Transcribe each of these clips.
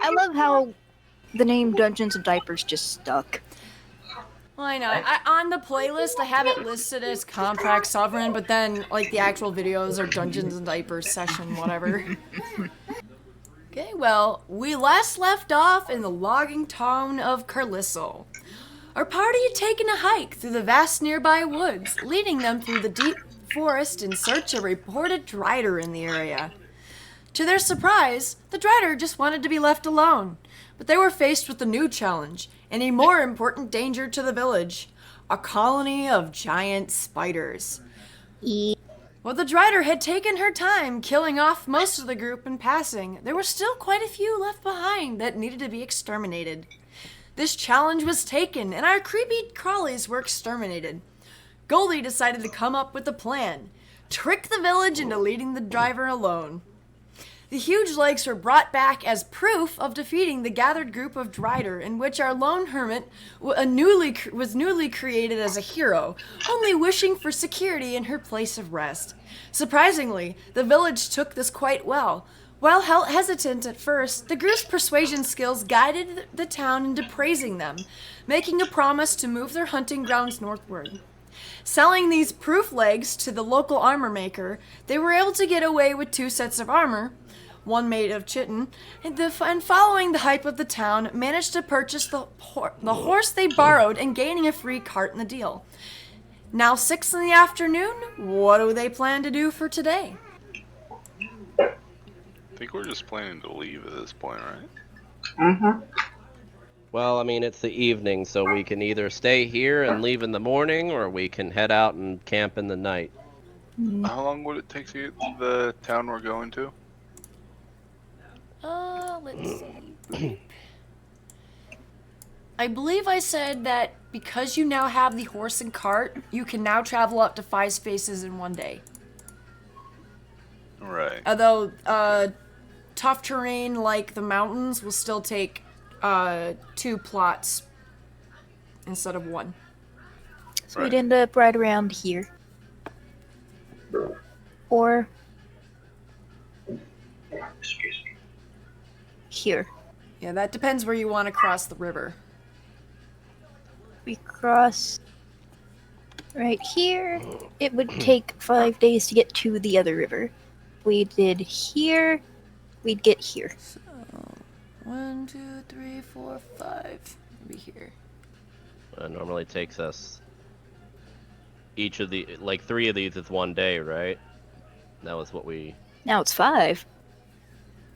I love how the name Dungeons and Diapers just stuck. Well, I know. On the playlist, I have it listed as Contract Sovereign, but then, like, the actual videos are Dungeons and Diapers session, whatever. Okay, well, we last left off in the logging town of Carlistle. Our party had taken a hike through the vast nearby woods, leading them through the deep forest in search of a reported Drider in the area. To their surprise, the Drider just wanted to be left alone, but they were faced with a new challenge and a more important danger to the village: a colony of giant spiders. While the Drider had taken her time killing off most of the group in passing, there were still quite a few left behind that needed to be exterminated. This challenge was taken, and our creepy crawlies were exterminated. Goldie decided to come up with a plan: trick the village into leading the driver alone. The huge legs were brought back as proof of defeating the gathered group of Drider, in which our lone hermit was newly created as a hero, only wishing for security in her place of rest. Surprisingly, the village took this quite well. While hesitant at first, the group's persuasion skills guided the town into praising them, making a promise to move their hunting grounds northward. Selling these proof legs to the local armor maker, they were able to get away with 2 sets of armor, one made of chitin, and following the hype of the town, managed to purchase the horse they borrowed and gaining a free cart in the deal. Now 6 in the afternoon, what do they plan to do for today? I think we're just planning to leave at this point, right? Mm-hmm. Well, I mean, it's the evening, so we can either stay here and leave in the morning, or we can head out and camp in the night. How long would it take to get to the town we're going to? Let's see. I believe I said that because you now have the horse and cart, you can now travel up to 5 spaces in one day. Right. Although, tough terrain like the mountains will still take 2 plots instead of 1. So we'd end up right around here. Or Excuse me. here. Yeah, that depends where you want to cross the river. We cross right here. It would take 5 days to get to the other river. We did here, we'd get here. So, 1, 2, 3, 4, 5. Maybe here. It normally takes us each of the, like 3 of these is 1 day, right? That was what we... Now it's 5.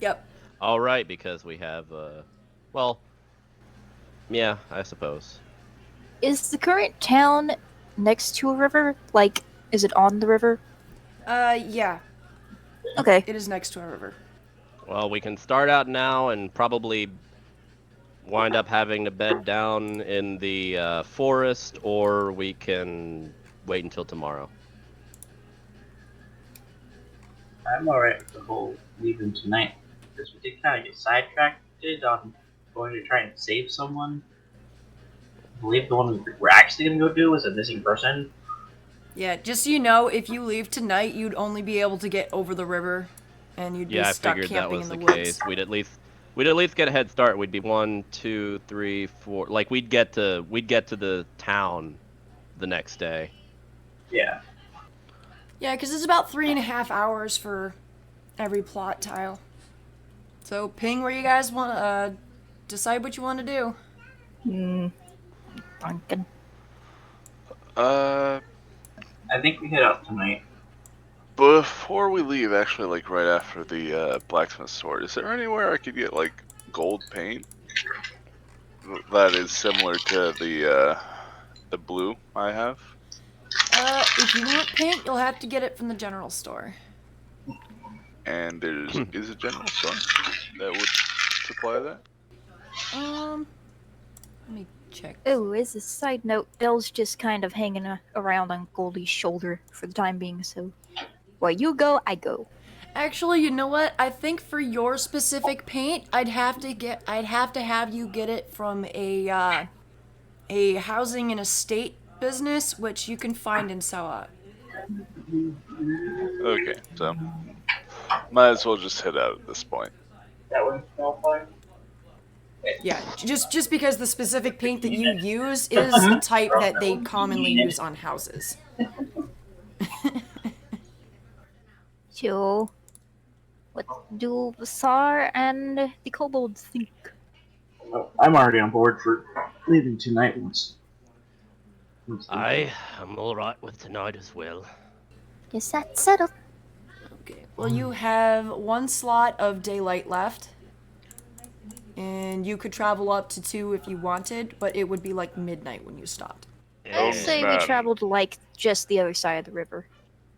Yep. All right, because we have, well, yeah, I suppose. Is the current town next to a river? Like, is it on the river? Yeah. Okay. It is next to a river. Well, we can start out now and probably wind up having to bed down in the forest, or we can wait until tomorrow. I'm alright with the whole leaving tonight, because we did kind of get sidetracked on going to try and save someone. I believe the one we're actually going to go do was a missing person. Yeah, just so you know, if you leave tonight, you'd only be able to get over the river, and you'd be stuck I figured that camping was in the the case. woods. We'd at least get a head start. We'd be 1, 2, 3, 4. Like we'd get to the town the next day. Yeah. Yeah, because it's about 3.5 hours for every plot tile. So ping where you guys want. Decide what you want to do. Pumpkin. Uh, I think we head out tonight. before we leave, actually, like right after the blacksmith store, is there anywhere I could get like gold paint that is similar to the blue I have? If you want paint, you'll have to get it from the general store. And there's is a general store that would supply that? Let me check. Oh, as a side note, Belle's just kind of hanging around on Goldie's shoulder for the time being, so while you go, I go. Actually, you know what? I think for your specific paint, I'd have to have you get it from a housing and estate business, which you can find in Sauhot. Okay, so might as well just head out at this point. That wouldn't qualify? Yeah, just because the specific paint that you use is a type that they commonly use on houses. So, what do Sar and the kobolds think? Well, I'm already on board for leaving tonight once. I am alright with tonight as well. Guess that's settled. Okay, well, you have 1 slot of daylight left. And you could travel up to 2 if you wanted, but it would be like midnight when you stopped. I'll say we Helmsman. traveled like just the other side of the river.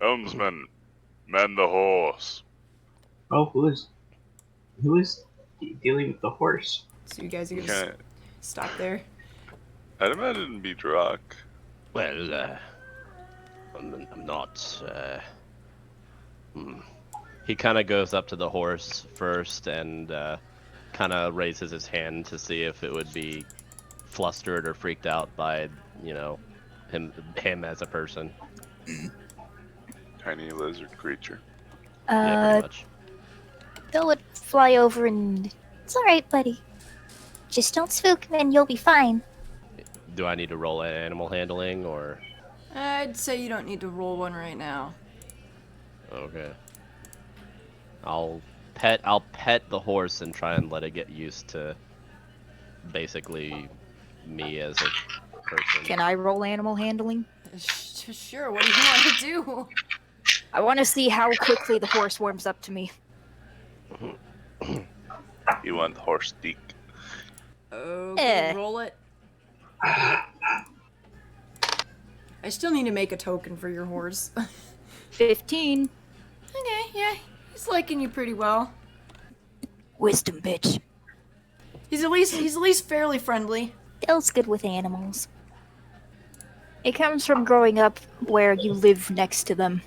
Helmsman, man the horse. Oh, who is dealing with the horse? So you guys are gonna Okay. stop there. I'd imagine it'd be Drock. Well, I'm not. He kind of goes up to the horse first and kind of raises his hand to see if it would be flustered or freaked out by, him as a person. Tiny lizard creature. Yeah, pretty much. Bill would fly over and... It's alright, buddy. Just don't spook him and you'll be fine. Do I need to roll animal handling or? I'd say you don't need to roll one right now. Okay. I'll pet the horse and try and let it get used to basically me as a person. Can I roll animal handling? Sure, what do you want to do? I want to see how quickly the horse warms up to me. You want the horse dick. Okay, roll it. I still need to make a token for your horse. 15. Okay, yeah, he's liking you pretty well. Wisdom, bitch. He's at least fairly friendly. Bill's good with animals. It comes from growing up where you live next to them.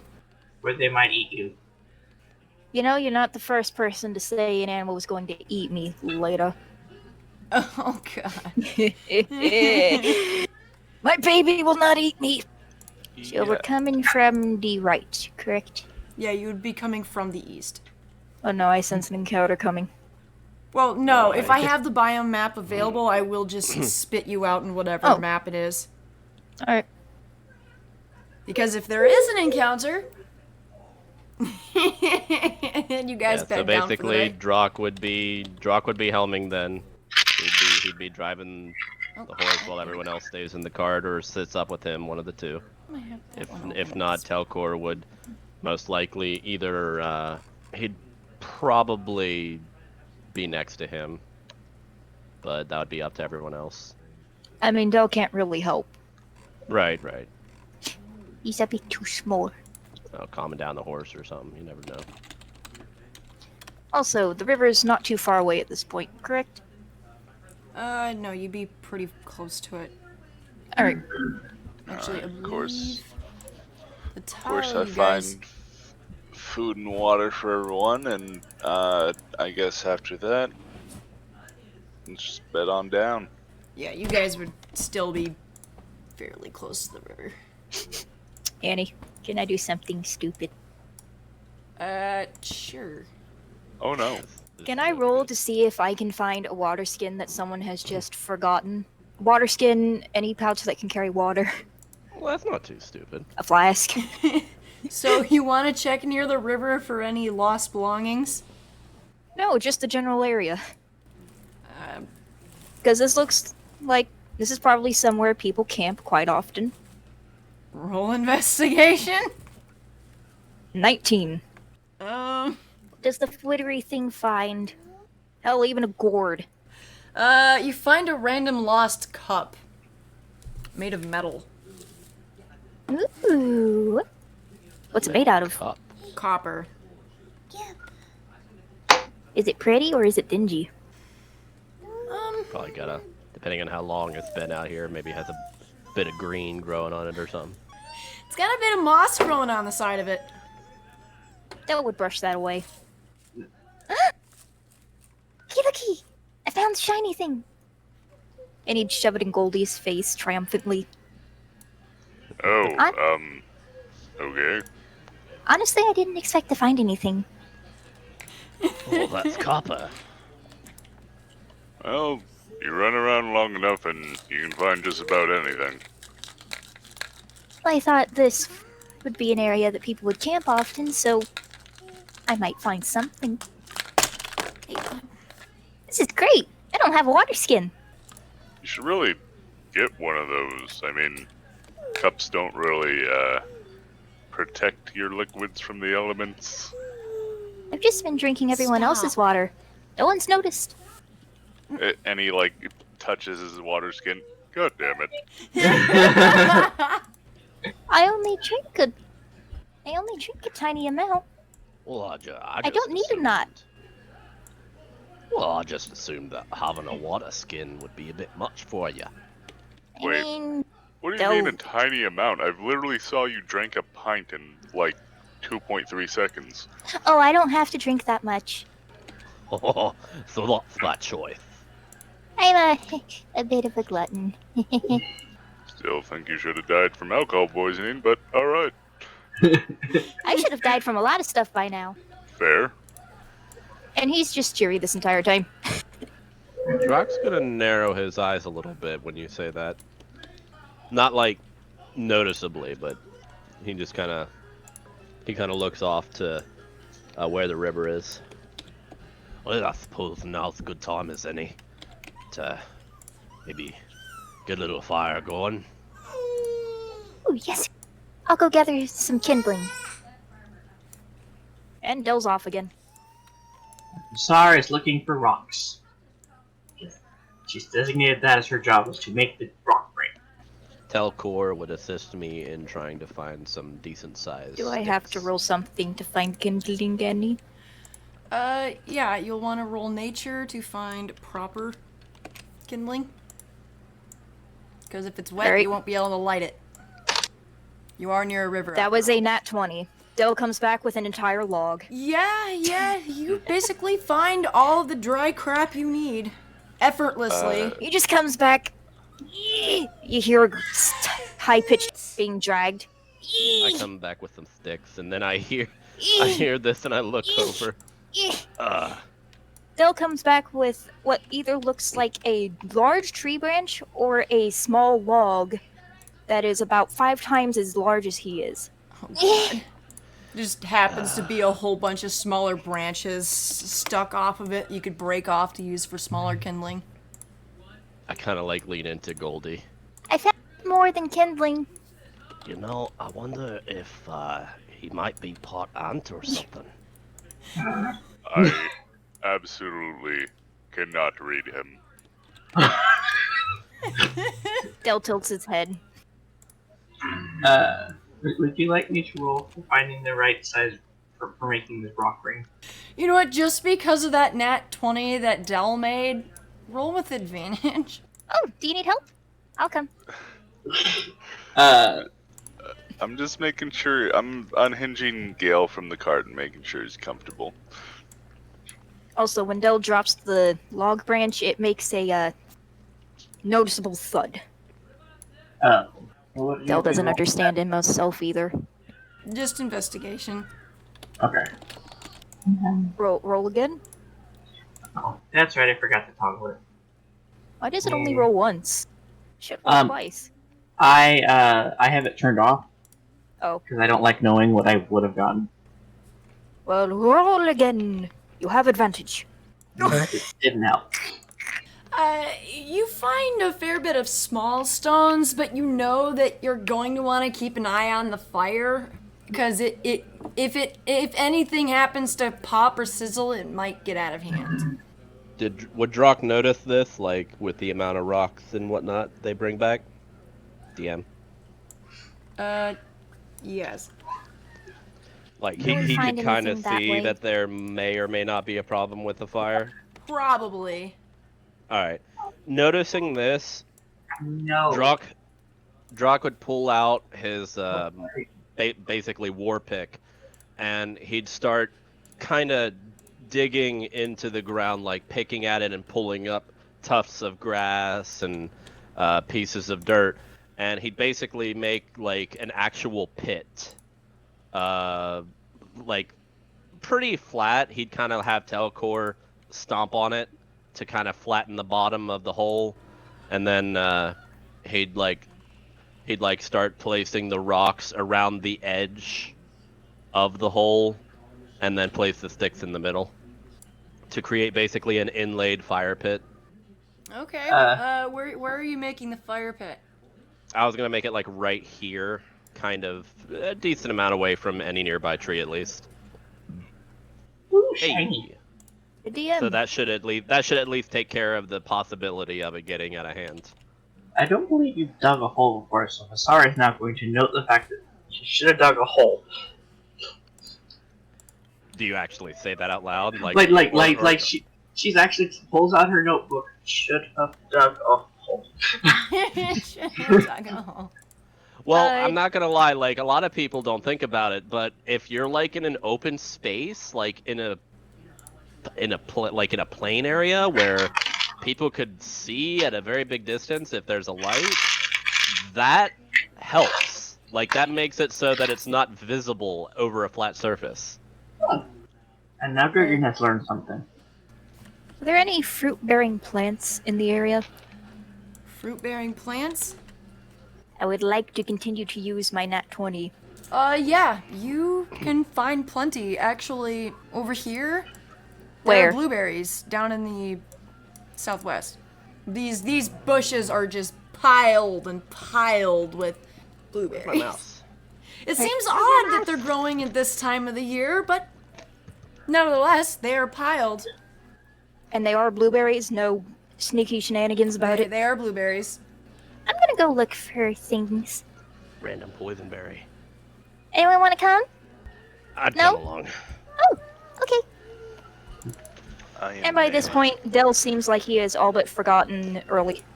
Where they might eat you. You know, you're not the first person to say an animal was going to eat me later. Oh god. My baby will not eat me. So Yeah. we're coming from the right, correct? Yeah, you would be coming from the east. Oh no, I sense an encounter coming. Well, no, if I have the biome map available, I will just spit you out in whatever map it is. Alright. Because if there is an encounter, and you guys So bed down for the basically, night. Drock would be helming then. He'd be driving the horse while everyone else stays in the cart or sits up with him, one of the two. If not, Telcor would most likely either he'd probably be next to him, but that would be up to everyone else. I mean, Del can't really help. Right. He's a bit too small. Calming down the horse or something. You never know. Also, the river is not too far away at this point, correct? No, you'd be pretty close to it. Alright. Actually, I Of course. believe the Of course, I you guys... find food and water for everyone, and I guess after that, let's just bed on down. Yeah, you guys would still be fairly close to the river. Annie, can I do something stupid? Sure. Oh no. Can I roll to see if I can find a water skin that someone has just forgotten? Water skin, any pouch that can carry water. Well, that's not too stupid. A flask. So you want to check near the river for any lost belongings? No, just the general area. Um, Because this looks like this is probably somewhere people camp quite often. roll investigation? 19. Does the flittery thing find? Hell, even a gourd. You find a random lost cup. Made of metal. Ooh. What's it made out of? Cup. Copper. Is it pretty or is it dingy? Probably gotta, depending on how long it's been out here, maybe has a bit of green growing on it or something. It's got a bit of moss growing on the side of it. Dell would brush that away. Looky! I found the shiny thing! And he'd shove it in Goldie's face triumphantly. Oh, okay. Honestly, I didn't expect to find anything. Oh, that's copper. Well, You run around long enough and you can find just about anything. I thought this would be an area that people would camp often, so I might find something. This is great. I don't have a water skin. You should really get one of those. I mean, cups don't really protect your liquids from the elements. I've just been drinking everyone else's water. No one's noticed. And he like touches his water skin. God damn it! I only drink a tiny amount. Well, I don't need a knot. Well, I just assumed that having a water skin would be a bit much for you. Wait. I mean, What do you mean a tiny amount? I've literally saw you drink a pint in like 2.3 seconds. oh, I don't have to drink that much. Oh, so that's my choice. I'm a bit of a glutton. Still think you should have died from alcohol poisoning, but alright. I should have died from a lot of stuff by now. Fair. And he's just cheery this entire time. Drock's gonna narrow his eyes a little bit when you say that. Not like noticeably, but he just kind of looks off to where the river is. Well, I suppose now's a good time as any to maybe get a little fire going. Oh, yes. I'll go gather some kindling. And Dell's off again. Sar is looking for rocks. She's designated that as her job, was to make the rock break. Telcor would assist me in trying to find some decent size. Do I have to roll something to find kindling, Annie? Yeah, you'll want to roll nature to find proper kindling. Because if it's wet, you won't be able to light it. You are near a river. That was a nat 20. Dell comes back with an entire log. Yeah, you basically find all the dry crap you need. Effortlessly. He just comes back. You hear a high-pitched being dragged. I come back with some sticks, and then I hear this, and I look over. Dell comes back with what either looks like a large tree branch or a small log that is about 5 times as large as he is. Oh, God. Just happens to be a whole bunch of smaller branches stuck off of it you could break off to use for smaller kindling. I kind of like lean into Goldie. I found more than kindling. You know, I wonder if he might be part ant or something. I absolutely cannot read him. Dell tilts his head. Would you like me to roll for finding the right size for making this rock ring? You know what, just because of that nat 20 that Dell made, roll with advantage. Oh, do you need help? I'll come. I'm just making sure, I'm unhinging Gale from the cart and making sure he's comfortable. Also, when Dell drops the log branch, it makes a noticeable thud. Dell doesn't understand him himself either. Just investigation. Okay. Roll again? Oh, that's right, I forgot to toggle it. Why does it only roll once? Should roll twice. I have it turned off. Oh. Because I don't like knowing what I would have gotten. Well, roll again. You have advantage. It didn't help. You find a fair bit of small stones, but you know that you're going to want to keep an eye on the fire, because if anything happens to pop or sizzle, it might get out of hand. Would Drock notice this, like with the amount of rocks and whatnot they bring back? DM. Yes. Like he could kind of see that there may or may not be a problem with the fire. Probably. All right. Noticing this, No. Drock would pull out his basically war pick, and he'd start kind of digging into the ground, like picking at it and pulling up tufts of grass and pieces of dirt, and he'd basically make like an actual pit, like pretty flat. He'd kind of have Telcor stomp on it to kind of flatten the bottom of the hole, and then he'd start placing the rocks around the edge of the hole, and then place the sticks in the middle to create basically an inlaid fire pit. Okay. Where are you making the fire pit? I was gonna make it like right here, kind of a decent amount away from any nearby tree at least. Ooh, shiny. Hey. The DM. So that should at least take care of the possibility of it getting out of hand. I don't believe you've dug a hole before, so Vasari is now going to note the fact that she should have dug a hole. Do you actually say that out loud? She's actually pulls out her notebook. Should have dug a hole. Well, I'm not gonna lie. Like, a lot of people don't think about it, but if you're like in an open space, like in a plain area where people could see at a very big distance if there's a light, that helps. Like, that makes it so that it's not visible over a flat surface. And now Gurgen has learned something. Are there any fruit-bearing plants in the area? Fruit-bearing plants? I would like to continue to use my nat 20. Yeah, you can find plenty. Actually, over here, there Where? are blueberries down in the southwest. These bushes are just piled and piled with blueberries. My mouse. It seems odd that they're growing at this time of the year, but nevertheless, they are piled. And they are blueberries, no sneaky shenanigans about it. They are blueberries. I'm gonna go look for things. Random poisonberry. Anyone want to come? I'd No? come along. Oh, okay. And by this point, Dell seems like he has all but forgotten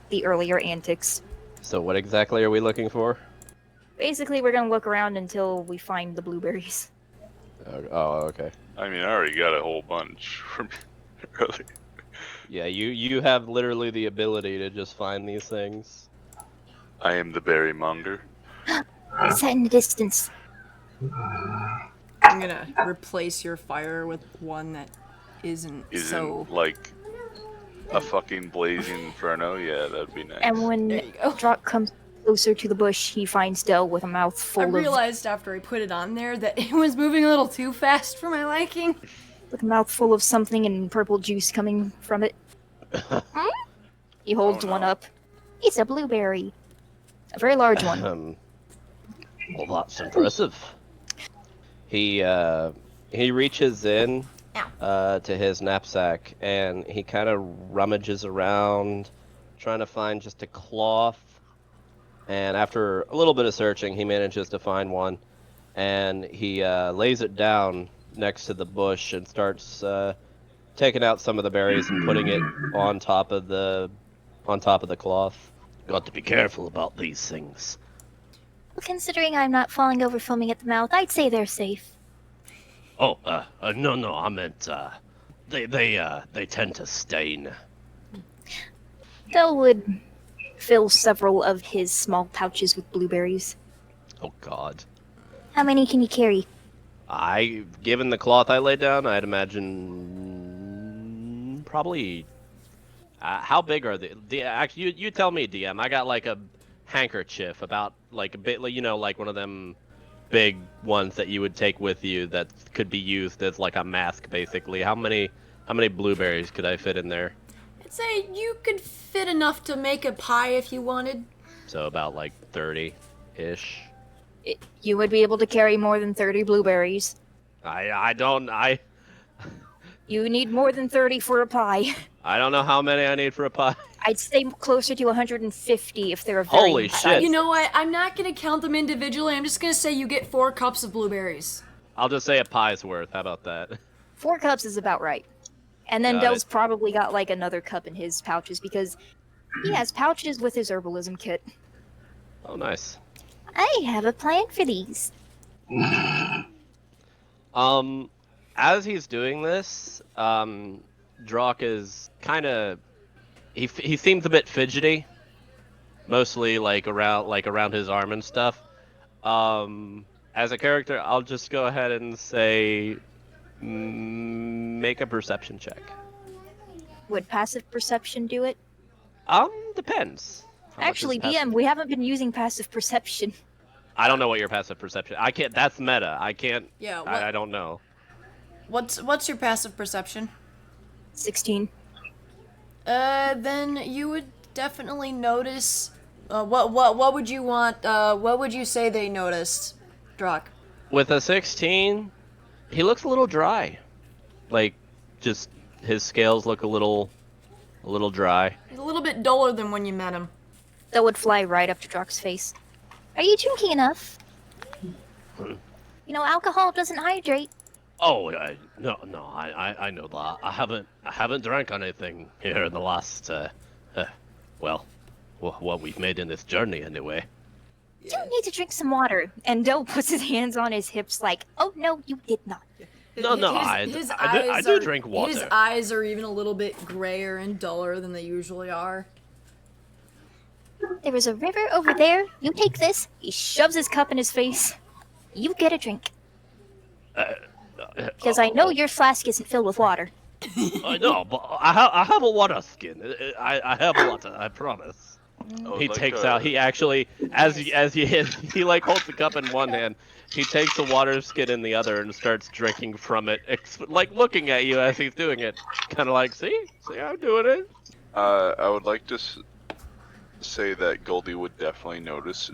the earlier antics. So what exactly are we looking for? Basically, we're gonna look around until we find the blueberries. Oh, okay. I mean, I already got a whole bunch from earlier. Yeah, you have literally the ability to just find these things. I am the berry monger. Set in the distance. I'm gonna replace your fire with one that isn't so... like a fucking blazing inferno? Yeah, that'd be nice. And when There you go. Drock comes closer to the bush, he finds Dell with a mouth I full of realized after I put it on there that it was moving a little too fast for my liking. something and purple juice coming from it. He holds one up. It's a blueberry. A very large one. Well, that's impressive. He reaches in to his knapsack and he kind of rummages around, trying to find just a cloth. And after a little bit of searching, he manages to find one, and he lays it down next to the bush and starts taking out some of the berries and putting it on top of the cloth. Got to be careful about these things. Well, considering I'm not falling over foaming at the mouth, I'd say they're safe. Oh, no, I meant they tend to stain. Dell would fill several of his small pouches with blueberries. Oh God. How many can you carry? Given the cloth I laid down, I'd imagine probably. How big are they? Actually, you tell me, DM. I got like a handkerchief, about like a bit, like one of them big ones that you would take with you that could be used as like a mask, basically. How many blueberries could I fit in there? I'd say you could fit enough to make a pie if you wanted. So about like 30-ish. You would be able to carry more than 30 blueberries. You need more than 30 for a pie. I don't know how many I need for a pie. I'd say closer to 150 if they're a Holy shit. You know what? I'm not gonna count them individually. I'm just gonna say you get 4 cups of blueberries. I'll just say a pie's worth. How about that? 4 cups is about right. And then Got Dell's it. probably got like another cup in his pouches because he has pouches with his herbalism kit. Oh, nice. I have a plan for these. As he's doing this, Drock is kind of he seems a bit fidgety, mostly like around his arm and stuff. As a character, I'll just go ahead and say make a perception check. Would passive perception do it? Depends. How much Actually, is passive- DM, we haven't been using passive perception. I don't know what your passive perception. I can't. That's meta. I can't. Yeah. I don't know. What's your passive perception? 16. Then you would definitely notice. What would you want? What would you say they noticed, Drock? With a 16, he looks a little dry. Like, just his scales look a little dry. He's a little bit duller than when you met him. That would fly right up to Drock's face. Are you drinking enough? You know, alcohol doesn't hydrate. Oh, no, I know that. I haven't drank anything here in the last, what we've made in this journey anyway. You need to drink some water. And Doe puts his hands on his hips like, oh no, you did not. No, I do drink water. His eyes are even a little bit grayer and duller than they usually are. There is a river over there. You take this. He shoves his cup in his face. You get a drink. Because I know your flask isn't filled with water. I know, but I have a water skin. I have water, I promise. He takes out. He actually, as he hits, he like holds the cup in one hand. He takes the water skin in the other and starts drinking from it, like looking at you as he's doing it, kind of like, see, I'm doing it. I would like to say that Goldie would definitely notice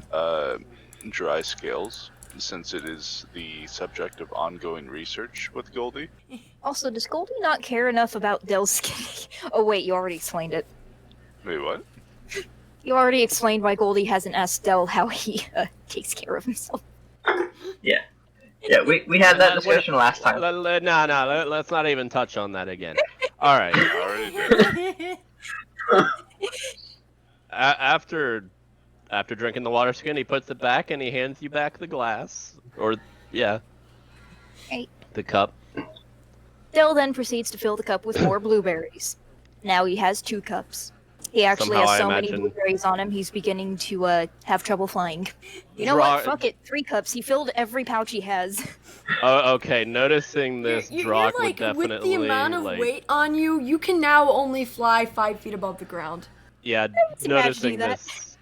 dry scales, since it is the subject of ongoing research with Goldie. Also, does Goldie not care enough about Dell's skin? Oh wait, you already explained it. Wait, what? You already explained why Goldie hasn't asked Dell how he takes care of himself. Yeah, we had that discussion last time. No, let's not even touch on that again. All right. Already did. After drinking the water skin, he puts it back and he hands you back the glass. Or, yeah. Right. The cup. Dell then proceeds to fill the cup with more blueberries. Now he has 2 cups. He actually Somehow has I so many imagine- blueberries on him, he's beginning to have trouble flying. You know Draw- what? Fuck it. 3 cups. He filled every pouch he has. Oh, okay. Noticing this, You're Drock would like, definitely with the amount of weight on you, you can now only fly 5 feet above the ground. Yeah, imagine noticing that. this.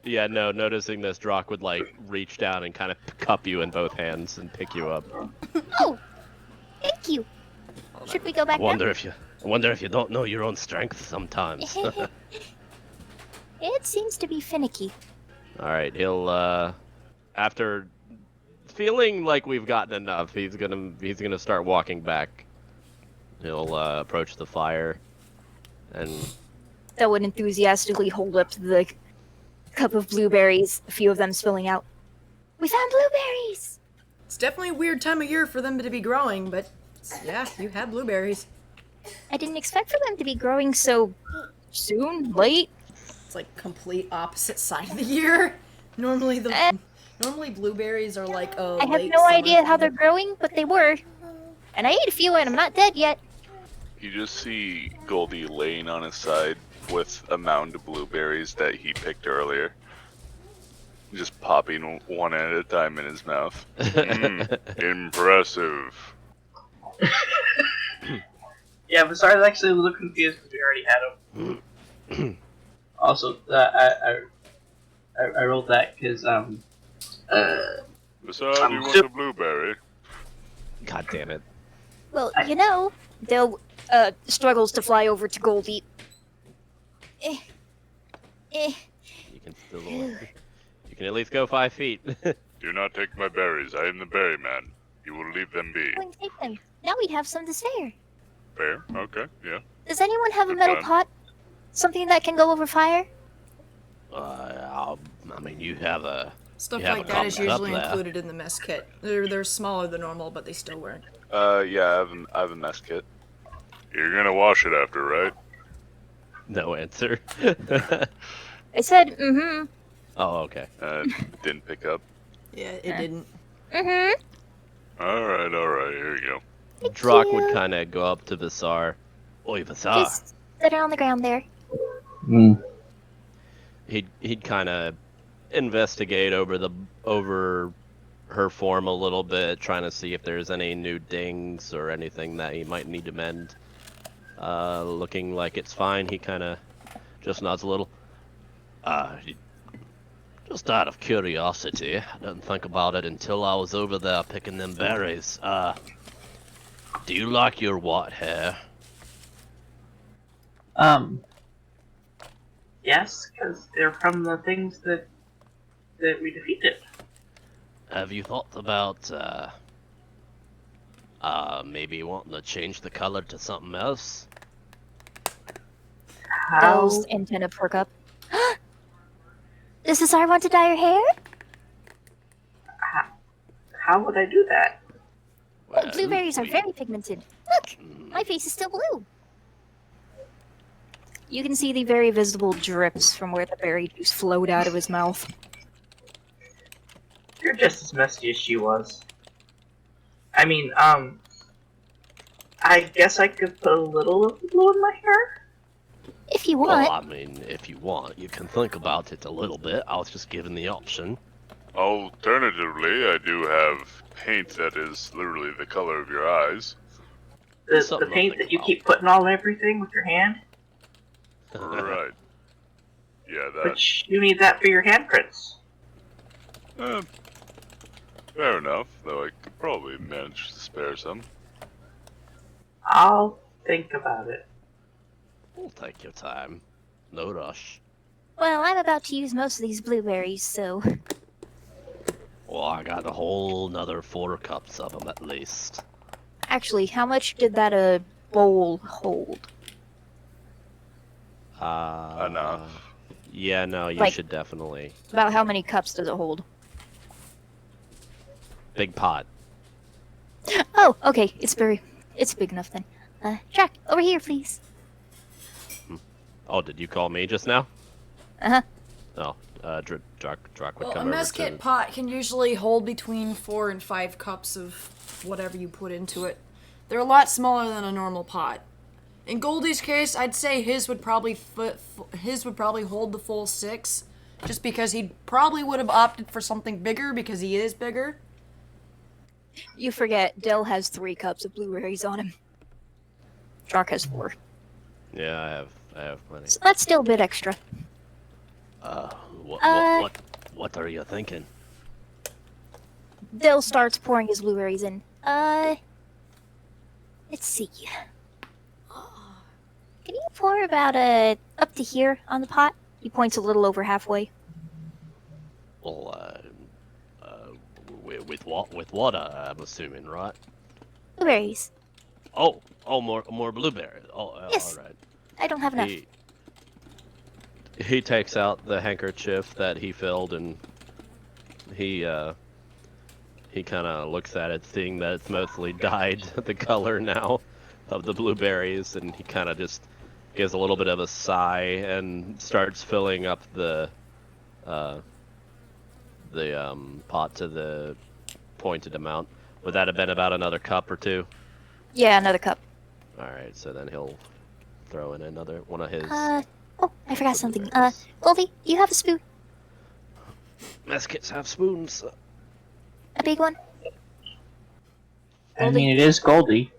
Yeah, no, noticing this, Drock would like reach down and kind of cup you in both hands and pick you up. Oh, thank you. Should we go back I wonder if you don't know your own strength sometimes. now? It seems to be finicky. All right, he'll after feeling like we've gotten enough, he's gonna start walking back. He'll approach the fire, and That would enthusiastically hold up the cup of blueberries, a few of them spilling out. We found blueberries! It's definitely a weird time of year for them to be growing, but yeah, you have blueberries. I didn't expect for them to be growing so soon, late. It's like complete opposite side of the year. Normally normally blueberries are like I have no idea how they're growing, but they were. And I ate a few and I'm not dead yet. You just see Goldie laying on his side with a mound of blueberries that he picked earlier. Just popping one at a time in his mouth. Impressive. Yeah, but sorry, I was actually a little confused because we already had them. Also, I rolled that because Besides, you want a blueberry? God damn it. Well, you know, Dell struggles to fly over to Goldie. You can still you can at least go 5 feet. Do not take my berries. I am the berry man. You will leave them be. Going to take them. Now we'd have some to spare. Fair? Okay, yeah. Does anyone have a Good metal plan. pot? Something that can go over fire? I mean, you have a Stuff You have like a that is common cup usually there. included in the mess kit. They're smaller than normal, but they still work. Yeah, I have a mess kit. You're gonna wash it after, right? no answer. I said, mm-hmm. Oh, okay. Didn't pick up. Yeah, it didn't. Mm-hmm. Alright, here you go. Drock would kind of go up to Visar. Oi, Visar. Just sit on the ground there. He'd kind of investigate over her form a little bit, trying to see if there's any new dings or anything that he might need to mend. looking like it's fine. He kind of just nods a little. Just out of curiosity, I didn't think about it until I was over there picking them berries. Do you like your white hair? Yes, because they're from the things that we defeated. Have you thought about, maybe wanting to change the color to something else? How? Dell's antenna perk up. Does the Tsar want to dye your hair? How would I do that? Well, blueberries are very pigmented. Look, my face is still blue. You can see the very visible drips from where the berry juice flowed out of his mouth. You're just as messy as she was. I mean, I guess I could put a little of the blue in my hair? If you Well, want. I mean, if you want, you can think about it a little bit. I was just given the option. Alternatively, I do have paint that is literally the color of your eyes. The Something to paint think that you about. keep putting on everything with your hand? Right. Yeah, that. But you need that for your handprints. Fair enough, though I could probably manage to spare some. I'll think about it. We'll take your time. No rush. Well, I'm about to use most of these blueberries, so. Well, I got a whole nother 4 cups of them at least. Actually, how much did that bowl hold? Enough. Yeah, no, you Like- should definitely. About how many cups does it hold? Big pot. Oh, okay. It's big enough then. Jack, over here, please. Oh, did you call me just now? Uh-huh. Oh, Drock would Well, a come over mess to... kit pot can usually hold between 4 and 5 cups of whatever you put into it. They're a lot smaller than a normal pot. In Goldie's case, I'd say his would probably hold the full 6, just because he probably would have opted for something bigger because he is bigger. You forget, Dell has 3 cups of blueberries on him. Jock has 4. Yeah, I have plenty. So that's still a bit extra. What are you thinking? Dell starts pouring his blueberries in. Let's see. Can you pour about up to here on the pot? He points a little over halfway. Well, with water, I'm assuming, right? Blueberries. Oh, more blueberries. Yes. all right. I don't have enough. He takes out the handkerchief that he filled, and he kind of looks at it, seeing that it's mostly dyed the color now of the blueberries, and he kind of just gives a little bit of a sigh and starts filling up the pot to the pointed amount. Would that have been about another cup or 2? Yeah, another cup. All right, so then he'll throw in another one of his. Oh, I forgot something. blueberries. Goldie, do you have a spoon? Mess kits have spoons. A big one? I mean, it is Goldie.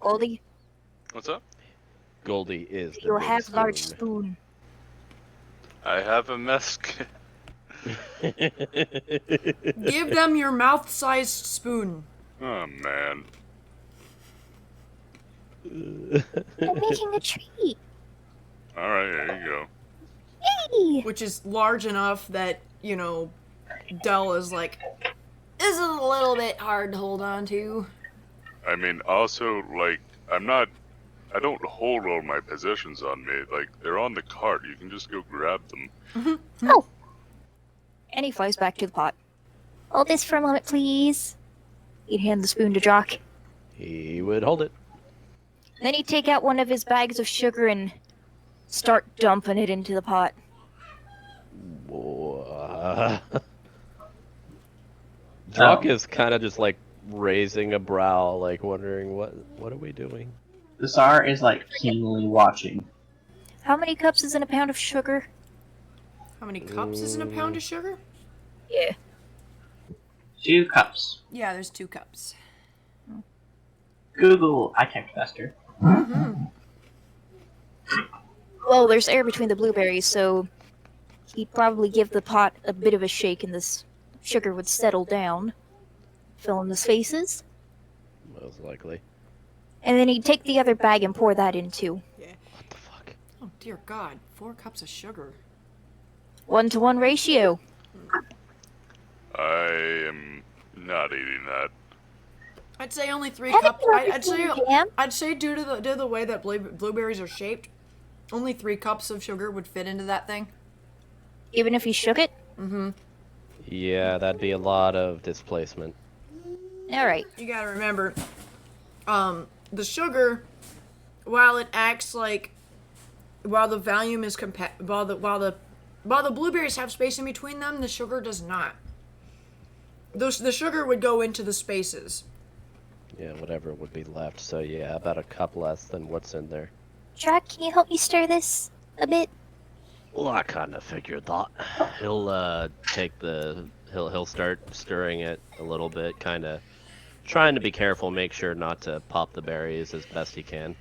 Goldie, What's up? Goldie is the you'll big have large spoon. spoon. I have a mess kit. Give them your mouth-sized spoon. Oh, man. I'm making a treat. Alright, there you go. Hey! Which is large enough that, Dell is like, this is a little bit hard to hold on to. I mean, also, like, I don't hold all my possessions on me. Like, they're on the cart. You can just go grab them. Oh! And he flies back to the pot. Hold this for a moment, please. He'd hand the spoon to Jock. He would hold it. Then he'd take out one of his bags of sugar and start dumping it into the pot. Jock is kind of just like raising a brow, like wondering what are we doing? The Tsar is like keenly watching. How many cups is in a pound of sugar? How many cups is in a pound of sugar? Yeah. 2 cups. Yeah, there's 2 cups. Google I typed faster. Well, there's air between the blueberries, so he'd probably give the pot a bit of a shake and this sugar would settle down, fill in the spaces, Most likely. and then he'd take the other bag and pour that in too. What the fuck? Oh dear God, 4 cups of sugar. 1-to-1 ratio. I am not eating that. I'd say only 3 Haven't cups. you ever seen jam? I'd say due to the way that blueberries are shaped, only 3 cups of sugar would fit into that thing. Even if he shook it? Yeah, that'd be a lot of displacement. Alright. You gotta remember, the sugar, while it acts like, while the volume is while the blueberries have space in between them, the sugar does not. The sugar would go into the spaces. Yeah, whatever would be left. So yeah, about a cup less than what's in there. Jack, can you help me stir this a bit? Well, I kind of figured that. He'll start stirring it a little bit, kind of trying to be careful, make sure not to pop the berries as best he can.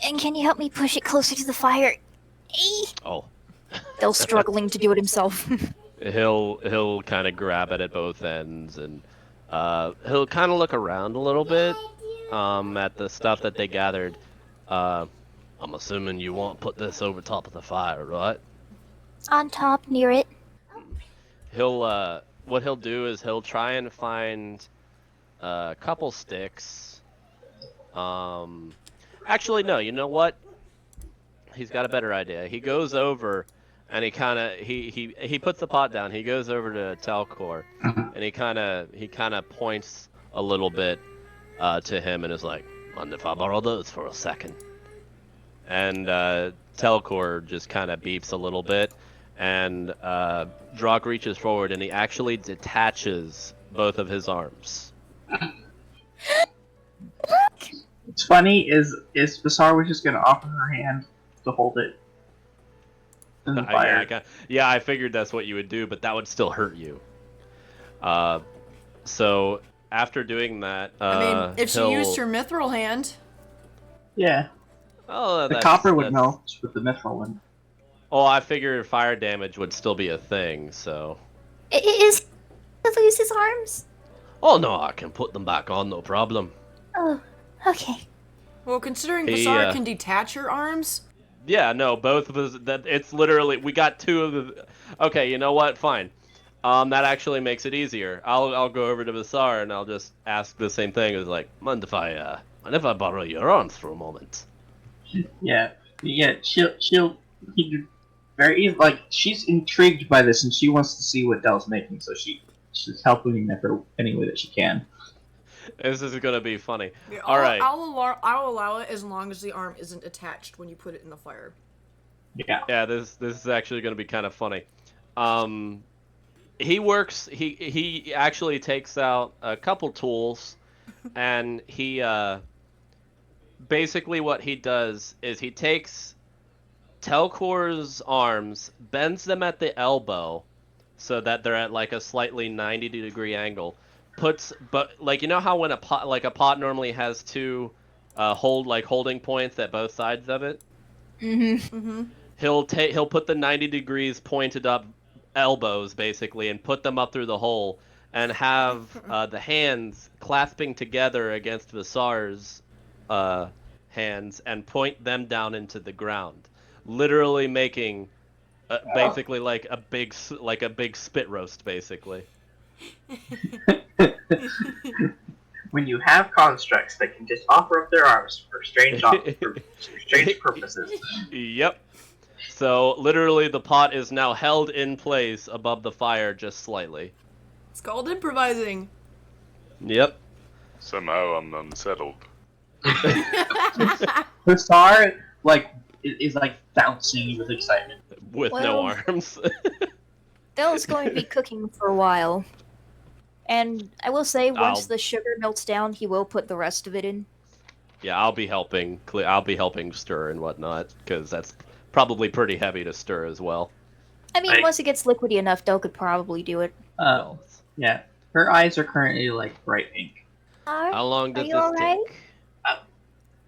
And can you help me push it closer to the fire? Oh, Still struggling to do it himself. he'll kind of grab it at both ends, and he'll kind of look around a little bit at the stuff that they gathered. I'm assuming you won't put this over top of the fire, right? On top, near it. What he'll do is he'll try and find a couple sticks. Actually, no, you know what? He's got a better idea. He goes over and he puts the pot down. He goes over to Telcor and he kind of points a little bit to him and is like, "Mind if I borrow those for a second?" And Telcor just kind of beeps a little bit, and Drock reaches forward and he actually detaches both of his arms. What's funny is Basar was just gonna offer her hand to hold it in the fire. I figured that's what you would do, but that would still hurt you. So after doing that, I mean, if she used her mithril hand. Yeah. Oh, the copper would melt with the mithril one. Oh, I figured fire damage would still be a thing, so. Is he to lose his arms? Oh no, I can put them back on, no problem. Oh, okay. Well, considering Basar can detach her arms. Yeah, no, both of us. It's literally we got 2 of the. Okay, you know what? Fine. That actually makes it easier. I'll go over to Basar and I'll just ask the same thing. It's like, mind if I borrow your arms for a moment? Yeah. She'll very easy. Like, she's intrigued by this and she wants to see what Dell's making, so she's helping him any way that she can. This is gonna be funny. Yeah, All right. I'll allow it as long as the arm isn't attached when you put it in the fire. Yeah. Yeah, this is actually gonna be kind of funny. He actually takes out a couple tools, and he basically what he does is he takes Telcor's arms, bends them at the elbow so that they're at like a slightly 90-degree angle, you know how when a pot normally has 2 holding points at both sides of it? He'll put the 90 degrees pointed up elbows basically and put them up through the hole and have the hands clasping together against Visar's hands and point them down into the ground, literally making basically like a big spit roast basically. When you have constructs that can just offer up their arms for strange purposes. Yep. So literally the pot is now held in place above the fire just slightly. It's called improvising. Yep. Somehow I'm unsettled. Basar is bouncing with excitement. With no arms. Dell's going to be cooking for a while. And I will say, once the sugar melts down, he will put the rest of it in. Yeah, I'll be helping stir and whatnot, because that's probably pretty heavy to stir as well. I mean, once it gets liquidy enough, Dell could probably do it. Yeah. Her eyes are currently bright pink. How long does you this take?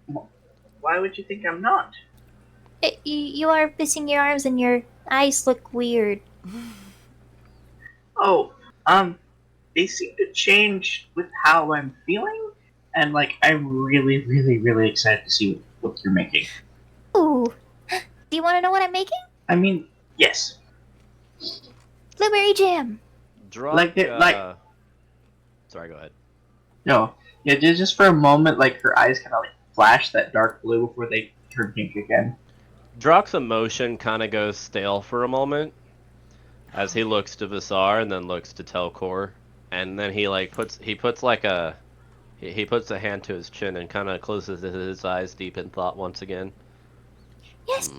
Why would you think I'm not? You are missing your arms and your eyes look weird. Oh, they seem to change with how I'm feeling, and like I'm really, really, really excited to see what you're making. Ooh. Do you want to know what I'm making? I mean, yes, Blueberry jam. Drock, sorry, go ahead. no, yeah, just for a moment, like her eyes kind of like flash that dark blue before they turn pink again. Drock's emotion kind of goes stale for a moment as he looks to Visar and then looks to Telcor, and then he puts a hand to his chin and kind of closes his eyes deep in thought once again. Yes.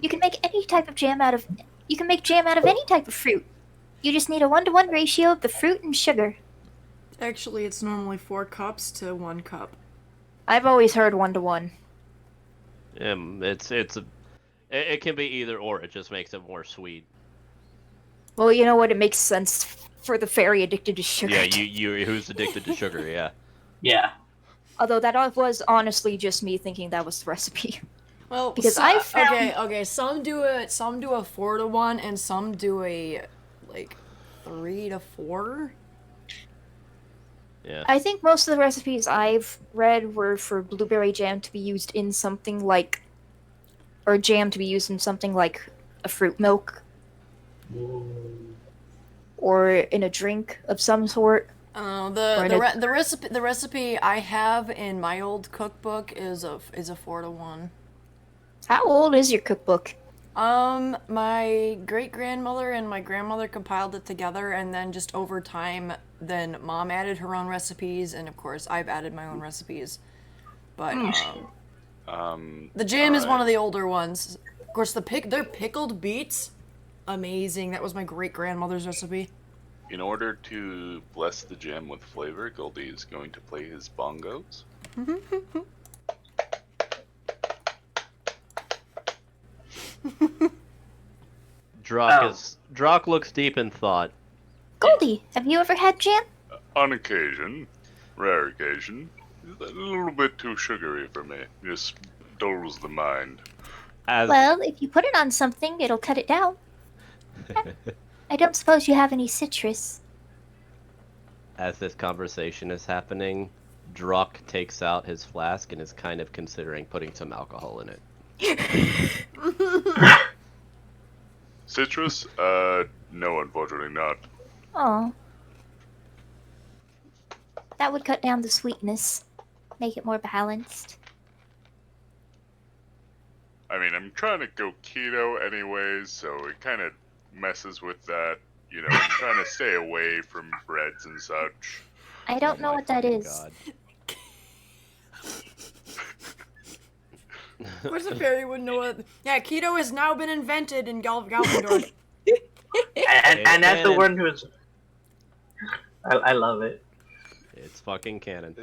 You can make any type of jam out of. You can make jam out of any type of fruit. You just need a 1-to-1 ratio of the fruit and sugar. Actually, it's normally 4 cups to 1 cup. I've always heard 1-to-1. It can be either or. It just makes it more sweet. Well, you know what? It makes sense for the fairy addicted to sugar. Yeah, you who's addicted to sugar? Yeah. Yeah. Although that was honestly just me thinking that was the recipe. Well, because I found... okay. Some do a 4-to-1, and some do a 3-to-4. Yeah. I think most of the recipes I've read were for blueberry jam to be used in something like, or jam to be used in something like a fruit milk, or in a drink of some sort. The recipe I have in my old cookbook is a 4-to-1. How old is your cookbook? My great-grandmother and my grandmother compiled it together, and then just over time, then Mom added her own recipes, and of course, I've added my own recipes. But, the jam is one of the older ones. Of course, their pickled beets, amazing. That was my great-grandmother's recipe. In order to bless the jam with flavor, Goldie is going to play his bongos. Drock looks deep in thought. Goldie, have you ever had jam? On occasion, rare occasion, a little bit too sugary for me. Just dulls the mind. Well, if you put it on something, it'll cut it down. I don't suppose you have any citrus. As this conversation is happening, Drock takes out his flask and is kind of considering putting some alcohol in it. Citrus? No, unfortunately not. Oh. That would cut down the sweetness. Make it more balanced. I mean, I'm trying to go keto anyways, so it kind of messes with that. You know, I'm trying to stay away from breads and such. I don't know what that is. God. Of course, a fairy wouldn't know what. Yeah, keto has now been invented in Galvindor. and as the one who's, I love it. It's fucking canon.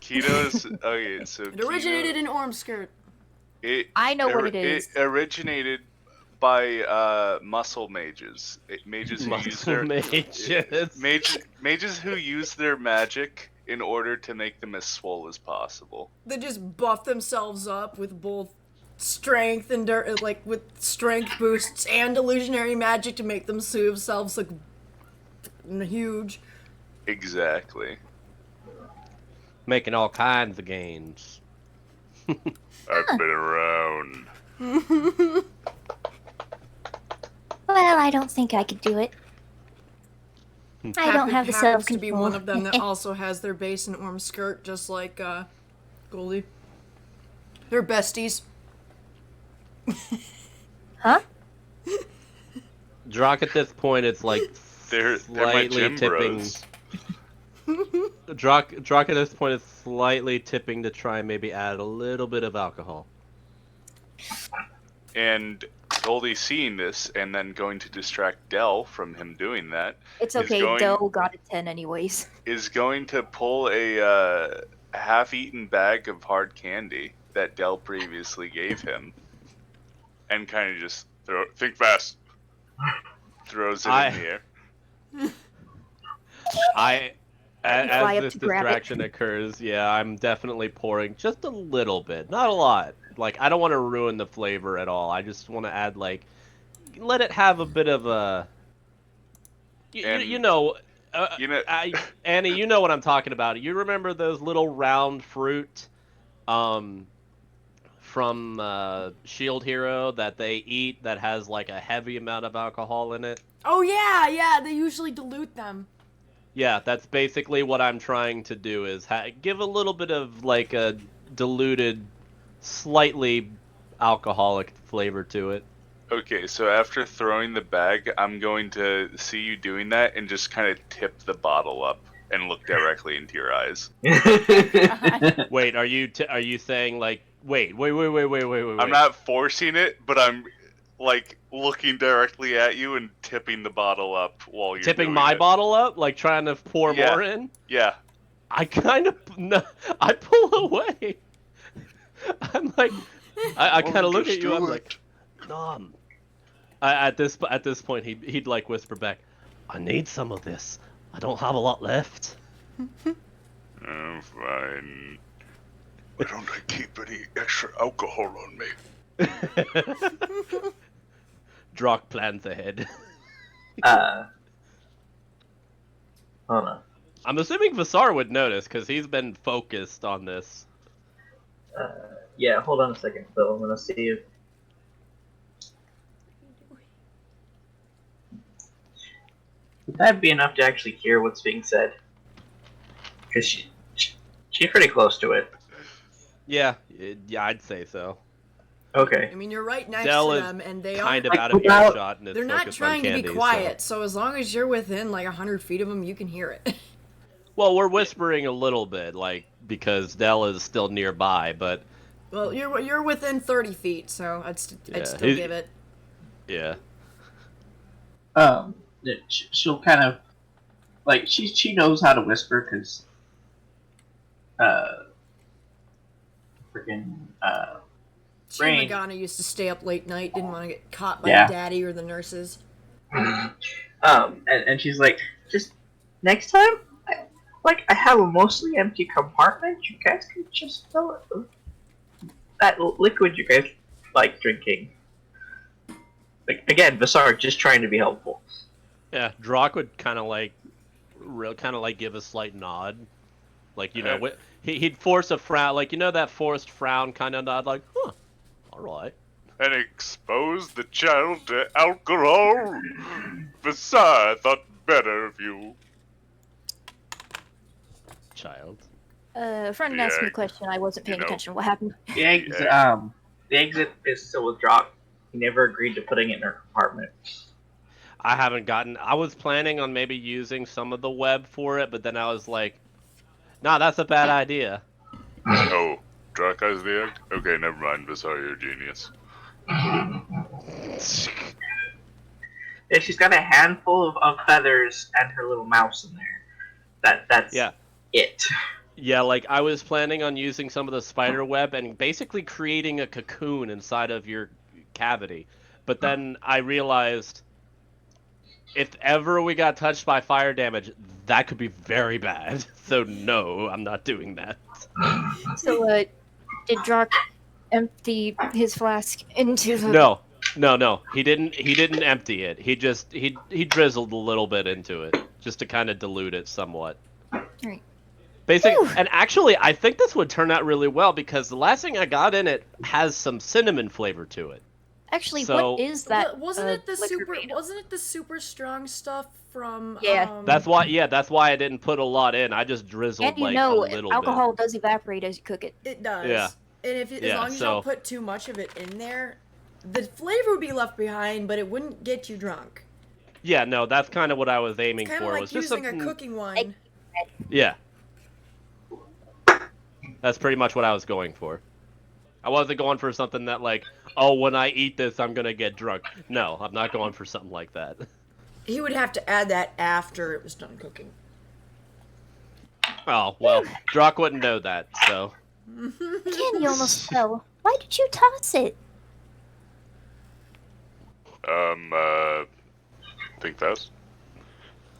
Keto's okay. So it originated in Ormskirt. I know what it is. It originated by muscle mages. Mages who use their mages who use their magic in order to make them as swole as possible. They just buff themselves up with both strength and with strength boosts and illusionary magic to make them see themselves look huge. Exactly. Making all kinds of gains. I've been around. Well, I don't think I could do it. I don't have the self-control. Happens to be one of them that also has their base in Ormskirt, just like Goldie. They're besties. Huh? Drock at this point, it's like they're my gym tipping. bros. Drock at this point is slightly tipping to try and maybe add a little bit of alcohol. And Goldie seeing this and then going to distract Dell from him doing that. It's okay, Dell got a 10 anyways. Is going to pull a half-eaten bag of hard candy that Dell previously gave him. And kind of just think fast. Throws it in the air. fly As up this to grab it. distraction occurs, yeah, I'm definitely pouring just a little bit, not a lot. Like, I don't want to ruin the flavor at all. I just want to add, like, let it have a bit of a. You And know, you know, Annie, you know what I'm talking about. You remember those little round fruit, um, from Shield Hero that they eat that has like a heavy amount of alcohol in it? Oh yeah, they usually dilute them. Yeah, that's basically what I'm trying to do is give a little bit of like a diluted, slightly alcoholic flavor to it. okay, so after throwing the bag, I'm going to see you doing that and just kind of tip the bottle up and look directly into your eyes. Wait, are you saying like wait? I'm not forcing it, but I'm like looking directly at you and tipping the bottle up while you're Tipping doing my it. bottle up, like trying to pour Yeah. more in? Yeah. I kind of no, I pull away. I'm like, I kind of look at you. I'm like, Nom. At this point, he'd like whisper back, "I need some of this. I don't have a lot left." Fine. Why don't I keep any extra alcohol on me? Drock plans ahead. Hold on. I'm assuming Vasar would notice because he's been focused on this. Yeah, hold on a second, Phil. I'm gonna see if. Would that be enough to actually hear what's being said? Because she's pretty close to it. Yeah, I'd say so. Okay. I mean, you're right next Dell to is them, and they kind are. of out of without- earshot and is They're not focused trying on to candy, be quiet, so as long as you're within like 100 feet of them, you can hear it. Well, we're whispering a little bit, like because Dell is still nearby, but Well, you're within 30 feet, so I'd still he- give it. yeah. She'll kind of like she knows how to whisper because freaking She and Brain. Magana used to stay up late night, didn't want to get caught by Yeah. Daddy or the nurses. and she's like, just next time, I have a mostly empty compartment. You guys can just fill it with that liquid you guys like drinking. Like again, Vasar just trying to be helpful. Yeah, Drock would kind of like give a slight nod, like he'd force a frown, like that forced frown kind of nod, like, huh, all right. And expose the child to alcohol? Besides, I thought better of you. Child. A friend asked me a question. I wasn't paying attention. What happened? The exit is still with Drock. He never agreed to putting it in her compartment. I was planning on maybe using some of the web for it, but then I was like, nah, that's a bad idea. Oh, Drac has the egg? Okay, never mind. Sorry, you're a genius. Yeah, she's got a handful of feathers and her little mouse in there. That's it. Yeah, like I was planning on using some of the spider web and basically creating a cocoon inside of your cavity. But then I realized if ever we got touched by fire damage, that could be very bad. So no, I'm not doing that. So, did Drock empty his flask into the... No. He didn't empty it. He drizzled a little bit into it just to kind of dilute it somewhat. Right. Basically, and actually, I think this would turn out really well because the last thing I got in it has some cinnamon flavor to it. Actually, So- what is that? Wasn't it the liquor made of? Wasn't it the super strong stuff from? Yeah. That's why I didn't put a lot in. I just drizzled And you like know, a little alcohol does evaporate as you cook it. It does. Yeah. And as Yeah, long as you don't put too much of it in there, the flavor would be left behind, but it wouldn't get you drunk. bit. Yeah, no, that's kind of what I was aiming Kind for. of like was just using something... a cooking wine. Yeah. That's pretty much what I was going for. I wasn't going for something that like, oh, when I eat this, I'm gonna get drunk. No, I'm not going for something like that. He would have to add that after it was done cooking. Oh, well, Drock wouldn't know that, so... Candy almost fell. Why did you toss it? Think fast.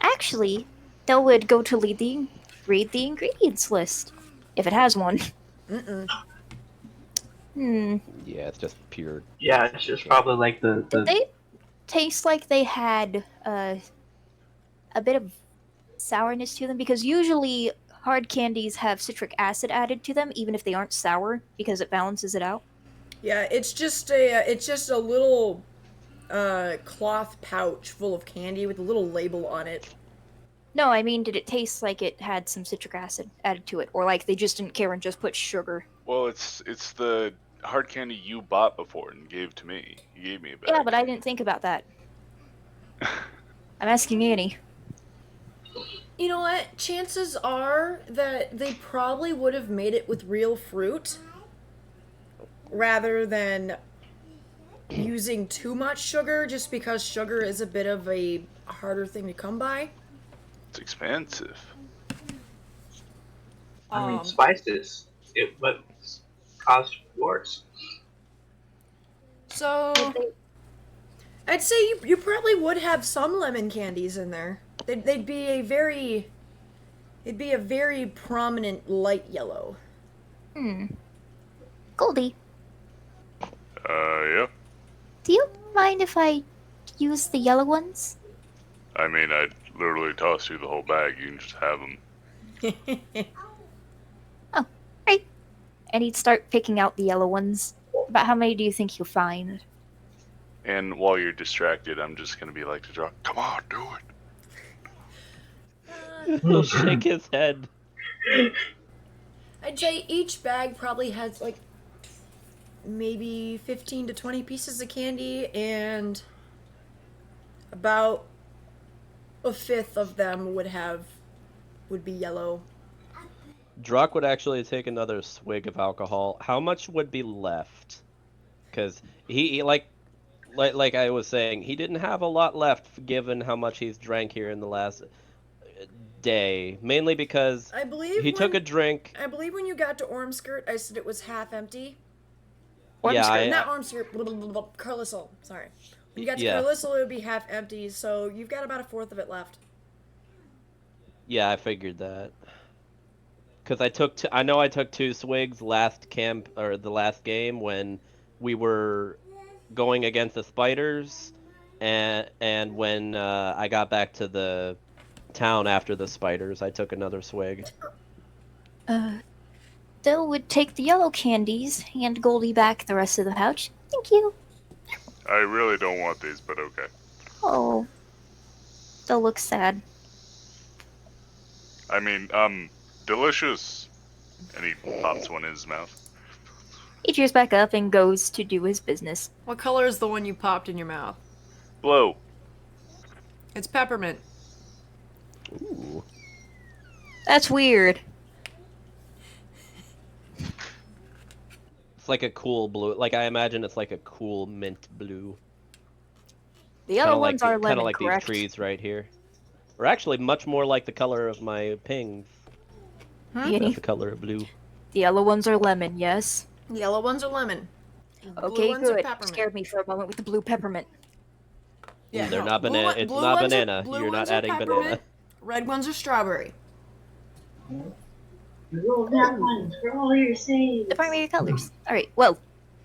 Actually, Del would go to lead the read the ingredients list. If it has one. Mm-mm. Yeah, it's just pure. Yeah, it's just probably like Did the they taste like they had a bit of sourness to them? Because usually hard candies have citric acid added to them, even if they aren't sour, because it balances it out. Yeah, it's just a little cloth pouch full of candy with a little label on it. No, I mean, did it taste like it had some citric acid added to it, or like they just didn't care and just put sugar? Well, it's the hard candy you bought before and gave to me. You gave me a bag. Yeah, but I didn't think about that. I'm asking Annie. You know what? Chances are that they probably would have made it with real fruit rather than using too much sugar, just because sugar is a bit of a harder thing to come by. It's expensive. I mean, spices. It would cost worse. So I'd say you probably would have some lemon candies in there. They'd be a very prominent light yellow. Goldie, Yeah. do you mind if I use the yellow ones? I mean, I'd literally toss you the whole bag. You can just have them. Oh, right. And he'd start picking out the yellow ones. About how many do you think you'll find? And while you're distracted, I'm just gonna be like to draw. Come on, do it. He'll shake his head. I'd say each bag probably has like maybe 15 to 20 pieces of candy, and about a fifth of them would be yellow. Drock would actually take another swig of alcohol. How much would be left? Because he like I was saying, he didn't have a lot left given how much he's drank here in the last day. Mainly because I believe he took a drink. I believe when you got to Ormskirt, I said it was half empty. Yeah, Not Ormskirt, Carlistle. Sorry. When you got to Carlistle, it would be half empty, so you've got about a fourth of it left. Yeah, I figured that. Because I know I took 2 swigs last the last game when we were going against the spiders, and when I got back to the town after the spiders, I took another swig. Dill would take the yellow candies, hand Goldie back the rest of the pouch. Thank you. I really don't want these, but okay. Oh. Dill looks sad. I mean, delicious. And he pops one in his mouth. He cheers back up and goes to do his business. What color is the one you popped in your mouth? Blue. It's peppermint. Ooh. That's weird. It's like a cool blue. Like, I imagine it's like a cool mint blue. The other ones are lemon, kind of like correct? these trees right here. Or actually, much more like the color of my pings. That's the color of blue. The yellow ones are lemon, yes? The yellow ones are lemon. Okay, good. Scared me for a moment with the blue peppermint. Yeah, They're not banana. It's not banana. You're not adding banana. Red ones are strawberry. Roll that one for all your saves. The primary colors. Alright, well,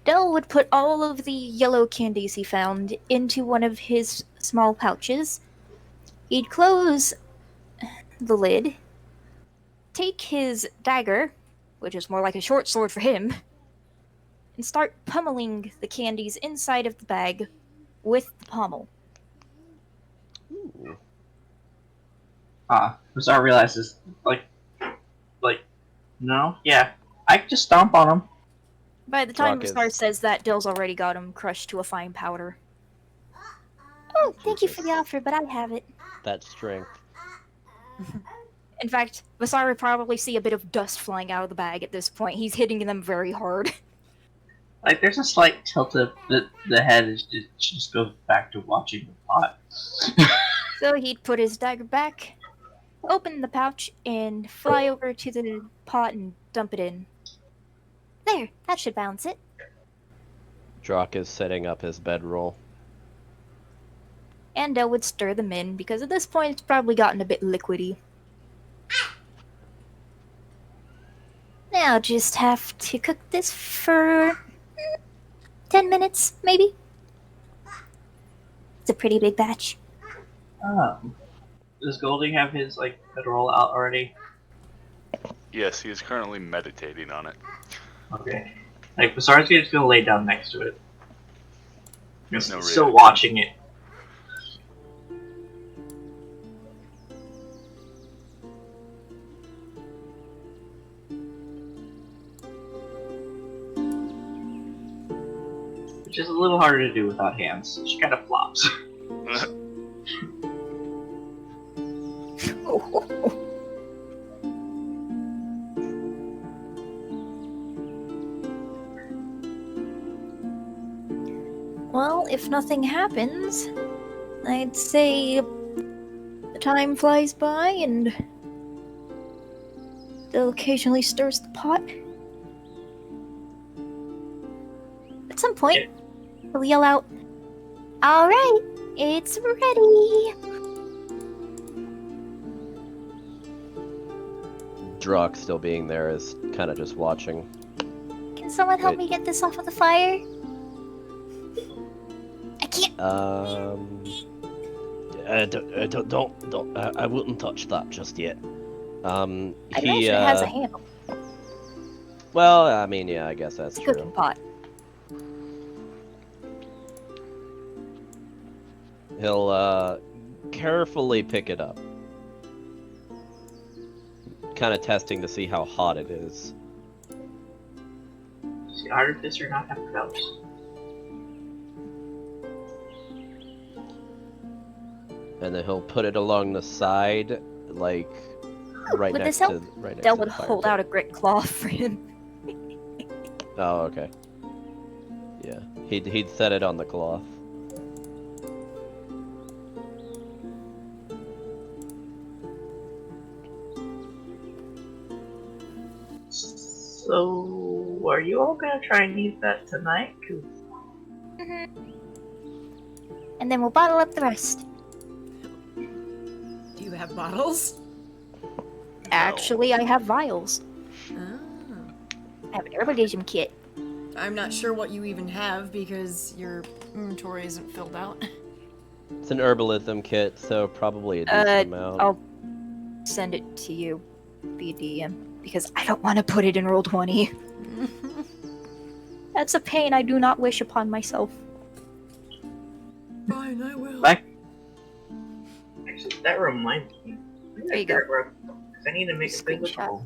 Dell would put all of the yellow candies he found into one of his small pouches. He'd close the lid, take his dagger, which is more like a short sword for him, and start pummeling the candies inside of the bag with the pommel. Ooh. Bizarre realizes, no, yeah, I can just stomp on him. By the time Rock Star is- says that, Dill's already got him crushed to a fine powder. Oh, thank you for the offer, but I have it. That strength. In fact, Vasar would probably see a bit of dust flying out of the bag at this point. He's hitting them very hard. Like, there's a slight tilt of the head. It just goes back to watching the pot. So he'd put his dagger back, open the pouch, and fly over to the pot and dump it in. There, that should balance it. Drock is setting up his bedroll. And Dell would stir them in, because at this point it's probably gotten a bit liquidy. I'll just have to cook this for 10 minutes, maybe. It's a pretty big batch. Does Goldie have his bedroll out already? Yes, he is currently meditating on it. Okay. Basarski's gonna lay down next to it. Just No still reaction. watching it. Which is a little harder to do without hands. She kind of flops. Well, if nothing happens, I'd say the time flies by and they'll occasionally stirs the pot. At some point, he'll yell out, "Alright, it's ready!" Drock still being there is kind of just watching. Can someone help me get this off of the fire? I can't. Don't. I wouldn't touch that just yet. I imagine it has a handle. Well, I mean, yeah, I guess that's It's a true. cooking pot. He'll carefully pick it up, kind of testing to see how hot it is. Does the artificer not have belts? And then he'll put it along the side, like right Would next this to help? right next Del to would the fire hold pit. out a great claw for him. Oh, okay. Yeah, he'd set it on the cloth. So, are you all gonna try and eat that tonight? 'Cause And then we'll bottle up the rest. Do you have bottles? Actually, I have vials. Oh. I have an herbalism kit. I'm not sure what you even have because your inventory isn't filled out. It's an herbalism kit, so probably a decent amount. I'll send it to you via DM because I don't want to put it in roll 20. That's a pain I do not wish upon myself. Fine, I will. Actually, that reminds me. There you go. Because I need to make a physical.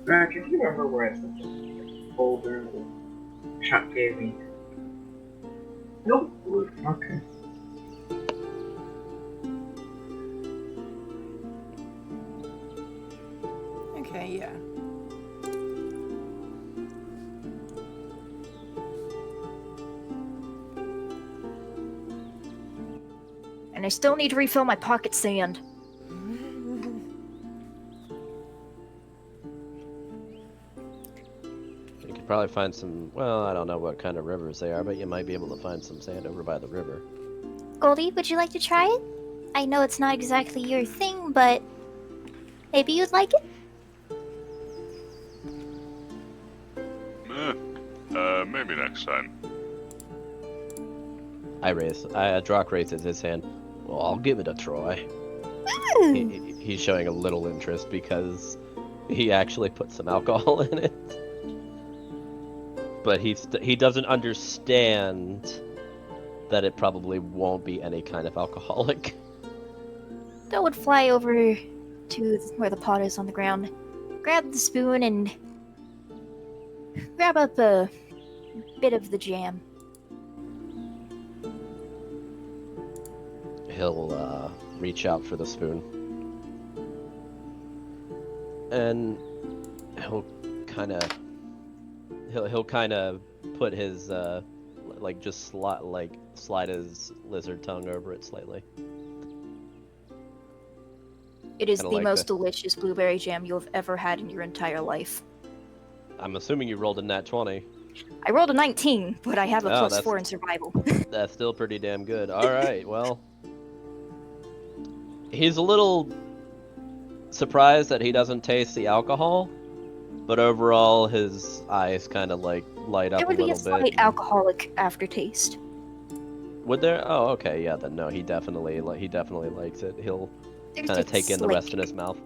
Roger, do you remember where I put the folder that Chuck gave me? Nope. Okay. Okay, yeah. And I still need to refill my pocket sand. You could probably find some, well, I don't know what kind of rivers they are, but you might be able to find some sand over by the river. Goldie, would you like to try it? I know it's not exactly your thing, but maybe you'd like it? Maybe next time. Drock raises his hand. Well, I'll give it a try. He's showing a little interest because he actually put some alcohol in it. But he doesn't understand that it probably won't be any kind of alcoholic. Del would fly over to where the pot is on the ground, grab the spoon, and grab up a bit of the jam. He'll reach out for the spoon. And he'll kind of put his slide his lizard tongue over it slightly. It is Kinda the like most delicious blueberry jam you have ever had in your entire life. I'm assuming you rolled a nat 20. I rolled a 19, but I have a Oh, +4 in survival. That's still pretty damn good. Alright, well, He's a little surprised that he doesn't taste the alcohol, but overall his eyes kind of like light up There a would be a little bit. slight alcoholic aftertaste. Would there? Oh, okay, yeah. Then no, he definitely likes it. He'll There's kind of just take in the slight- rest in his mouth.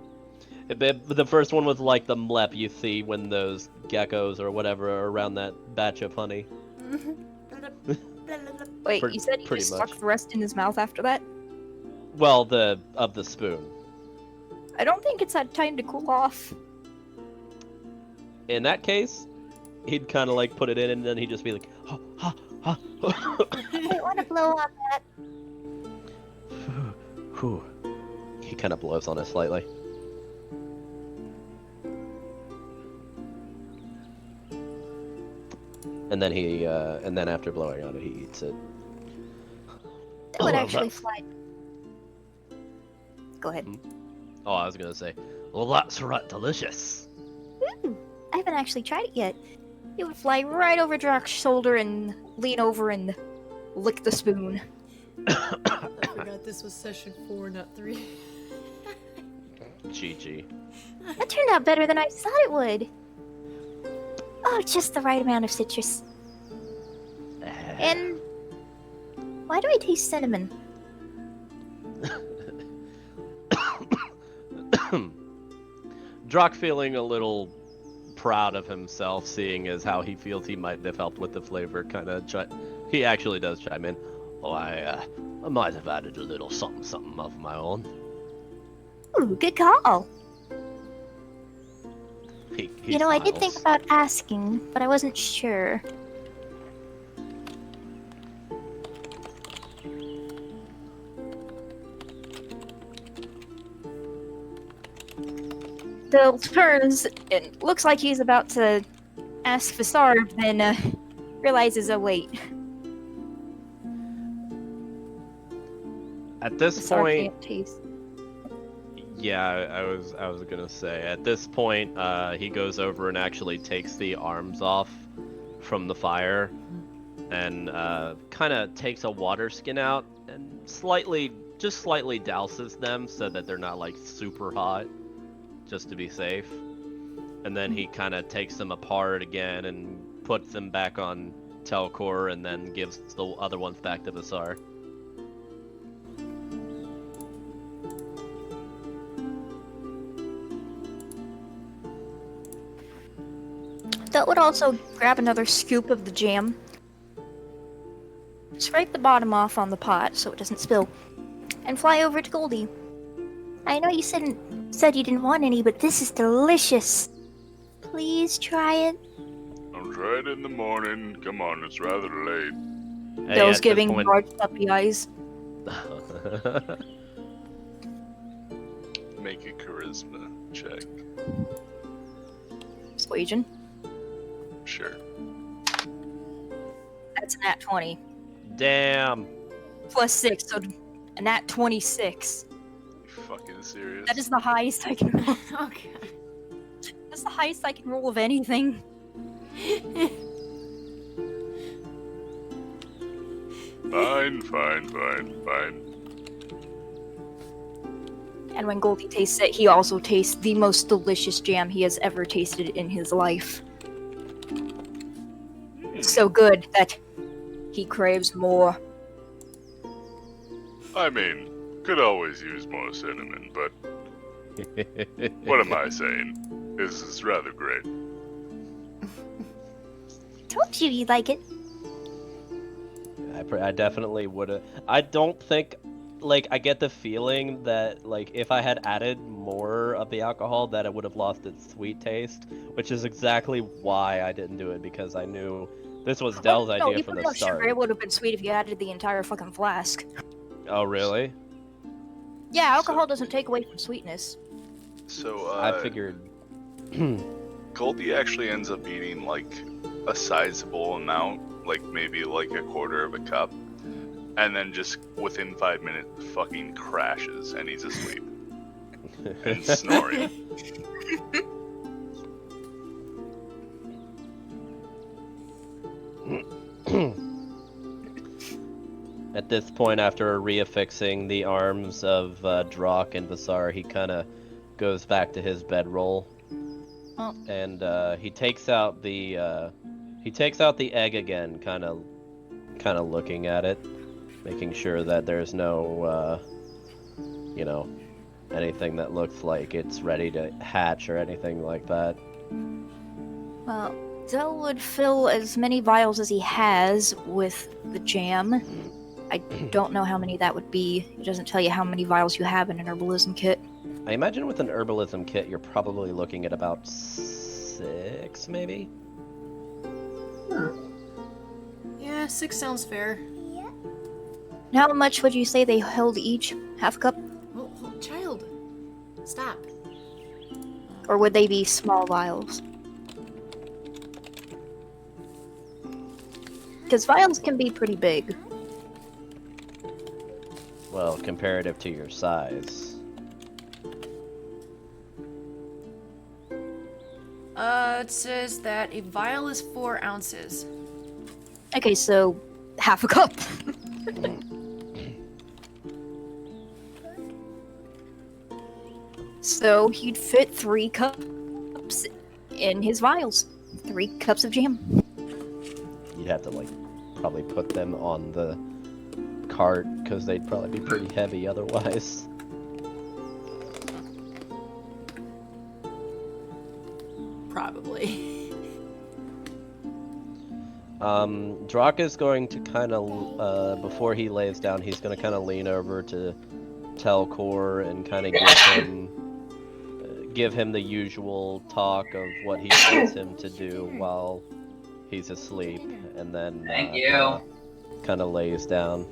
The first one was like the mlep you see when those geckos or whatever are around that batch of honey. Wait, Pretty- you said he pretty just much. stuck the rest in his mouth after that? Well, the spoon. I don't think it's had time to cool off. In that case, he'd kind of like put it in, and then he'd just be like, ha ha ha. I want to blow on that. Whew. He kind of blows on it slightly. And then and then after blowing on it, he eats it. That would Oh, actually that's- fly. Go ahead. Oh, I was gonna say, well, that's right, delicious. Ooh, I haven't actually tried it yet. It would fly right over Drak's shoulder and lean over and lick the spoon. I forgot this was session 4, not 3. GG. That turned out better than I thought it would. Oh, just the right amount of citrus. And why do I taste cinnamon? Drak feeling a little proud of himself, seeing as how he feels he might have helped with the flavor, kind of he actually does chime in. Oh, I might have added a little something of my own. Ooh, good call. He You know, I did think smiles. about asking, but I wasn't sure. Bill turns and looks like he's about to ask Fasar, then realizes, oh wait, At this Fasar point, can't taste. yeah, I was gonna say, at this point, he goes over and actually takes the arms off from the fire, and kind of takes a water skin out and just slightly douses them so that they're not like super hot, just to be safe. And then he kind of takes them apart again and puts them back on Telcor, and then gives the other ones back to Vasar. That would also grab another scoop of the jam, scrape the bottom off on the pot so it doesn't spill, and fly over to Goldie. I know you said you didn't want any, but this is delicious. Please try it. I'll try it in the morning. Come on, it's rather late. Hey, Bill's at this giving point- large puppy eyes. Make a charisma check. Persuasion. Sure. That's a nat 20. Damn. Plus 6, so a nat 26. You fucking serious? That is the highest I can roll. Oh, God. That's the highest I can roll of anything. Fine. And when Goldie tastes it, he also tastes the most delicious jam he has ever tasted in his life. It's so good that he craves more. I mean, could always use more cinnamon, but what am I saying? This is rather great. Told you you'd like it. I definitely would have. I don't think, like, I get the feeling that, like, if I had added more of the alcohol, that it would have lost its sweet taste, which is exactly why I didn't do it, because I knew this was Dell's no, idea you from put the enough sugar. start. It would have been sweet if you added the entire fucking flask. Oh, really? Yeah, alcohol doesn't take away from sweetness. So, I figured. Goldie actually ends up eating, like, a sizable amount, like maybe like a quarter of a cup, and then just within 5 minutes fucking crashes and he's asleep and snoring. At this point, after reaffixing the arms of Drock and Vasar, he kind of goes back to his bedroll, and he takes out the egg again, kind of looking at it, making sure that there's no anything that looks like it's ready to hatch or anything like that. Well, Zell would fill as many vials as he has with the jam. I don't know how many that would be. It doesn't tell you how many vials you have in an herbalism kit. I imagine with an herbalism kit, you're probably looking at about 6, maybe? Yeah, 6 sounds fair. How much would you say they held each? Half cup? Oh, child. Stop. Or would they be small vials? Because vials can be pretty big. Well, comparative to your size. It says that a vial is 4 ounces. Okay, so half a cup. So he'd fit 3 cups in his vials. 3 cups of jam. You'd have to, probably put them on the cart, because they'd probably be pretty heavy otherwise. Probably. Drock is going to kind of, before he lays down, he's going to kind of lean over to Telcor and kind of give him the usual talk of what he wants him to do while he's asleep, and then kind of lays down.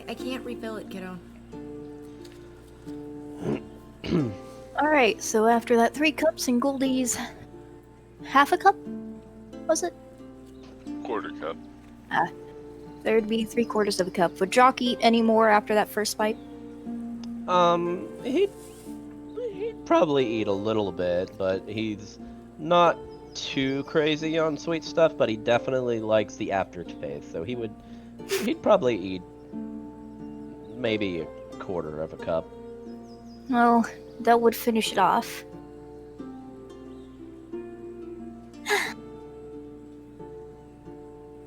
I can't refill it, kiddo. Alright, so after that 3 cups and Goldie's half a cup? Was it? Quarter cup. There'd be 3/4 of a cup. Would Jock eat any more after that first bite? He'd probably eat a little bit, but he's not too crazy on sweet stuff, but he definitely likes the aftertaste, so he'd probably eat maybe 1/4 of a cup. Well, that would finish it off.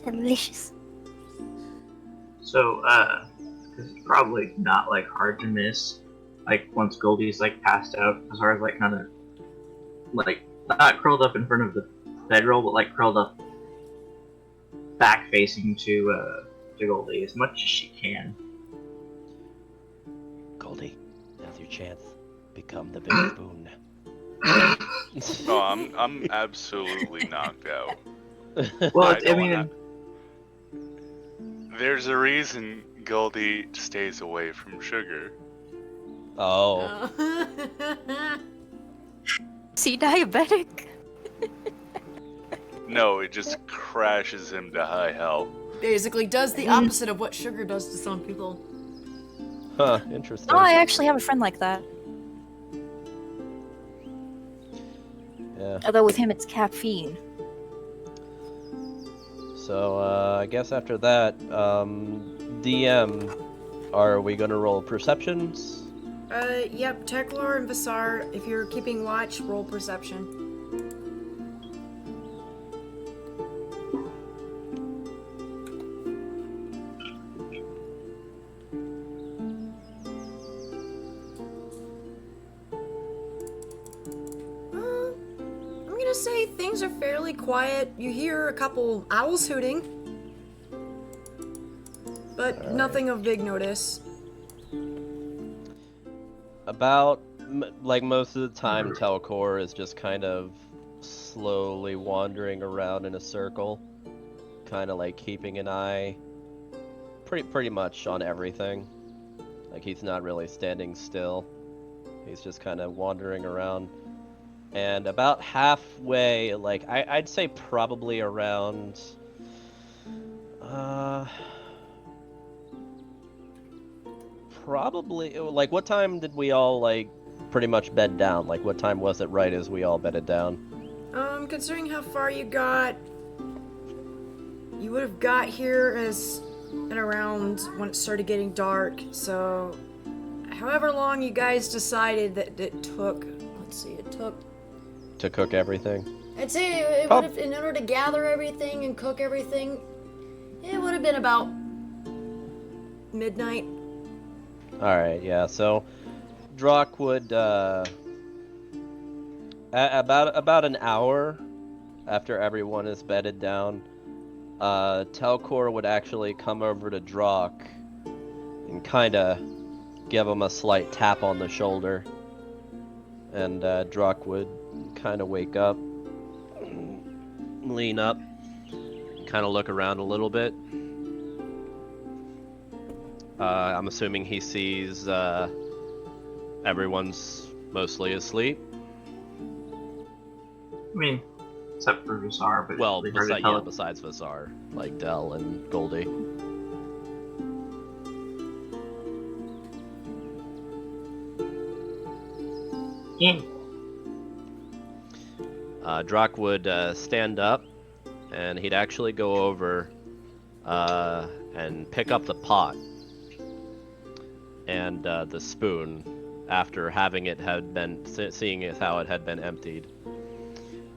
Delicious. So, it's probably not hard to miss. Once Goldie's passed out, as far as kind of not curled up in front of the bedroll, but curled up back facing to Goldie as much as she can. Goldie, now's your chance. Become the big spoon. Oh, I'm absolutely knocked out. Well, There's a reason Goldie stays away from sugar. Oh. Is he diabetic? No, it just crashes him to high hell. Basically does the opposite of what sugar does to some people. Huh, interesting. Oh, I actually have a friend like that. Yeah. Although with him it's caffeine. So, I guess after that, DM, are we gonna roll perceptions? Yep, Teklar and Vasar, if you're keeping watch, roll perception. I'm gonna say things are fairly quiet. You hear a couple owls hooting, but nothing of big notice. About, most of the time, Telcor is just kind of slowly wandering around in a circle, kind of keeping an eye pretty much on everything. He's not really standing still. He's just kind of wandering around. And about halfway, I'd say probably around Probably. Like, what time did we all like pretty much bed down? Like, what time was it right as we all bedded down? Considering how far you got, you would have got here at around when it started getting dark. So, however long you guys decided that it took, To cook everything. I'd say it would have, in order to gather everything and cook everything, it would have been about midnight. Alright, yeah, so Drock would, about an hour after everyone is bedded down, Telcor would actually come over to Drock and kinda give him a slight tap on the shoulder. And Drock would kinda wake up, lean up, kinda look around a little bit. I'm assuming he sees everyone's mostly asleep. I mean, except for Visar, but Well, we heard it besides Visar, like Dell and Goldie. Yeah. Drock would stand up, and he'd actually go over and pick up the pot and the spoon after seeing how it had been emptied.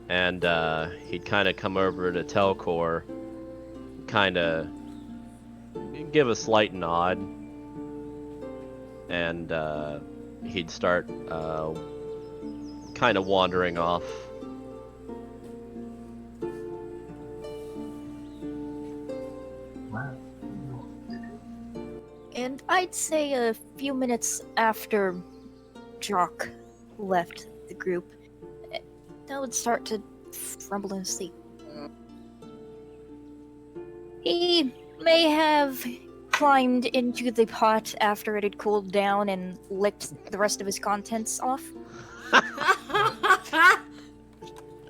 And he'd kind of come over to Telcor, kind of give a slight nod, and he'd start kind of wandering off. And I'd say a few minutes after Jock left the group, I would start to rumble in sleep. He may have climbed into the pot after it had cooled down and licked the rest of his contents off.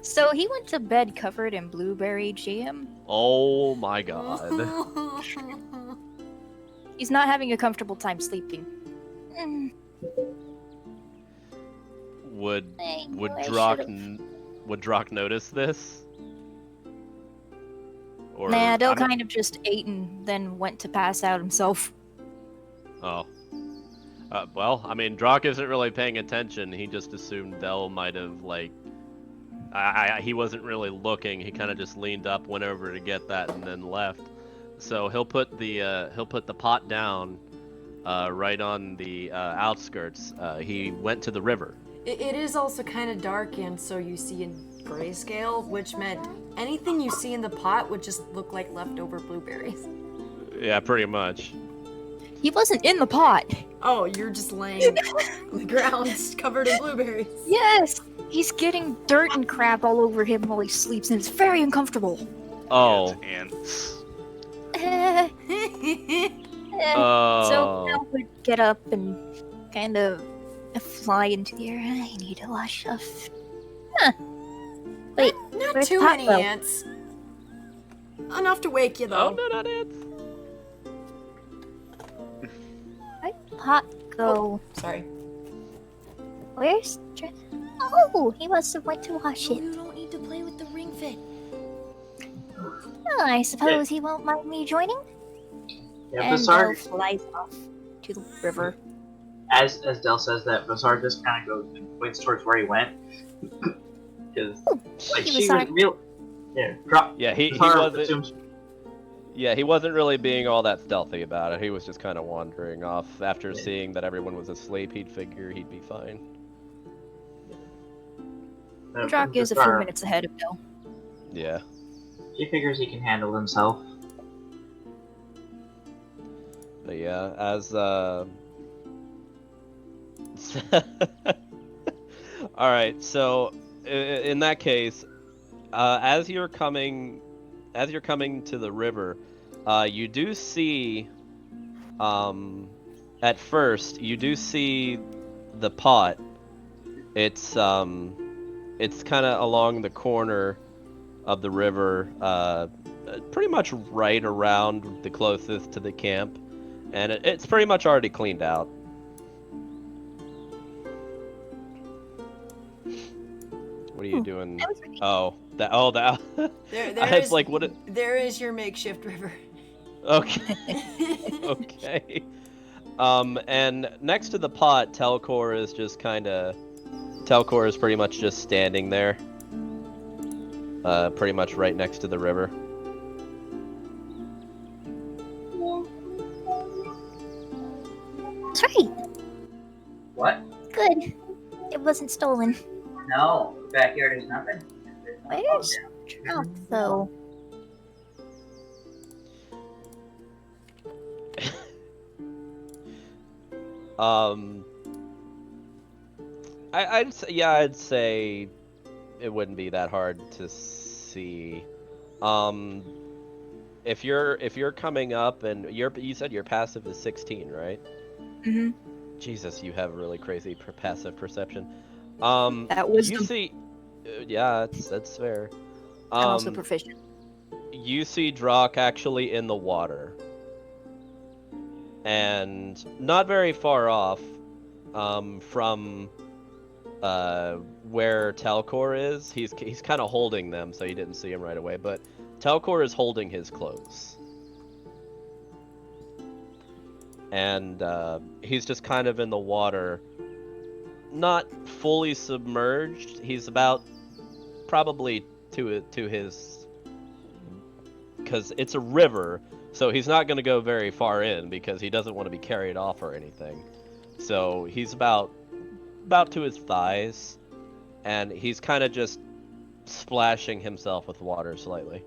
So he went to bed covered in blueberry jam. Oh my god. He's not having a comfortable time sleeping. Would I know I Drock notice this? Or Nah, Dell I don't- kind of just ate and then went to pass out himself. Oh. Well, I mean, Drock isn't really paying attention. He just assumed Dell might have, like... he wasn't really looking. He kind of just leaned up, went over to get that, and then left. So he'll put the pot down right on the outskirts. He went to the river. It is also kind of dark, and so you see in grayscale, which meant anything you see in the pot would just look like leftover blueberries. Yeah, pretty much. He wasn't in the pot. Oh, you're just laying on the ground covered in blueberries. Yes, he's getting dirt and crap all over him while he sleeps, and it's very uncomfortable. Oh. Ants. So Mel would get up and kind of fly into the air. I need to wash off. Huh. Wait, Not where's too the pot many go? ants. Enough to wake you, though. Oh, no, not ants. Where'd the pot go? Sorry. Where's... Oh, he must have went to wash it. You don't need to play with the ring fit. Oh, I suppose he won't mind me joining? Yeah, And Visar, Dell flies off to the river. as Dell says that, Visar just kind of goes and points towards where he went. Because, like, He she was was on- real... Yeah, drop. Yeah, he Visar wasn't. assumes- Yeah, he wasn't really being all that stealthy about it. He was just kind of wandering off. After seeing that everyone was asleep, he'd figure he'd be fine. Drock is a few Visar, minutes ahead of Dell. Yeah. He figures he can handle himself. But yeah, as Alright, so in that case, as you're coming to the river, you do see at first you do see the pot. It's kind of along the corner of the river, pretty much right around the closest to the camp, and it's pretty much already cleaned out. What are you doing? Oh, that. There I is was like, what? There is your makeshift river. Okay. Okay. And next to the pot, Telcor is just Telcor is pretty much just standing there. Pretty much right next to the river. That's right. What? Good. It wasn't stolen. No, the backyard is nothing. Where's Trump, though? I'd say it wouldn't be that hard to see. If you're coming up and you said your passive is 16, right? Mm-hmm. Jesus, you have really crazy passive perception. That was you see, yeah, that's fair. I'm also proficient. You see Drock actually in the water, and not very far off, from where Telcor is. He's kind of holding them, so you didn't see him right away. But Telcor is holding his clothes, and he's just kind of in the water, not fully submerged. He's about probably to his, because it's a river, so he's not going to go very far in because he doesn't want to be carried off or anything. So he's about to his thighs, and he's kind of just splashing himself with water slightly.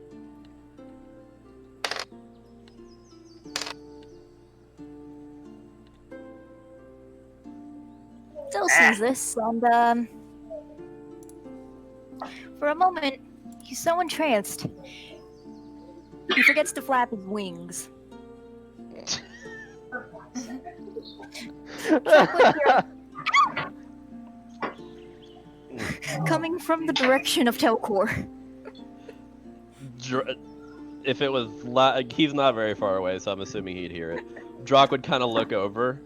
Still sees this, and for a moment, he's so entranced, he forgets to flap his wings. Coming from the direction of Telcor. If it was he's not very far away, so I'm assuming he'd hear it. Drock would kind of look over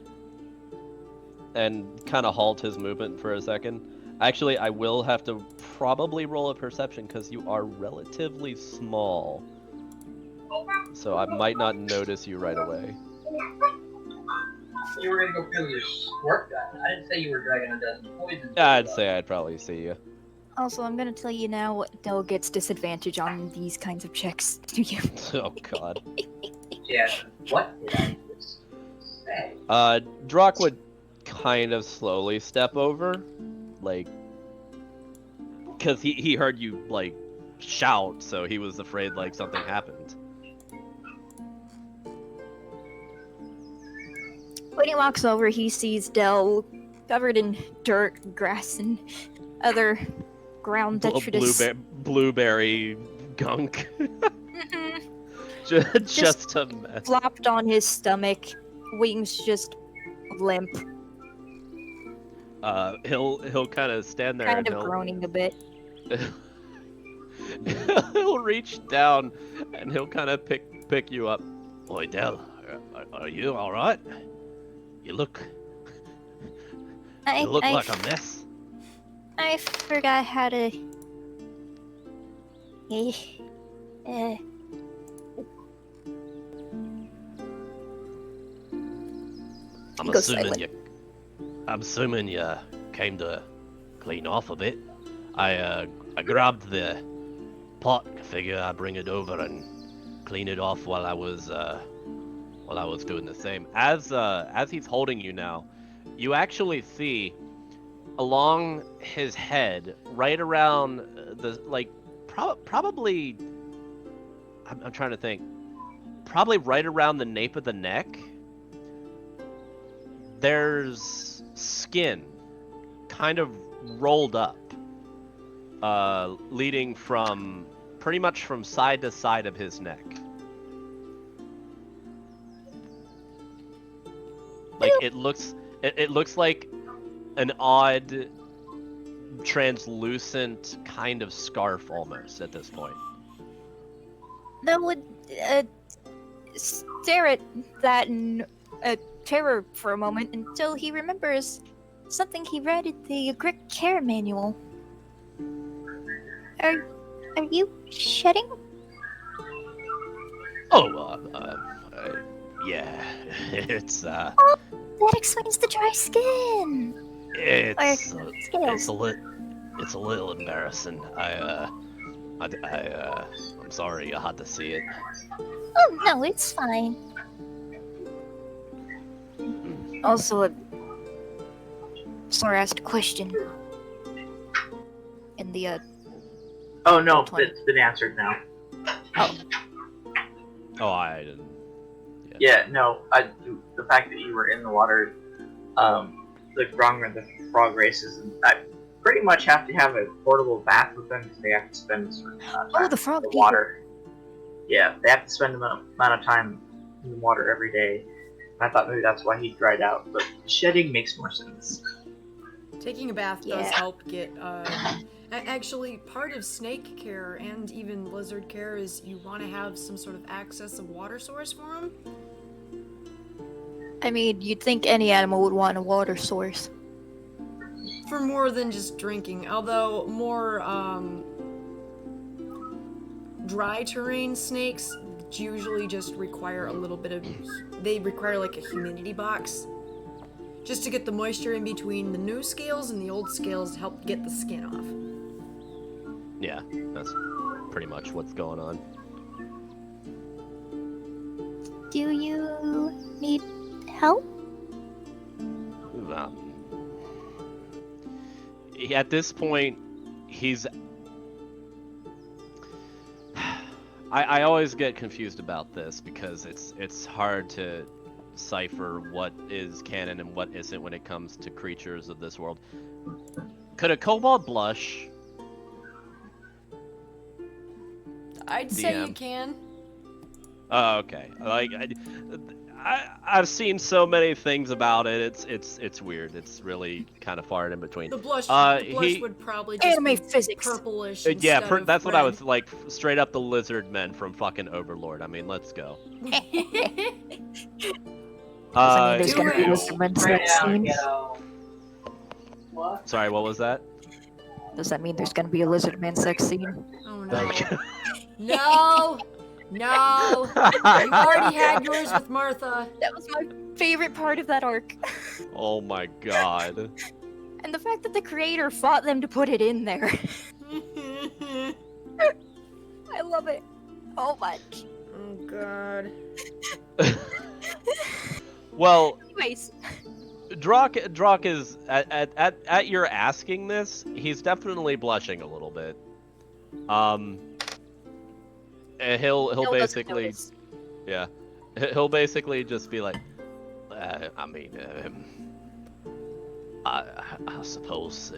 and kind of halt his movement for a second. Actually, I will have to probably roll a perception because you are relatively small, so I might not notice you right away. You were gonna go kill your squirt gun. I didn't say you were dragging a dozen poisons. Yeah, I'd say I'd probably see you. Also, I'm gonna tell you now what Del gets disadvantage on these kinds of checks to you. Oh god. Yeah, what did I just say? Drock would kind of slowly step over, like, because he heard you, like, shout, so he was afraid, like, something happened. When he walks over, he sees Del covered in dirt, grass, and other ground detritus. Blueberry gunk. just a mess. Flopped on his stomach, wings just limp. He'll kind of stand there Kind and of groaning a bit. He'll reach down and he'll kind of pick you up. Oi, Del, are you all right? You look like a mess. I forgot how to. I'm assuming you came to clean off a bit. I grabbed the pot. Figure I bring it over and clean it off while I was doing the same. As he's holding you now, you actually see along his head, right around the, like, probably. I'm trying to think. Probably right around the nape of the neck. There's skin, kind of rolled up, leading from pretty much from side to side of his neck. Like it looks like an odd, translucent kind of scarf almost at this point. that would stare at that in terror for a moment until he remembers something he read in the Greek care manual. Are you shedding? Oh, yeah. It's That explains the dry skin. it's Scales. it's a little embarrassing. I'm sorry you had to see it. Oh no, it's fine. Also, sorry, I asked a question. In the Oh no, 20. it's been answered now. Oh, I didn't. Yeah, no. The fact that you were in the water, the frog races, and I pretty much have to have a portable bath with them because they have to spend a certain amount of time the frog in the people. water. Yeah, they have to spend an amount of time in the water every day. And I thought maybe that's why he dried out, but shedding makes more sense. Taking a bath does Yeah. help get, actually, part of snake care and even lizard care is you want to have some sort of access of water source for them. I mean, you'd think any animal would want a water source. For more than just drinking, although more, dry terrain snakes usually just require a little bit of, they require like a humidity box just to get the moisture in between the new scales and the old scales to help get the skin off. Yeah, that's pretty much what's going on. Do you need help? At this point, he's. I always get confused about this because it's hard to decipher what is canon and what isn't when it comes to creatures of this world. Could a kobold blush? I'd say you DM. can. Oh, okay. Like I've seen so many things about it. It's weird. It's really kind of far in between. The blush, he would probably just Anime be physics. purplish yeah, instead of that's what red. I was like. Straight up the lizard men from fucking Overlord. I mean, let's go. Does that mean there's Do gonna be it. lizardmen sex scenes? What? Sorry, what was that? Does that mean there's gonna be a lizardman sex scene? Oh no. No! No! You already had yours with Martha. That was my favorite part of that arc. Oh my god. And the fact that the creator fought them to put it in there. I love it so much. Oh god. Well, Anyways, Drock is at your asking this, he's definitely blushing a little bit. And he'll Bill doesn't basically, notice. yeah, he'll basically just be like, I suppose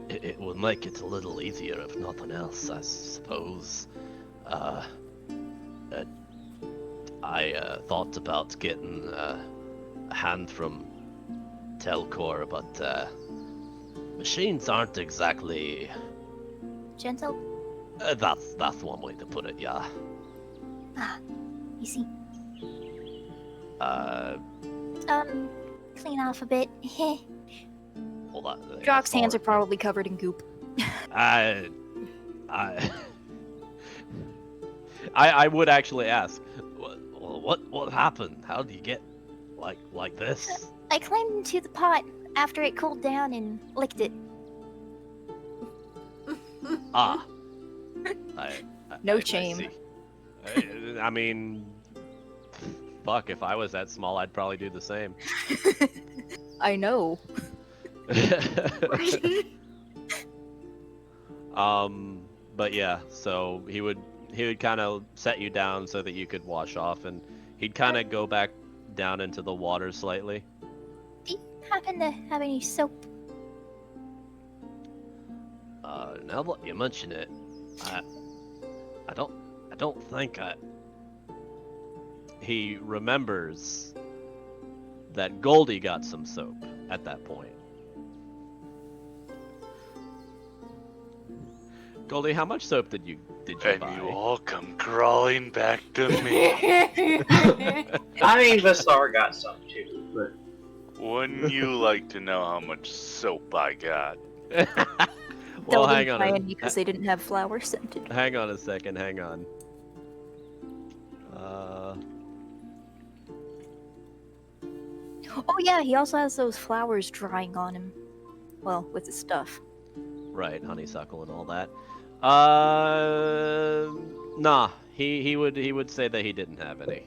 it would make it a little easier if nothing else. I suppose. I thought about getting a hand from Telcor, but machines aren't exactly. Gentle. That's one way to put it. Yeah. Easy. Clean off a bit. Hold on. Drock's hands are probably covered in goop. I would actually ask, what happened? How did you get like this? I climbed into the pot after it cooled down and licked it. Ah. No I shame. see. I mean, fuck, if I was that small, I'd probably do the same. I know. But yeah, so he would kind of set you down so that you could wash off, and he'd kind of go back down into the water slightly. Do you happen to have any soap? Now that you mention it, I don't think he remembers that Goldie got some soap at that point. Goldie, how much soap did you And buy? you all come crawling back to me. I mean, Vasar got some too, but Wouldn't you like to know how much soap I got? Well, They hang didn't on. buy any because they didn't have flour scented. Hang on a second. Hang on. Oh yeah, he also has those flowers drying on him. Well, with his stuff. Right, honeysuckle and all that. Nah. He would say that he didn't have any.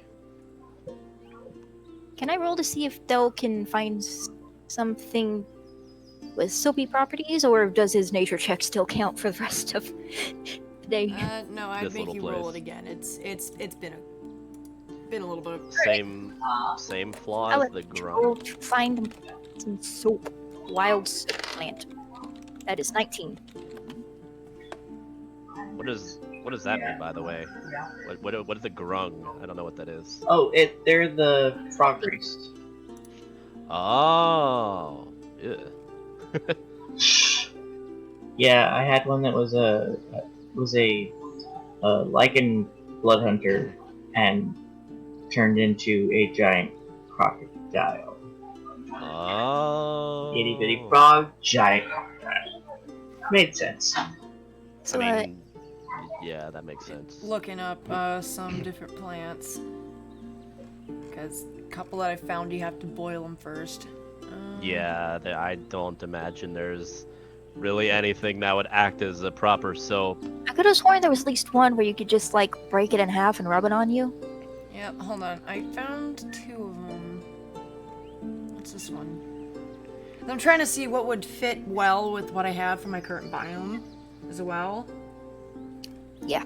Can I roll to see if Del can find something with soapy properties, or does his nature check still count for the rest of the day? No, I'd This make little you roll place. it again. It's been a little bit of... Same flaw I'll as the roll grunt. to find some soap. Wild soap plant. That is 19. What does that mean, by the way? What is the grung? I don't know what that is. oh, they're the frog priest. Oh. Yeah. Yeah, I had one that was a lichen blood hunter and turned into a giant crocodile. Oh. Itty bitty frog, giant crocodile. Made sense. So, I mean, yeah, that makes sense. Looking up some different plants. Because a couple that I found, you have to boil them first. Yeah, I don't imagine there's really anything that would act as a proper soap. I could have sworn there was at least one where you could just, like, break it in half and rub it on you. Yep, hold on. I found 2 of them. What's this one? I'm trying to see what would fit well with what I have for my current biome as well. Yeah.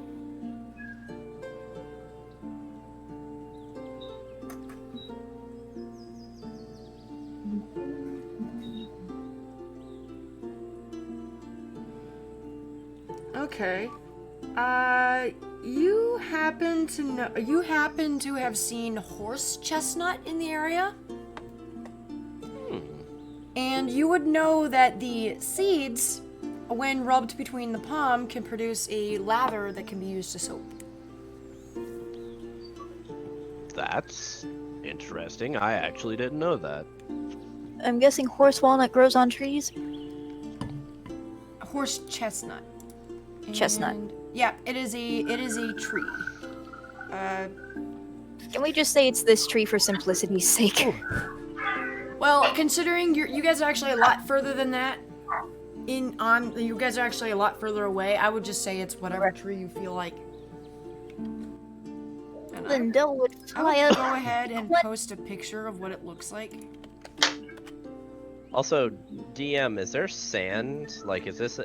Okay. You happen to have seen horse chestnut in the area? And you would know that the seeds, when rubbed between the palm, can produce a lather that can be used as soap. That's interesting. I actually didn't know that. I'm guessing horse walnut grows on trees? Horse chestnut. Chestnut. And- Yeah, it is a tree. Can we just say it's this tree for simplicity's sake? Well, considering you guys are actually a lot further than that, you guys are actually a lot further away, I would just say it's whatever tree you feel like. And Then Del would I fly will up. go ahead and What? post a picture of what it looks like. Also, DM, is there sand? Like, is this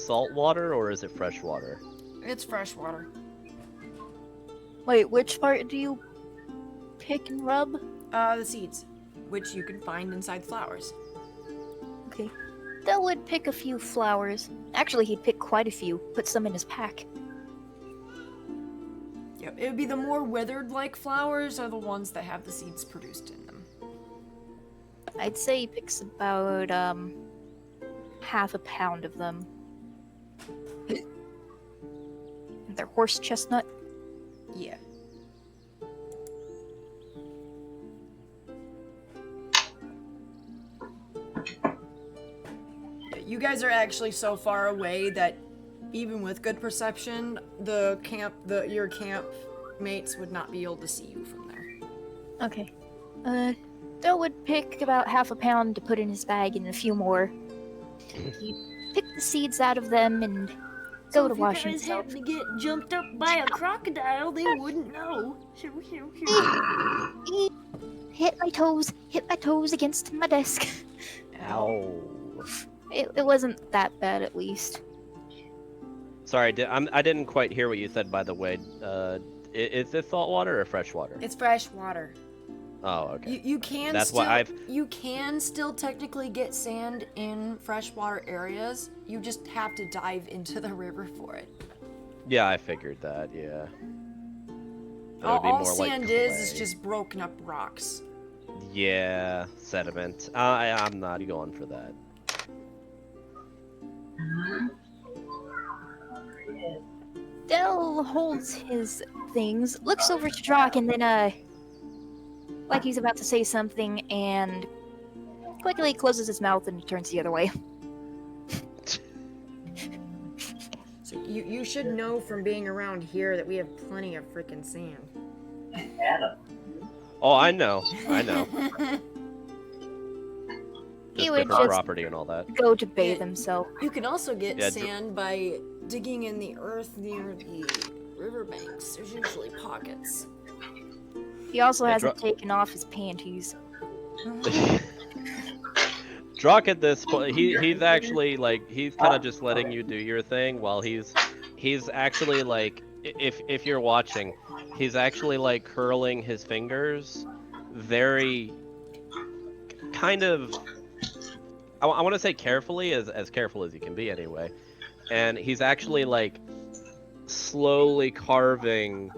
salt water or is it fresh water? It's fresh water. Wait, which part do you pick and rub? The seeds, which you can find inside flowers. Okay. Del would pick a few flowers. Actually, he'd pick quite a few, put some in his pack. Yep, it would be the more withered-like flowers are the ones that have the seeds produced in them. I'd say he picks about, half a pound of them. And they're horse chestnut. Yeah. You guys are actually so far away that even with good perception, your camp mates would not be able to see you from there. Okay. Del would pick about half a pound to put in his bag and a few more. He'd pick the seeds out of them and go to wash himself. If you guys happen to get jumped up by a crocodile, they wouldn't know. Hit my toes against my desk. Ow. It wasn't that bad, at least. Sorry, I didn't quite hear what you said, by the way. Is this salt water or fresh water? It's fresh water. Oh, okay. You can That's still, why you can still technically get sand in freshwater areas. You just have to dive into the river for it. Yeah, I figured that, yeah. That would be All more like sand is clay. just broken up rocks. Yeah, sediment. I'm not going for that. Del holds his things, looks over to Drock, and then, like he's about to say something, and quickly closes his mouth and turns the other way. So you should know from being around here that we have plenty of freaking sand. Adam. Oh, I know. He Just would different just property and all that. go to bathe himself. You can also get Yeah, sand by digging in the earth near the riverbanks. There's usually pockets. He also Yeah, hasn't taken off his panties. Drock at this point, he's actually like he's kind of just letting you do your thing while he's actually like if you're watching, he's actually like curling his fingers, very kind of I want to say carefully, as careful as he can be anyway, and he's actually like slowly carving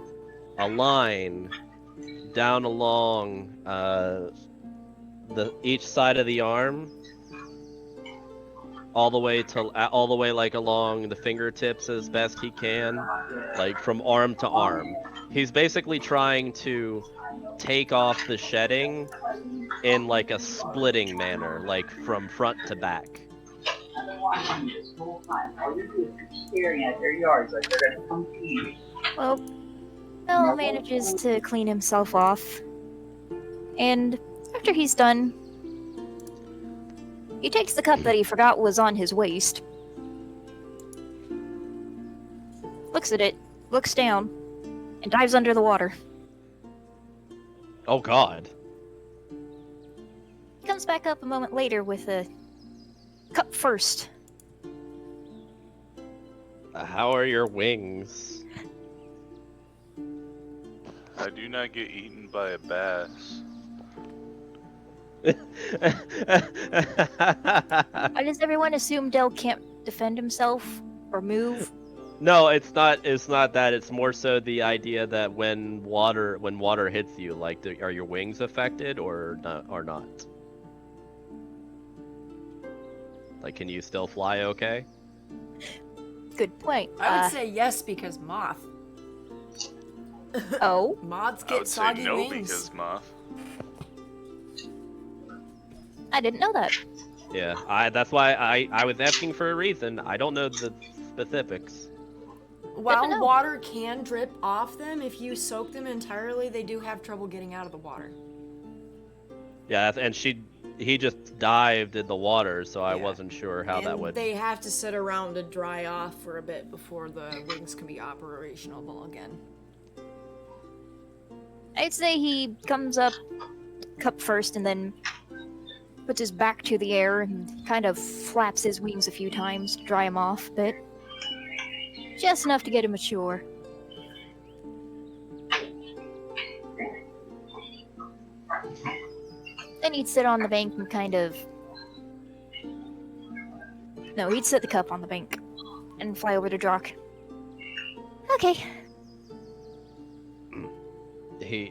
a line down along each side of the arm, all the way like along the fingertips as best he can, like from arm to arm. He's basically trying to take off the shedding in like a splitting manner, like from front to back. I've been watching you this whole time. All you're doing is staring at their yards like they're gonna come to you. Well, Del manages to clean himself off, and after he's done, he takes the cup that he forgot was on his waist, looks at it, looks down, and dives under the water. Oh God. He comes back up a moment later with a cup first. How are your wings? I do not get eaten by a bass. Why does everyone assume Del can't defend himself or move? No, it's not that. It's more so the idea that when water hits you, like, are your wings affected or not? Like, can you still fly okay? Good point. I would say yes because moth. Oh? Moths I get would say soggy no wings. because moth. I didn't know that. Yeah, that's why I was asking for a reason. I don't know the specifics. While know. water can drip off them, if you soak them entirely, they do have trouble getting out of the water. Yeah, and he just dived in the water, so I Yeah. wasn't sure how that And would. they have to sit around to dry off for a bit before the wings can be operational again. I'd say he comes up cup first and then puts his back to the air and kind of flaps his wings a few times to dry him off, but just enough to get him ashore. Then he'd sit on the bank and kind of... No, he'd set the cup on the bank and fly over to Drock. Okay.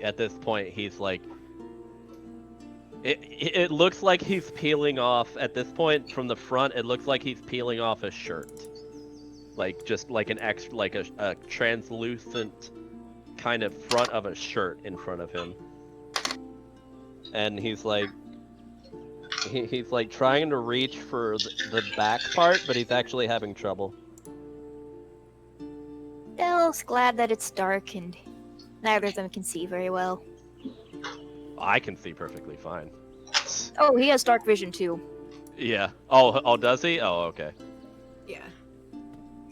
At this point, he's like... It looks like he's peeling off, at this point, from the front, it looks like he's peeling off a shirt. Like, just like a translucent kind of front of a shirt in front of him. And he's like... He's like trying to reach for the back part, but he's actually having trouble. Del's glad that it's dark and neither of them can see very well. I can see perfectly fine. Oh, he has dark vision too. Yeah. Oh, does he? Oh, okay. Yeah.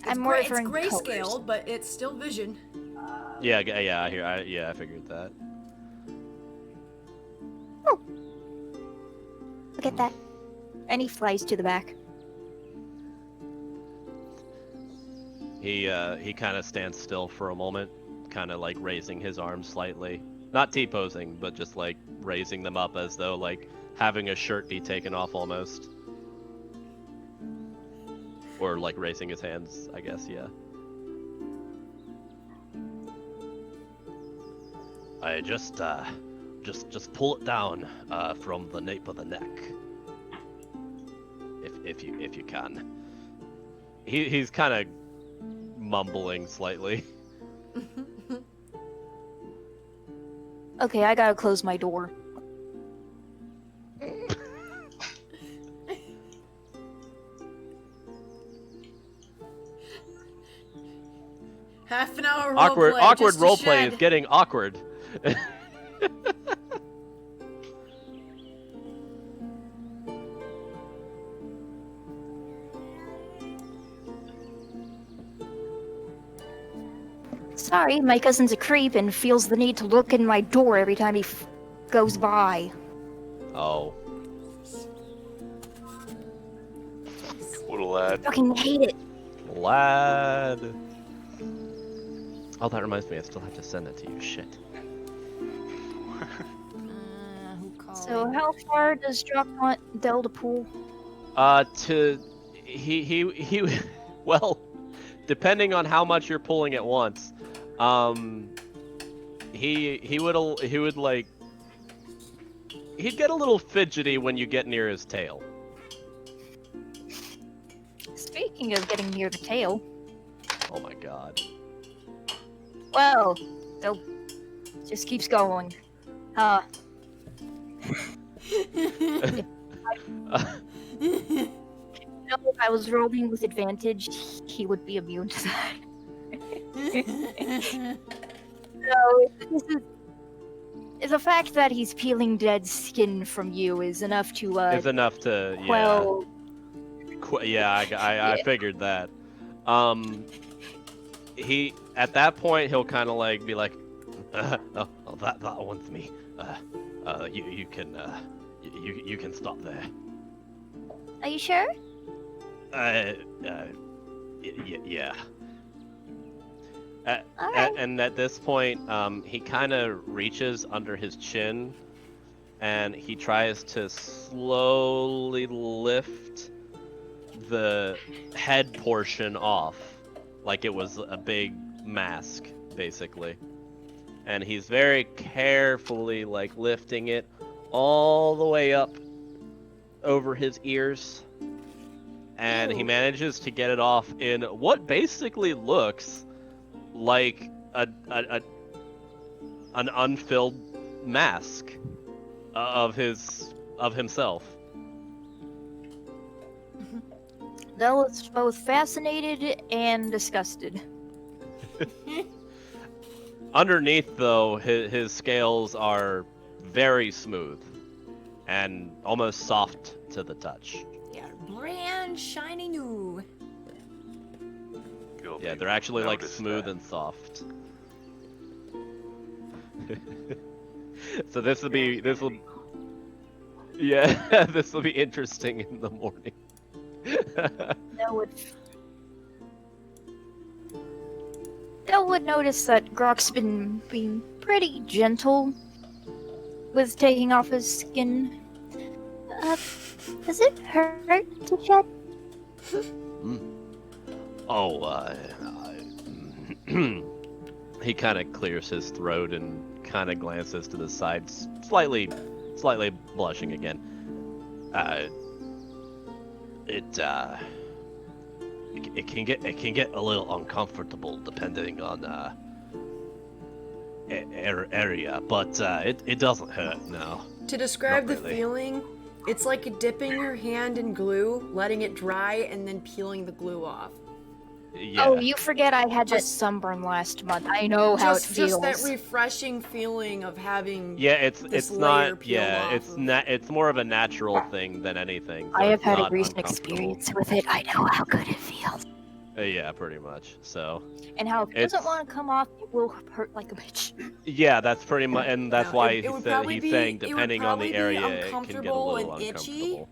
I'm more It's referring to grayscale, colors. but it's still vision. Yeah, I figured that. Look at that. And he flies to the back. He kind of stands still for a moment, kind of like raising his arms slightly. Not T-posing, but just like raising them up as though like having a shirt be taken off almost. Or like raising his hands, I guess, yeah. I just pull it down from the nape of the neck. If you can. He's kind of mumbling slightly. Okay, I gotta close my door. Half an hour Awkward roleplay. roleplay is getting awkward. Sorry, my cousin's a creep and feels the need to look in my door every time he goes by. Oh. What a lad. Fucking hate it. Lad. Oh, that reminds me, I still have to send it to you. Shit. Who called? So how far does Jock want Del to pull? He well, depending on how much you're pulling at once, he would like, he'd get a little fidgety when you get near his tail. Speaking of getting near the tail, Oh my god. well, Del just keeps going. No, if I was rolling with advantage, he would be immune to that. So, this is the fact that he's peeling dead skin from you is enough to, It's enough to, yeah. well, I figured that. He, at that point, he'll kind of like be like, oh, that one's me. You can stop there. are you sure? Yeah. Alright. And at this point, he kind of reaches under his chin, and he tries to slowly lift the head portion off, like it was a big mask, basically. And he's very carefully, like, lifting it all the way up over his ears. And he manages to get it off in what basically looks like an unfilled mask of himself. Del is both fascinated and disgusted. Underneath, though, his scales are very smooth and almost soft to the touch. Yeah, brand shiny new. Yeah, they're actually like Notice smooth that. and soft. So this will yeah, this will be interesting in the morning. Del would notice that Grok's been being pretty gentle with taking off his skin. Does it hurt to shed? He kind of clears his throat and kind of glances to the side, slightly blushing again. It can get a little uncomfortable depending on area, but it doesn't hurt. No. To describe Not the really. feeling, it's like dipping your hand in glue, letting it dry, and then peeling the glue off. Yeah. Oh, you forget I had that sunburn last month. I know how it feels. Just that refreshing feeling of having. Yeah, it's layer not. peel Yeah, off it's of- not. It's more of a natural thing than anything. So I have it's had a not recent uncomfortable. experience with it. I know how good it feels. Yeah, pretty much. So And how if it It's- doesn't want to come off, it will hurt like a bitch. yeah, that's pretty much, and that's No, why it would probably he's be- saying it would depending on the probably be area, it can get a uncomfortable little and itchy. uncomfortable.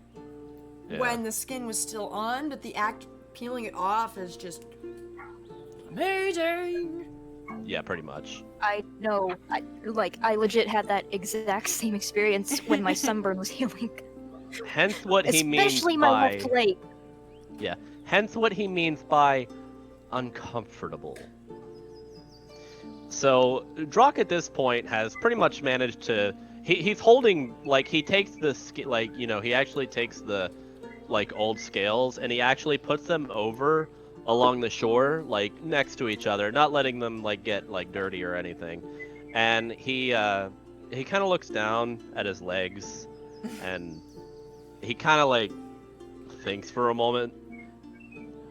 Yeah. When the skin was still on, but the act peeling it off is just amazing. Yeah, pretty much. I know. I legit had that exact same experience when my sunburn was healing. Hence what he means Especially my by left leg. hence what he means by uncomfortable. So Drock at this point has pretty much managed to. He's holding, like, he takes the he actually takes the, like, old scales and he actually puts them over along the shore, like next to each other, not letting them like get like dirty or anything. And he kind of looks down at his legs, and he kind of like thinks for a moment.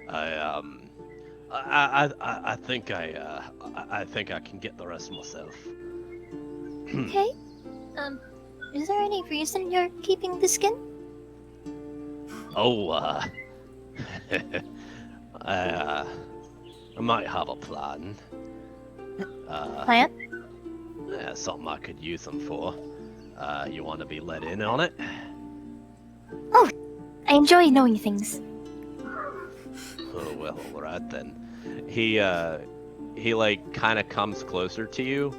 I think I think I can get the rest myself. Okay. Is there any reason you're keeping the skin? Oh, I might have a plan. Plan? Yeah, something I could use them for. You want to be let in on it? Oh, I enjoy knowing things. Oh well, alright then. He like kind of comes closer to you,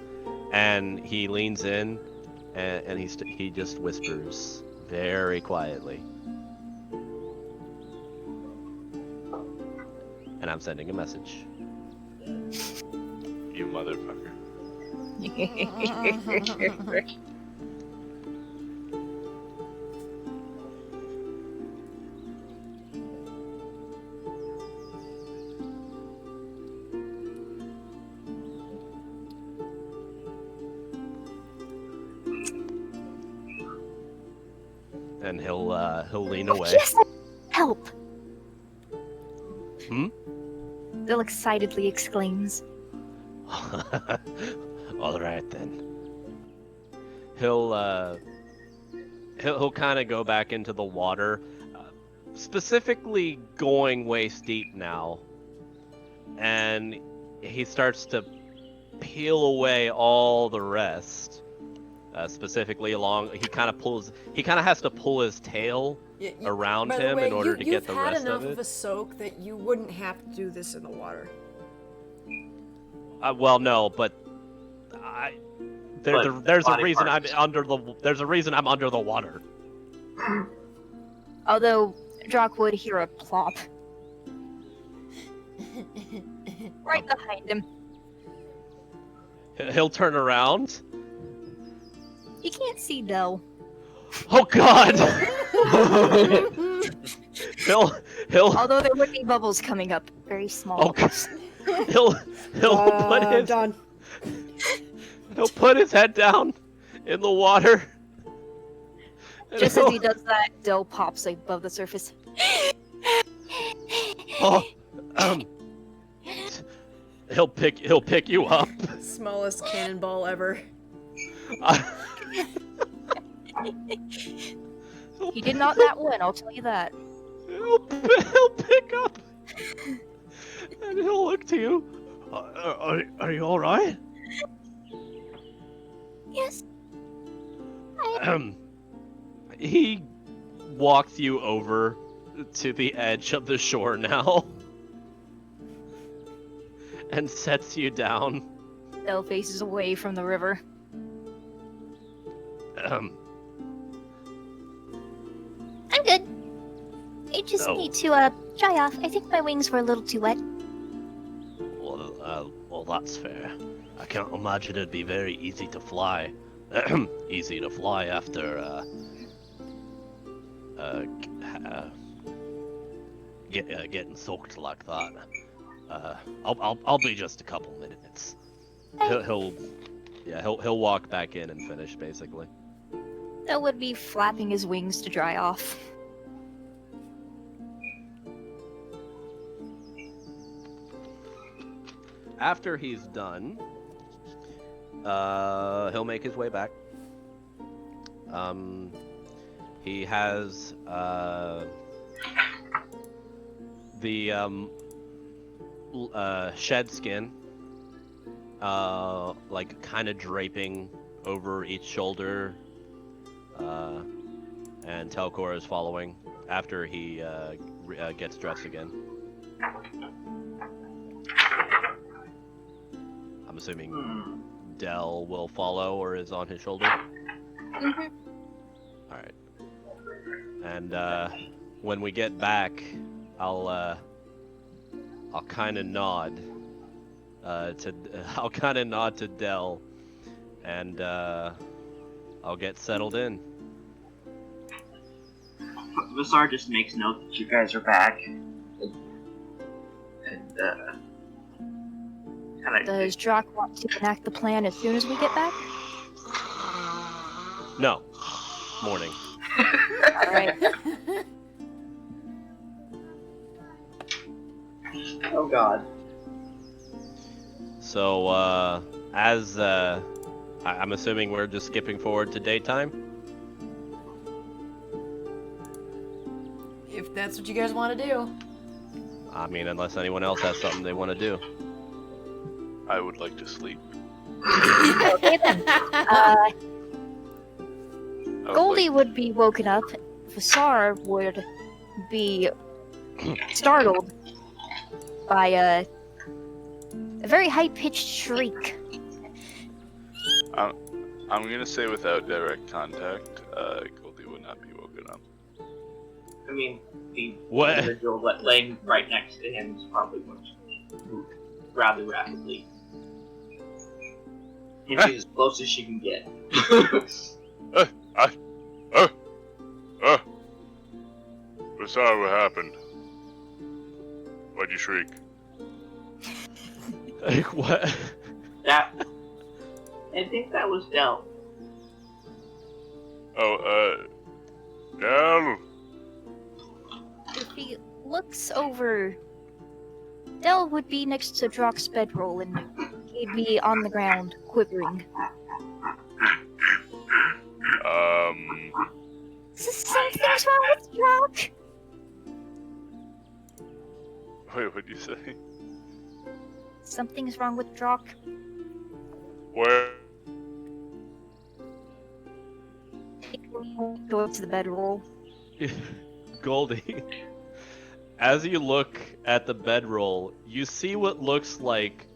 and he leans in, and he just whispers very quietly. And I'm sending a message. You motherfucker. And he'll lean away. Yes, help! Hmm? Bill excitedly exclaims. All right then. He'll kind of go back into the water, specifically going waist deep now, and he starts to peel away all the rest. Specifically along, he kind of has to pull his tail around him in order to get the rest of it. You've had enough of a soak that you wouldn't have to do this in the water. Well, no, but there's a reason there's a reason I'm under the water. Although Drock would hear a plop right behind him. He'll turn around. You can't see Dell. Oh God! he'll. Although there would be bubbles coming up, very small. Oh, he'll put his head down in the water. Just as he does that, Dell pops above the surface. Oh, he'll pick you up. Smallest cannonball ever. He did not that one, I'll tell you that. He'll pick up, and he'll look to you. Are you all right? Yes. He walks you over to the edge of the shore now, and sets you down. Dell faces away from the river. Um, I'm good. I just need to dry off. I think my wings were a little too wet. Well, that's fair. I can't imagine it'd be very easy to fly. Easy to fly after getting soaked like that. I'll be just a couple minutes. He'll walk back in and finish basically. Dell would be flapping his wings to dry off. After he's done, he'll make his way back. He has the shed skin, like kind of draping over each shoulder, and Telcor is following after he gets dressed again. I'm assuming Dell will follow or is on his shoulder. Mm-hmm. All right. And when we get back, I'll kind of nod to Dell, and I'll get settled in. Vasar just makes note that you guys are back. and kind of. Does Drock want to enact the plan as soon as we get back? No. Morning. Alright. Oh God. So, I'm assuming we're just skipping forward to daytime? If that's what you guys want to do. I mean, unless anyone else has something they want to do. I would like to sleep. Okay then. I would Goldie would be woken up. Vasar would be startled by a very high-pitched shriek. I'm gonna say without direct contact, Goldie would not be woken up. I mean, the What? individual laying right next to him is probably going to move rather rapidly. And she's as close as she can get. Sorry, what happened? Why'd you shriek? Like, what? That. I think that was Del. Del? If he looks over, Del would be next to Drock's bedroll, and he'd be on the ground, quivering. Something's wrong with Drock! Wait, what'd you say? Something's wrong with Drock. Where? Go to the bedroll. Goldie, as you look at the bedroll, you see what looks like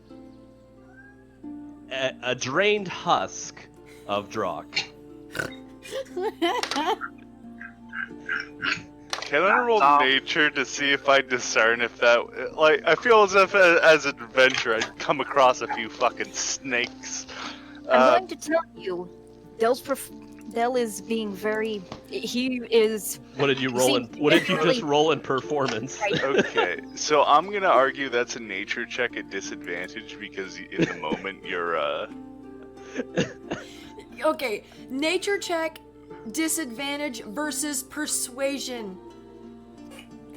a drained husk of Drock. Can I roll nature to see if I discern if that... Like, I feel as if as an adventurer I'd come across a few fucking snakes. I'm going to tell you, Del is being very... He is... What did you roll in? What did you just roll in performance? Okay, so I'm gonna argue that's a nature check at disadvantage because in the moment you're, Okay, nature check, disadvantage versus persuasion.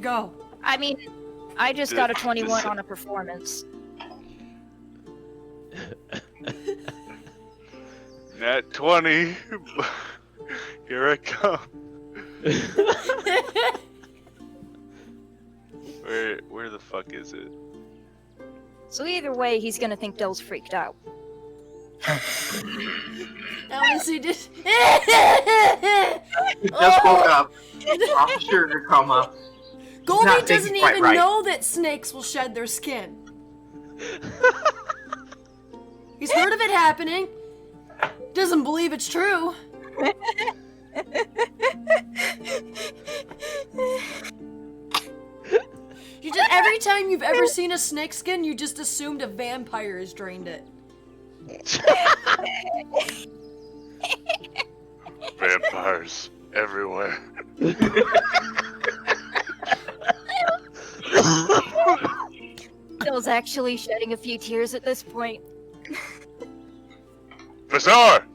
Go. I mean, I just got a 21 on a performance. Nat 20. Here I come. Where the fuck is it? So either way, he's gonna think Del's freaked out. Honestly, just... He just woke up. Off the sugar coma. Goldie not doesn't thinking quite even right. know that snakes will shed their skin. He's heard of it happening. Doesn't believe it's true. You just every time you've ever seen a snake skin, you just assumed a vampire has drained it. Vampires everywhere. Del's actually shedding a few tears at this point. Bazaar!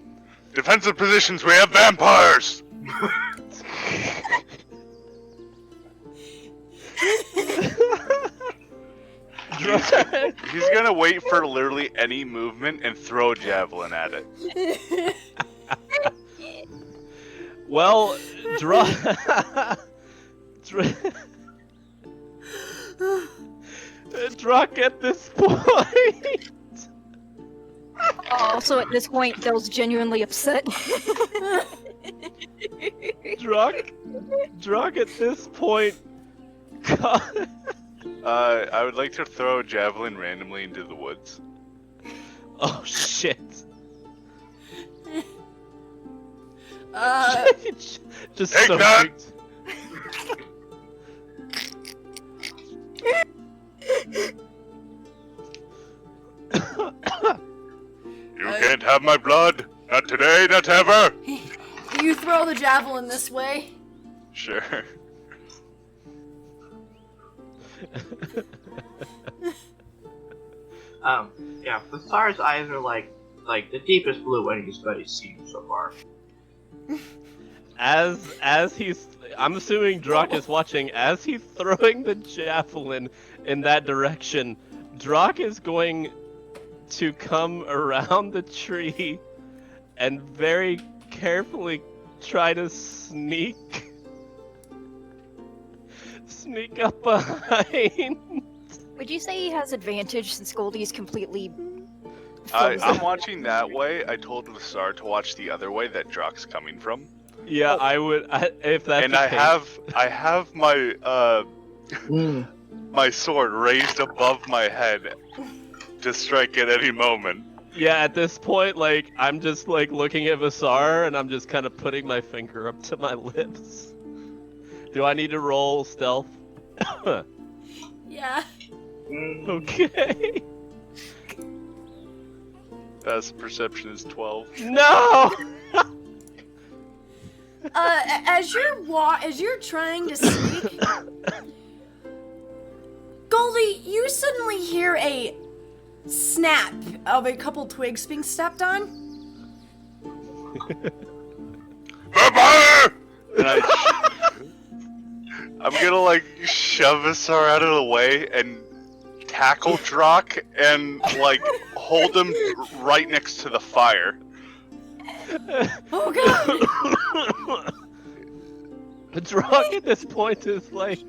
Defensive positions, we have vampires! He's gonna wait for literally any movement and throw a javelin at it. Well, draw. Drock at this point. Also, at this point, Del's genuinely upset. Drock at this point. God. I would like to throw a javelin randomly into the woods. Oh shit. Just Take so that! You can't have my blood! Not today, not ever! You throw the javelin this way. Sure. Yeah, the star's eyes are like the deepest blue anybody's seen so far. As he's, I'm assuming Drock is watching. As he's throwing the javelin in that direction, Drock is going to come around the tree and very carefully try to sneak up behind. Would you say he has advantage since Goldie's completely I'm frozen? watching that way. I told Vasar to watch the other way that Drock's coming from. Yeah, I would if that's And the I case. have my my sword raised above my head to strike at any moment. Yeah, at this point, like, I'm just, like, looking at Vasar, and I'm just kind of putting my finger up to my lips. Do I need to roll stealth? Yeah. Okay. Best perception is 12. No! As you're trying to sneak, Goldie, you suddenly hear a snap of a couple twigs being stepped on. Vampire! And I'm gonna like shove Vasar out of the way and tackle Drock and like hold him right next to the fire. Oh god! Drock at this point is like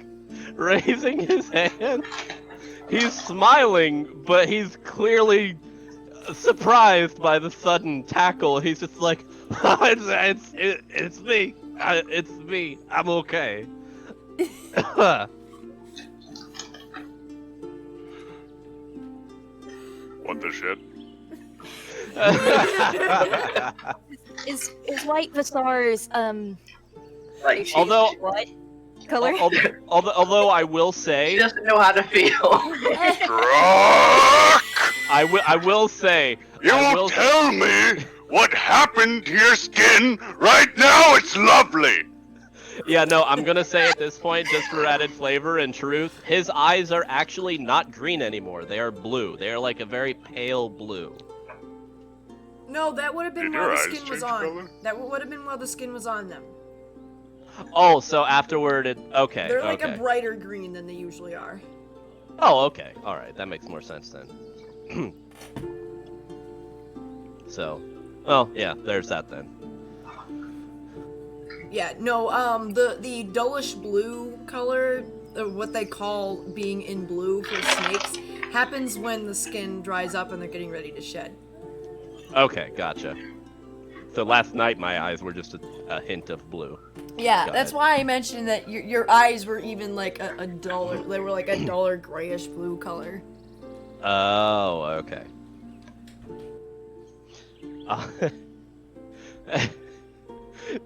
raising his hand. He's smiling, but he's clearly surprised by the sudden tackle. He's just like, it's me. It's me. I'm okay. What the shit? Is White Vasar's Like, Although- what color? Although I will say, she doesn't know how to feel. Drock! I will say, You I will won't tell me what happened to your skin right now. It's lovely. yeah, no, I'm gonna say at this point, just for added flavor and truth, his eyes are actually not green anymore. They are blue. They are like a very pale blue. No, that would have been Did while your the eyes skin was change on. color? That would have been while the skin was on them. Oh, so afterward it, okay, They're like okay. a brighter green than they usually are. Oh, okay. Alright, that makes more sense then. So, well, yeah, there's that then. Yeah, no, the dullish blue color, what they call being in blue for snakes, happens when the skin dries up and they're getting ready to shed. Okay, gotcha. So last night my eyes were just a hint of blue. Yeah, Got that's it. why I mentioned that your eyes were even like a duller, they were like a duller grayish blue color. Oh, okay.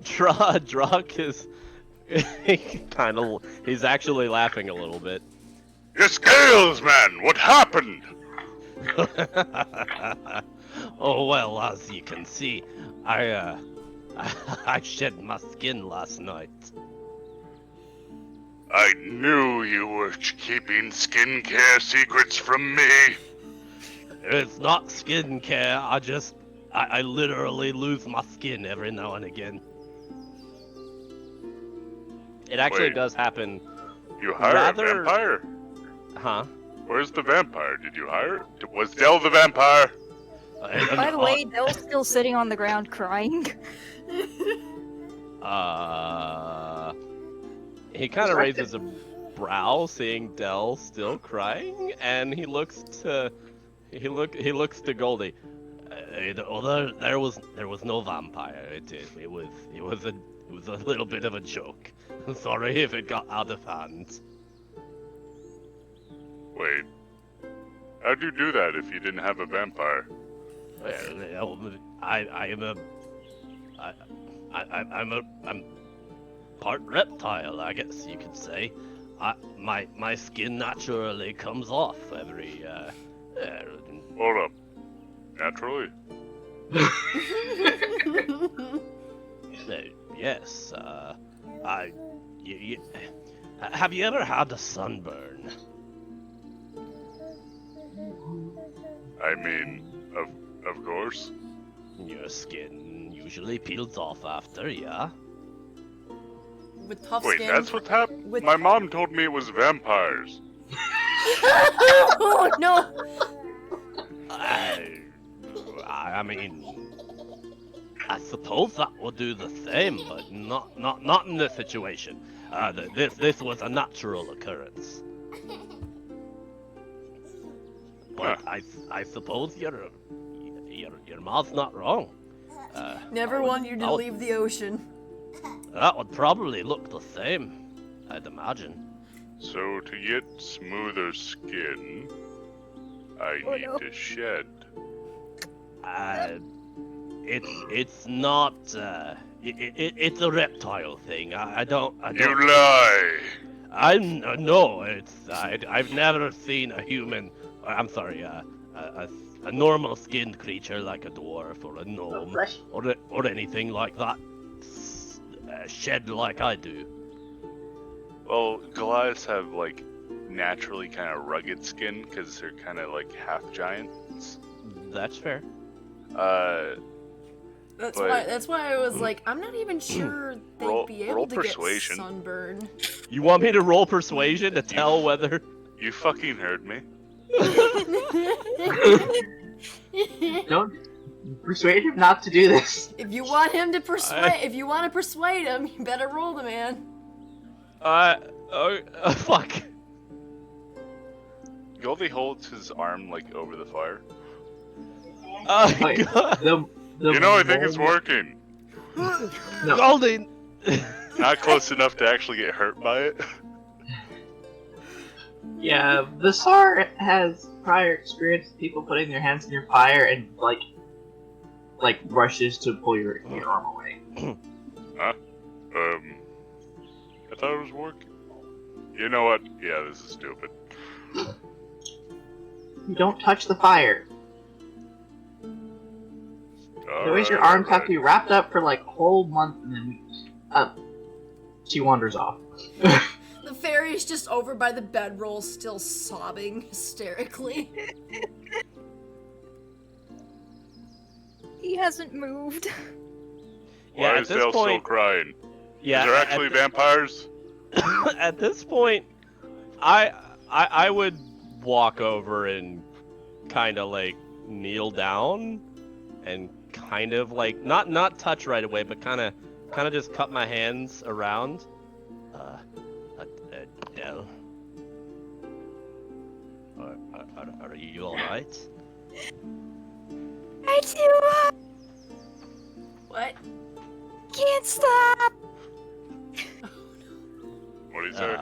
Drock is he's actually laughing a little bit. Your scales, man. What happened? Oh well, as you can see, I shed my skin last night. I knew you were keeping skincare secrets from me. It's not skincare. I literally lose my skin every now and again. It actually Wait. does happen. You hired Rather- a vampire? Huh? Where's the vampire? Did you hire it? Was Dell the vampire? By the way, Dell's still sitting on the ground crying. He kind of raises a brow, seeing Dell still crying, and he looks to Goldie. Although there was no vampire. It was a little bit of a joke. Sorry if it got out of hand. Wait. How'd you do that if you didn't have a vampire? Well, I'm part reptile, I guess you could say. My skin naturally comes off every Hold up. Naturally? Yes. Have you ever had a sunburn? I mean, of course. Your skin usually peels off after, yeah? With tough Wait, skin. that's what happened? With- My mom told me it was vampires. Oh no! I mean, I suppose that would do the same, but not in this situation. This was a natural occurrence. But I suppose your mom's not wrong. Never want you to leave the ocean. That would probably look the same, I'd imagine. So to get smoother skin, I need to shed. It's not. It's a reptile thing. I don't. You lie! No. I've never seen a human. I'm sorry. A normal skinned creature like a dwarf or a gnome or anything like that shed like I do. Well, Goliaths have like naturally kind of rugged skin because they're kind of like half giants. That's fair. That's why I was like, I'm not even sure they'd be able roll to persuasion. get sunburn. You want me to roll persuasion to tell whether? You fucking heard me. Don't persuade him not to do this. If you want him to if you want to persuade him, you better roll the man. Fuck. Goldie holds his arm like over the fire. Wait, the You know, I think it's working. No. Goldie. Not close enough to actually get hurt by it. Yeah, the SAR has prior experience with people putting their hands in your fire and like rushes to pull your arm away. Huh? I thought it was working. You know what? Yeah, this is stupid. You don't touch the fire. Otherwise, your arms have to be wrapped up for like a whole month, and then she wanders off. The fairy's just over by the bedroll, still sobbing hysterically. He hasn't moved. Why is Dale still crying? Yeah. Is there actually vampires? At this point, I would walk over and kind of like kneel down and kind of like not touch right away, but kind of just cup my hands around. Adele, are you all right? I do. What? Can't stop. What do you say?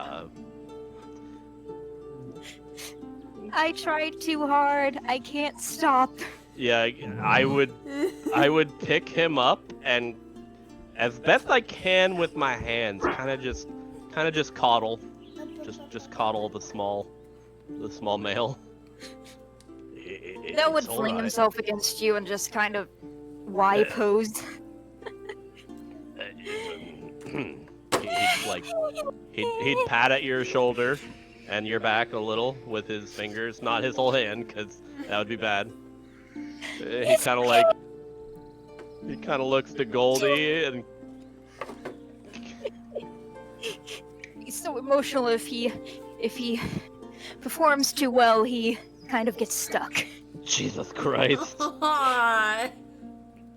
I tried too hard. I can't stop. Yeah, I would pick him up and, as best I can with my hands, kind of just coddle, just coddle the small male. That would fling himself against you and just kind of Y pose. He'd pat at your shoulder and your back a little with his fingers, not his whole hand, because that would be bad. He kind of looks to Goldie and He's so emotional. If he performs too well, he kind of gets stuck. Jesus Christ.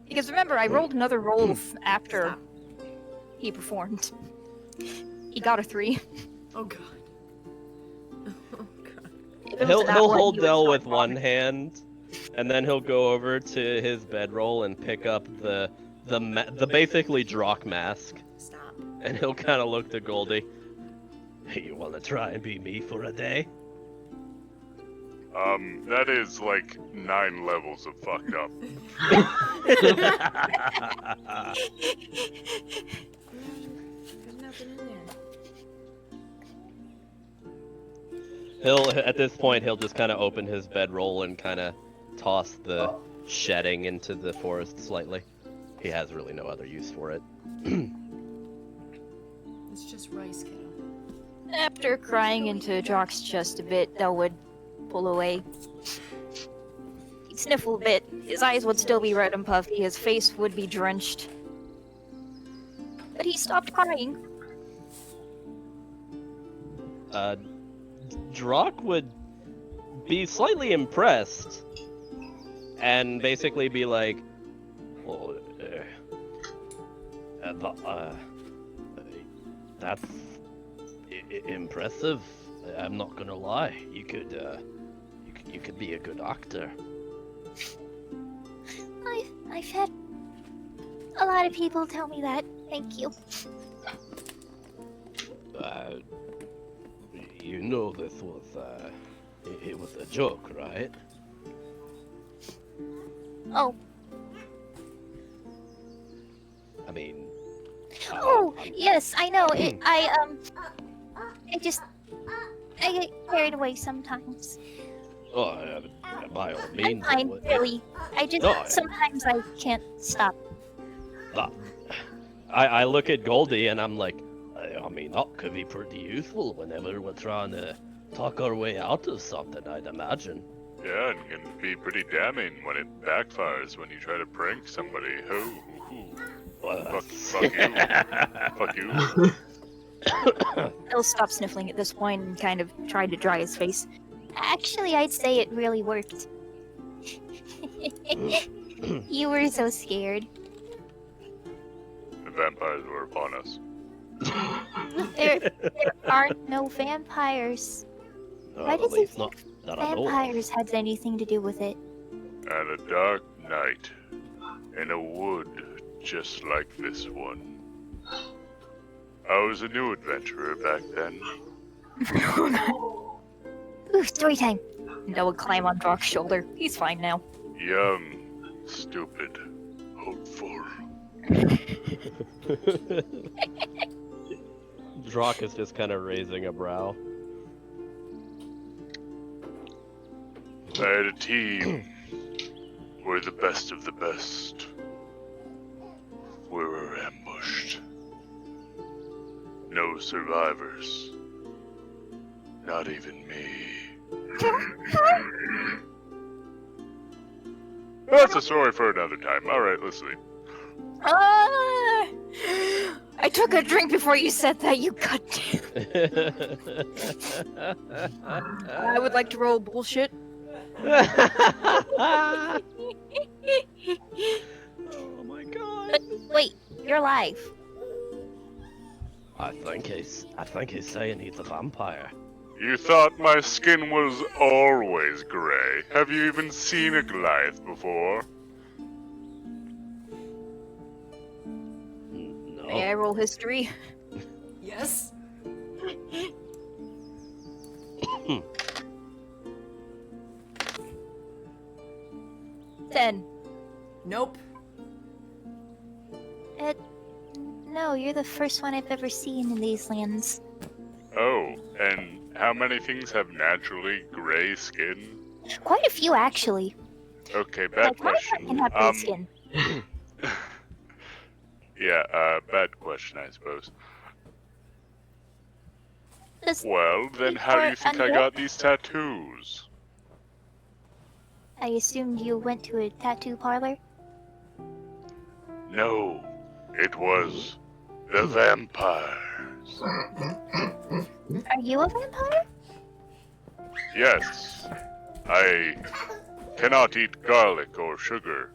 Because remember, I rolled another roll after he performed. He got a 3. Oh god. He'll hold Dell with one hand, and then he'll go over to his bedroll and pick up the basically Drock mask. Stop. And he'll kind of look to Goldie. Hey, you want to try and be me for a day? That is like 9 levels of fucked up. There's nothing in there. At this point, he'll just kind of open his bedroll and kind of toss the shedding into the forest slightly. He has really no other use for it. It's just rice, kiddo. After crying into Jock's chest a bit, Del would pull away. sniffle a bit. His eyes would still be red and puffy, his face would be drenched. But he stopped crying. Drock would be slightly impressed and basically be like, well, that's impressive. I'm not gonna lie. You could be a good actor. I've had a lot of people tell me that. Thank you. You know this was it was a joke, right? Oh. I mean. Oh, yes, I know. I get carried away sometimes. Oh, by all means. I'm fine, really. Sometimes I can't stop. I look at Goldie and I'm like, I mean, that could be pretty useful whenever we're trying to talk our way out of something, I'd imagine. Yeah, and can be pretty damning when it backfires when you try to prank somebody. Fuck you. Fuck you. He'll stop sniffling at this point and kind of try to dry his face. Actually, I'd say it really worked. You were so scared. The vampires were upon us. There aren't no vampires. Why does he think vampires had anything to do with it? And a dark night in a wood just like this one. I was a new adventurer back then. Ooh, story time. Noah would climb on Drock's shoulder. He's fine now. Young, stupid, hopeful. Drock is just kind of raising a brow. I had a team. We're the best of the best. We were ambushed. No survivors. Not even me. That's a story for another time. Alright, let's leave. I took a drink before you said that, you goddamn. I would like to roll bullshit. Oh my god. But wait, you're alive. I think he's saying he's a vampire. You thought my skin was always gray. Have you even seen a Goliath before? No. May I roll history? Yes. 10. Nope. No, you're the first one I've ever seen in these lands. Oh, and how many things have naturally gray skin? Quite a few, actually. Okay, bad Like, my friend question. can have gray skin. Yeah, bad question, I suppose. Does Well, then how do you think I got these tattoos? I assumed you went to a tattoo parlor? No, it was the vampires. Are you a vampire? Yes, I cannot eat garlic or sugar.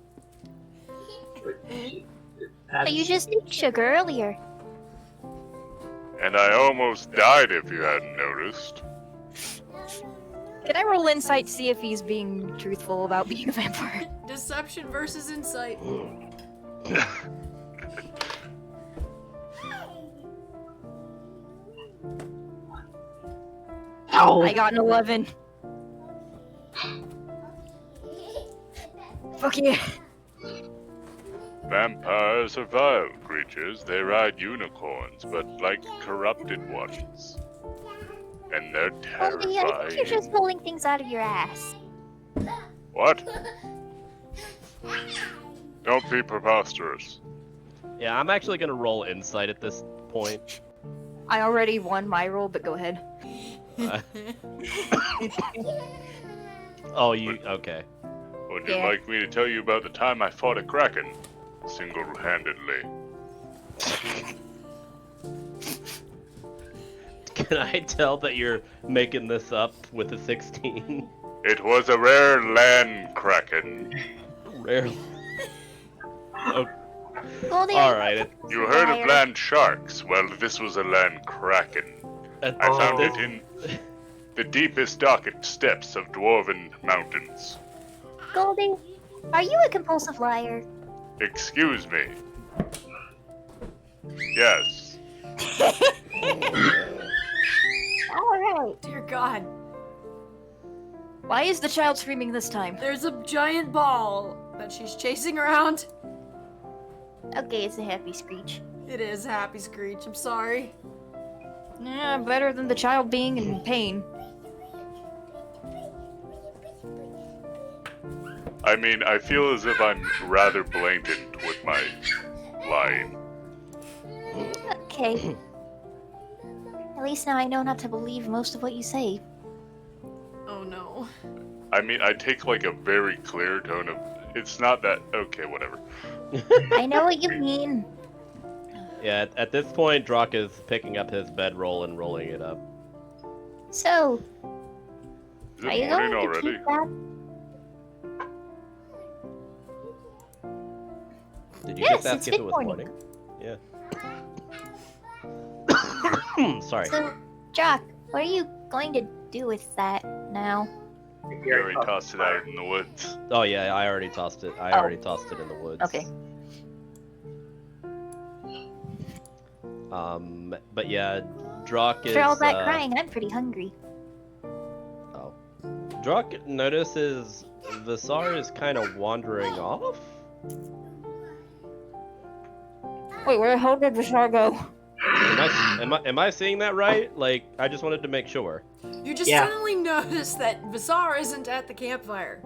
But you just ate sugar earlier. And I almost died if you hadn't noticed. Can I roll insight to see if he's being truthful about being a vampire? Deception versus insight. Ow! I got an 11. Fuck yeah. Vampires are vile creatures. They ride unicorns, but like corrupted ones. And they're Only I think you're just terrifying. pulling things out of your ass. What? Don't be preposterous. Yeah, I'm actually gonna roll insight at this point. I already won my roll, but go ahead. Oh, you okay? Would you Yeah. like me to tell you about the time I fought a kraken? Single-handedly. Can I tell that you're making this up with a 16? It was a rare land kraken. Rarely. Oh, Goldie, alright. You heard of land sharks? Well, this was a land kraken. I found it in the deepest, darkest depths of dwarven mountains. Goldie, are you a compulsive liar? Excuse me. Yes. Alright. Dear God. Why is the child screaming this time? There's a giant ball that she's chasing around. Okay, it's a happy screech. It is Happy Screech. I'm sorry. Yeah, better than the child being in pain. I mean, I feel as if I'm rather blatant with my lying. Okay. At least now I know not to believe most of what you say. Oh no. I mean, I take like a very clear tone of, it's not that, okay, whatever. I know what you mean. Yeah, at this point, Drock is picking up his bedroll and rolling it up. So, Is are it you going morning to already? keep that? Did you Yes, get that it's if it was mid-morning. morning? Yeah. Sorry. So, Jock, what are you going to do with that now? We already tossed it out in the woods. Oh yeah, I already tossed it. I Oh. already tossed it in the woods. Okay. But yeah, Drock is. After all that crying, I'm pretty hungry. Oh. Drock notices Visar is kind of wandering off. Wait, where the hell did Vishar go? Am I seeing that right? Like, I just wanted to make sure. You just suddenly notice that Visar isn't at the campfire.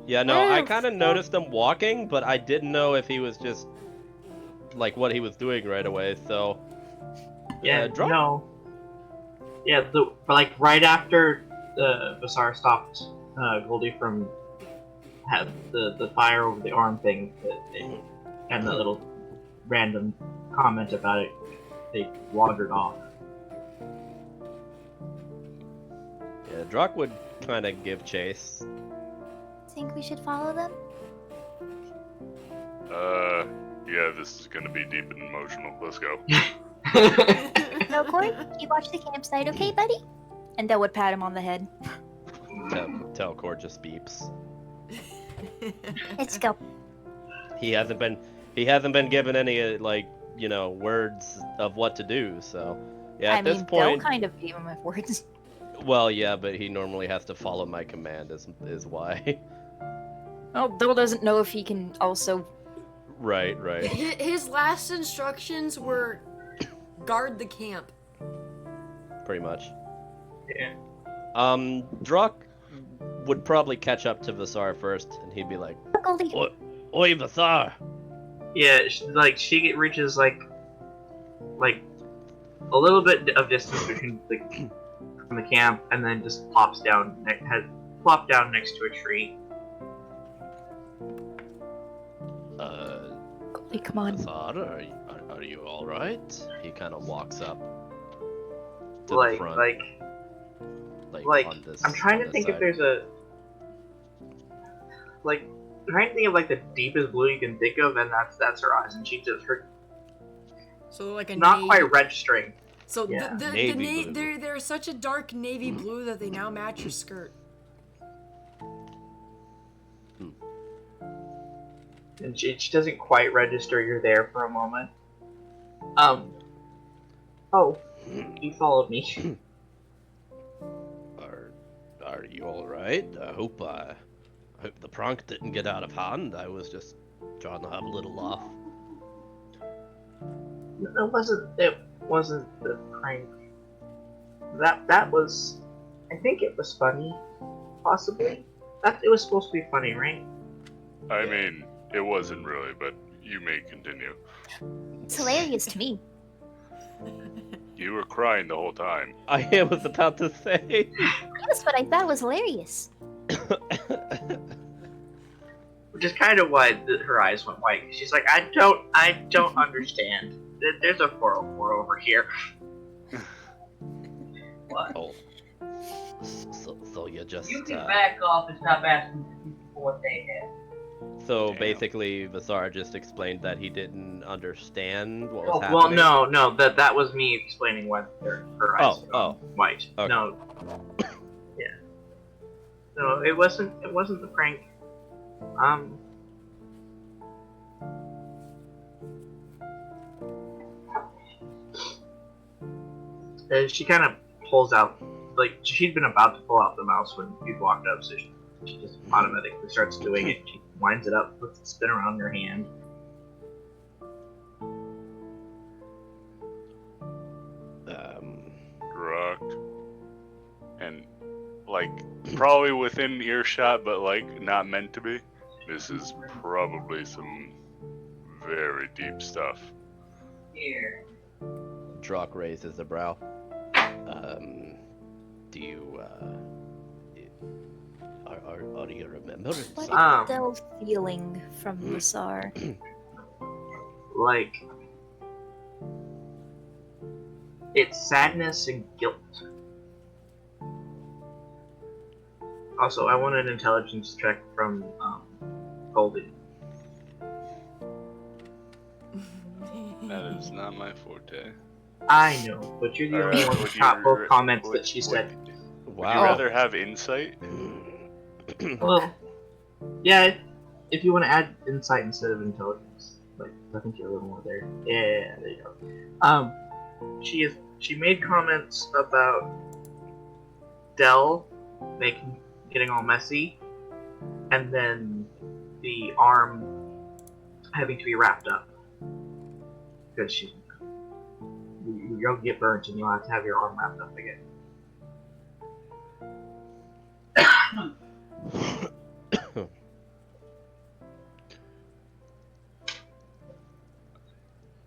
Yeah, no, I kind of noticed him walking, but I didn't know if he was just like what he was doing right away. So Yeah, Drock. no. Yeah, like right after Vasar stopped Goldie from had the fire over the arm thing and the little random comment about it, they wandered off. Yeah, Drock would kind of give chase. Think we should follow them? Yeah, this is gonna be deep and emotional. Let's go. No, Corey, you watch the campsite, okay, buddy? And Dell would pat him on the head. Telcor just beeps. Let's go. He hasn't been given any like, you know, words of what to do. So yeah, at this Dell point, kind of gave him words. well, yeah, but he normally has to follow my command. Is why. Well, Dell doesn't know if he can also. Right. His last instructions were guard the camp. Pretty much. Yeah. Drock would probably catch up to Visar first, and he'd be like, Goldie. "Oi, Visar!" Yeah, she reaches like a little bit of distance between from the camp, and then just plopped down next to a tree. Goldie, come on. Visar, are you all right? He kind of walks up to the Like front, on this. I'm trying on to this think side. if there's a trying to think of like the deepest blue you can think of, and that's her eyes, and she just her So like a not navy. quite registering. So Yeah. Navy blue. they're such a dark navy blue that they now match your skirt. And she doesn't quite register you're there for a moment. Oh, you followed me. Are you all right? I hope the prank didn't get out of hand. I was just trying to have a little laugh. It wasn't the prank. That was, I think it was funny, possibly. It was supposed to be funny, right? I mean, it wasn't really, but you may continue. It's hilarious to me. You were crying the whole time. I was about to say. That's what I thought was hilarious. just kind of why her eyes went white. She's like, I don't understand. There's a 404 over here. What? Oh. So you just. You can back off and stop asking people what they have. So Damn. basically, Vasar just explained that he didn't understand what was Oh, happening. well, no, that was me explaining why her eyes Oh, white. okay. No. Yeah. No, it wasn't the prank. She kind of pulls out, like, she'd been about to pull out the mouse when you walked up, so she just automatically starts doing it. She winds it up, puts the spin around her hand. Rock. And, like, probably within earshot, but, like, not meant to be. This is probably some very deep stuff. Here. Drock raises a brow. Do you, do you remember it? What Um, is Dell feeling from Vasar? Like, it's sadness and guilt. Also, I want an intelligence check from Goldie. That is not my forte. I know, but you're the only one who Would caught you both re- comments would- that she said. Would Wow. you rather have insight? Well, yeah, if you want to add insight instead of intelligence, like, I think you're a little more there. Yeah, there you go. She made comments about Dell getting all messy, and then the arm having to be wrapped up because you'll get burnt and you'll have to have your arm wrapped up again.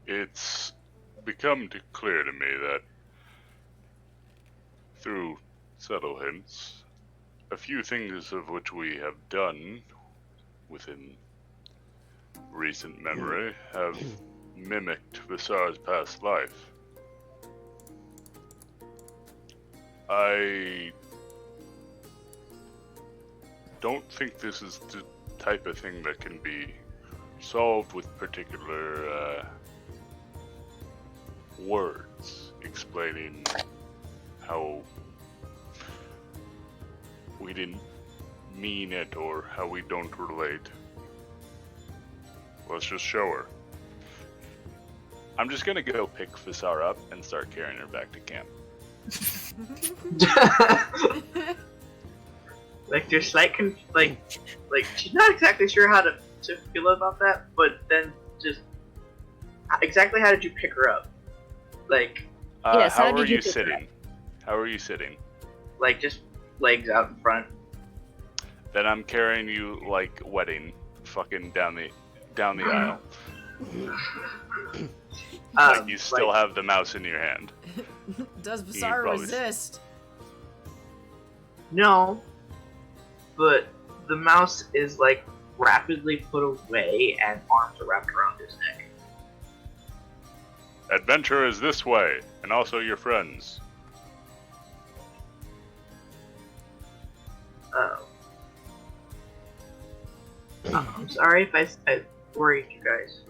It's become clear to me that through subtle hints, a few things of which we have done within recent memory have mimicked Vasar's past life. I don't think this is the type of thing that can be solved with particular words explaining how we didn't mean it or how we don't relate. Let's just show her. I'm just gonna go pick Vasar up and start carrying her back to camp. Like, there's slight like she's not exactly sure how to feel about that, but then just exactly how did you pick her up? Like, Yes, how how did are you you pick her up? sitting? How are you sitting? like just legs out in front. Then I'm carrying you like wedding, fucking down the aisle. Like you still have the mouse in your hand. Does You Vasar probably- resist? No, but the mouse is like rapidly put away and arms are wrapped around his neck. Adventure is this way, and also your friends. I'm sorry if I worried you guys.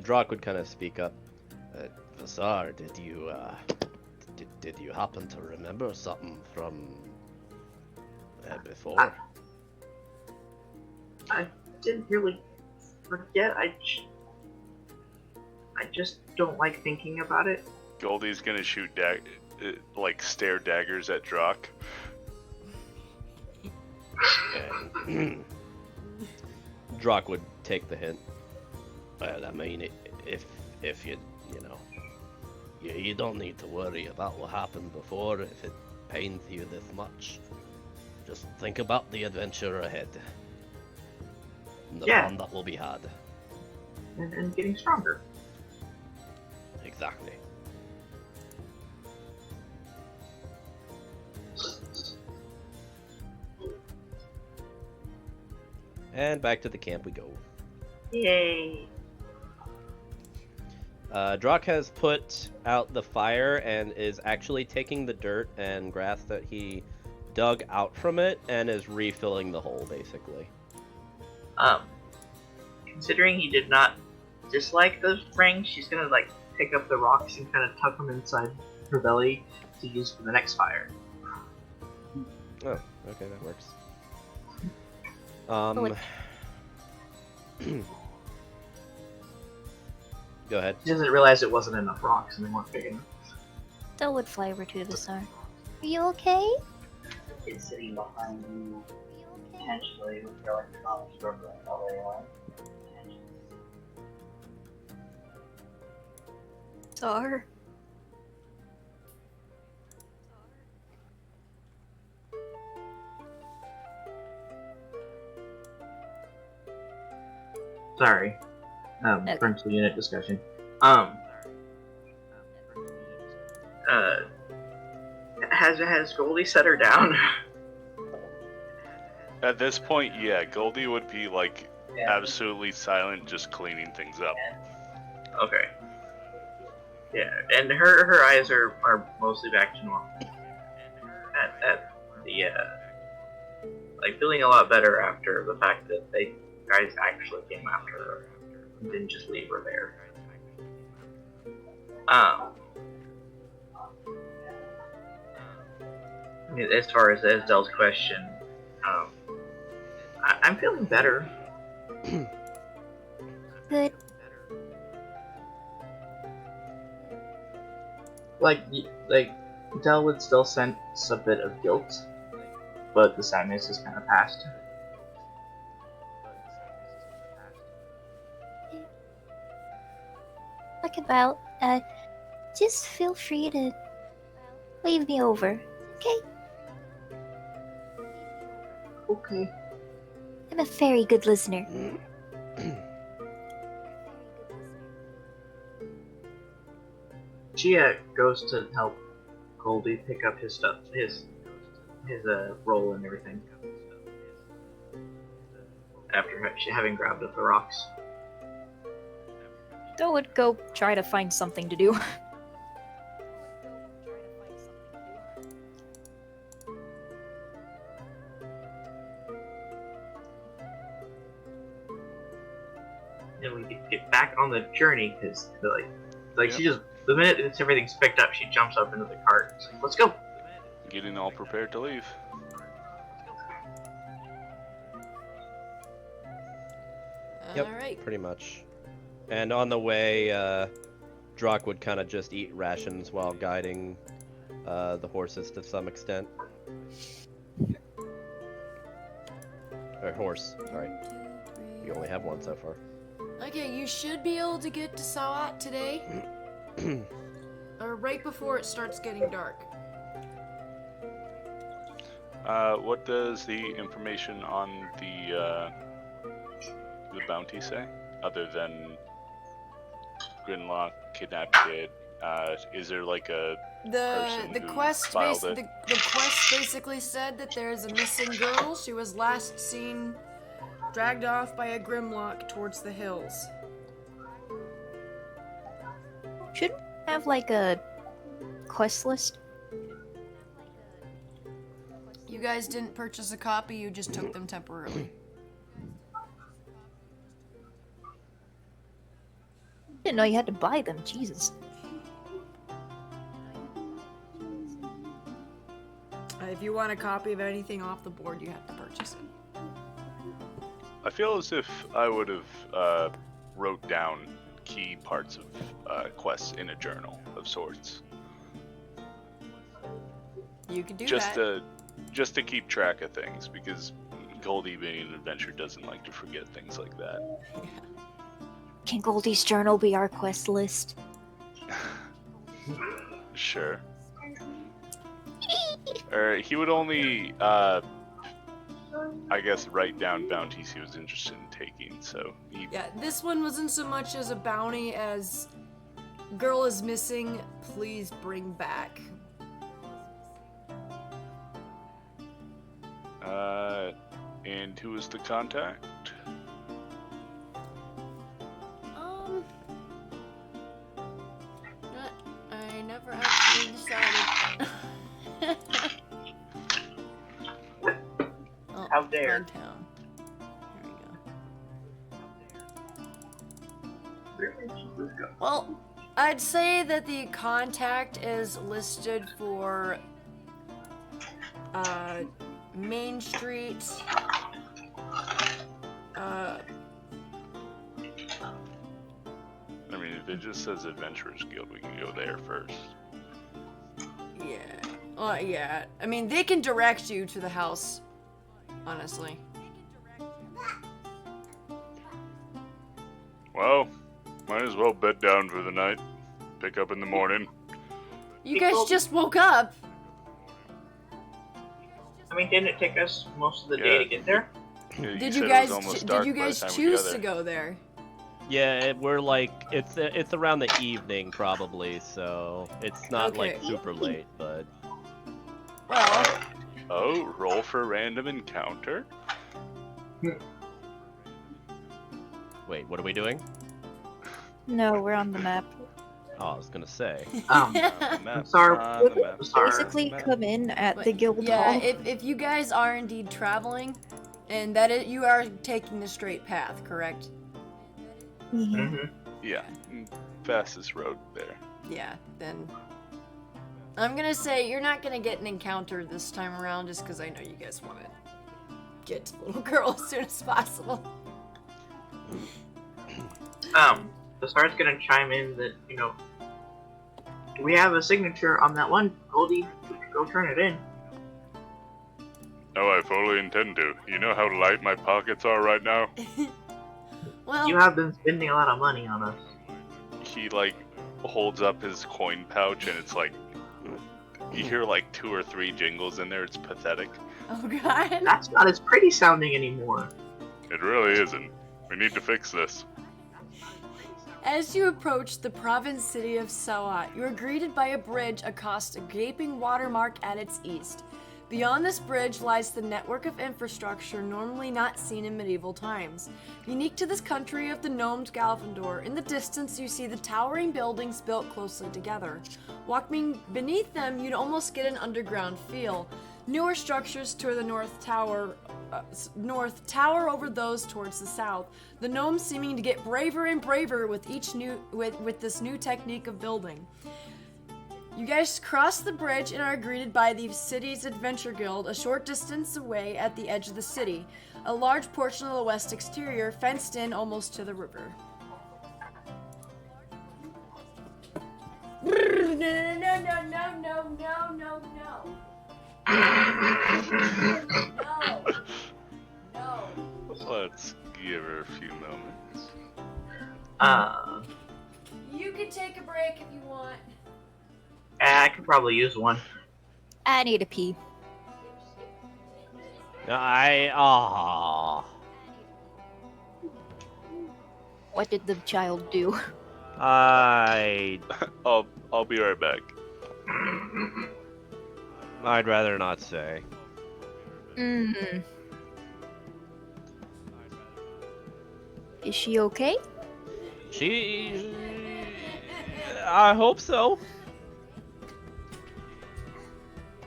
Drock would kind of speak up. Vasar, did you happen to remember something from before? I didn't really forget. I just don't like thinking about it. Goldie's gonna shoot stare daggers at Drock. Drock would take the hint. Well, I mean, if you know, you don't need to worry about what happened before if it pains you this much. Just think about the adventure ahead. And the fun that will be had. And getting stronger. Exactly. And back to the camp we go. Yay! Drock has put out the fire and is actually taking the dirt and grass that he dug out from it and is refilling the hole, basically. Considering he did not dislike the ring, she's gonna like pick up the rocks and kind of tuck them inside her belly to use for the next fire. Oh, okay, that works. Go ahead. She doesn't realize it wasn't enough rocks and they weren't big enough. Still would fly over to the star. Are you okay? It's sitting behind you, potentially with your electronics struggling all the way along. Star. Sorry. Okay. Parental unit discussion. Has Goldie set her down? At this point, yeah, Goldie would be like absolutely silent, just cleaning things up. Okay. Yeah, and her eyes are mostly back to normal. At the like feeling a lot better after the fact that they guys actually came after her and didn't just leave her there. As far as Dell's question, I'm feeling better. Good. Like Dell would still sense a bit of guilt, but the sadness is kind of past. Look about. Just feel free to wave me over. Okay? Okay. I'm a very good listener. Gia goes to help Goldie pick up his stuff, his roll and everything. After having grabbed up the rocks. Still would go try to find something to do. And we could get back on the journey because like she just the minute everything's picked up, she jumps up into the cart. It's like, let's go. Getting all prepared to leave. Yep, Alright. pretty much. And on the way, Drock would kind of just eat rations while guiding the horses to some extent. Or horse, sorry. You only have one so far. Okay, you should be able to get to Sauhot today. Or right before it starts getting dark. What does the information on the bounty say? Other than Grinlock, kidnapped kid, is there like a The quest the quest basically said that there is a missing girl. She was last seen dragged off by a Grimlock towards the hills. Shouldn't we have like a quest list? You guys didn't purchase a copy, you just took them temporarily. Didn't know you had to buy them. Jesus. If you want a copy of anything off the board, you have to purchase it. I feel as if I would have wrote down key parts of quests in a journal of sorts. You can do Just that. Just to keep track of things, because Goldie being an adventurer doesn't like to forget things like that. Can Goldie's journal be our quest list? Sure. Or he would only, I guess, write down bounties he was interested in taking, so he... Yeah, this one wasn't so much as a bounty as girl is missing, please bring back. And who was the contact? decided. Oh, How dare. Frog Town. Here we go. Well, I'd say that the contact is listed for Main Street. I mean, if it just says Adventurers Guild, we can go there first. Yeah. Yeah. I mean, they can direct you to the house, honestly. Well, might as well bed down for the night. Pick up in the morning. You guys just woke up. I mean, didn't it take us most of the day to get there? Yeah, Did said you it guys was almost did dark you by the guys time we choose got to there. go there? Yeah, we're like it's around the evening probably, so it's not like Okay. super late, but Well, Oh, roll for random encounter? wait, what are we doing? No, we're on the map. Oh, I was gonna say. On the map, I'm sorry. on the map, I'm sorry. Basically, come in at but the guild yeah, hall. if you guys are indeed traveling, and that you are taking the straight path, correct? Mhm. Mm-hmm. Yeah, fastest road there. Yeah, then I'm gonna say you're not gonna get an encounter this time around just because I know you guys want to get to the little girl as soon as possible. The Star's gonna chime in that, we have a signature on that one, Goldie. Go turn it in. No, I fully intend to. You know how light my pockets are right now? Well, You have been spending a lot of money on us. He, holds up his coin pouch and it's like... You hear, 2 or 3 jingles in there. It's pathetic. oh god. That's not as pretty sounding anymore. It really isn't. We need to fix this. As you approach the province city of Sauhot, you are greeted by a bridge across a gaping watermark at its east. Beyond this bridge lies the network of infrastructure normally not seen in medieval times. Unique to this country of the gnomed Galvandor, in the distance you see the towering buildings built closely together. Walking beneath them, you'd almost get an underground feel. Newer structures to the north tower over those towards the south. The gnomes seeming to get braver and braver with this new technique of building. You guys cross the bridge and are greeted by the city's Adventure Guild a short distance away at the edge of the city, a large portion of the west exterior fenced in almost to the river. No. Let's give her a few moments. You can take a break if you want. I could probably use one. I need a pee. What did the child do? I'd I'll be right back. rather not say. Mm. Is she okay? I hope so.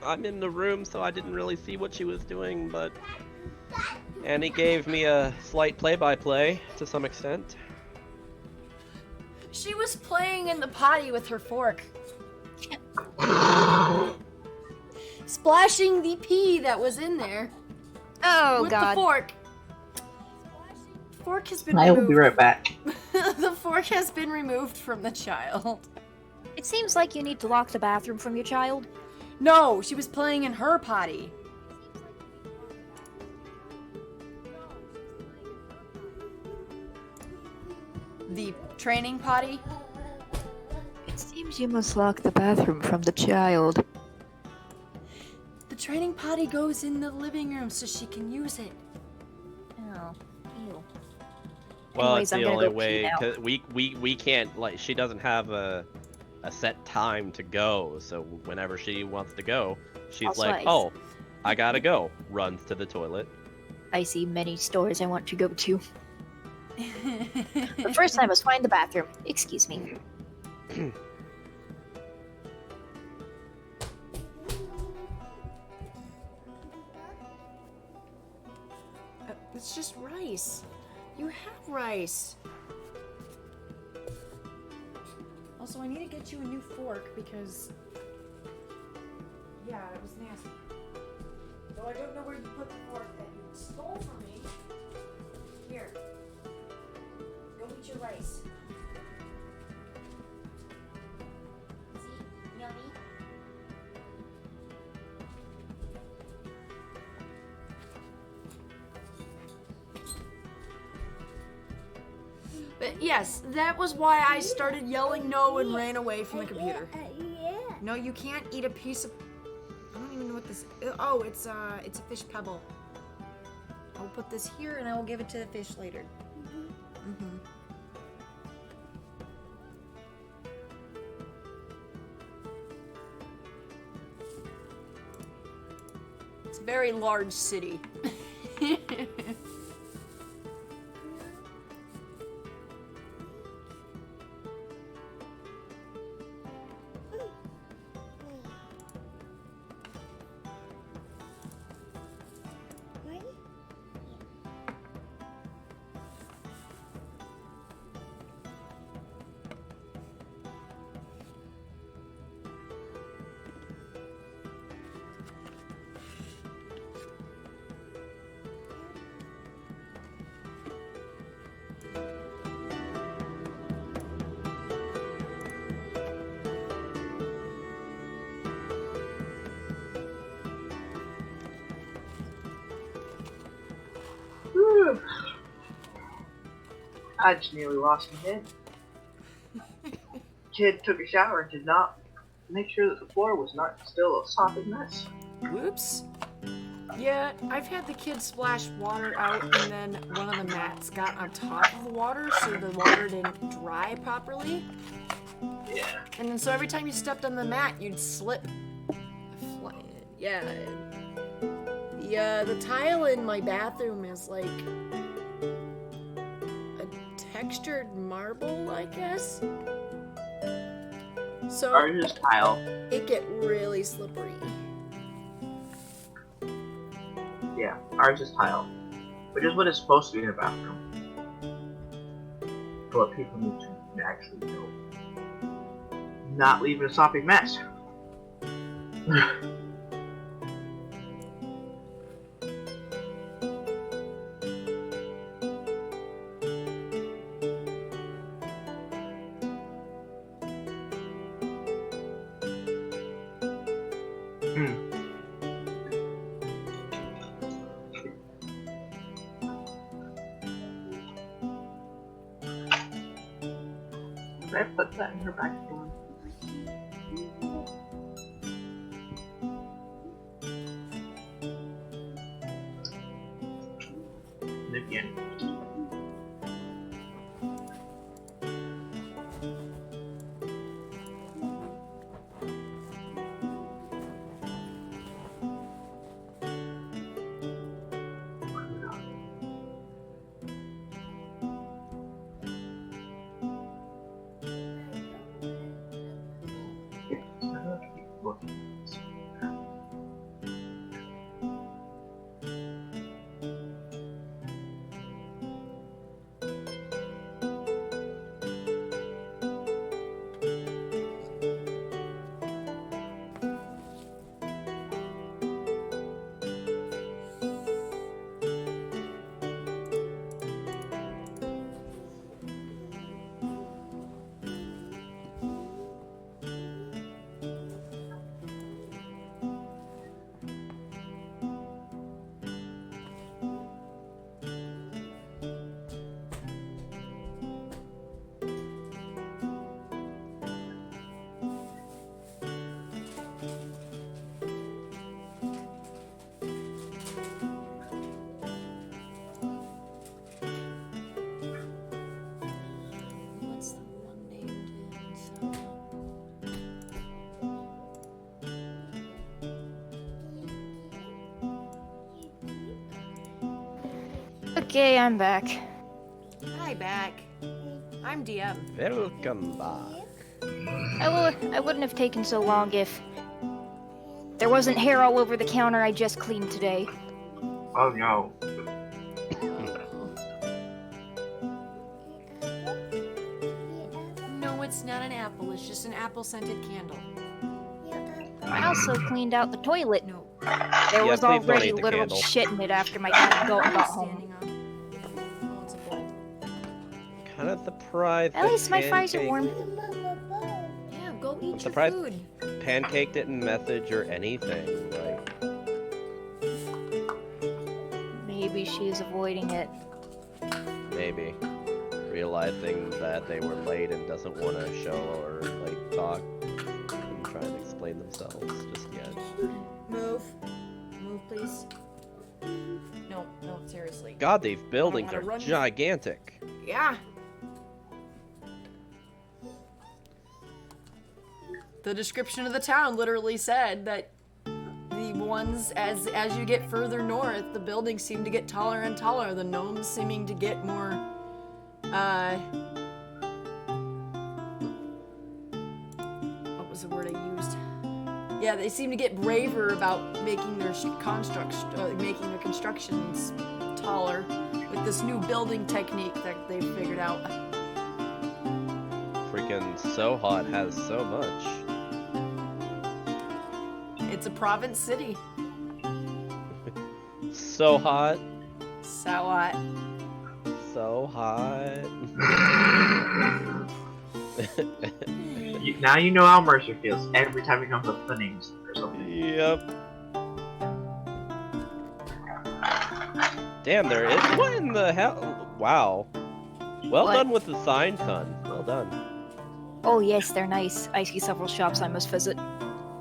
I'm in the room, so I didn't really see what she was doing, but Annie gave me a slight play-by-play to some extent. She was playing in the potty with her fork. Splashing the pee that was in there Oh with god. the fork. Fork has been I will be right back. The fork has been removed from the child. It seems like you need to lock the bathroom from your child. No, she was playing in her potty. The training potty? It seems you must lock the bathroom from the child. The training potty goes in the living room so she can use it. Oh, ew. Well, Anyways, it's I'm the gonna only go pee way, now. 'cause we can't, she doesn't have a set time to go, so whenever she wants to go, she's Also, like, oh, I gotta go. Runs to the toilet. I see many stores I want to go to. But first I must find the bathroom. Excuse me. It's just rice. You have rice. Also, I need to get you a new fork because... Yeah, it was nasty. Though I don't know where you put the fork that you stole from me. Here. Go eat your rice. See? Yummy. But yes, that was why I started yelling no and ran away from the computer. Yeah. No, you can't eat a piece of... I don't even know what this... Oh, it's a fish pebble. I'll put this here and I will give it to the fish later. Mm-hmm. It's a very large city. I just nearly lost my head. Kid took a shower and did not make sure that the floor was not still a sopping mess. Whoops. Yeah, I've had the kids splash water out and then one of the mats got on top of the water so the water didn't dry properly. Yeah. And then so every time you stepped on the mat, you'd slip. Yeah. The tile in my bathroom is like a textured marble, I guess. So Ours is tile. it get really slippery. Yeah, ours is tile. Which is what it's supposed to be in a bathroom. But what people need to actually know. Not leave it a sopping mess. Did I put that in her backstory? And again. What's the one named in Okay, I'm back. Hi, back. I'm DM. Welcome back. I wouldn't have taken so long if there wasn't hair all over the counter I just cleaned today. Oh no. apple. It's just an apple-scented candle. I also cleaned out the toilet. No. There Yeah, was please don't already eat the literal candle. shit in it after my cat got home. Standing on. Oh, it's a bowl. Kind of surprised. At that least my fries are Pancake- warm. Yeah, go eat your surprised- food. Pancake didn't message or anything. Like, Maybe she's avoiding it. maybe realizing that they were late and doesn't want to show or like talk and try and explain themselves just yet. Move. Move, please. No, seriously. God, these buildings wanna are run- gigantic. Yeah. The description of the town literally said that the ones as you get further north, the buildings seem to get taller and taller. The gnomes seeming to get more what was the word I used? Yeah, they seem to get braver about making their making their constructions taller with this new building technique that they've figured out. Freaking Sauhot has so much. It's a province city. So hot. Sauhot. So hot. Now you know how Mercer feels every time he comes up with the names or something. Yep. Damn, there is. What in the hell? Wow. Well What? done with the sign, son. Well done. Oh yes, they're nice. I see several shops I must visit.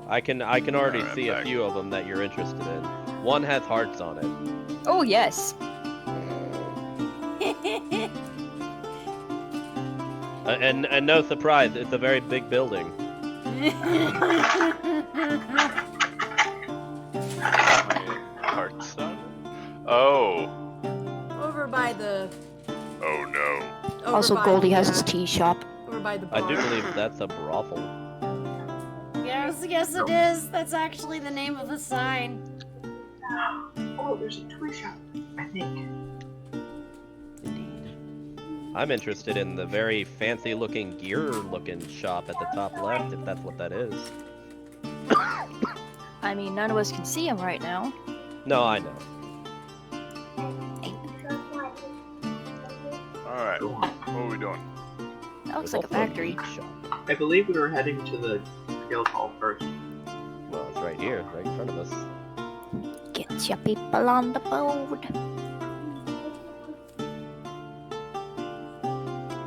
I can already Alright, see a back. few of them that you're interested in. One has hearts on it. Oh yes. And no surprise, it's a very big building. My heart's on it. Oh. Over by the. Oh no. Over Also, by Goldie the, has his tea shop. Over by the I bar. do believe that's a brothel. Yes, it is. That's actually the name of the sign. Oh, there's a toy shop, I think. Indeed. I'm interested in the very fancy-looking gear-looking shop at the top left, if that's what that is. I mean, none of us can see him right now. No, I know. Alright. Go on. What are we doing? That looks There's like a also factory. meat shop. I believe we were heading to the guild hall first. Well, it's right here, right in front of us. Get your people on the boat.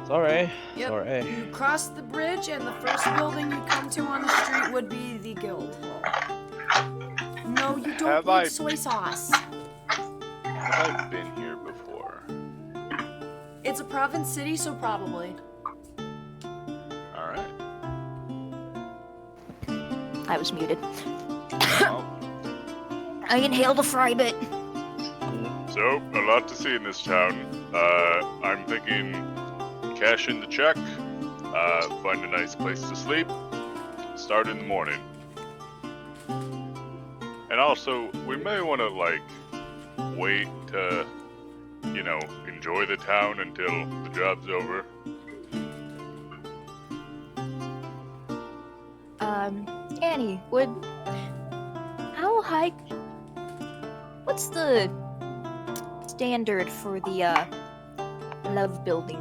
Sorry. Yep. Sorry. You cross the bridge, and the first building you come to on the street would be the guild hall. No, you don't Have need I- soy sauce. Have I been here before? It's a province city, so probably. Alright. I was muted. Well, I inhaled a fry bit. so, a lot to see in this town. I'm thinking cash in the check, find a nice place to sleep, start in the morning. And also, we may want to, like, wait to, you know, enjoy the town until the job's over. Annie, how high, what's the standard for the, love building?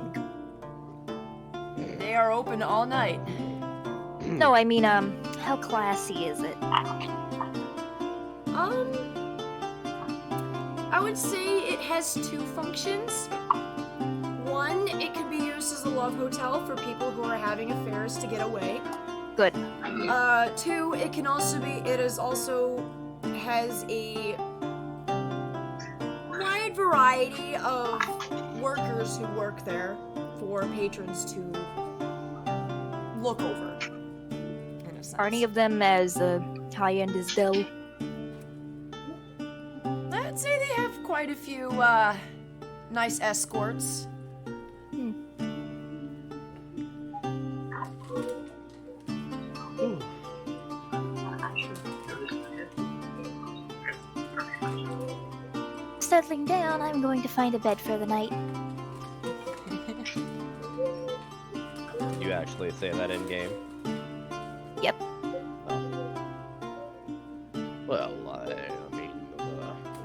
They are open all night. No, I mean, how classy is it? I would say it has two functions. One, it could be used as a love hotel for people who are having affairs to get away. Good. Two, it can also be, has a wide variety of workers who work there for patrons to look over. In a sense. Are any of them as, high-end as Dell? I'd say they have quite a few, nice escorts. Settling down, I'm going to find a bed for the night. you actually say that in game? Yep. Well, I mean,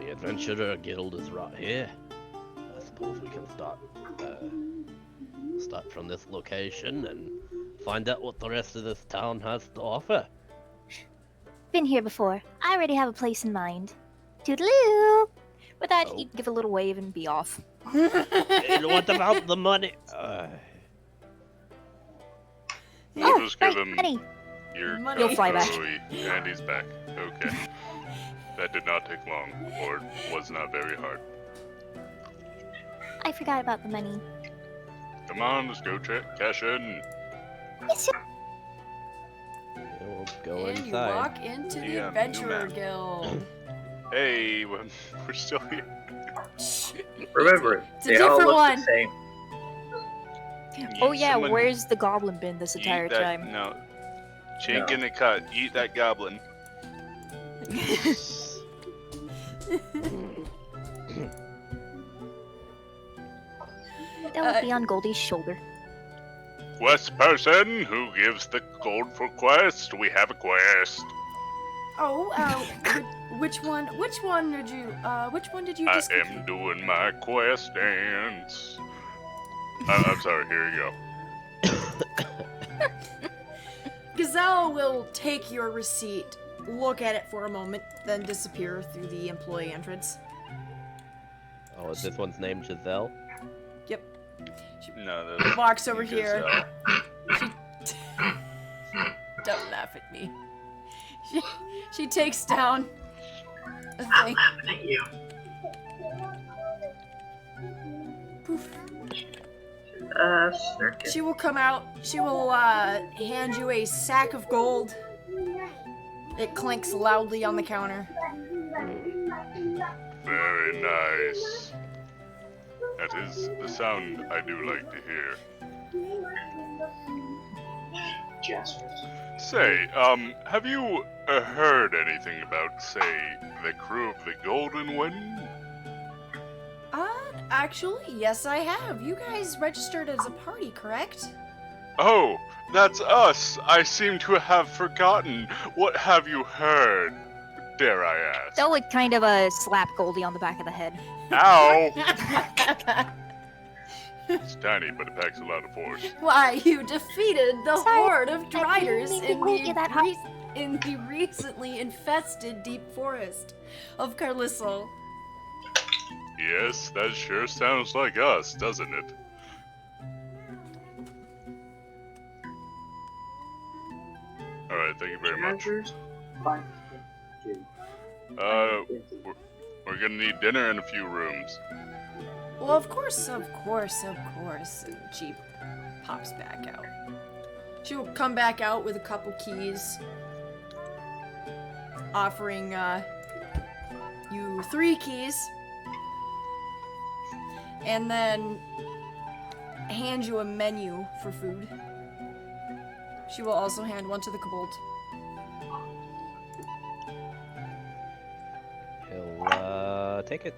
the Adventurer Guild is right here. I suppose we can start from this location and find out what the rest of this town has to offer. Been here before. I already have a place in mind. Toodaloo! With that, Oh. he'd give a little wave and be off. And what about the money? We'll just give right, him honey. your Money. You'll fly back. and he's back. Okay. That did not take long, or was not very hard. I forgot about the money. Come on, let's go cash in. Yes, sir. We'll go And you inside. walk into the Yeah, Adventurer new Guild. Hey, we're still here. Remember, It's a they all different look one. the same. Oh yeah, Someone where's the goblin been this eat entire that- time? No. She ain't No. getting a cut. Eat that goblin. That would be on Goldie's shoulder. Quest person who gives the gold for quest. We have a quest. Which one did you, I just am doing my quest dance. I'm sorry, here you go. Gazelle will take your receipt, look at it for a moment, then disappear through the employee entrance. Oh, is this one's named Giselle? Yep. No, Walks over here. Gazelle. Don't laugh at me. She takes down a thing. Thank you. Poof. Snark it. She will come out. She will hand you a sack of gold. It clinks loudly on the counter. Very nice. That is the sound I do like to hear. Jasper. Say, have you heard anything about, say, the crew of the Golden Wind? Actually, yes I have. You guys registered as a party, correct? Oh, that's us. I seem to have forgotten. What have you heard? Dare I ask? That would kind of slap Goldie on the back of the head. Ow! It's tiny, but it packs a lot of force. Why, you defeated the Sorry, horde of I Driders didn't mean to quote you that hard. in the recently infested deep forest of Carlistle. Yes, that sure sounds like us, doesn't it? Alright, thank you very much. We're gonna need dinner in a few rooms. Well, of course. And Jeep pops back out. She will come back out with a couple keys, offering you 3 keys, and then hand you a menu for food. She will also hand one to the kobold. He'll, take it.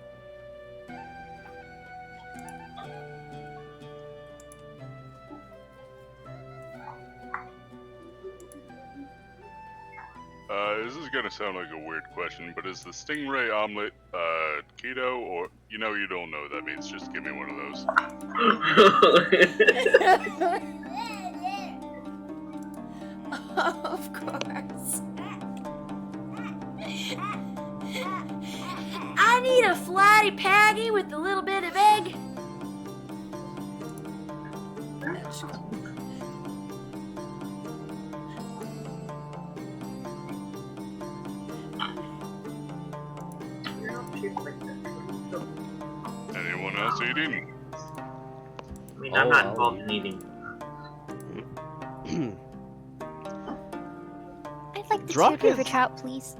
This is gonna sound like a weird question, but is the stingray omelet, keto, or, you know you don't know what that means, just give me one of those. Of course. I need a flatty patty with a little bit of egg. Anyone else eating? I mean, I'm not I'll involved in eating. I'd like the Drop tiered river is- trout, please.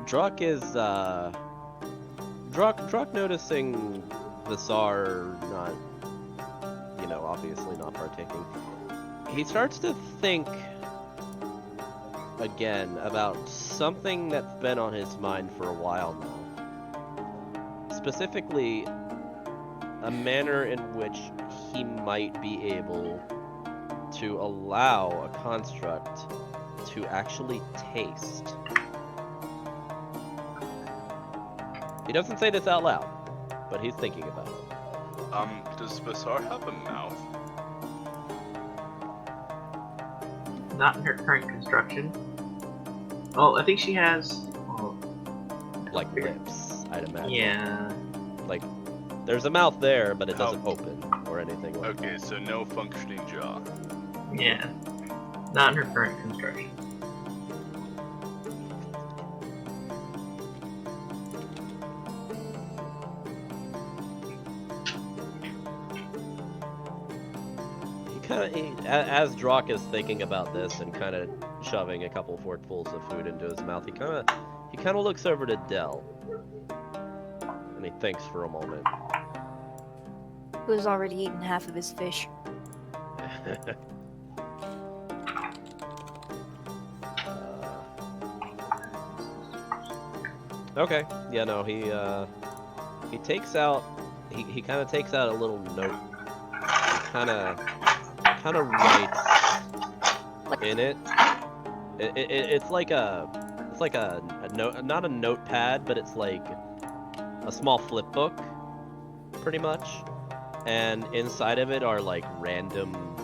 Druck is, Druck noticing the Tsar not, obviously not partaking. He starts to think again about something that's been on his mind for a while now. Specifically, a manner in which he might be able to allow a construct to actually taste. He doesn't say this out loud, but he's thinking about it. Does Basar have a mouth? Not in her current construction. Oh, I think she has. Oh, Like lips, I'd imagine. yeah. Like, there's a mouth there, but it doesn't open or anything like Okay, so no functioning jaw. Yeah. Not in her current construction. As Drock is thinking about this and kind of shoving a couple forkfuls of food into his mouth, he kind of looks over to Dell, and he thinks for a moment. Who's already eaten half of his fish. Okay, yeah, no, he takes out, he kind of takes out a little note. He kind of writes in it. It's like a note, not a notepad, but it's like a small flip book, pretty much. And inside of it are like random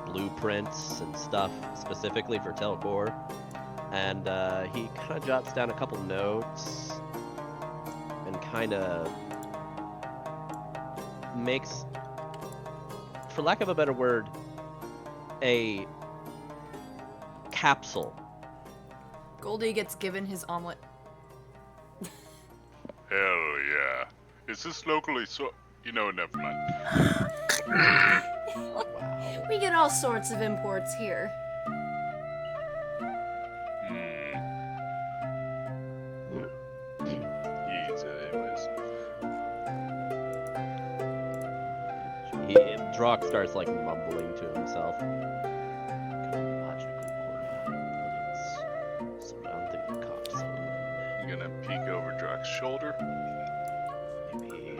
blueprints and stuff specifically for Telcor. And he kind of jots down a couple notes and kind of makes, for lack of a better word, a capsule. Goldie gets given his omelet. Hell yeah. Is this locally You know, never mind. We get all sorts of imports here. Drock starts like mumbling to himself. Surrounding the capsule. I'm gonna peek over Drock's shoulder. Maybe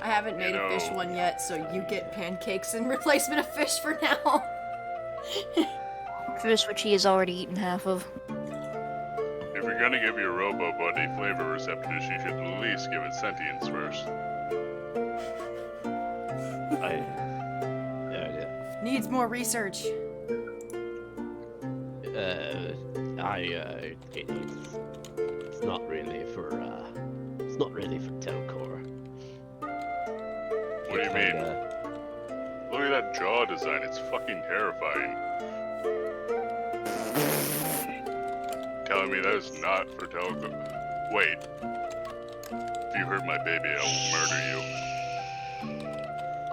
I haven't made a fish one yet, so you get pancakes in replacement of fish for now. Fish which he has already eaten half of. If you're gonna give your robo-buddy flavor receptors, you should at least give it sentience first. Needs more research. It's not really for Telcor. What do you mean? Look at that jaw design, it's fucking terrifying. Telling me that is not for Telcor. Wait. If you hurt my baby, I will murder you.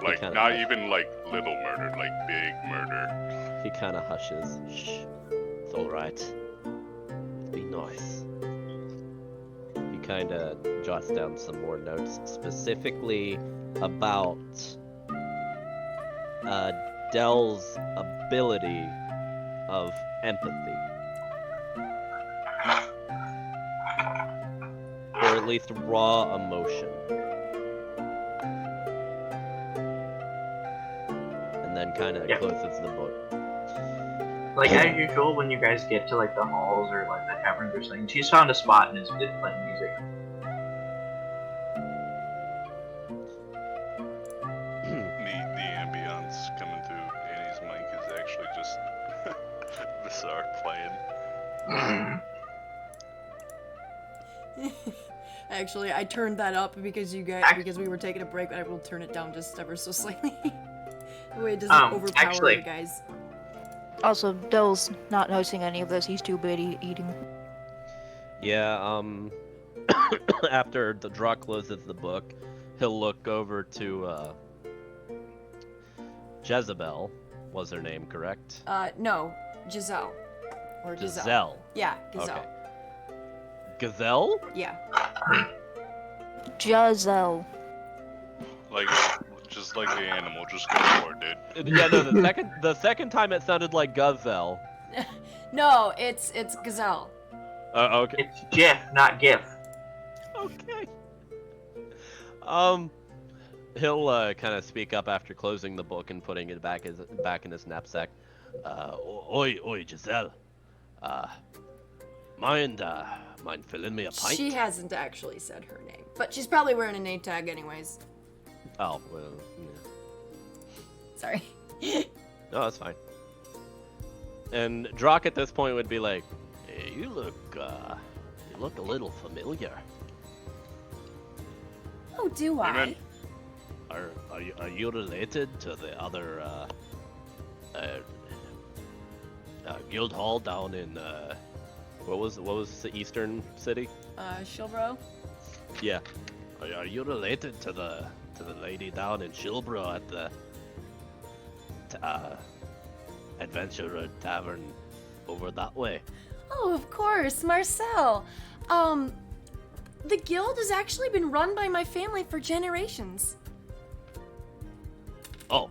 Like, not even like little murder, like big murder. He kind of hushes. Shh. It's alright. Be nice. He kind of jots down some more notes, specifically about Dell's ability of empathy. Or at least raw emotion. And then kind of closes the book. Like, as usual, when you guys get to, like, the halls or, like, the taverns or something, she's found a spot and is playing music. The ambience coming through Annie's mic is actually just Visar playing. Actually, I turned that up because because we were taking a break, but I will turn it down just ever so slightly. The way it doesn't overpower you guys. Also, Dell's not noticing any of this. He's too busy eating. Yeah, after the Drock closes the book, he'll look over to, Jezebel was her name, correct? No. Giselle. Or Gazelle. Giselle. Yeah, Gazelle. Okay. Gazelle? Yeah. Giselle. Like, just like the animal, just go for it, dude. Yeah, no, the second time it sounded like Gazelle. No, it's Gazelle. Okay. It's GIF, not GIF. Okay. He'll kind of speak up after closing the book and putting it back in his knapsack. Oi, Giselle. Mind filling me a pint? She hasn't actually said her name, but she's probably wearing a name tag anyways. Oh, well, yeah. Sorry. No, that's fine. And Drock at this point would be like, hey, you look a little familiar. Oh, do I? Are you related to the other guild hall down in what was the eastern city? Shilbro? Yeah. Are you related to the lady down in Shilbro at the Adventurer Tavern over that way? Oh, of course, Marcel. The guild has actually been run by my family for generations. Oh.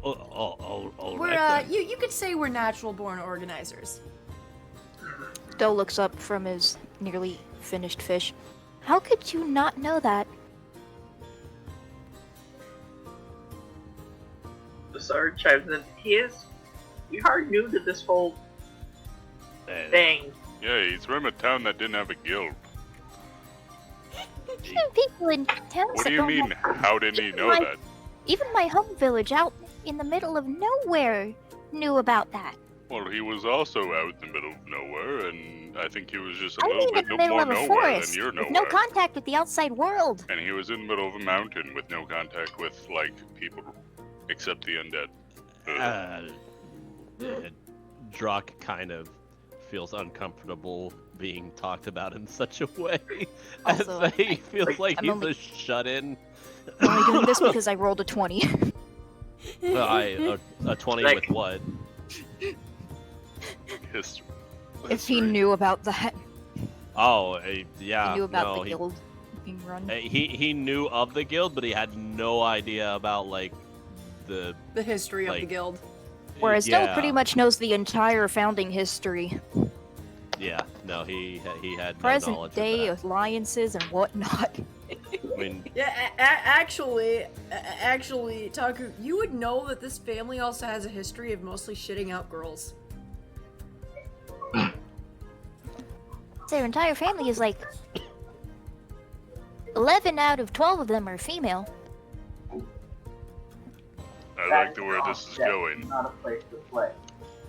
All We're, right then. you could say we're natural-born organizers. Del looks up from his nearly finished fish. How could you not know that? The Sarge chimes in. We are new to this whole thing. Yeah, he's from a town that didn't have a guild. Even people in towns What that do you don't mean? have- How didn't he know Like- that? Even my home village out in the middle of nowhere knew about that. Well, he was also out in the middle of nowhere, and I think he was just a I little mean, bit in the middle more of a nowhere forest, than you're with nowhere. no contact with the outside world. And he was in the middle of a mountain with no contact with, like, people except the undead. Drock kind of feels uncomfortable being talked about in such a way. Also, as he feels like I'm he's only- a shut-in. I'm only doing this because I rolled a 20. A 20 Like- with what? History. If he knew about that, Oh, yeah. he knew about no, the guild being run. He knew of the guild, but he had no idea about like the The history of the Like- guild. Whereas yeah, Del pretty much knows the entire founding history. Yeah, no, he had no Present knowledge day of alliances and whatnot. that. I mean, Yeah, actually, Taku, you would know that this family also has a history of mostly shitting out girls. Their entire family is like 11 out of 12 of them are female. I like the where this is going. Not a place to play.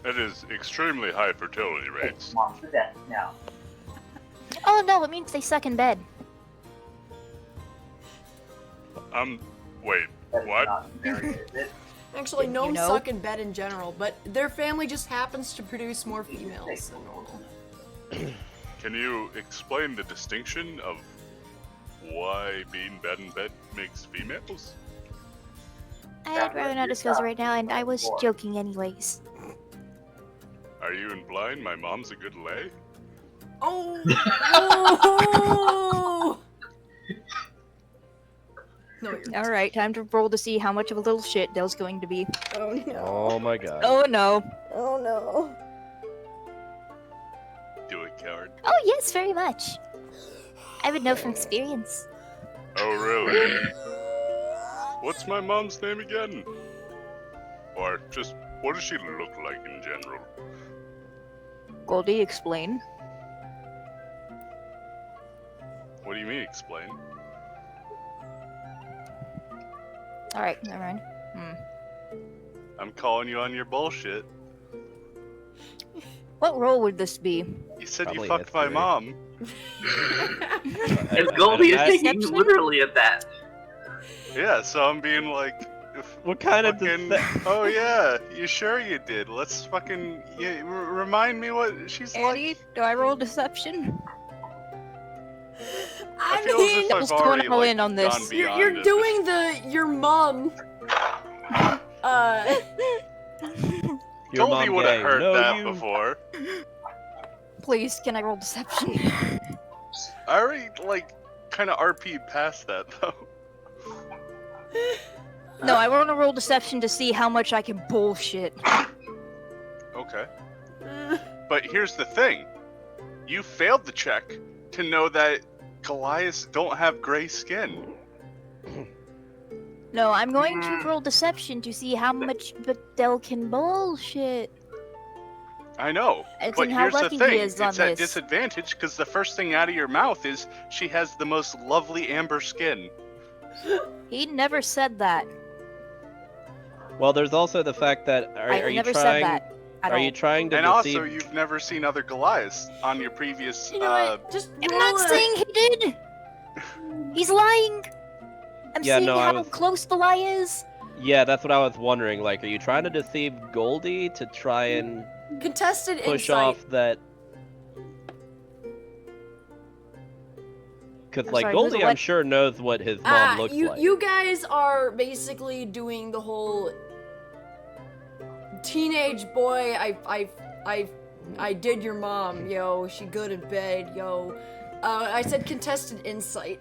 That is extremely high fertility rates. It's monster death now. Oh no, it means they suck in bed. Wait, That is what? not very good, is it? Actually, Didn't you gnomes know? suck in bed in general, but their family just happens to produce more females than normal. Can you explain the distinction of why being bed in bed makes females? I'd rather not discuss it right now, and I was joking anyways. Are you in blind? My mom's a good lay? Oh! Oh! No, you're not. Alright, time to roll to see how much of a little shit Del's going to be. Oh no. oh my god. Oh no. Oh no. Do it, coward. Oh yes, very much. I would know from experience. Oh, really? What's my mom's name again? Or just, what does she look like in general? Goldie, explain. What do you mean, explain? Alright, never mind. I'm calling you on your bullshit. What role would this be? You said Probably you fucked my history. mom. And Goldie is That- taking Exception? literally at that. Yeah, so I'm being like, if What kind of fucking, oh yeah, you sure you did? Let's fucking, remind me what she's Andy, like. do I roll deception? I I feel mean, as if I've Devil's going already all like, in on this. gone beyond you're it. doing your mom. Your Goldie mom would have gay. heard No, that you- before. Please, can I roll deception? I already like kind of RP'd past that though. No, I want to roll deception to see how much I can bullshit. Okay. But here's the thing. You failed the check to know that Goliaths don't have gray skin. No, I'm going to roll deception to see how much Del can bullshit. I know, It's but in how here's the lucky thing. he is on It's at this. disadvantage because the first thing out of your mouth is she has the most lovely amber skin. He never said that. Well, there's also the fact that I are you never trying? said that at Are all. you trying to And deceive? also, you've never seen other Goliaths on your previous. You know what? Just I'm roll not it. saying he did. He's lying. I'm Yeah, seeing no, I how was- close the lie is. Yeah, that's what I was wondering. Like, are you trying to deceive Goldie to try and Contested push insight. off that? Because I'm like sorry, who's Goldie, the I'm what? sure knows what his mom looks you like. you guys are basically doing the whole teenage boy. I did your mom, yo. She good in bed, yo. I said contested insight.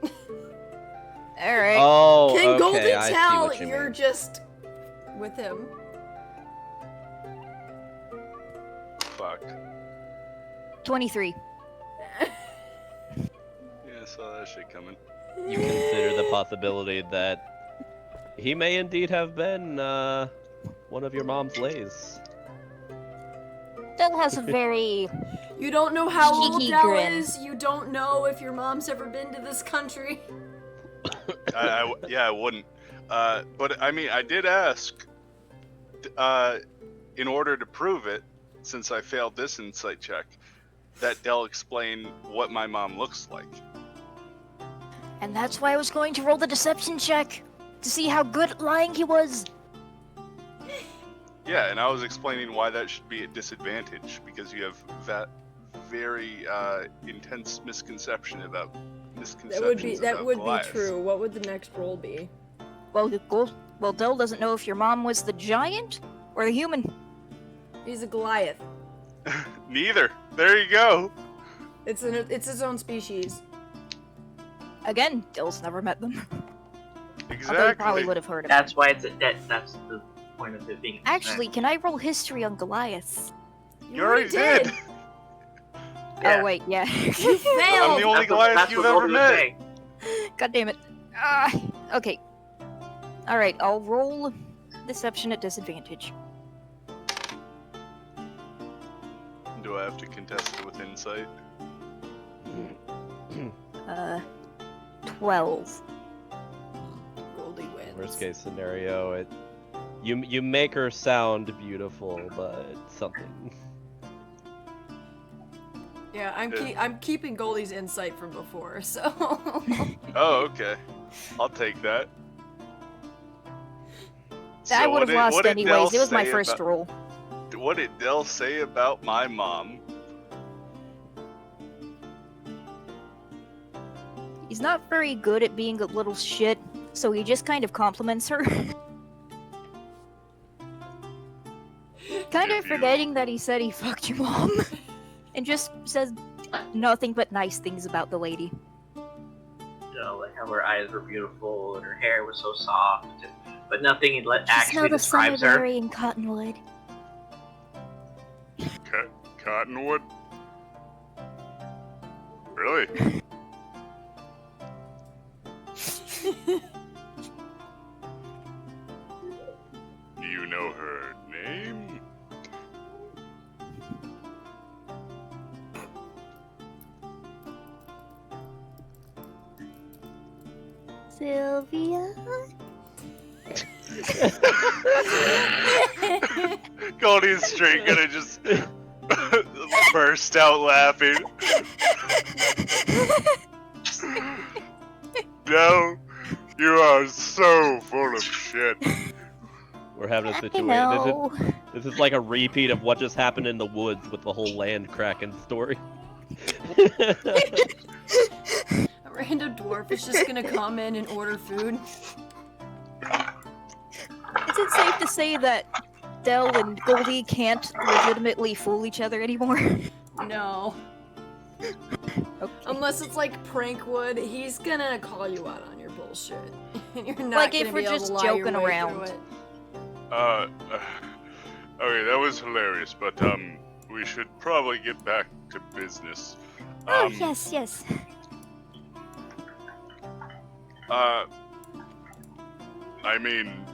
All right. Oh, Can okay, Goldie I see tell what you you're mean. just with him? Fuck. 23. Yeah, I saw that shit coming. You consider the possibility that he may indeed have been one of your mom's lays. Del has a very You don't know how old Cheeky Del grin. is. You don't know if your mom's ever been to this country. Yeah, I wouldn't. But I mean, I did ask. In order to prove it, since I failed this insight check, that Del explain what my mom looks like. And that's why I was going to roll the deception check to see how good at lying he was. Yeah, and I was explaining why that should be a disadvantage because you have that very intense misconception about misconceptions. That would be Goliaths. true. What would the next roll be? Well, Del doesn't know if your mom was the giant or the human. He's a Goliath. Neither. There you go. It's its own species. Again, Del's never met them. Although he Exactly. probably would have heard of That's why it's that's the point of it being. Actually, can I roll history on Goliaths? You already did. Yeah. Oh wait, yeah. You I'm failed. the only Goliath that's you've what ever Goldie was met. saying. God damn it. Okay. All right, I'll roll deception at disadvantage. Do I have to contest it with insight? 12. Goldie wins. Worst case scenario, you make her sound beautiful, but something. Yeah, I'm keeping Goldie's insight from before, so. Oh, okay. I'll take that. I would have lost what did anyways. Del It was my say first about- roll. What did Del say about my mom? He's not very good at being a little shit, so he just kind of compliments her. Kind of If you- forgetting that he said he fucked your mom. And just says nothing but nice things about the lady. You know, like how her eyes were beautiful and her hair was so soft, but nothing She smelled actually the summer describes her. berry in Cottonwood. Cottonwood? Really? Do you know her name? Sylvia? Goldie's straight gonna just burst out laughing. No, you are so full of shit. We're having a I situation. know. This is like a repeat of what just happened in the woods with the whole land kraken story. A random dwarf is just gonna come in and order food. Is it safe to say that Del and Goldie can't legitimately fool each other anymore? No. Okay. Unless it's like Prankwood, he's gonna call you out on your bullshit. And you're not Like gonna if we're be able just to lie your joking way around. through it. Okay, that was hilarious, but we should probably get back to business. Oh, yes, yes. I mean,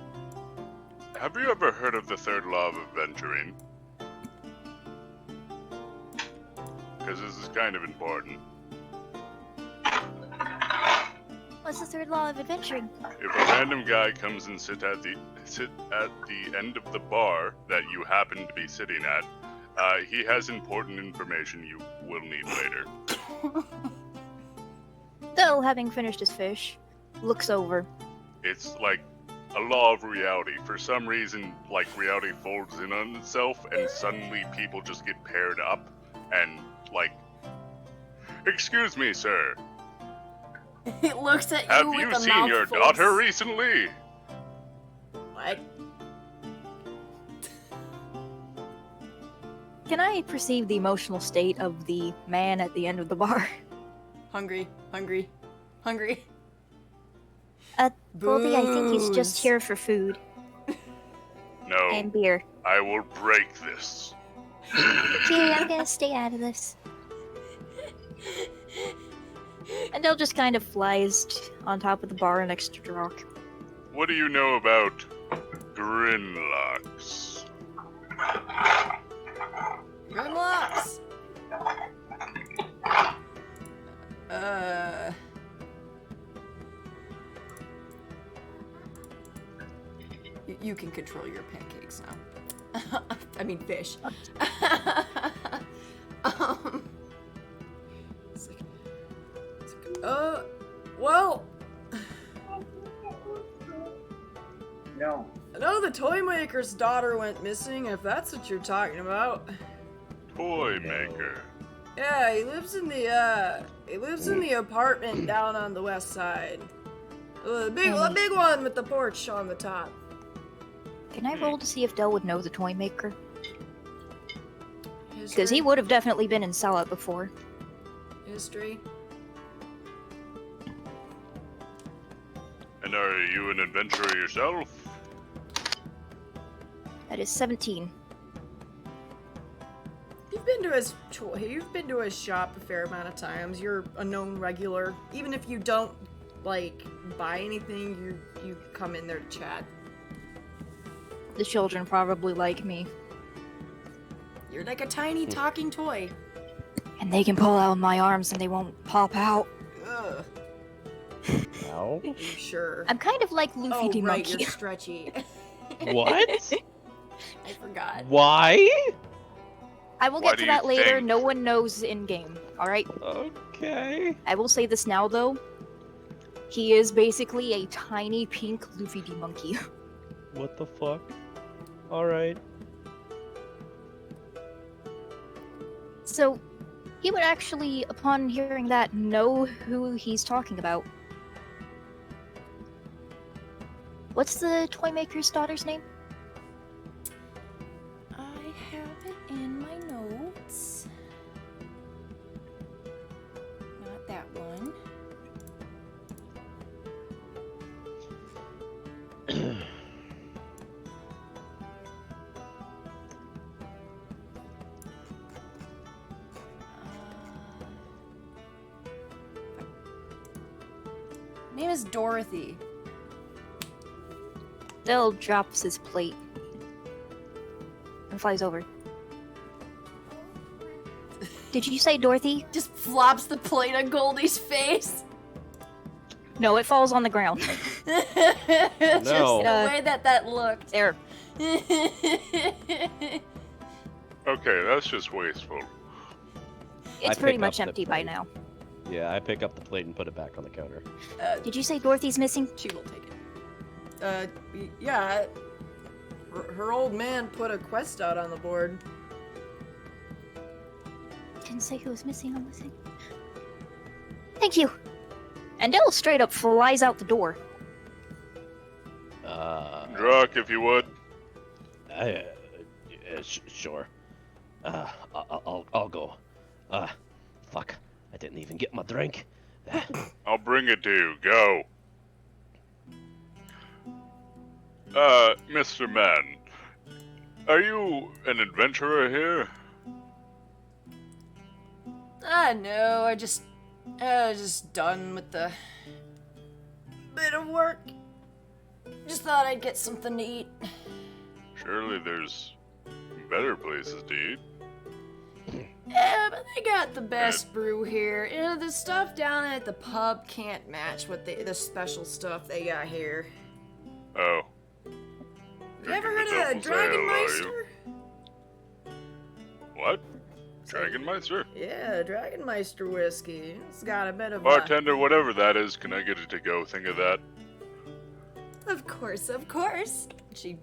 have you ever heard of the third law of adventuring? Because this is kind of important. What's the third law of adventuring? If a random guy comes and sit at the end of the bar that you happen to be sitting at, he has important information you will need later. Though, having finished his fish, looks over. It's like a law of reality. For some reason, like, reality folds in on itself, and suddenly people just get paired up, and, like, excuse me, sir. He looks at you Have with you a seen your mouthful. daughter recently? What? Can I perceive the emotional state of the man at the end of the bar? Hungry, hungry, hungry. Goldie, I think he's just Booze. here for food No, and beer. I will break this. Okay, I'm gonna stay out of this. And Dell just kind of flies on top of the bar next to Drock. What do you know about Grinlocks? Grimlocks! You can control your pancakes now. I mean fish. Well, No. I know the toy maker's daughter went missing, if that's what you're talking about. Toy maker. Yeah, he lives in the apartment down on the west side. The big one with the porch on the top. Can I roll to see if Dell would know the toy maker? Because he History. would have definitely been in Sauhot before. History. And are you an adventurer yourself? That is 17. You've been to his shop a fair amount of times. You're a known regular. Even if you don't like buy anything, you come in there to chat. The children probably like me. You're like a tiny talking toy. And they can pull out my arms and they won't pop out. Ugh. No. You sure? I'm kind of like Luffy Oh the right, monkey. you're stretchy. What? I forgot. Why? I will Why get do to that you later. think? No one knows in game. Alright? Okay. I will say this now though. He is basically a tiny pink Luffy the monkey. What the fuck? Alright. So, he would actually, upon hearing that, know who he's talking about. What's the toy maker's daughter's name? I have it in my notes. Not that one. Name is Dorothy. Dell drops his plate and flies over. Did you say Dorothy? Just flops the plate on Goldie's face. No, it falls on the ground. Just No. the way that looked. There. Okay, that's just wasteful. It's I pretty pick much up the empty by plate. now. Yeah, I pick up the plate and put it back on the counter. Did you say Dorothy's missing? She will take it. Yeah. Her old man put a quest out on the board. Didn't say who was missing on the thing. Thank you. And Dell straight up flies out the door. Druck, if you would. Sure. I'll go. Fuck. I didn't even get my drink. I'll bring it to you. Go. Mr. Man. Are you an adventurer here? No, I just done with the bit of work. Just thought I'd get something to eat. Surely there's better places to eat. Yeah, but they got the best brew here. You know, the stuff down at the pub can't match what the special stuff they got here. Oh. You ever Drinking heard of the devil's ale, are you? Dragonmeister? What? Dragonmeister? Yeah, Dragonmeister whiskey. It's got a bit of Bartender, whatever that is, can I get a to-go thing of that? Of course, of course. She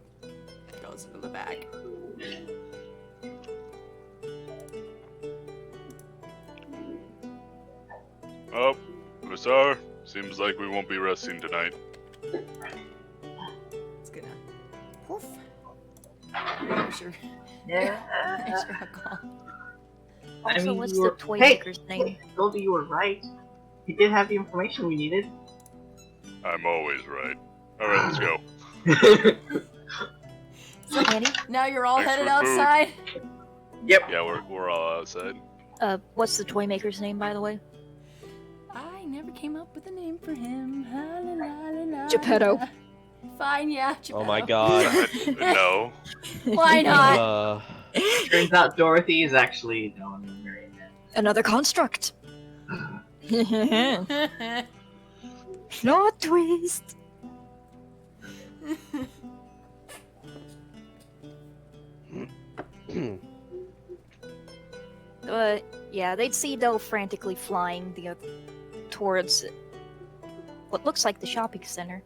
goes into the bag. Oh, Vasar, seems like we won't be resting tonight. It's gonna poof. Sure. Yeah. Sure alcohol. I Also, mean, what's you the were- toy hey, maker's name? Goldie, you were right. He did have the information we needed. I'm always right. Alright, let's go. Annie? Now you're all Thanks headed for the food. outside? Yep. Yeah, we're all outside. What's the toy maker's name, by the way? I never came up with a name for him. Ha, la, la, la, la, Geppetto. la. Fine, yeah, Geppetto. Oh my god. No. Why not? Turns out Dorothy is actually no one married. Another construct. Plot twist. Yeah, they'd see Dell frantically flying towards what looks like the shopping center.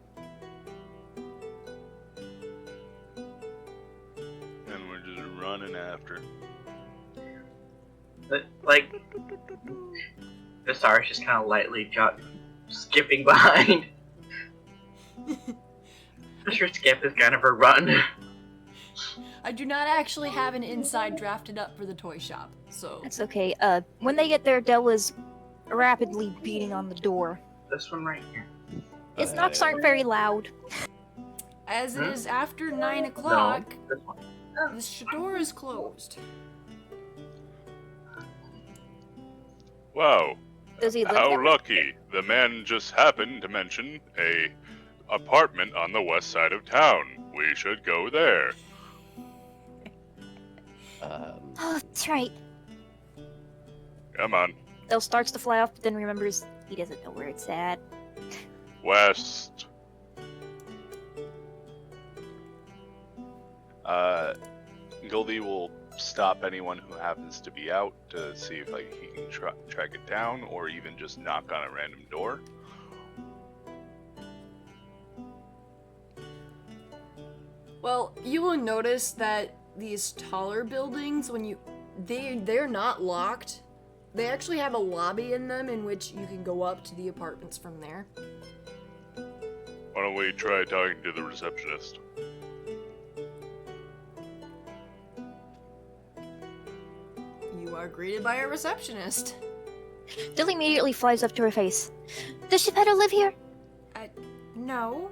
And we're just running after. But, like, the star is just kind of lightly skipping behind. I'm sure Skip is kind of a run. I do not actually have an inside drafted up for the toy shop, so... That's okay. When they get there, Dell is rapidly beating on the door. This one right here. His knocks aren't very loud. As it is after 9 No, o'clock, this one. the door is closed. Wow, Does he live how there? lucky. The man just happened to mention a apartment on the west side of town. We should go there. Oh, that's right. Come on. Dell starts to fly off, but then remembers he doesn't know where it's at. West. Goldie will stop anyone who happens to be out to see if like he can track it down, or even just knock on a random door. Well, you will notice that these taller buildings, they're not locked. They actually have a lobby in them in which you can go up to the apartments from there. Why don't we try talking to the receptionist? You are greeted by a receptionist. Dell immediately flies up to her face. Does Geppetto live here? No,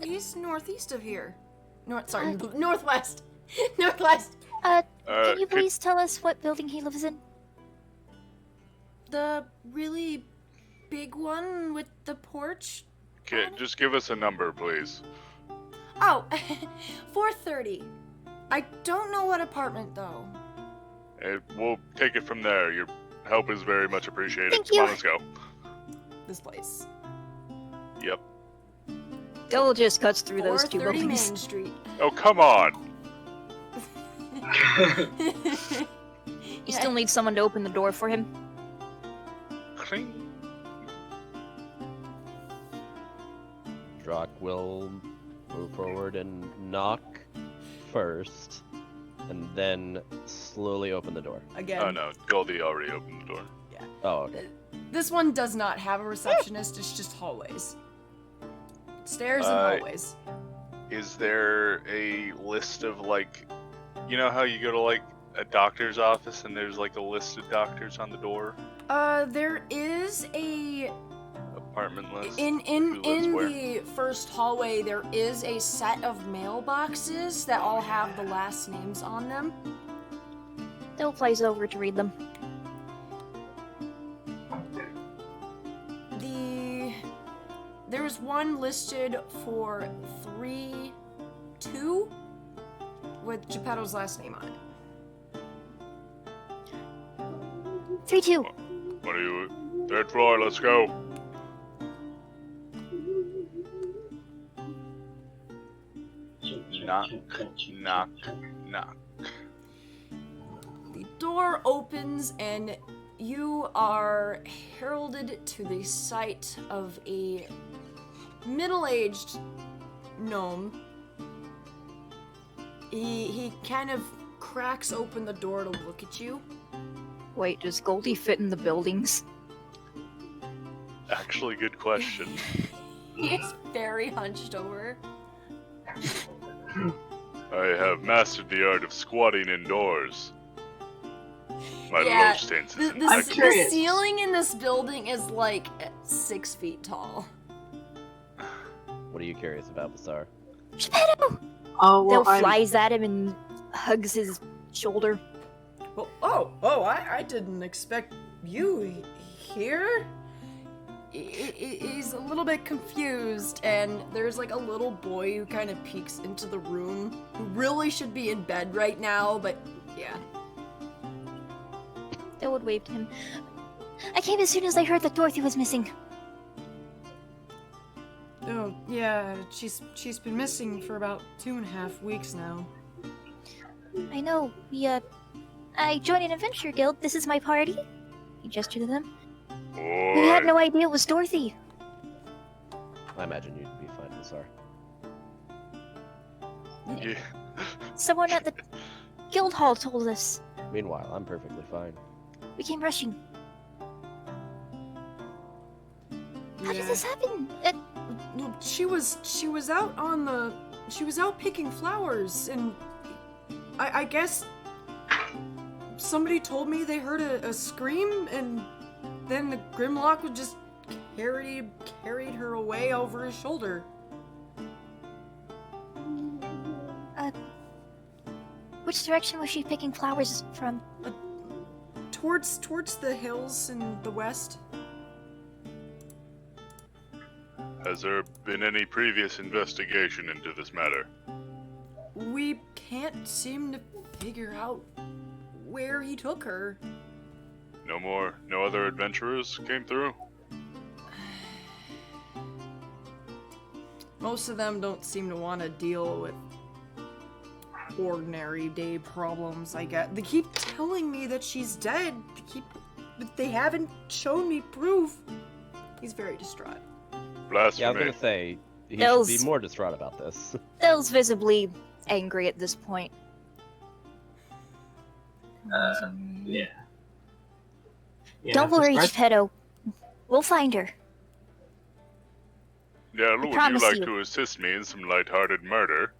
he's northeast of here. Northwest. Northwest. Can you please tell us what building he lives in? The really big one with the porch. Okay, just give us a number, please. Oh, 430. I don't know what apartment though. We'll take it from there. Your help is very much appreciated. Thank Come you. on, let's go. This place. Yep. Dell just cuts through those two 430 buildings. Main Street. Oh, come on. You still need someone to open the door for him? Cling. Drock will move forward and knock first, and then slowly open the door. Again. Oh no, Goldie already opened the door. Oh, okay. This one does not have a receptionist, it's just hallways. Stairs and hallways. Is there a list of like, you know how you go to like a doctor's office and there's like a list of doctors on the door? There is a Apartment list? in Who lives where? the first hallway there is a set of mailboxes that all have the last names on them. Dell flies over to read them. there's one listed for 3-2 with Geppetto's last name on it. 3-2. What are you? Third floor, let's go. Knock, knock, knock. The door opens and you are heralded to the sight of a middle-aged gnome. He kind of cracks open the door to look at you. Wait, does Goldie fit in the buildings? Actually, good question. He's very hunched over. I have mastered the art of squatting indoors. My Yeah, low stance is The I'm impeccable. curious. ceiling in this building is like 6 feet tall. What are you curious about, Bassar? Geppetto! Oh, well, They'll flies at him and hugs his shoulder. I didn't expect you here. He's a little bit confused, and there's like a little boy who kind of peeks into the room, who really should be in bed right now, but yeah. Elwood waved to him. I came as soon as I heard that Dorothy was missing. Oh, yeah, she's been missing for about 2.5 weeks now. I know. I joined an adventure guild. This is my party. He gestured to them. We had no idea it was Dorothy. I imagine you'd be fine, Bassar. Yeah. Someone at the guild hall told us. Meanwhile, I'm perfectly fine. We came rushing. How did Yeah. this happen? Well, she was out picking flowers, and I guess somebody told me they heard a scream, and then the Grimlock would just carried her away over his shoulder. Which direction was she picking flowers from? Towards the hills in the west. Has there been any previous investigation into this matter? We can't seem to figure out where he took her. No other adventurers came through? Most of them don't seem to want to deal with ordinary day problems, I guess. They keep telling me that she's dead. But they haven't shown me proof. He's very distraught. Blasphemy. Yeah, I was gonna say, he should Those- be more distraught about this. Elle's visibly angry at this point. Yeah. Don't worry, for Geppetto. We'll find her. Yeah, would you promise like you. to assist me in some lighthearted murder?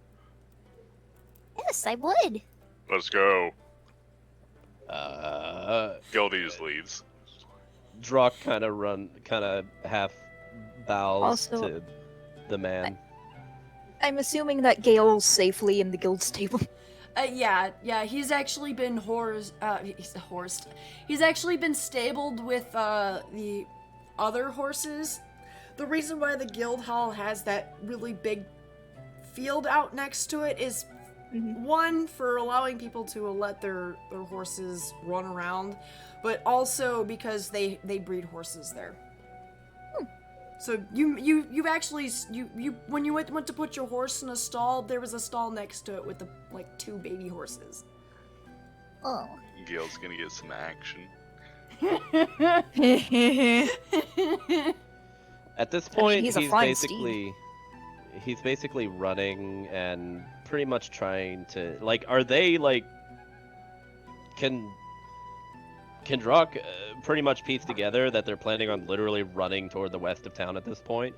Yes, I would. Let's go. Gildies leads. Drock kind of half bows Also- to the man. I'm assuming that Gale's safely in the guild stable. Yeah, he's actually been He's actually been stabled with the other horses. The reason why the guild hall has that really big field out next to it is one, for allowing people to let their horses run around, but also because they breed horses there. So you actually when you went to put your horse in a stall, there was a stall next to it with like 2 baby horses. Oh. Gail's gonna get some action. At this point, he's a flying he's basically running and pretty much trying to, like, are they like, can Drock pretty much piece together that they're planning on literally running toward the west of town at this point?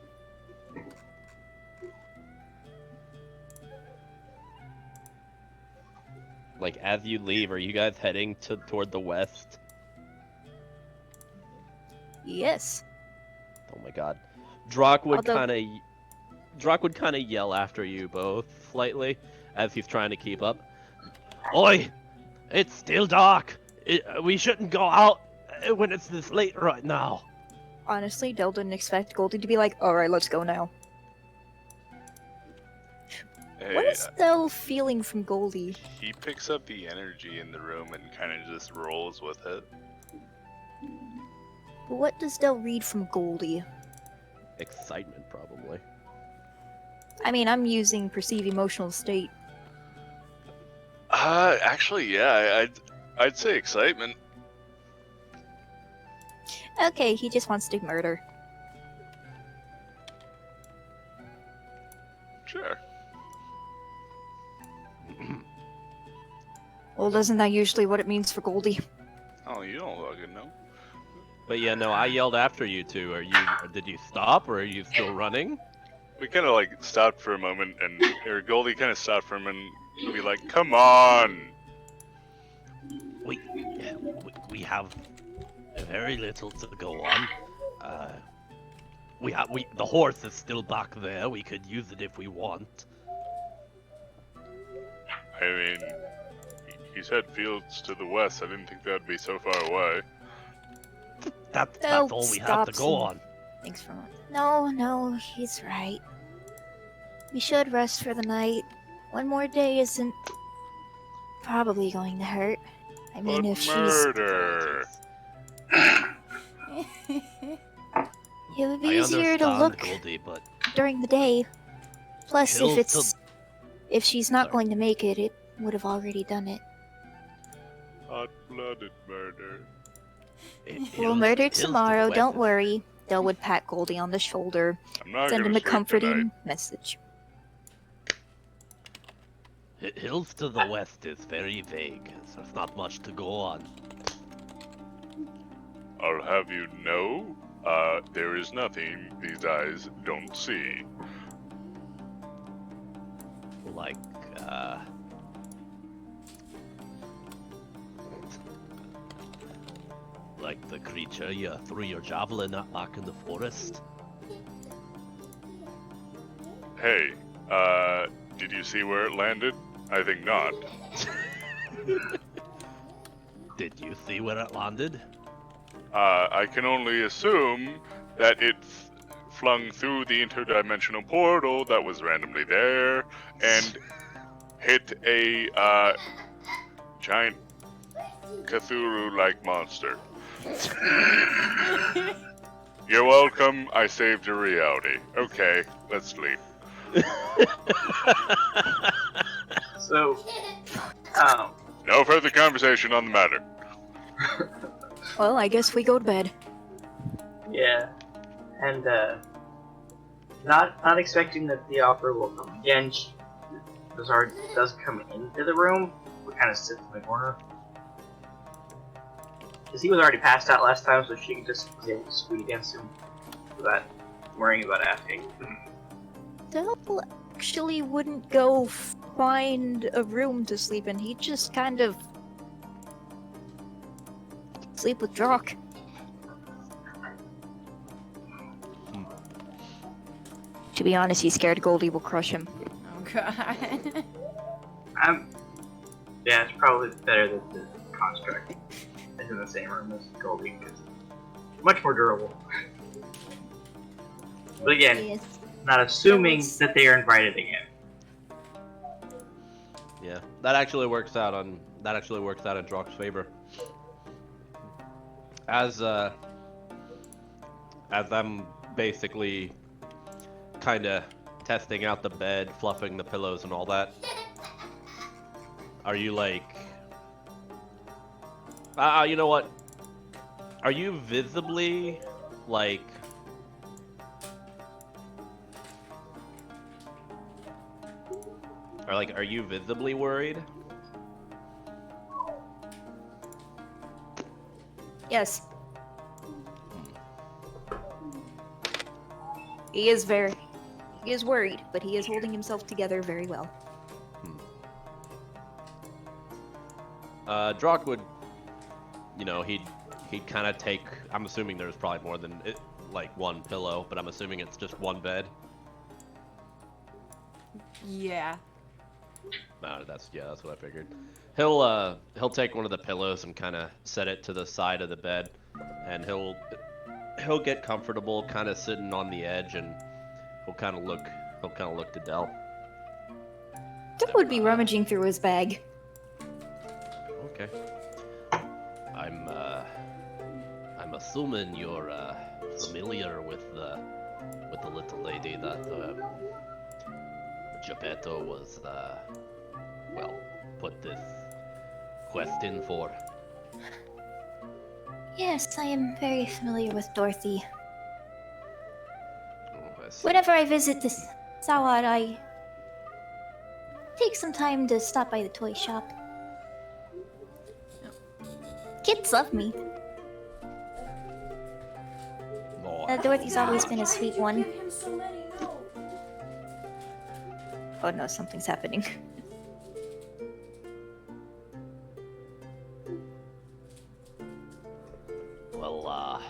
Like, as you leave, are you guys heading toward the west? Yes. Oh my god. Drock would Although- kind of yell after you both slightly as he's trying to keep up. Oi! It's still dark. We shouldn't go out when it's this late right now. Honestly, Del didn't expect Goldie to be like, alright, let's go now. Hey, What is Del feeling from Goldie? he picks up the energy in the room and kind of just rolls with it. But what does Del read from Goldie? Excitement, probably. I mean, I'm using perceive emotional state. Actually, yeah, I'd say excitement. Okay, he just wants to murder. Sure. Well, isn't that usually what it means for Goldie? Oh, you don't fucking know. But yeah, no, I yelled after you two. Did you stop, or are you still running? We kind of like stopped for a moment, or Goldie kind of stopped for a minute and be like, "Come on." We have very little to go on. The horse is still back there. We could use it if we want. I mean, he said fields to the west. I didn't think that'd be so far away. That's Del all we have to stops go and on. thinks for a moment. No, he's right. We should rest for the night. One more day isn't probably going to hurt. I mean, But if murder. it would be I easier to understand, look Goldie, but during the day. Plus, if she's not Sorry. going to make it, it would have already done it. Hot-blooded murder. We'll murder Hills to the tomorrow, west don't is- worry. Del would pat Goldie on the shoulder, I'm not send gonna him a sleep comforting tonight. message. Hills to the west is very vague. So there's not much to go on. I'll have you know, there is nothing these eyes don't see. Like, like the creature you threw your javelin at back in the forest. Hey, did you see where it landed? I think not. Did you see where it landed? I can only assume that it flung through the interdimensional portal that was randomly there and hit a giant Cthulhu-like monster. You're welcome. I saved your reality. Okay, let's sleep. So, No further conversation on the matter. Well, I guess we go to bed. yeah, and not expecting that the offer will come again. Bizarre does come into the room, but kind of sits in the corner. Because he was already passed out last time, so she just was able to squeeze against him without worrying about asking. Del actually wouldn't go find a room to sleep in. He'd just kind of sleep with Drock. To be honest, he's scared Goldie will crush him. Oh god. Yeah, it's probably better that the construct is in the same room as Goldie, because it's much more durable. But again, not assuming that they are invited again. Yeah, that actually works out in Drock's favor. As I'm basically kind of testing out the bed, fluffing the pillows and all that. Are you like... you know what? Are you visibly, like... Are you visibly worried? Yes. He is worried, but he is holding himself together very well. Drock would, he'd kind of take. I'm assuming there's probably more than one pillow, but I'm assuming it's just one bed. Yeah. No, that's what I figured. He'll take one of the pillows and kind of set it to the side of the bed, and he'll he'll get comfortable, kind of sitting on the edge, and he'll kind of look to Del. Del would be rummaging through his bag. Okay. I'm assuming you're familiar with the little lady that Geppetto was put this quest in for. Yes, I am very familiar with Dorothy. Oh, I see. Whenever I visit this Sauhot, I take some time to stop by the toy shop. Kids love me. Oh, Dorothy's always been a sweet one. Oh no, something's happening. well,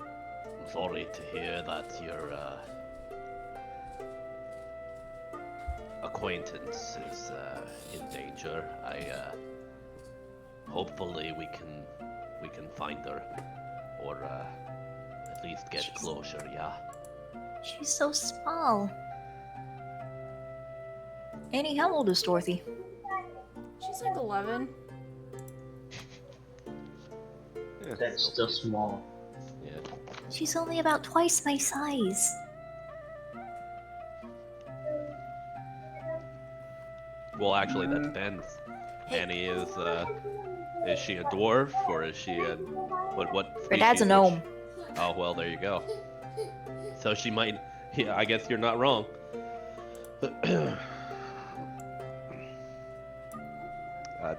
I'm sorry to hear that your acquaintance is in danger. Hopefully we can find her, or at least get closer. Yeah. She's so small. Annie, how old is Dorothy? She's like 11. Yeah, That's still small. Yeah. She's only about twice my size. Well, actually, that depends. Annie is she a dwarf or is she a what? Her dad's a species? gnome. Oh well, there you go. So she might. Yeah, I guess you're not wrong.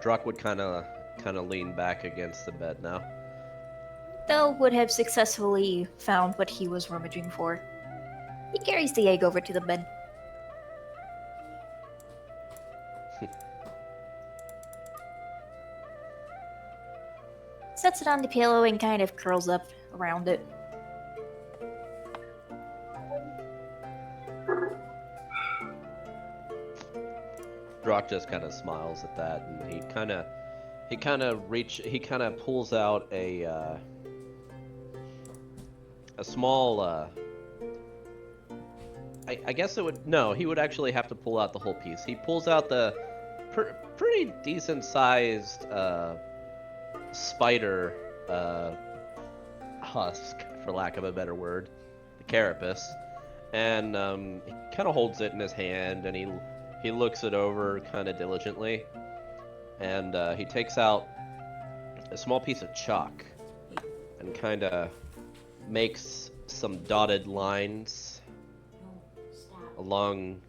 Druck would kind of lean back against the bed now. Del would have successfully found what he was rummaging for. He carries the egg over to the bed. Sets it on the pillow and kind of curls up around it. Druck just kind of smiles at that, and he kind of pulls out a small. I guess it would no. He would actually have to pull out the whole piece. He pulls out the pretty decent sized spider husk, for lack of a better word, the carapace, and he kind of holds it in his hand, and he looks it over kind of diligently, and he takes out a small piece of chalk and kind of makes some dotted lines along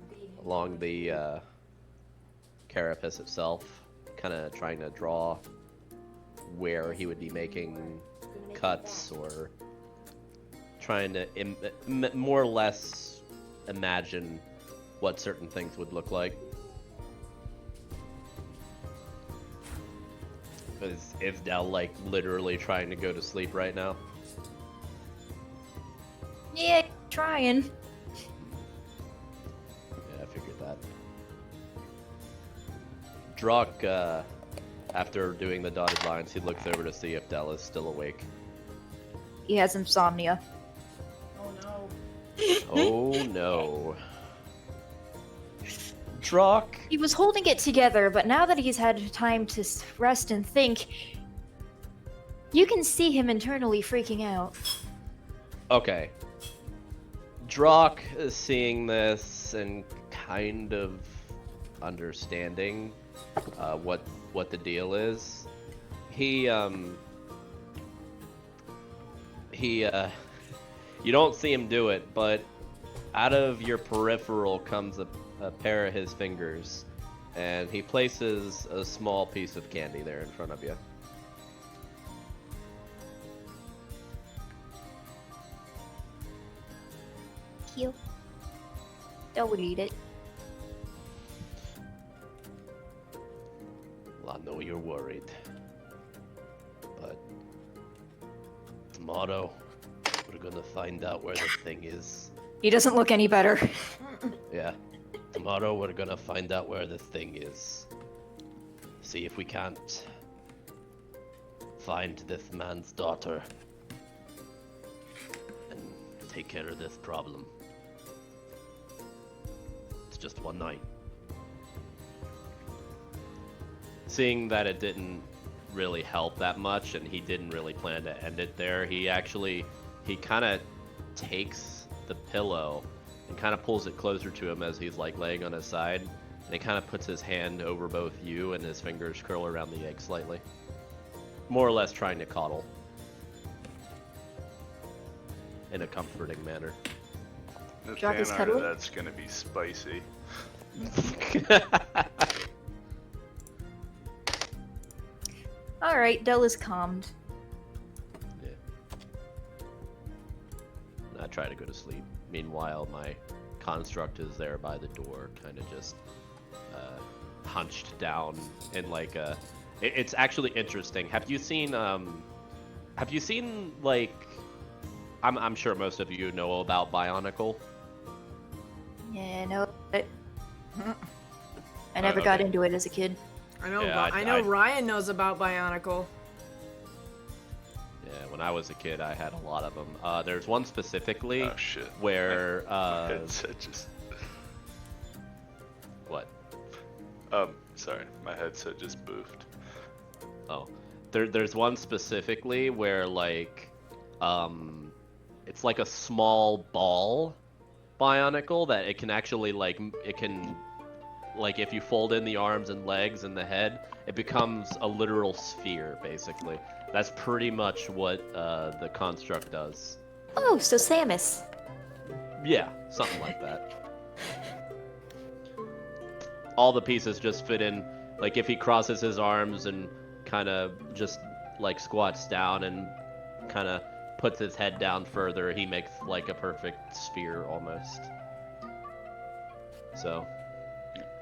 the carapace itself, kind of trying to draw where he would be making cuts or trying to more or less imagine what certain things would look like. Is Del like literally trying to go to sleep right now? Yeah, trying. Yeah, I figured that. Druck, after doing the dotted lines, he looks over to see if Del is still awake. He has insomnia. Oh no. Oh no. Druck! He was holding it together, but now that he's had time to rest and think, you can see him internally freaking out. Okay. Druck is seeing this and kind of understanding what the deal is. He you don't see him do it, but out of your peripheral comes a pair of his fingers, and he places a small piece of candy there in front of you. Cute. Don't eat it. Well, I know you're worried, but tomorrow we're gonna find out where the thing is. He doesn't look any better. Yeah. Tomorrow we're gonna find out where the thing is. See if we can't find this man's daughter and take care of this problem. It's just one night. Seeing that it didn't really help that much and he didn't really plan to end it there, he kind of takes the pillow and kind of pulls it closer to him as he's like laying on his side, and he kind of puts his hand over both you, and his fingers curl around the egg slightly, more or less trying to coddle in a comforting manner. Drop his Nathanael, cuddle? that's gonna be spicy. Alright, Dell is calmed. Yeah. I try to go to sleep. Meanwhile, my construct is there by the door, kind of just hunched down in like a. It's actually interesting. Have you seen like? I'm sure most of you know about Bionicle. Yeah, no. I never got into it as a kid. I know. Yeah, I know Ryan knows about Bionicle. Yeah, when I was a kid, I had a lot of them. There's one specifically Oh shit. where My headset just. what? Sorry, my headset just boofed. Oh, there's one specifically where like, it's like a small ball Bionicle that it can actually like if you fold in the arms and legs and the head, it becomes a literal sphere basically. That's pretty much what the construct does. Oh, so Samus. Yeah, something like that. All the pieces just fit in. Like if he crosses his arms and kind of just like squats down and kind of puts his head down further, he makes like a perfect sphere almost. So,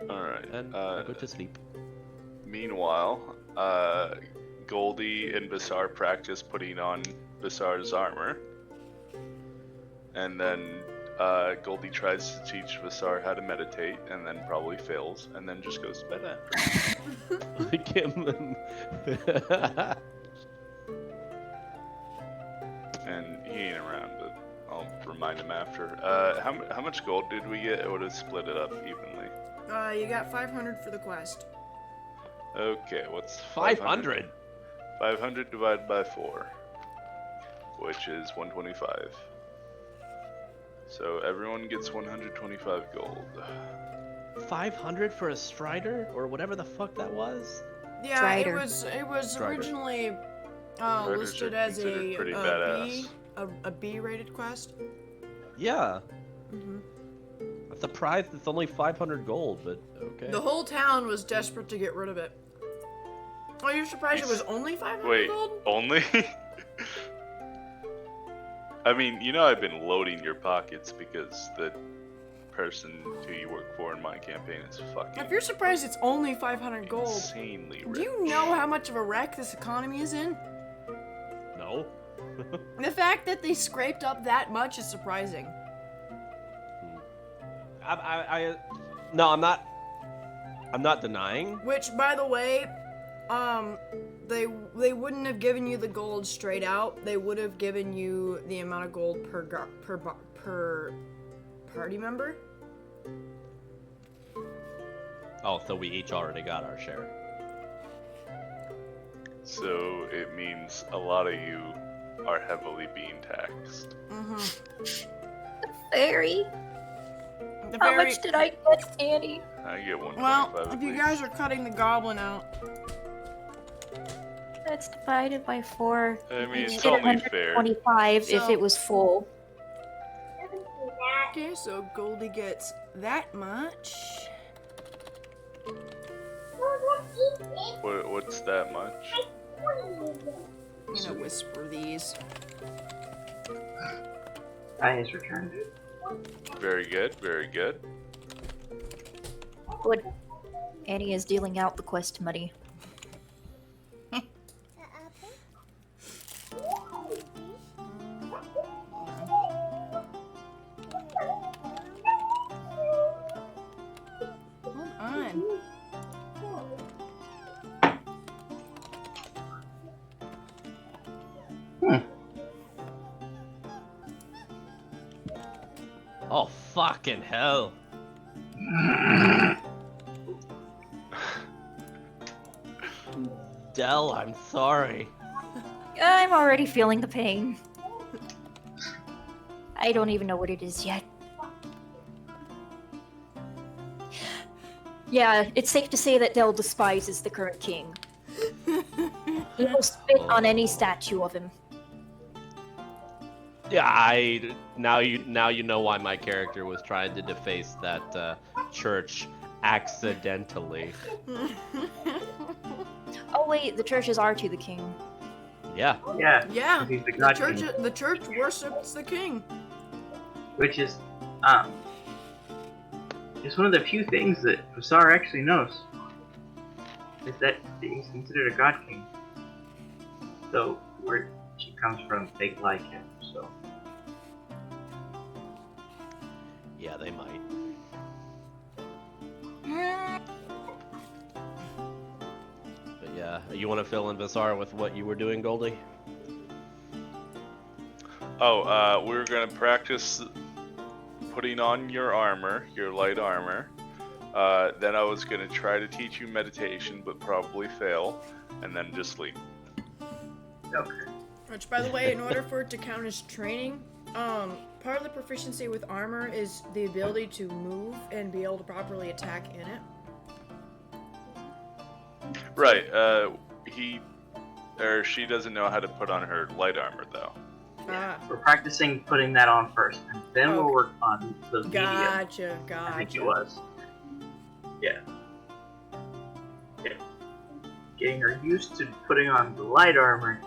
Alright. and I go to sleep. Meanwhile, Goldie and Basar practice putting on Basar's armor. And then Goldie tries to teach Basar how to meditate, and then probably fails, and then just goes to bed after. Like him. And he ain't around, but I'll remind him after. How much gold did we get? I would have split it up evenly. You got 500 for the quest. Okay, what's 500? 500 divided by 4, which is 125. So everyone gets 125 gold. 500 for a Strider or whatever the fuck that was? Yeah, Drider. it was Drider. originally Driders listed are as considered pretty a badass. a B-rated quest. Yeah. Mm-hmm. I'm surprised it's only 500 gold, but okay. The whole town was desperate to get rid of it. Oh, you're surprised it was only 500 Wait, gold? only? I mean, you know I've been loading your pockets because the person who you work for in my campaign is fucking If you're surprised it's only 500 gold, insanely rich. do you know how much of a wreck this economy is in? No? The fact that they scraped up that much is surprising. No, I'm not denying. Which, by the way, they wouldn't have given you the gold straight out. They would have given you the amount of gold per party member. Oh, so we each already got our share. So it means a lot of you are heavily being taxed. Mm-hmm. Fairy. How much did I get, Annie? I get 125 Well, at if you least. guys are cutting the goblin out, That's divided by 4. I mean, Each it's get only fair. 125 if So- it was full. okay, so Goldie gets that much. What's that much? I'm gonna whisper these. I has returned. Very good, very good. Good. Annie is dealing out the quest money. Hold on. Oh, fucking hell. Dell, I'm sorry. I'm already feeling the pain. I don't even know what it is yet. Yeah, it's safe to say that Dell despises the current king. He will spit on any statue of him. Yeah, now you know why my character was trying to deface that church accidentally. Oh wait, the churches are to the king. Yeah. Yeah. Yeah, He's the god king. the church worships the king. Which is, it's one of the few things that Vasar actually knows. Is that he's considered a god king. So, where she comes from, they like him, so. Yeah, they might. But yeah, you want to fill in Vasar with what you were doing, Goldie? Oh, we were gonna practice putting on your armor, your light armor. Then I was gonna try to teach you meditation, but probably fail, and then just sleep. Okay. Which, by the way, in order for it to count as training, part of the proficiency with armor is the ability to move and be able to properly attack in it. Right. He or she doesn't know how to put on her light armor though. We're practicing putting that on first, and then we'll work on the medium. Gotcha. I think it was. Yeah. Getting her used to putting on the light armor,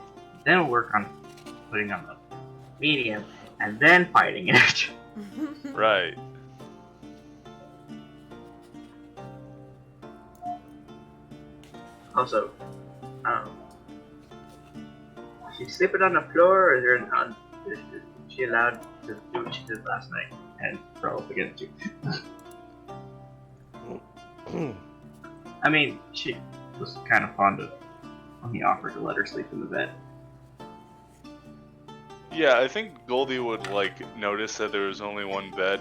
then we'll work on putting on the medium, and then fighting it. Right. Also, she's sleeping on the floor, or is she allowed to do what she did last night and throw up against you? I mean, she was kind of fond of when he offered to let her sleep in the bed. Yeah, I think Goldie would notice that there was only one bed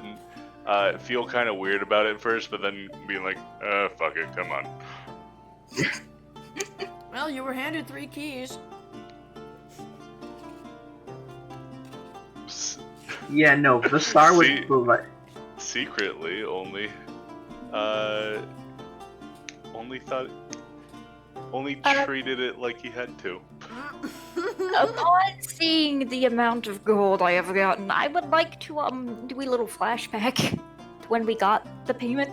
and feel kind of weird about it first, but then be like, fuck it, come on. Well, you were handed 3 keys. Yeah, no, the star was like secretly only treated it like he had to. Upon seeing the amount of gold I have gotten, I would like to do a little flashback to when we got the payment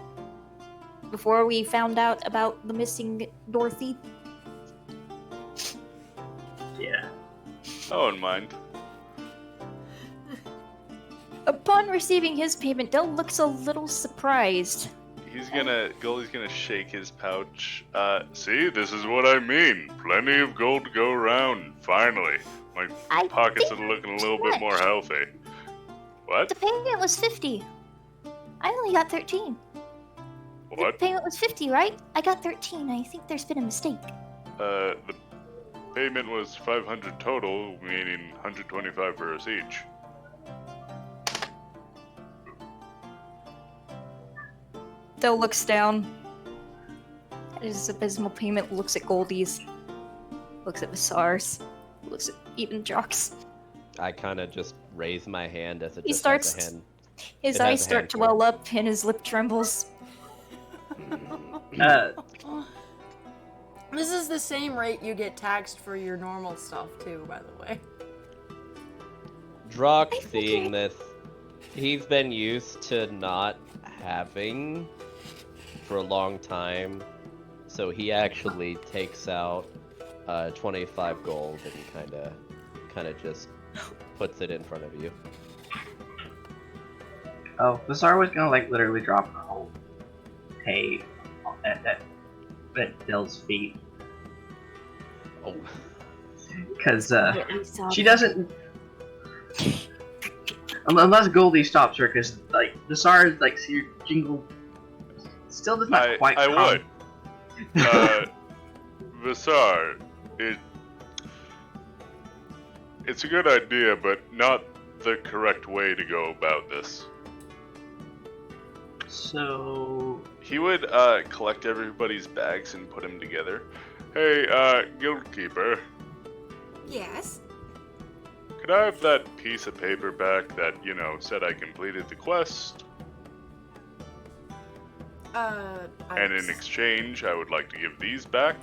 before we found out about the missing Dorothy. Yeah. I wouldn't mind. Upon receiving his payment, Del looks a little surprised. Goldie's gonna shake his pouch. See, this is what I mean. Plenty of gold to go around. Finally. My pockets are looking a little bit more healthy. What? The payment was 50. I only got 13. What? The payment was 50, right? I got 13. I think there's been a mistake. The payment was 500 total, meaning 125 for us each. Del looks down at his abysmal payment, looks at Goldie's, looks at Vasar's, looks at even Jock's. I kind of just raise my hand as it He just starts. has a hand. His It has eyes a start hand to for it. well up and his lip trembles. This is the same rate you get taxed for your normal stuff, too, by the way. Drock, seeing this, he's been used to not having for a long time, so he actually takes out 25 gold and kind of just puts it in front of you. Oh, Vasar was gonna literally drop her whole pay at Dell's feet. Oh. Because she doesn't. Unless Goldie stops her, because Vasar see her jingle. Still does not quite. I would. Vasar, it's a good idea, but not the correct way to go about this. So He would collect everybody's bags and put them together. Hey, guildkeeper, Yes. could I have that piece of paper back that, said I completed the quest? And in exchange, I would like to give these back.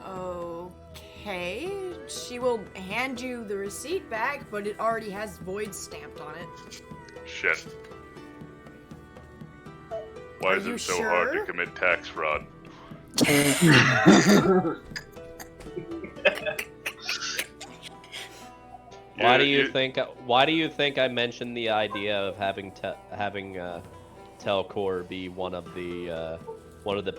Okay. She will hand you the receipt back, but it already has void stamped on it. Shit. Why Are is you it so hard to sure? commit tax fraud? Why do you think? Why do you think I mentioned the idea of having Telcor be one of the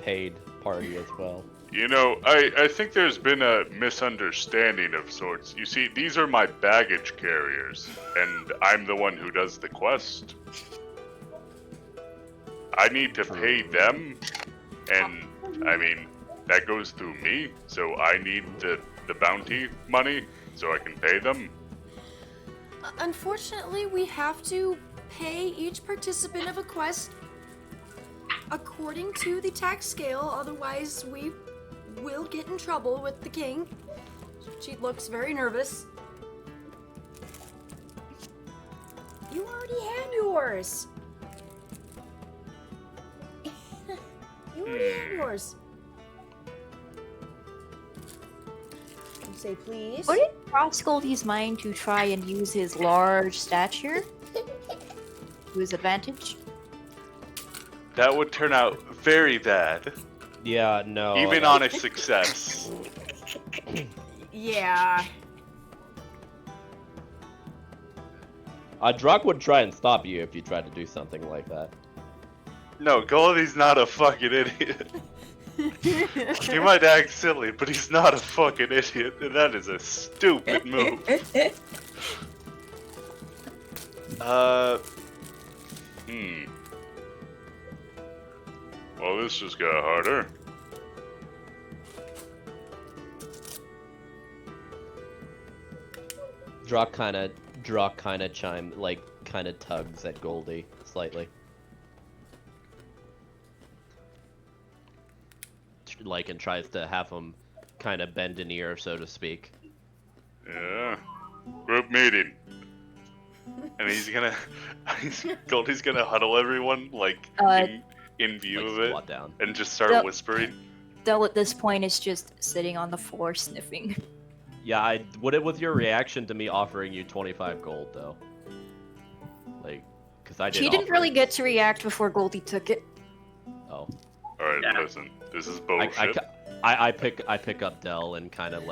paid party as well? I think there's been a misunderstanding of sorts. You see, these are my baggage carriers, and I'm the one who does the quest. I need to pay them, and, that goes through me, so I need the bounty money so I can pay them. Unfortunately, we have to pay each participant of a quest according to the tax scale, otherwise we will get in trouble with the king. She looks very nervous. You already had yours. You already had yours. You say please. Would it cross Goldie's mind to try and use his large stature to his advantage? That would turn out very bad, Yeah, no. even on a success. Yeah. Druck would try and stop you if you tried to do something like that. No, Goldie's not a fucking idiot. He might act silly, but he's not a fucking idiot, and that is a stupid move. Well, this just got harder. Druck kind of tugs at Goldie slightly. And tries to have him kind of bend an ear, so to speak. Yeah. Group meeting. And Goldie's gonna huddle everyone, in view of it, squat down. and just start whispering. Dell at this point is just sitting on the floor sniffing. Yeah, what was your reaction to me offering you 25 gold, though? Because I did. She didn't really get to react before Goldie took it. Oh. Alright, listen. This is bullshit. I pick up Dell and kind of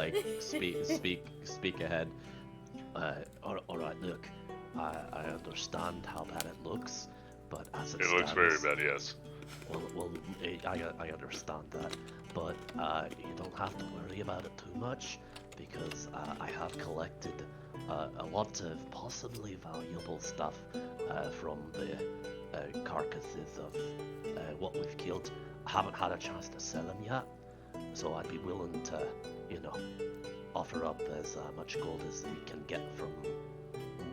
speak ahead. All right, look, I understand how bad it looks, but as it looks very bad, yes. Well, I understand that, but you don't have to worry about it too much because I have collected a lot of possibly valuable stuff from the carcasses of what we've killed. I haven't had a chance to sell them yet, so I'd be willing to, offer up as much gold as we can get from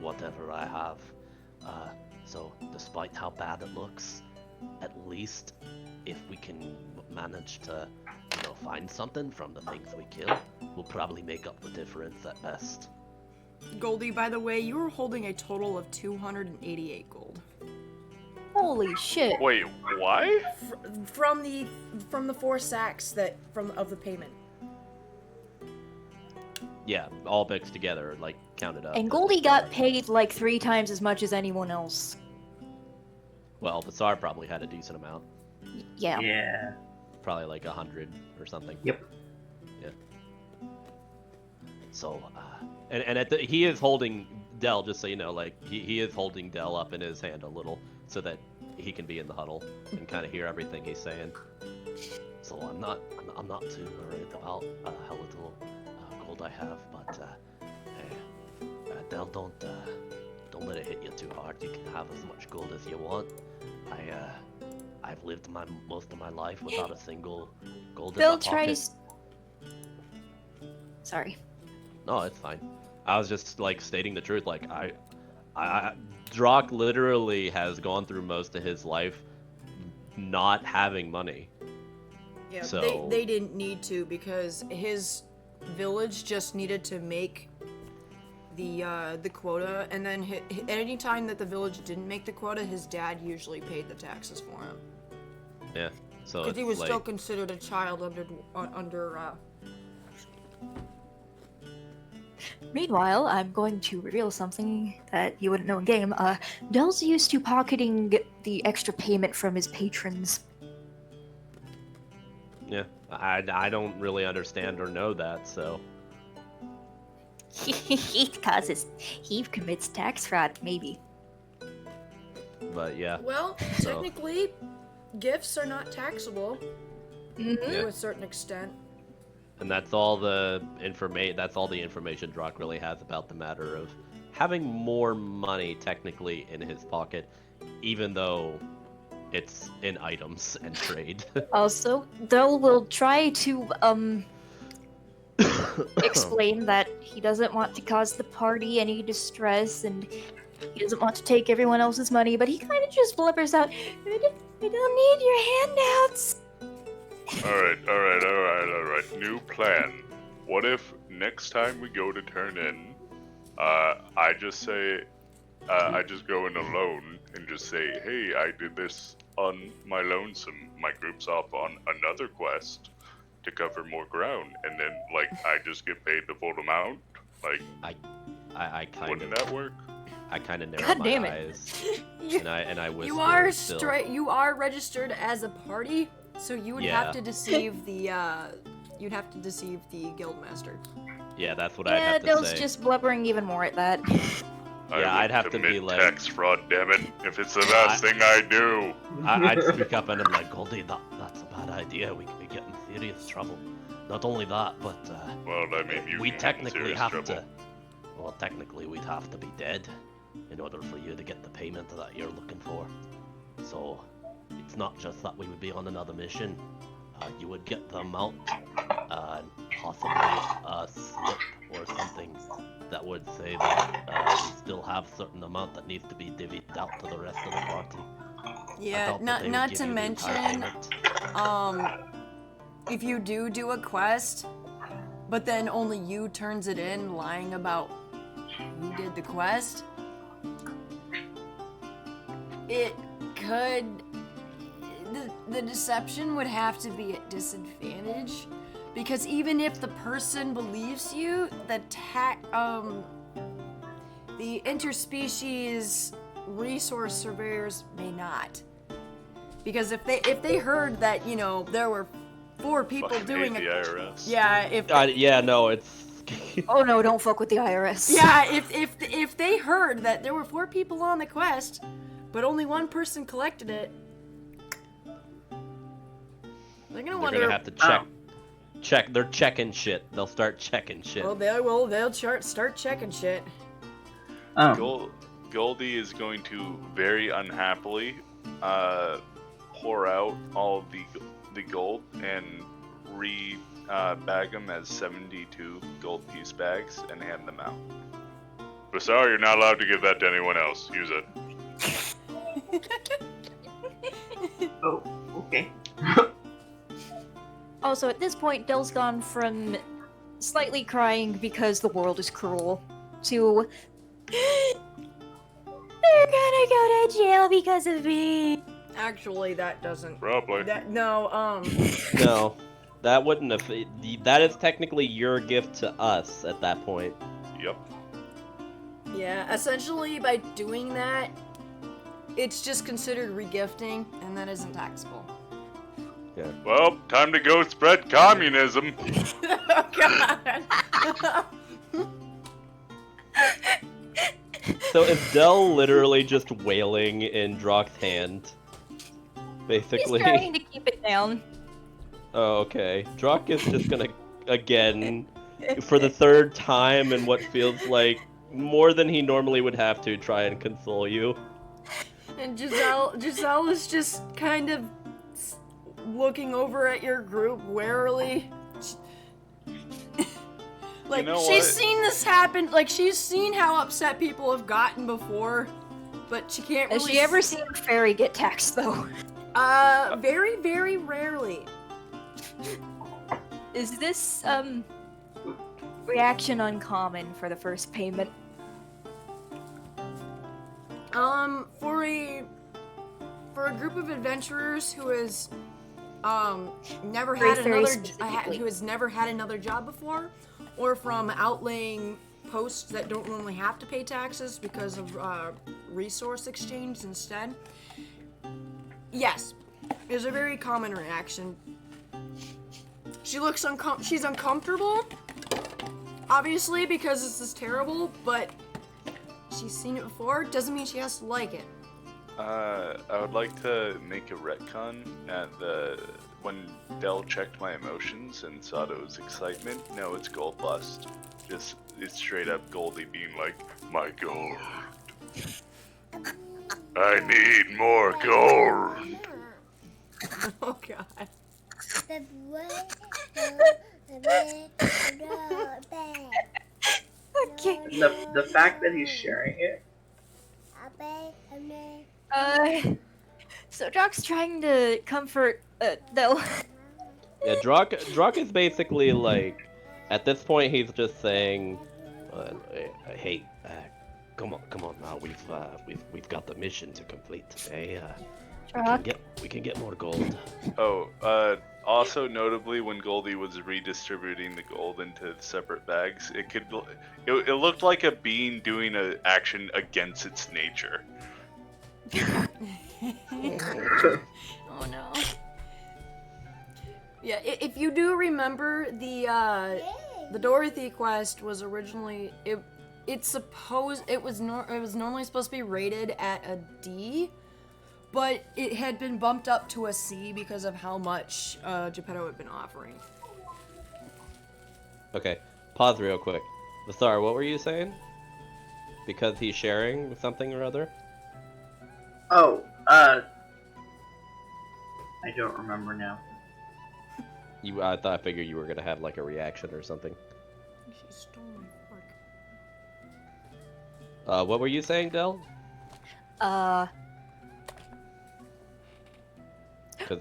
whatever I have. So despite how bad it looks, at least if we can manage to, find something from the things we kill, we'll probably make up the difference at best. Goldie, by the way, you were holding a total of 288 gold. Holy shit. Wait, why? From the 4 sacks of the payment. Yeah, all mixed together, counted up. And Goldie got paid 3 times as much as anyone else. Well, Bassar probably had a decent amount. Yeah. Yeah. Probably 100 or something. Yep. Yeah. So, he is holding Dell, just so you know, he is holding Dell up in his hand a little, so that he can be in the huddle and kind of hear everything he's saying. So I'm not too worried about how little gold I have, but Dell, don't let it hit you too hard. You can have as much gold as you want. I've lived most of my life without a single gold in my Bill pocket. tries. Sorry. No, it's fine. I was just like stating the truth. Like Drock literally has gone through most of his life not having money. Yeah, So they didn't need to because his village just needed to make the quota, and then any time that the village didn't make the quota, his dad usually paid the taxes for him. yeah. So Because he was like, still considered a child under. Meanwhile, I'm going to reveal something that you wouldn't know in game. Dell's used to pocketing the extra payment from his patrons. yeah. I don't really understand or know that. So He commits tax fraud, maybe. but yeah. Well, So- technically, gifts are not taxable to a certain extent. And that's all the information. That's all the information Drock really has about the matter of having more money technically in his pocket, even though it's in items and trade. Also, Dell will try to explain that he doesn't want to cause the party any distress and he doesn't want to take everyone else's money, but he kind of just blubbers out, "I don't need your handouts." Alright. New plan. What if next time we go to turn in, I just say, I just go in alone and just say, hey, I did this on my lonesome. My group's off on another quest to cover more ground, and then, like, I just get paid the full amount? Like, I kind wouldn't of that work? I kind of narrow God my damn it. eyes and I whisper. You are still. You are registered as a party, so you would have to deceive the guildmaster. Yeah, that's what I'd Yeah, have to Dell's say. just blubbering even more at that. Yeah, I'd have to be commit like- tax fraud, damn it! If it's the last thing I do. I'd speak up and I'm like, Goldie, that's a bad idea. We could be getting serious trouble. Not only that, but Well, I mean, you we can get in technically serious have trouble. to. Well, technically, we'd have to be dead in order for you to get the payment that you're looking for. So, it's not just that we would be on another mission. You would get the amount, and possibly a slip or something that would say that we still have a certain amount that needs to be divvied out to the rest of the party. I Yeah, doubt that they would not give to you the entire mention, payment. if you do a quest, but then only you turns it in lying about who did the quest, it could... The deception would have to be at disadvantage, because even if the person believes you, the interspecies resource surveyors may not. Because if they heard that, you know, there were 4 people Fucking doing hate the IRS. yeah, if Yeah, no, it's. Oh no, don't fuck with the IRS. yeah, if they heard that there were 4 people on the quest, but only one person collected it, they're gonna They're wonder. gonna have to check. Check. They're checking shit. They'll start checking shit. Well, they'll start checking shit. Goldie is going to very unhappily pour out all of the gold and bag them as 72 gold piece bags and hand them out. But sorry, you're not allowed to give that to anyone else. Use it. Oh, okay. Also, at this point, Dell's gone from slightly crying because the world is cruel to they're gonna go to jail because of me. Actually, that doesn't. Probably. No. No, that wouldn't have. That is technically your gift to us at that point. Yep. Yeah, essentially by doing that, it's just considered regifting, and that isn't taxable. Well, time to go spread communism. Oh God. So is Dell literally just wailing in Drock's hand? Basically. He's trying to keep it down. Oh, okay. Drock is just gonna, again, for the 3rd time in what feels like more than he normally would have to, try and console you. And Giselle is just kind of looking over at your group warily. Like, You know she's what? seen this happen. Like, she's seen how upset people have gotten before, but she can't really. Has she ever seen a fairy get taxed, though? Very, very rarely. Is this, reaction uncommon for the first payment? For a group of adventurers who has, never Very, had very another, specifically. who has never had another job before, or from outlaying posts that don't normally have to pay taxes because of resource exchange instead. Yes, it's a very common reaction. She looks she's uncomfortable, obviously, because this is terrible, but she's seen it before. Doesn't mean she has to like it. I would like to make a retcon at when Dell checked my emotions and saw that it was excitement. No, it's gold lust. Just it's straight up Goldie being like, my gold. I need more gold. Oh god. Okay. The fact that he's sharing it. So Jock's trying to comfort, Del. Yeah, Drock is basically like, at this point he's just saying, hey, come on now, we've got the mission to complete today. We can get more gold. Oh, also notably, when Goldie was redistributing the gold into separate bags, it looked like a bean doing an action against its nature. Oh no. Yeah, if you do remember, the Dorothy quest was originally it was normally supposed to be rated at a D, but it had been bumped up to a C because of how much Geppetto had been offering. Okay, pause real quick. Vasar, what were you saying? Because he's sharing something or other? Oh, I don't remember now. I figured you were gonna have like a reaction or something. She stole my fork. What were you saying, Del? Because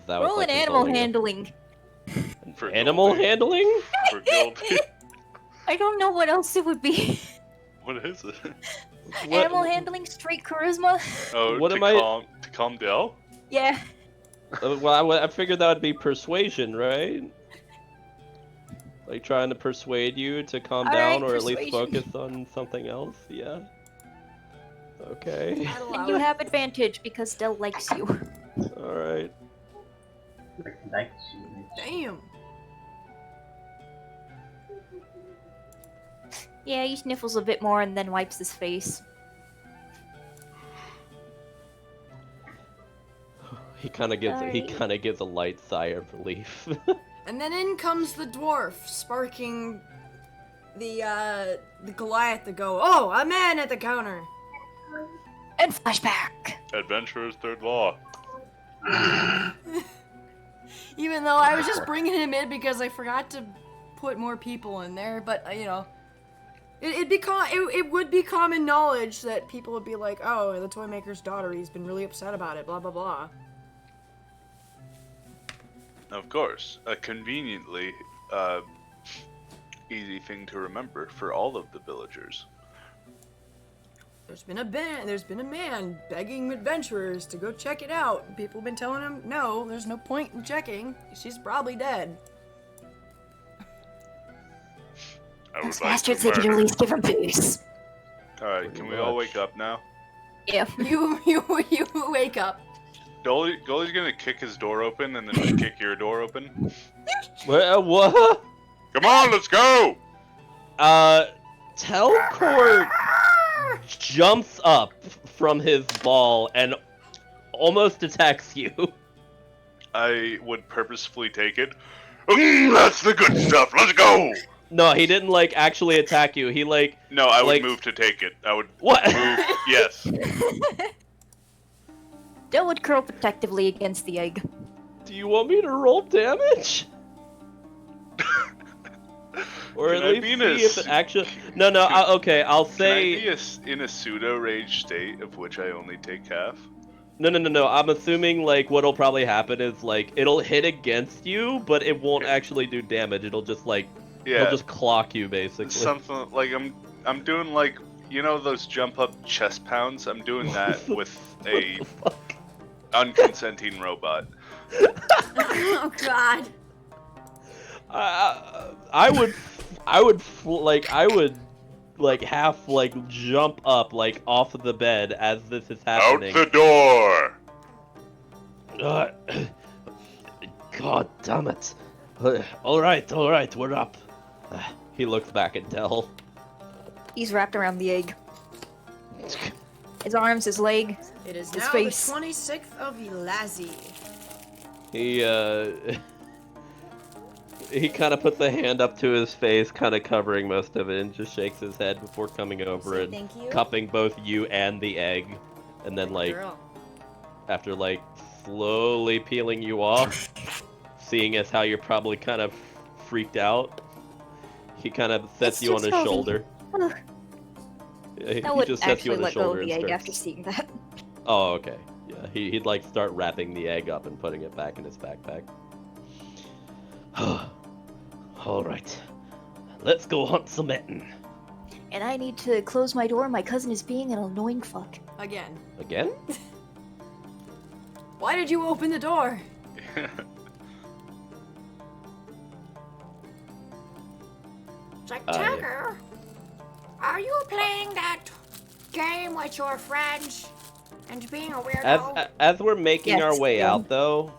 that was Roll like an animal consoling you. handling. For Animal Goldie. handling? For Goldie. I don't know what else it would be. What is it? Animal handling, straight charisma. Oh, What to am I- calm Dell? Yeah. Well, I figured that would be persuasion, right? Like trying to persuade you to calm Alright, down or at least persuasion. focus on something else. Yeah. Okay. I'd allow And you it. have advantage because Del likes you. All right. Like, Damn. Yeah, he sniffles a bit more and then wipes his face. He kind of gives Alright. a light sigh of relief. And then in comes the dwarf, sparking the Goliath to go, oh, a man at the counter. And flashback. Adventurer's third law. Even though I was just bringing him in because I forgot to put more people in there, but you know, it would be common knowledge that people would be like, oh, the toy maker's daughter, he's been really upset about it, blah blah blah. Of course, a conveniently easy thing to remember for all of the villagers. There's been a man begging adventurers to go check it out. People have been telling him, no, there's no point in checking. She's probably dead. I Those would like to bastards, they could at murder. least give him peace. Alright, can we all wake up now? Yeah. You wake up. Goldie's gonna kick his door open and then kick your door open. What? Come on, let's go! Telcourt jumps up from his ball and almost attacks you. I would purposefully take it. That's the good stuff, let's go! No, he didn't like actually attack you. He like No, I would Like- move to take it. I would what? move, yes. Del would curl protectively against the egg. Do you want me to roll damage? Or Can at I least be in see if it actually. No, okay. I'll Can I say. be in a pseudo rage state of which I only take half? No. I'm assuming like what'll probably happen is like it'll hit against you, but it won't Yeah. actually do damage. It'll just like he'll Yeah, just clock you basically. something like I'm doing like those jump up chest pounds. I'm doing that with a unconsenting robot. Oh God. I would like half like jump up like off of the bed as this is happening. Out the door! God damn it! All right, we're up. He looks back at Dell. He's wrapped around the egg. His arms, his leg. It is His now face. the 26th of Elazi. He kind of puts a hand up to his face, kind of covering most of it, and just shakes his head before coming over Say and thank you. cupping both you and the egg, and then like Girl. after like slowly peeling you off, seeing as how you're probably kind of freaked out, he kind of sets It's you on just his healthy. shoulder. Ugh. He I would just sets you actually on his let go of shoulder the and egg starts. after seeing that. Oh, okay. Yeah, he'd like start wrapping the egg up and putting it back in his backpack. All right, let's go hunt some mitten. And I need to close my door. My cousin is being an annoying fuck. Again. Again? Why did you open the door? Jack yeah. Tucker, are you playing that game with your friends and being a weirdo? As we're making Yes, our way yeah. out though,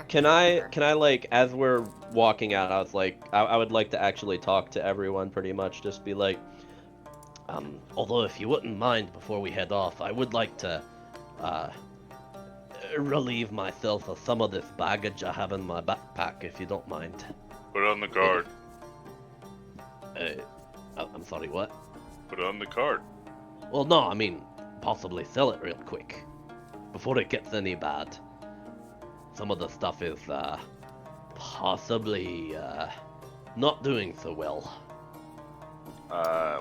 can I like as we're walking out, I was like I would like to actually talk to everyone pretty much, just be like, although if you wouldn't mind before we head off, I would like to relieve myself of some of this baggage I have in my backpack, if you don't mind. Put on the card. I'm sorry, what? Put on the card. Well, no, I mean, possibly sell it real quick. Before it gets any bad. Some of the stuff is, possibly, not doing so well.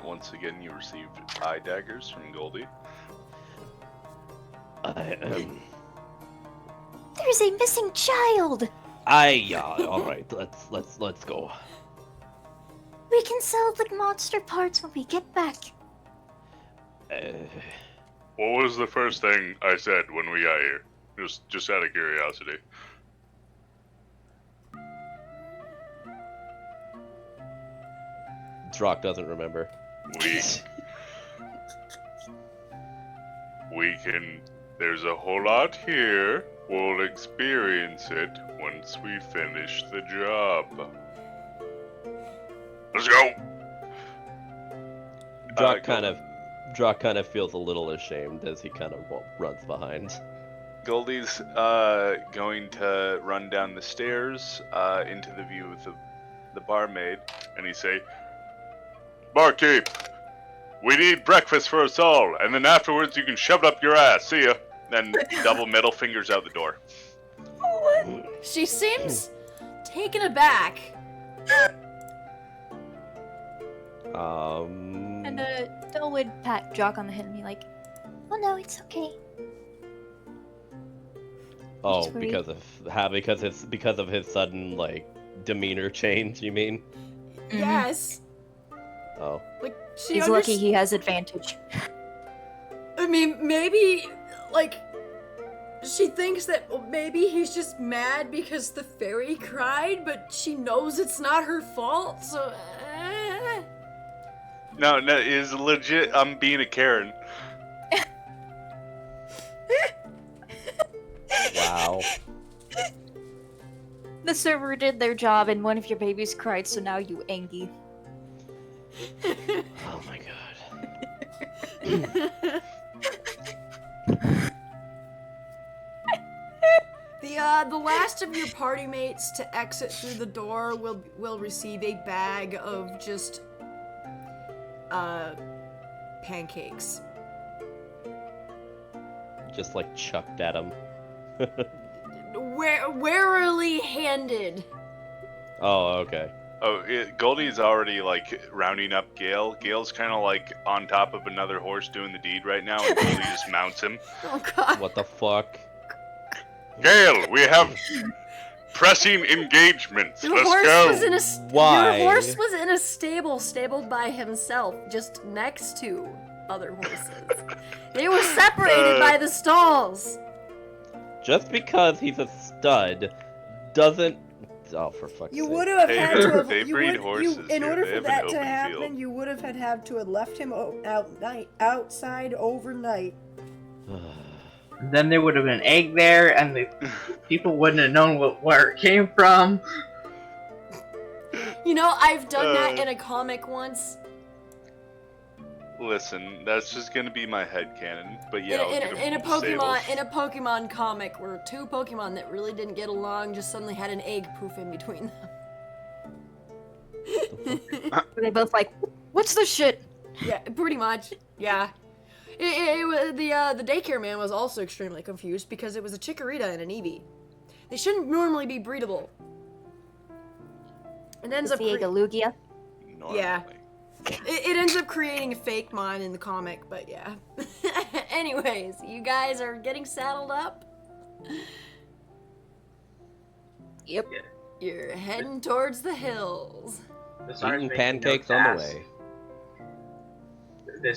Once again, you received eye daggers from Goldie. There's a missing child! Alright, let's go. We can sell the monster parts when we get back. What was the first thing I said when we got here? Just out of curiosity. Drock doesn't remember. We can. There's a whole lot here. We'll experience it once we finish the job. Let's go. Drock kind of feels a little ashamed as he kind of runs behind. Goldie's going to run down the stairs into the view of the barmaid, and he say, "Barkeep, we need breakfast for us all, and then afterwards you can shove it up your ass. See ya." Then double middle fingers out the door. She seems taken aback. And Del would pat Jock on the head and be like, "Oh no, it's okay." Oh, Just worried. because of his sudden like demeanor change, you mean? Yes. Oh. Like she He's lucky he has advantage. I mean, maybe like she thinks that maybe he's just mad because the fairy cried, but she knows it's not her fault. So. No, it's legit. I'm being a Karen. Wow. The server did their job and one of your babies cried, so now you angry. Oh my god. The last of your party mates to exit through the door will receive a bag of just pancakes. Just like chucked at him. Warily handed. Oh, okay. Oh, Goldie's already like rounding up Gale. Gale's kind of like on top of another horse doing the deed right now, and Goldie just mounts him. Oh god. What the fuck? Gale, we have pressing engagements. Your Let's horse go. was in a Why? Your horse was in a stable, stabled by himself, just next to other horses. They were separated by the stalls. Just because he's a stud doesn't. Oh, for fuck's You sake. would have had to have. They breed horses in here. order They for have an that to open happen, field. you would have had to have left him outside overnight. Then there would have been egg there, and the people wouldn't have known where it came from. You know, I've done that in a comic once. Listen, that's just gonna be my headcanon. But yeah, I'll get In a them disabled. Pokemon comic where two Pokemon that really didn't get along just suddenly had an egg poof in between them. Were they both like, what's this shit? Yeah, pretty much. Yeah. It was the daycare man was also extremely confused because it was a Chikorita and an Eevee. They shouldn't normally be breedable. It ends up. Lugia. Yeah. It ends up creating a fake mon in the comic, but yeah. Anyways, you guys are getting saddled up. Yep. You're heading towards the hills. Eating pancakes on the way. Did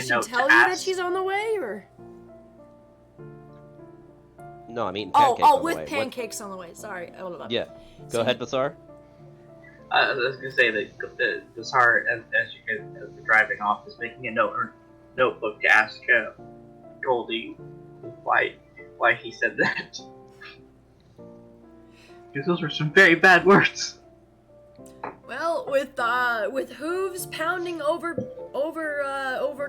she tell tell you that she's on the way, or? No, I'm eating pancakes on the way. With pancakes on the way. Sorry. Yeah. Go ahead, Basar. I was gonna say that the Tsar, as you guys are driving off, is making a notebook to ask Goldie why he said that. Because those were some very bad words. Well, with hooves pounding over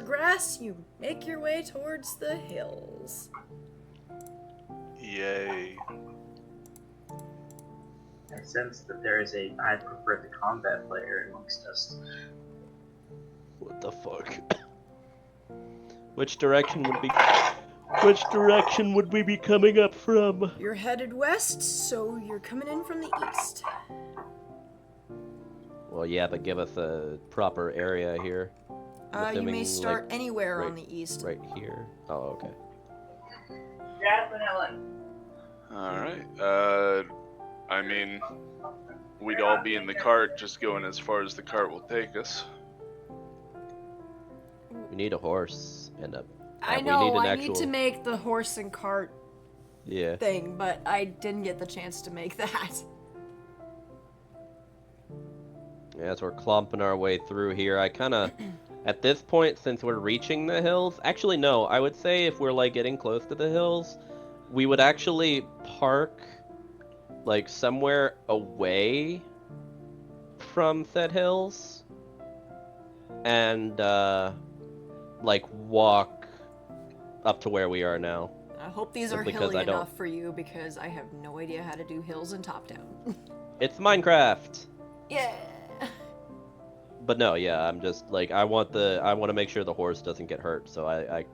grass, you make your way towards the hills. Yay. I sense that there is I prefer the combat player amongst us. What the fuck? Which direction would we be coming up from? You're headed west, so you're coming in from the east. Well, yeah, but give us a proper area here. You Assuming, may start like, anywhere right- on the east. Right here. Oh, okay. Jasmine Ellen. Alright, I mean, we'd all be in the cart, just going as far as the cart will take us. We need a horse and a. I know, I need to make the horse and cart Yeah. thing, but I didn't get the chance to make that. Yeah, as we're clomping our way through here, I kind of, at this point, since we're reaching the hills, actually no, I would say if we're like getting close to the hills, we would actually park like somewhere away from said hills and like walk up to where we are now. I hope these are Simply 'cause hilly I don't- enough for you because I have no idea how to do hills and top down. It's Minecraft. Yeah. But no, yeah, I'm just like I want to make sure the horse doesn't get hurt, so I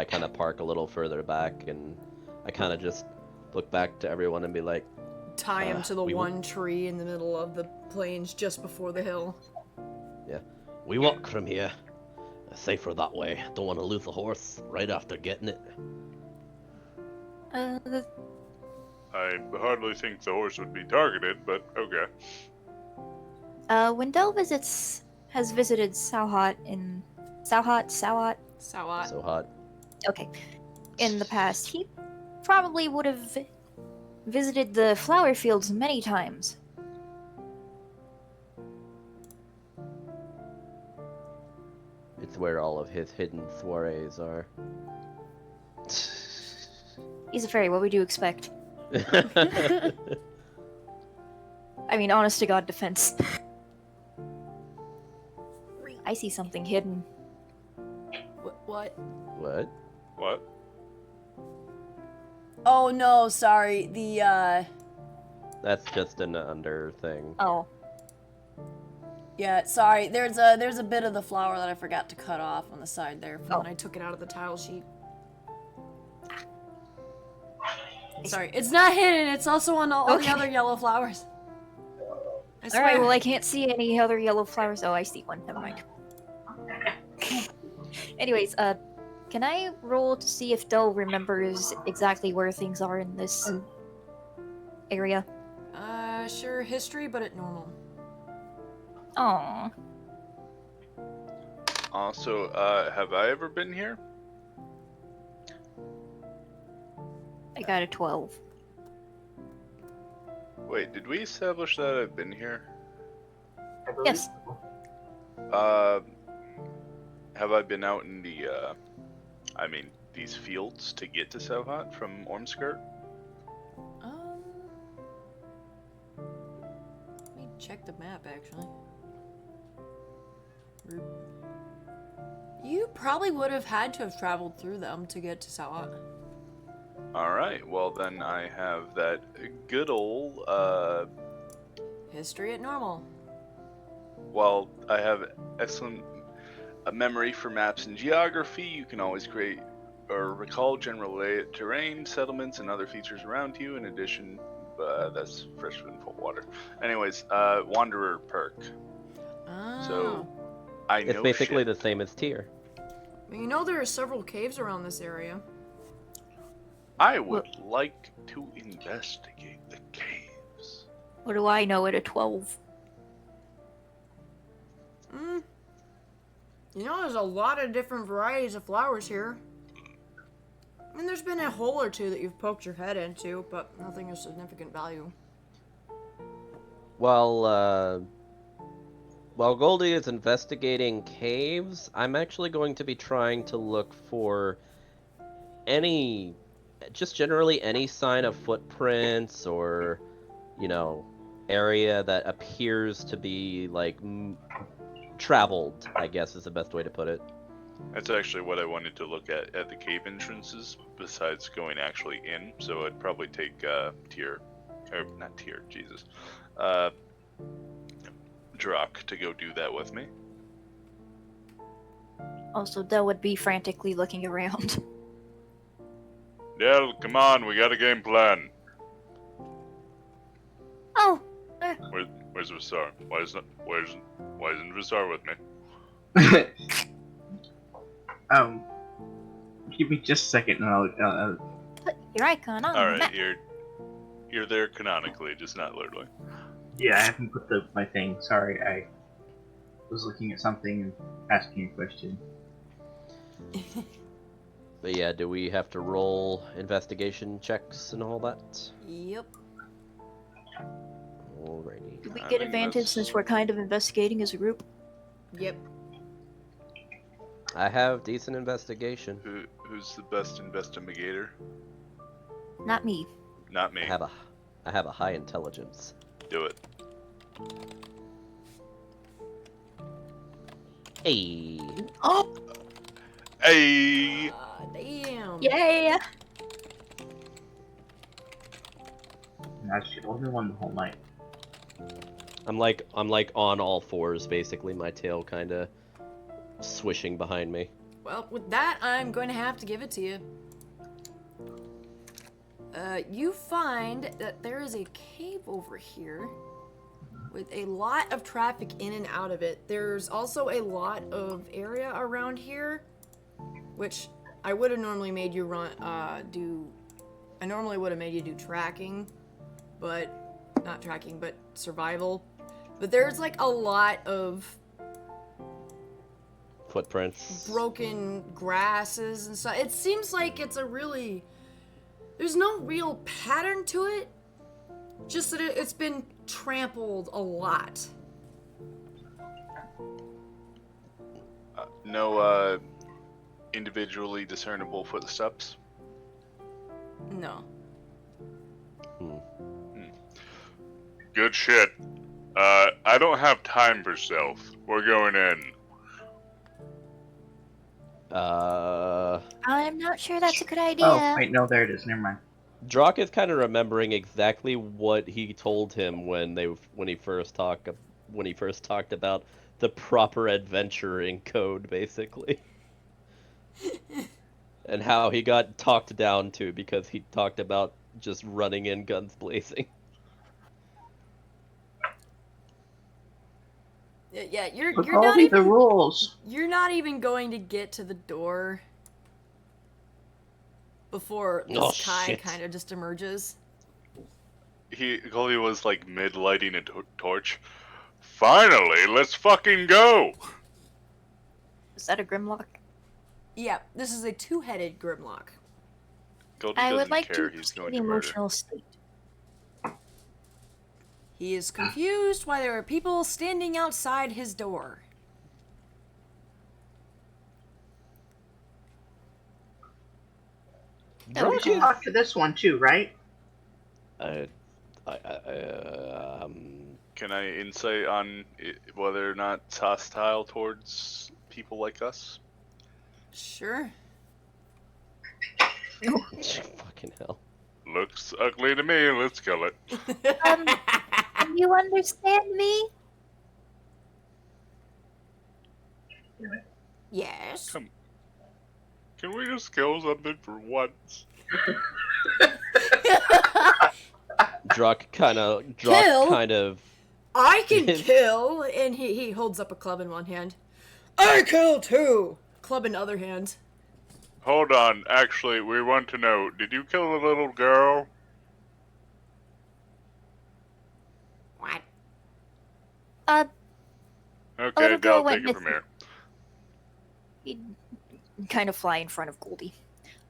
kind of park a little further back and I kind of just look back to everyone and be like, Tie him to the we one tree in the middle of the plains just before the hill. yeah, we walk from here. Safer that way. Don't want to lose the horse right after getting it. I hardly think the horse would be targeted, but okay. Wendell has visited Sauhot. Sauhot. So hot. Okay. In the past, he probably would have visited the flower fields many times. It's where all of his hidden soirees are. He's a fairy, what would you expect? I mean, honest to God defense. I see something hidden. What? What? What? Oh no, sorry. That's just an under thing. Oh. Yeah, sorry. There's a bit of the flower that I forgot to cut off on the side there from when I took it out of the tile sheet. Sorry, it's not hidden. It's also on all the other yellow flowers. I swear. Alright, well, I can't see any other yellow flowers. Oh, I see one. Never mind. Anyways, can I roll to see if Dell remembers exactly where things are in this area? Sure, history, but at normal. Aww. Also, have I ever been here? I got a 12. Wait, did we establish that I've been here? I believe Yes. so. Have I been out in the, these fields to get to Sauhot from Ormskirt? Let me check the map, actually. You probably would have had to have traveled through them to get to Sauhot. Alright, well then I have that good old, History at normal. well, I have excellent memory for maps and geography. You can always create or recall general terrain, settlements, and other features around you. In addition, that's fresh food and full water. Anyways, Wanderer perk. Oh. So, I know It's basically shit. the same as tier. You know there are several caves around this area. I would like to investigate the caves. What do I know at a 12? You know, there's a lot of different varieties of flowers here. I mean, there's been a hole or two that you've poked your head into, but nothing of significant value. While Goldie is investigating caves, I'm actually going to be trying to look for just generally any sign of footprints or, area that appears to be, like, traveled, I guess is the best way to put it. That's actually what I wanted to look at the cave entrances, besides going actually in. So I'd probably take Drock to go do that with me. Also, Dell would be frantically looking around. Dell, come on, we got a game plan. Oh! Where's Visar? Why isn't Visar with me? Give me just a second and I'll Put your icon on the Alright, map. you're there canonically, just not literally. yeah, I haven't put my thing. Sorry, I was looking at something and asking a question. But yeah, do we have to roll investigation checks and all that? Yep. Alrighty. Do we I get think advantage that's- since we're kind of investigating as a group? Yep. I have decent investigation. Who's the best investigator? Not me. Not me. I have a high intelligence. Do it. Hey. Oh! Hey! Damn. Yeah! And I should only won the whole night. I'm like on all fours basically, my tail kinda swishing behind me. Well, with that, I'm going to have to give it to you. You find that there is a cave over here with a lot of traffic in and out of it. There's also a lot of area around here, which I would have normally made you I normally would have made you do tracking, but not tracking, but survival. But there's like a lot of Footprints. broken grasses and stuff. It seems like there's no real pattern to it, just that it's been trampled a lot. No individually discernible footsteps? No. Good shit. I don't have time for stealth. We're going in. I'm not sure that's a good idea. Oh, wait, no, there it is. Never mind. Drock is kind of remembering exactly what he told him when he first talked about the proper adventuring code, basically, and how he got talked down to because he talked about just running in guns blazing. Yeah, you're Look, not all the even rules. you're not even going to get to the door before this Kai shit. kind of just emerges. Goldie was like mid lighting a torch. Finally, let's fucking go. Is that a Grimlock? Yeah, this is a two-headed Grimlock. Goldie I doesn't would like care. to He's see going the to murder. emotional state. He is confused why there are people standing outside his door. You can talk to this one too, right? Can I insight on whether or not it's hostile towards people like us? Sure. Fucking hell. Looks ugly to me. Let's kill it. Can you understand me? Yes. Come. Can we just kill something for once? Druck kind of. I can kill, and he holds up a club in one hand. I kill too. Club in the other hand. Hold on. Actually, we want to know: did you kill a little girl? What? Okay, little girl I'll went take it from here. He'd kind of fly in front of Goldie.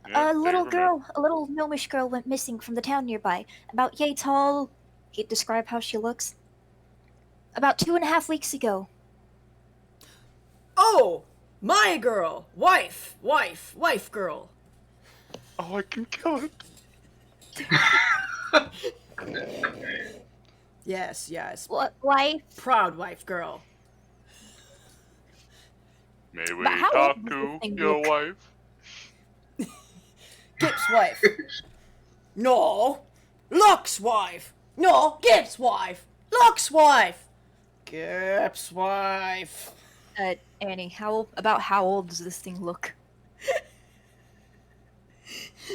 Yeah, A take little it from here. girl, a little gnomish girl went missing from the town nearby. About yay tall. He'd describe how she looks. About 2.5 weeks ago. Oh, my girl, wife girl. Oh, I can kill it. Yes. What wife? Proud wife girl. May we But how talk old does to this thing your look? wife? Gip's wife. No. Luck's wife. No, Gip's wife. Luck's wife. Gip's wife. Annie, how old does this thing look?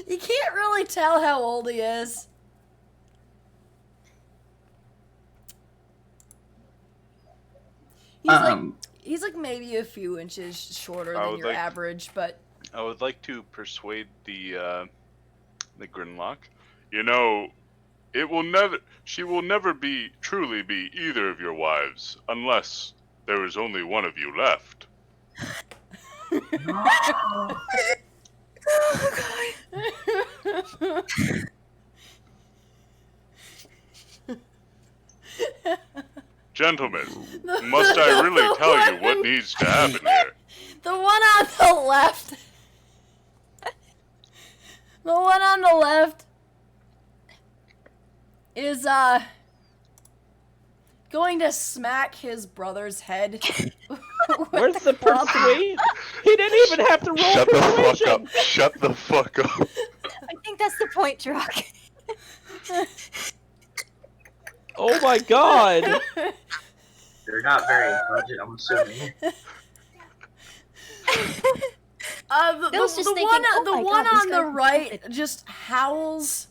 You can't really tell how old he is. He's like maybe a few inches shorter I than would your like- average, but I would like to persuade the Grinlock. You know, she will never truly be either of your wives, unless there is only one of you left. Gentlemen, must I really tell you what needs to happen here? the one on the left. The one on the left is going to smack his brother's head. Where's the persuade? He didn't even have to roll Shut the fuck persuasion. up. Shut the fuck up. I think that's the point, Drock. Oh my god. They're not very budget, I'm assuming. Bill's just the thinking, one, "Oh the my one God, this on the guy's right stupid." just howls.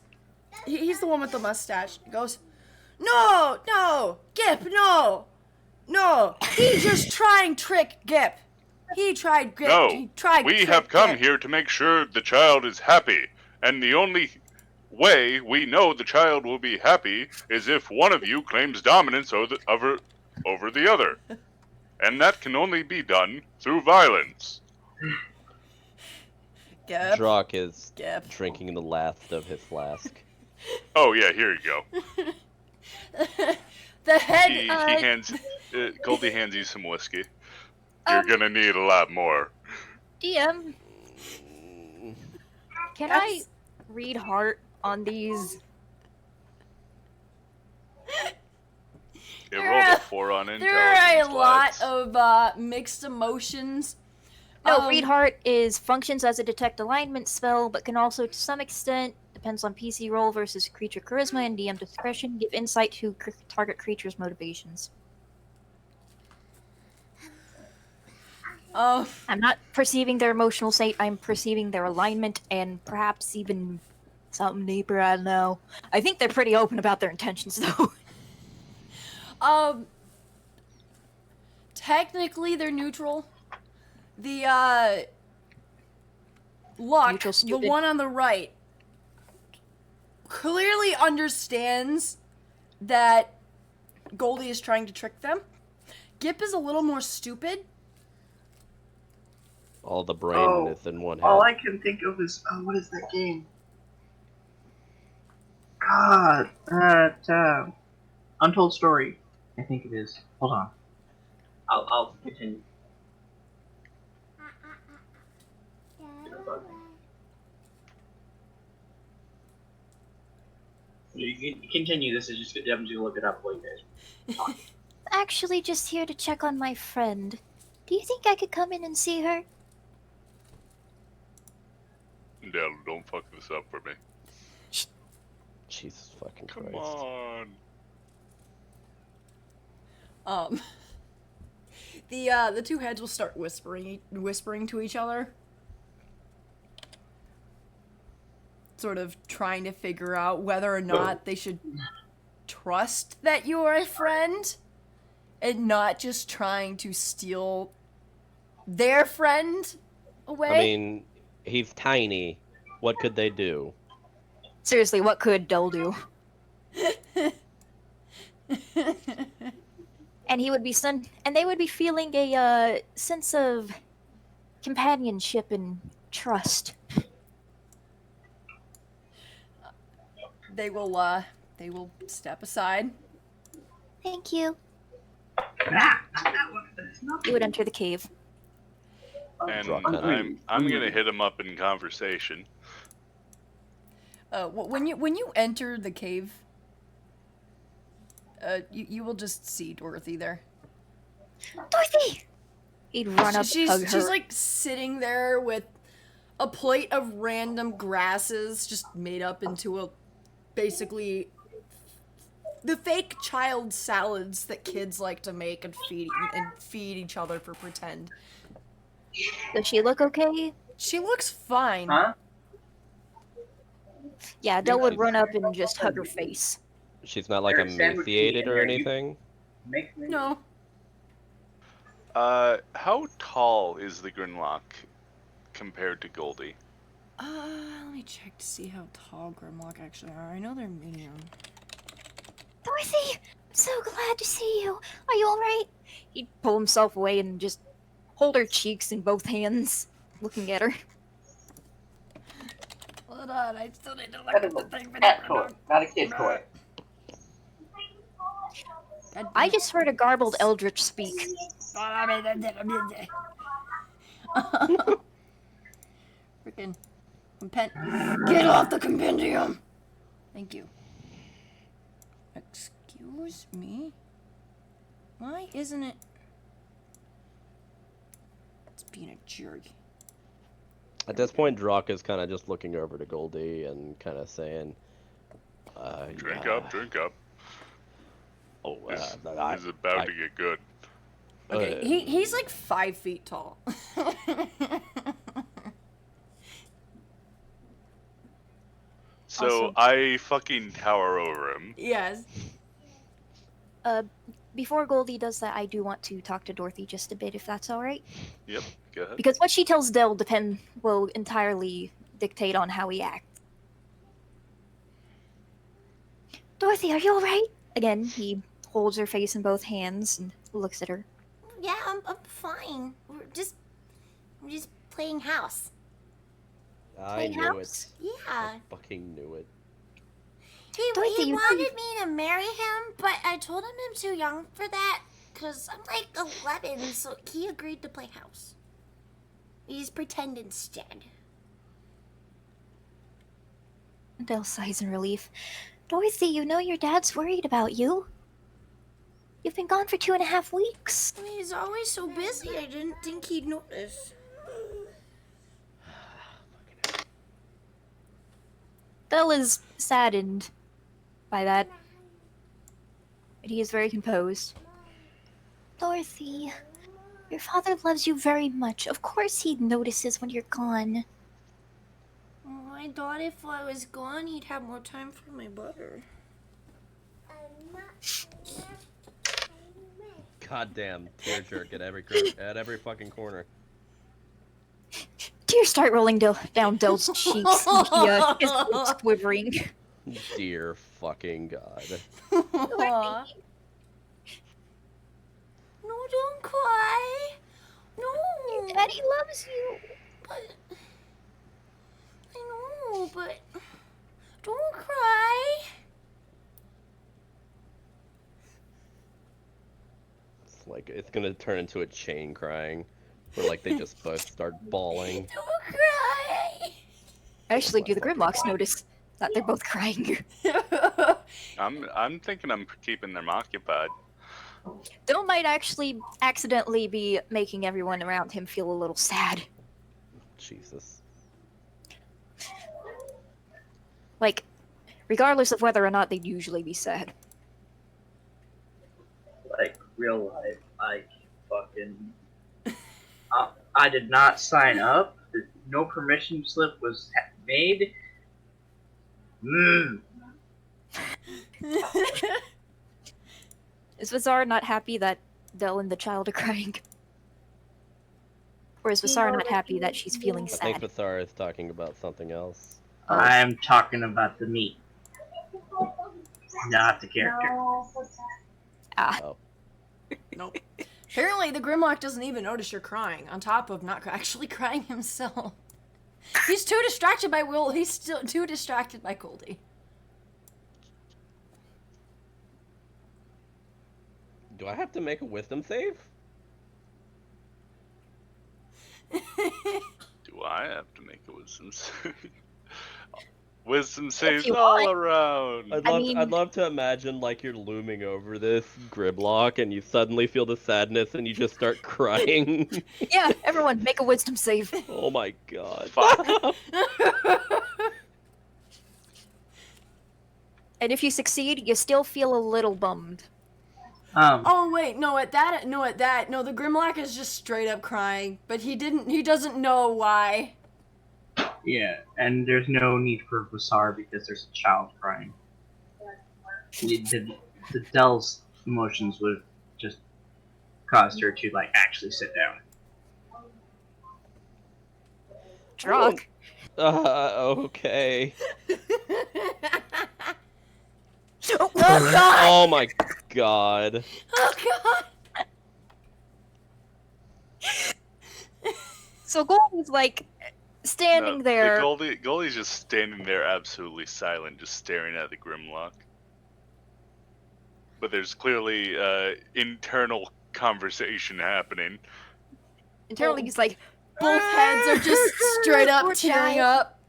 He's the one with the mustache. He goes, no, Gip, no. He just trying trick Gip. He tried Gip. No, he tried we trick have come Gip. here to make sure the child is happy, and the only way we know the child will be happy is if one of you claims dominance over the other. And that can only be done through violence. Gip. Drock is Gip. drinking the last of his flask. Oh yeah, here you go. The head. He hands Goldie hands you some whiskey. You're gonna need a lot more. DM, can I read heart on these? It rolled a 4 on intelligence. There are a lot lads. of mixed emotions. No, read heart is functions as a detect alignment spell, but can also, to some extent, depends on PC roll versus creature charisma and DM discretion, give insight to target creature's motivations. I'm not perceiving their emotional state, I'm perceiving their alignment and perhaps even something deeper, I don't know. I think they're pretty open about their intentions, though. technically they're neutral. The Luck, Neutral the stupid. one on the right, clearly understands that Goldie is trying to trick them. Gip is a little more stupid. All the brain is in one All head. I can think of is what is that game? God, Untold Story. I think it is. Hold on. I'll continue. You can continue. This is just I'm just gonna look it up while you guys talk. Actually, just here to check on my friend. Do you think I could come in and see her? No, don't fuck this up for me. Jesus fucking Come Christ. on. The two heads will start whispering to each other, sort of trying to figure out whether or not they should trust that you're a friend and not just trying to steal their friend away. I mean, he's tiny. What could they do? Seriously, what could Dell do? And he would be and they would be feeling a sense of companionship and trust. They will step aside. Thank you. Not that one. That's not You would enter the cave. And Agreed. I'm gonna hit him up in conversation. When you enter the cave, you will just see Dorothy there. Dorothy! He'd run up, She's hug her. she's like sitting there with a plate of random grasses just made up into a basically the fake child salads that kids like to make and feed each other for pretend. Does she look okay? She looks fine. Huh? Yeah, Dell would she's- run up and just hug her face. She's not like There's a sandwich emaciated in or there. You- anything? Make me. No. How tall is the Grimlock compared to Goldie? Let me check to see how tall Grimlock actually are. I know they're medium. Dorothy! I'm so glad to see you. Are you alright? He'd pull himself away and just hold her cheeks in both hands, looking at her. Hold on, I still need to look That at is the a thing. cat toy, not a kid toy. I just heard a garbled eldritch speak. Freaking get off the compendium! Thank you. Excuse me? Why isn't it? It's being a jerk. At this point, Drock is kind of just looking over to Goldie and kind of saying, Drink yeah. up, drink up. Oh, This I- is about I- to get good. Okay, he's like 5 feet tall. So Awesome. I fucking tower over him. Yes. Before Goldie does that, I do want to talk to Dorothy just a bit, if that's alright. Yep, go ahead. Because what she tells Dell will entirely dictate on how he acts. Dorothy, are you alright? Again, he holds her face in both hands and looks at her. Yeah, I'm fine. We're just playing house. I knew Playhouse? it. Yeah. I fucking knew it. Dorothy, He you wanted me to marry him, but I told him I'm too young for that, because I'm like 11, so he agreed to play house. He's pretend instead. Dell sighs in relief. Dorothy, you know your dad's worried about you. You've been gone for 2.5 weeks. I mean, he's always so busy, I didn't think he'd notice. Dell is saddened by that, but he is very composed. Dorothy, your father loves you very much. Of course he notices when you're gone. Well, I thought if I was gone, he'd have more time for my butter. goddamn tear jerk at every fucking corner. Tears start rolling down Dell's cheeks. His lips quivering. Dear fucking god. Aw. No, don't cry. No. Daddy loves you. But I know, but don't cry. It's like it's gonna turn into a chain crying, where like they just both start bawling. Don't cry. Actually, do the Grimlocks notice that they're both crying? I'm thinking I'm keeping them occupied. Dell might actually accidentally be making everyone around him feel a little sad. Jesus. Like, regardless of whether or not they'd usually be sad. Like real life, like fucking. I did not sign up. No permission slip was made. Is Vazar not happy that Dell and the child are crying? Or is Vasar not happy that she's feeling I sad? think Basara is talking about something else. I'm talking about the meat, not the character. Ah. Oh. Nope. Apparently, the Grimlock doesn't even notice you're crying, on top of not actually crying himself. He's too distracted by Will. He's still too distracted by Goldie. Do I have to make a wisdom save? Do I have to make a wisdom save? Wisdom saves you all want. around. I'd love to imagine like you're looming over this Grimlock and you suddenly feel the sadness and you just start crying. Yeah, everyone, make a wisdom save. Oh my god. Fuck. And if you succeed, you still feel a little bummed. Oh wait, no, the Grimlock is just straight up crying, but he doesn't know why. Yeah, and there's no need for Vasar because there's a child crying. The Dell's emotions would have just caused her to like actually sit down. Drunk. Okay. Oh god! Oh my god. Oh god! So Goldie's like standing No, there. Goldie's just standing there absolutely silent, just staring at the Grimlock. But there's clearly internal conversation happening. Internally, he's like, Both heads are just straight up Poor tearing child. up.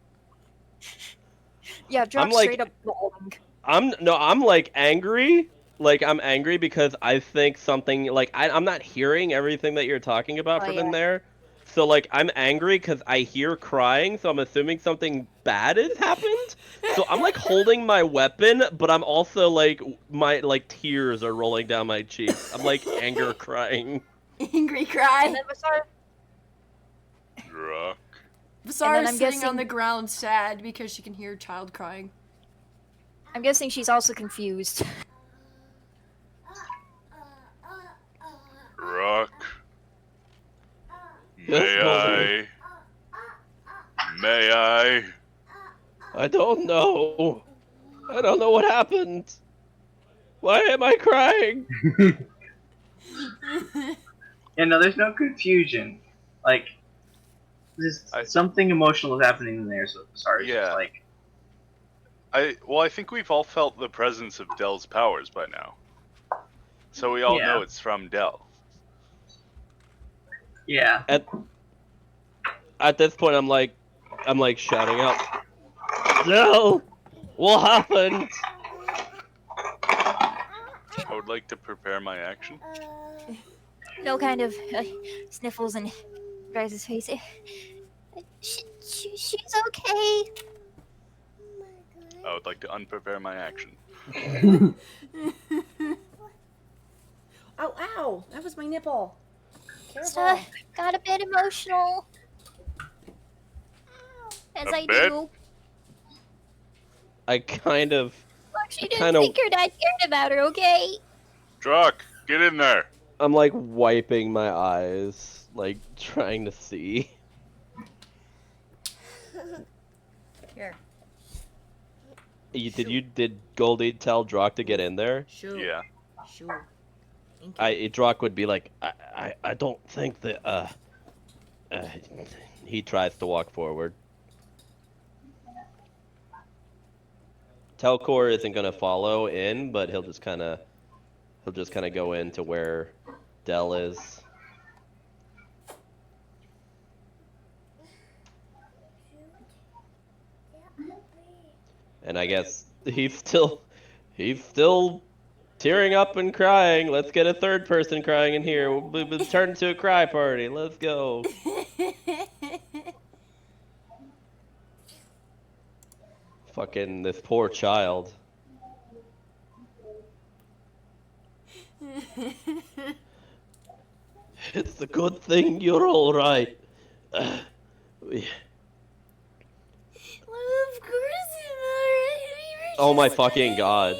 yeah, drop like- straight up bawling. I'm like angry. Like I'm angry because I think something like I'm not hearing everything that you're talking about Oh, from yeah. in there. So like I'm angry because I hear crying, so I'm assuming something bad has happened. So I'm like holding my weapon, but I'm also like my like tears are rolling down my cheeks. I'm like anger crying. Angry And cry. then Vasar, Rock. Vasar then is I'm sitting on guessing- the ground sad because she can hear a child crying. I'm guessing she's also confused. Rock. Yes, May I? I don't know. I don't know what happened. Why am I crying? Yeah, no, there's no confusion. Like, something emotional is happening in there. So sorry, Yeah. just like I think we've all felt the presence of Dell's powers by now. So we all Yeah. know it's from Dell. yeah. At this point, I'm like shouting out, "No, what happened?" I would like to prepare my action. Dell kind of sniffles and dries his face. She's okay. I would like to unprepare my action. Ow, ow! That was my nipple. Just, Careful. got a bit emotional. As A I bit? do. I kind of, Look, she didn't Kinda- think her dad cared about her, okay? Druck, get in there. I'm like wiping my eyes, like trying to see. Here. Did Goldie tell Drock to get in there? Sure. Yeah. Sure. Thank you. Drock would be like, I don't think that he tries to walk forward. Telcor isn't gonna follow in, but he'll just kind of go into where Dell is. And I guess he's still tearing up and crying. Let's get a third person crying in here. We'll turn into a cry party. Let's go. Fucking this poor child. It's a good thing you're all right. Well, of course I'm alright. We were Oh my just fucking god.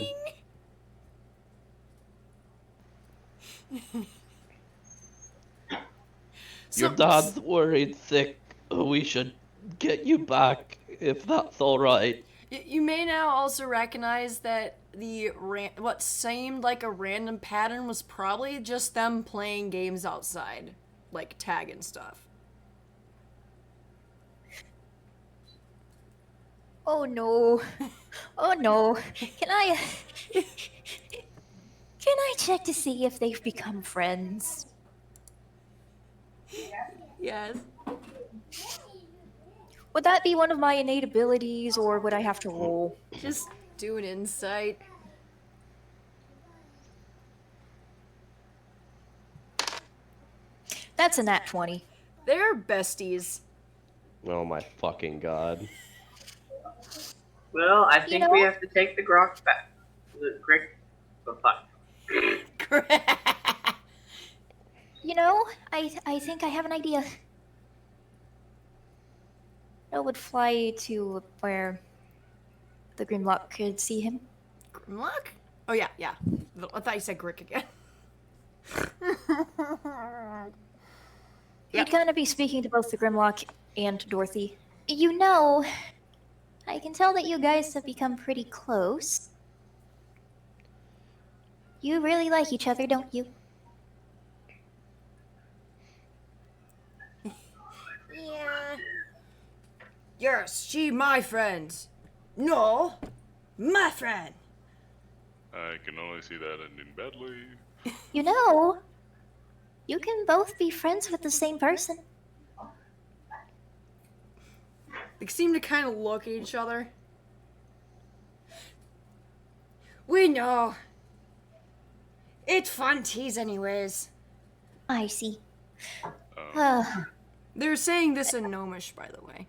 Your dad's worried sick. We should get you back, if that's alright. You may now also recognize that what seemed like a random pattern was probably just them playing games outside, like tag and stuff. Oh no. Oh no. Can I check to see if they've become friends? Yes. Would that be one of my innate abilities, or would I have to roll? Just do an insight. That's a nat 20. They're besties. Oh my fucking god. Well, I think we have to take the grok back. The crick. The fuck. You know, I think I have an idea. I would fly to where the Grimlock could see him. Grimlock? Oh yeah. I thought you said Grick again. He'd kind of be speaking to both the Grimlock and Dorothy. You know, I can tell that you guys have become pretty close. You really like each other, don't you? Yeah. Yes, she my friend. No, my friend. I can only see that ending badly. You know, you can both be friends with the same person. They seem to kind of look at each other. We know. It's fun tease anyways. I see. They're saying this in Gnomish, by the way.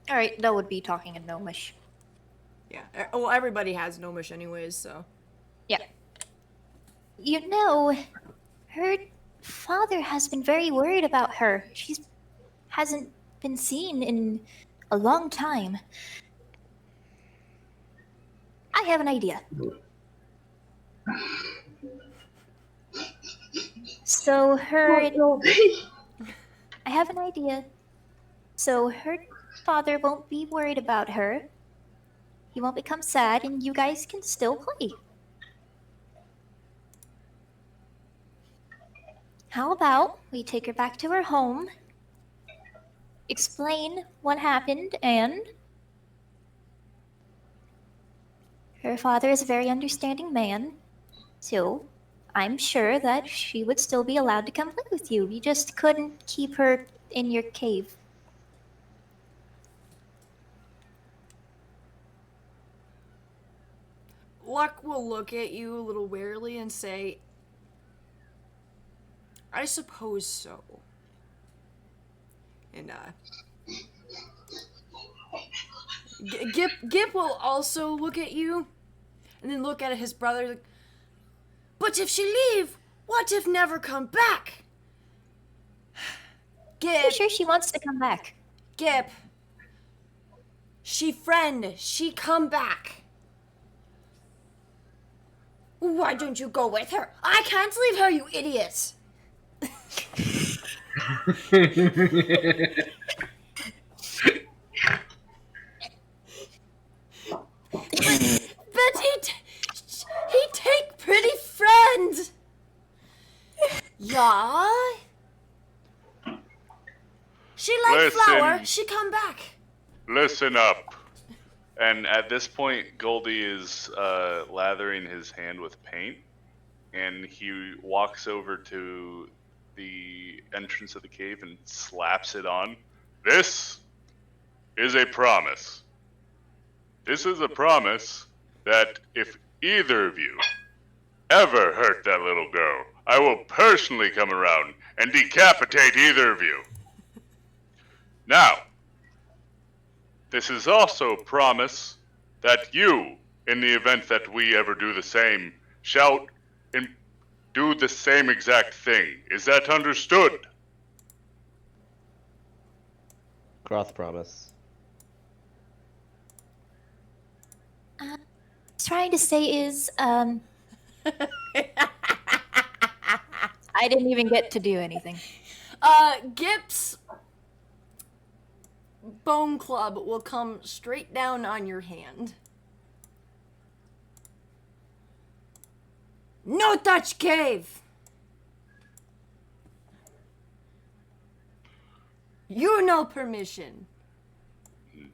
Alright, that would be talking in Gnomish. Yeah. Well, everybody has Gnomish anyways, so. Yeah. You know, her father has been very worried about her. She hasn't been seen in a long time. I have an idea. So I have an idea. So her father won't be worried about her. He won't become sad, and you guys can still play. How about we take her back to her home, explain what happened, and her father is a very understanding man, so I'm sure that she would still be allowed to come play with you. You just couldn't keep her in your cave. Luck will look at you a little warily and say, I suppose so. And, Gip will also look at you, and then look at his brother, like, but if she leave, what if never come back? Gip. I'm sure she wants to come back. Gip. She friend, she come back. Why don't you go with her? I can't leave her, you idiot! But he take pretty friend. Yeah. She like flower. She come back. Listen up. And at this point, Goldie is lathering his hand with paint, and he walks over to the entrance of the cave and slaps it on. This is a promise. This is a promise that if either of you ever hurt that little girl, I will personally come around and decapitate either of you. Now, this is also a promise that you, in the event that we ever do the same, shall do the same exact thing. Is that understood? Cross promise. Trying to say is, I didn't even get to do anything. Gip's bone club will come straight down on your hand. No touch cave! You no permission.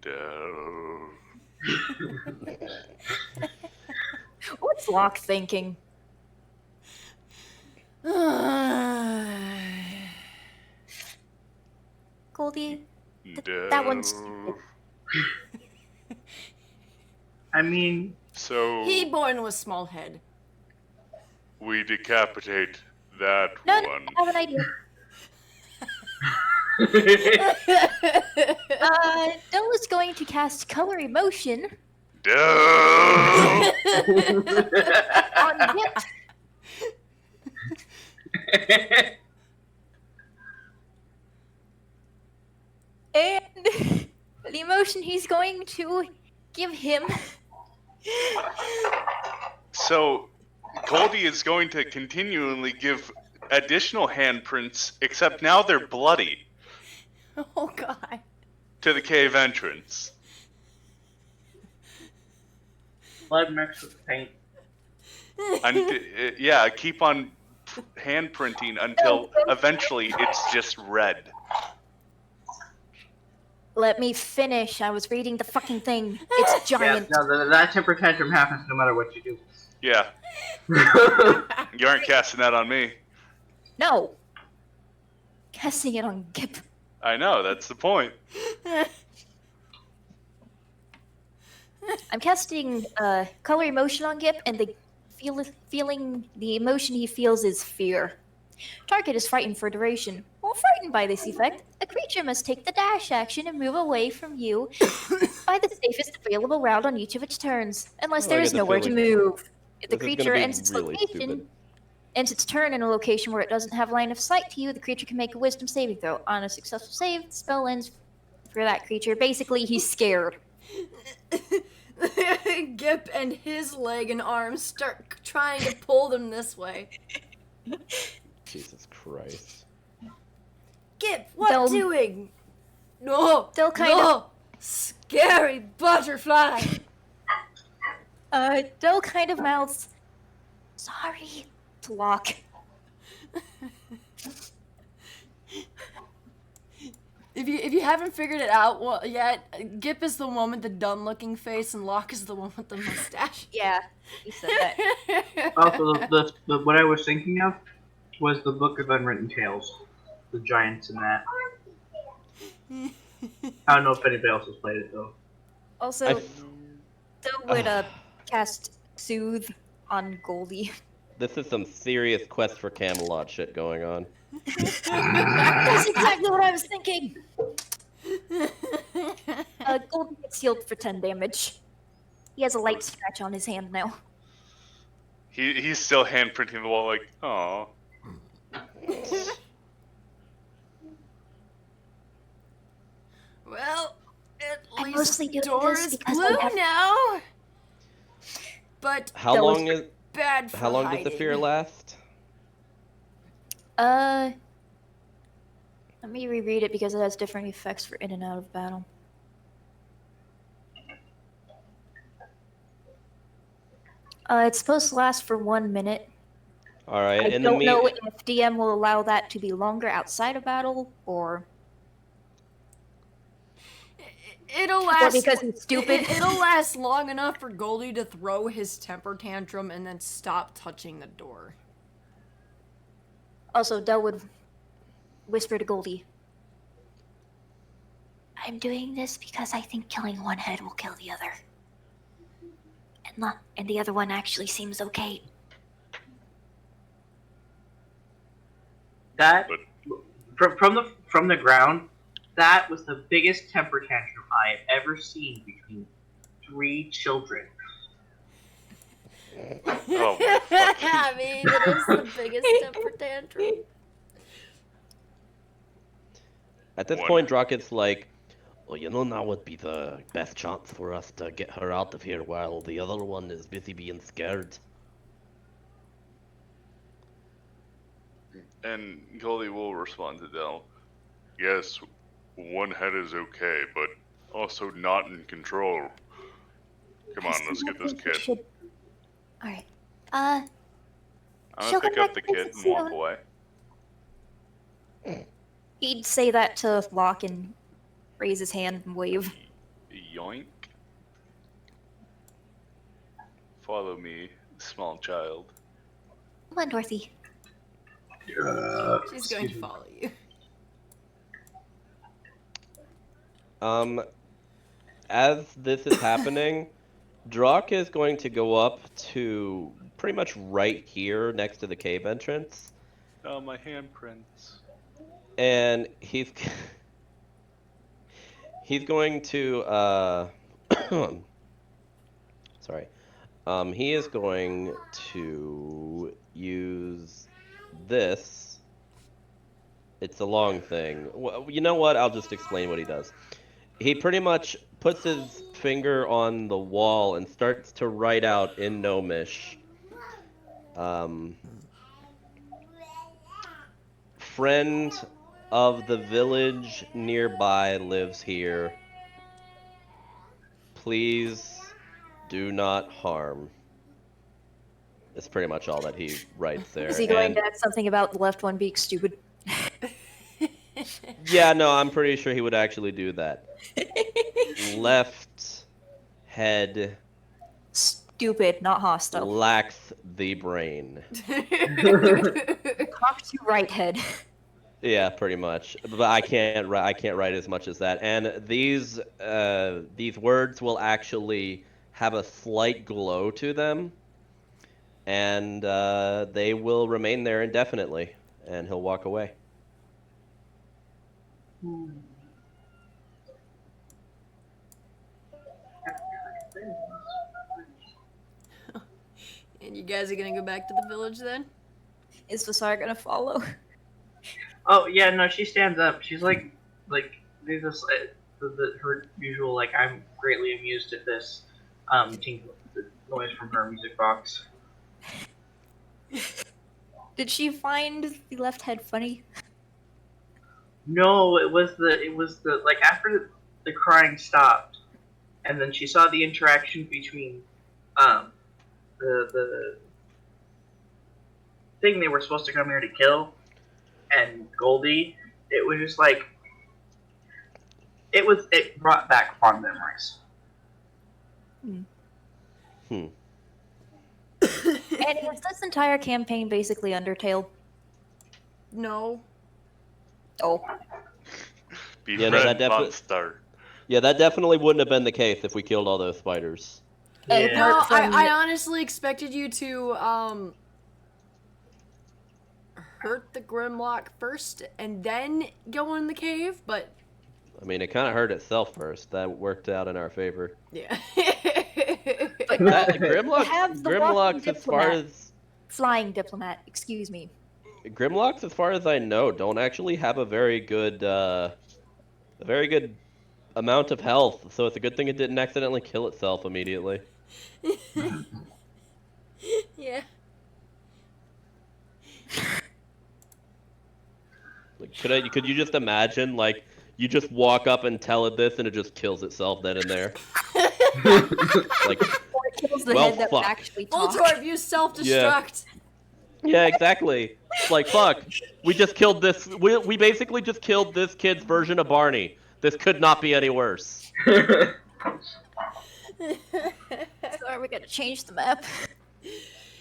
No. What's Locke thinking? Goldie, that one's stupid. I mean, So He born with small head. we decapitate that No, one. I have an idea. Dill is going to cast Color Emotion No. on Gip. And the emotion he's going to give him. So Goldie is going to continually give additional handprints, except now they're bloody, Oh god. to the cave entrance. blood mixed with paint. Yeah, keep on handprinting until eventually it's just red. Let me finish. I was reading the fucking thing. It's giant. Yeah, no, that temper tantrum happens no matter what you do. Yeah, you aren't casting that on me. No. Casting it on Gip. I know, that's the point. I'm casting Color Emotion on Gip, and the feeling the emotion he feels is fear. Target is frightened for duration. While frightened by this effect, a creature must take the dash action and move away from you by the safest available route on each of its turns, unless Oh, there I is get the nowhere to feeling move. If the this is gonna creature be ends its really location, stupid. ends its turn in a location where it doesn't have line of sight to you, the creature can make a Wisdom saving throw. On a successful save, the spell ends for that creature. Basically, he's scared. Gip and his leg and arm start trying to pull them this way. Jesus Christ. Gip, what Don't- doing? No, Still kind no, scary butterfly. Dill kind of mouths, "Sorry," to Locke. If you haven't figured it out yet, Gip is the one with the dumb-looking face, and Locke is the one with the mustache. Yeah, he said that. Also, the what I was thinking of was the Book of Unwritten Tales. The giants in that. I don't know if anybody else has played it though. Also, Dill would cast Soothe on Goldie. This is some serious Quest for Camelot shit going on. That's exactly what I was thinking. Goldie gets healed for 10 damage. He has a light scratch on his hand now. He's still handprinting the wall like, aw. Well, at I least mostly do the door this is because blue I have- now. But How That was long is bad for How long does the hiding. fear last? Let me reread it because it has different effects for in and out of battle. It's supposed to last for 1 minute. All right. I don't know if DM will allow that to be longer outside of battle, or It'll last. or because he's stupid. It'll last long enough for Goldie to throw his temper tantrum and then stop touching the door. Also, Del would whisper to Goldie, "I'm doing this because I think killing one head will kill the other, and the other one actually seems okay." That from the ground, that was the biggest temper tantrum I have ever seen between 3 children. Oh, my fucking- I mean, it is the biggest temper tantrum. At this One. point, Drocket's like, well, now would be the best chance for us to get her out of here while the other one is busy being scared. And Goldie will respond to Del. Yes, one head is okay, but also not in control. Come on, let's get this kid. Alright. I'm she'll gonna pick come up the back kid and soon. walk away. He'd say that to Locke and raise his hand and wave. Yoink. Follow me, small child. Come on, Dorothy. She's going to follow you. As this is happening, Drock is going to go up to pretty much right here next to the cave entrance. Oh, my handprints. And he's going to sorry. He is going to use this. It's a long thing. Well, you know what? I'll just explain what he does. He pretty much puts his finger on the wall and starts to write out in Gnomish. Friend of the village nearby lives here. Please do not harm. That's pretty much all that he writes there. Is he going to add something about the left one being stupid? Yeah, no, I'm pretty sure he would actually do that. Left head Stupid, not hostile. lacks the brain. Talk to right head. Yeah, pretty much. But I can't write as much as that. And these words will actually have a slight glow to them, and they will remain there indefinitely. And he'll walk away. And you guys are gonna go back to the village then? Is Vasar gonna follow? Oh yeah, no, she stands up. She's like there's this her usual like I'm greatly amused at this tinkle the noise from her music box. Did she find the left head funny? No, it was the like after the crying stopped, and then she saw the interaction between the thing they were supposed to come here to kill and Goldie. It was just like it brought back fond memories. And is this entire campaign basically Undertale? No. Oh. Yeah, no, that Monster. Yeah, that definitely wouldn't have been the case if we killed all those spiders. Yeah. No, Apart from- I honestly expected you to hurt the Grimlock first and then go in the cave, but I mean, it kind of hurt itself first. That worked out in our favor. yeah. But That, have the Grimlocks, walking as far diplomat. as Flying diplomat, excuse me. Grimlocks, as far as I know, don't actually have a very good amount of health. So it's a good thing it didn't accidentally kill itself immediately. Yeah. Like, could you just imagine, like, you just walk up and tell it this, and it just kills itself then and there? Like, Or it kills the well, head that would fuck. actually talk. Voltorb, you self-destruct. Yeah, exactly. It's like, fuck. We just killed this. We basically just killed this kid's version of Barney. This could not be any worse. So are we gonna change the map?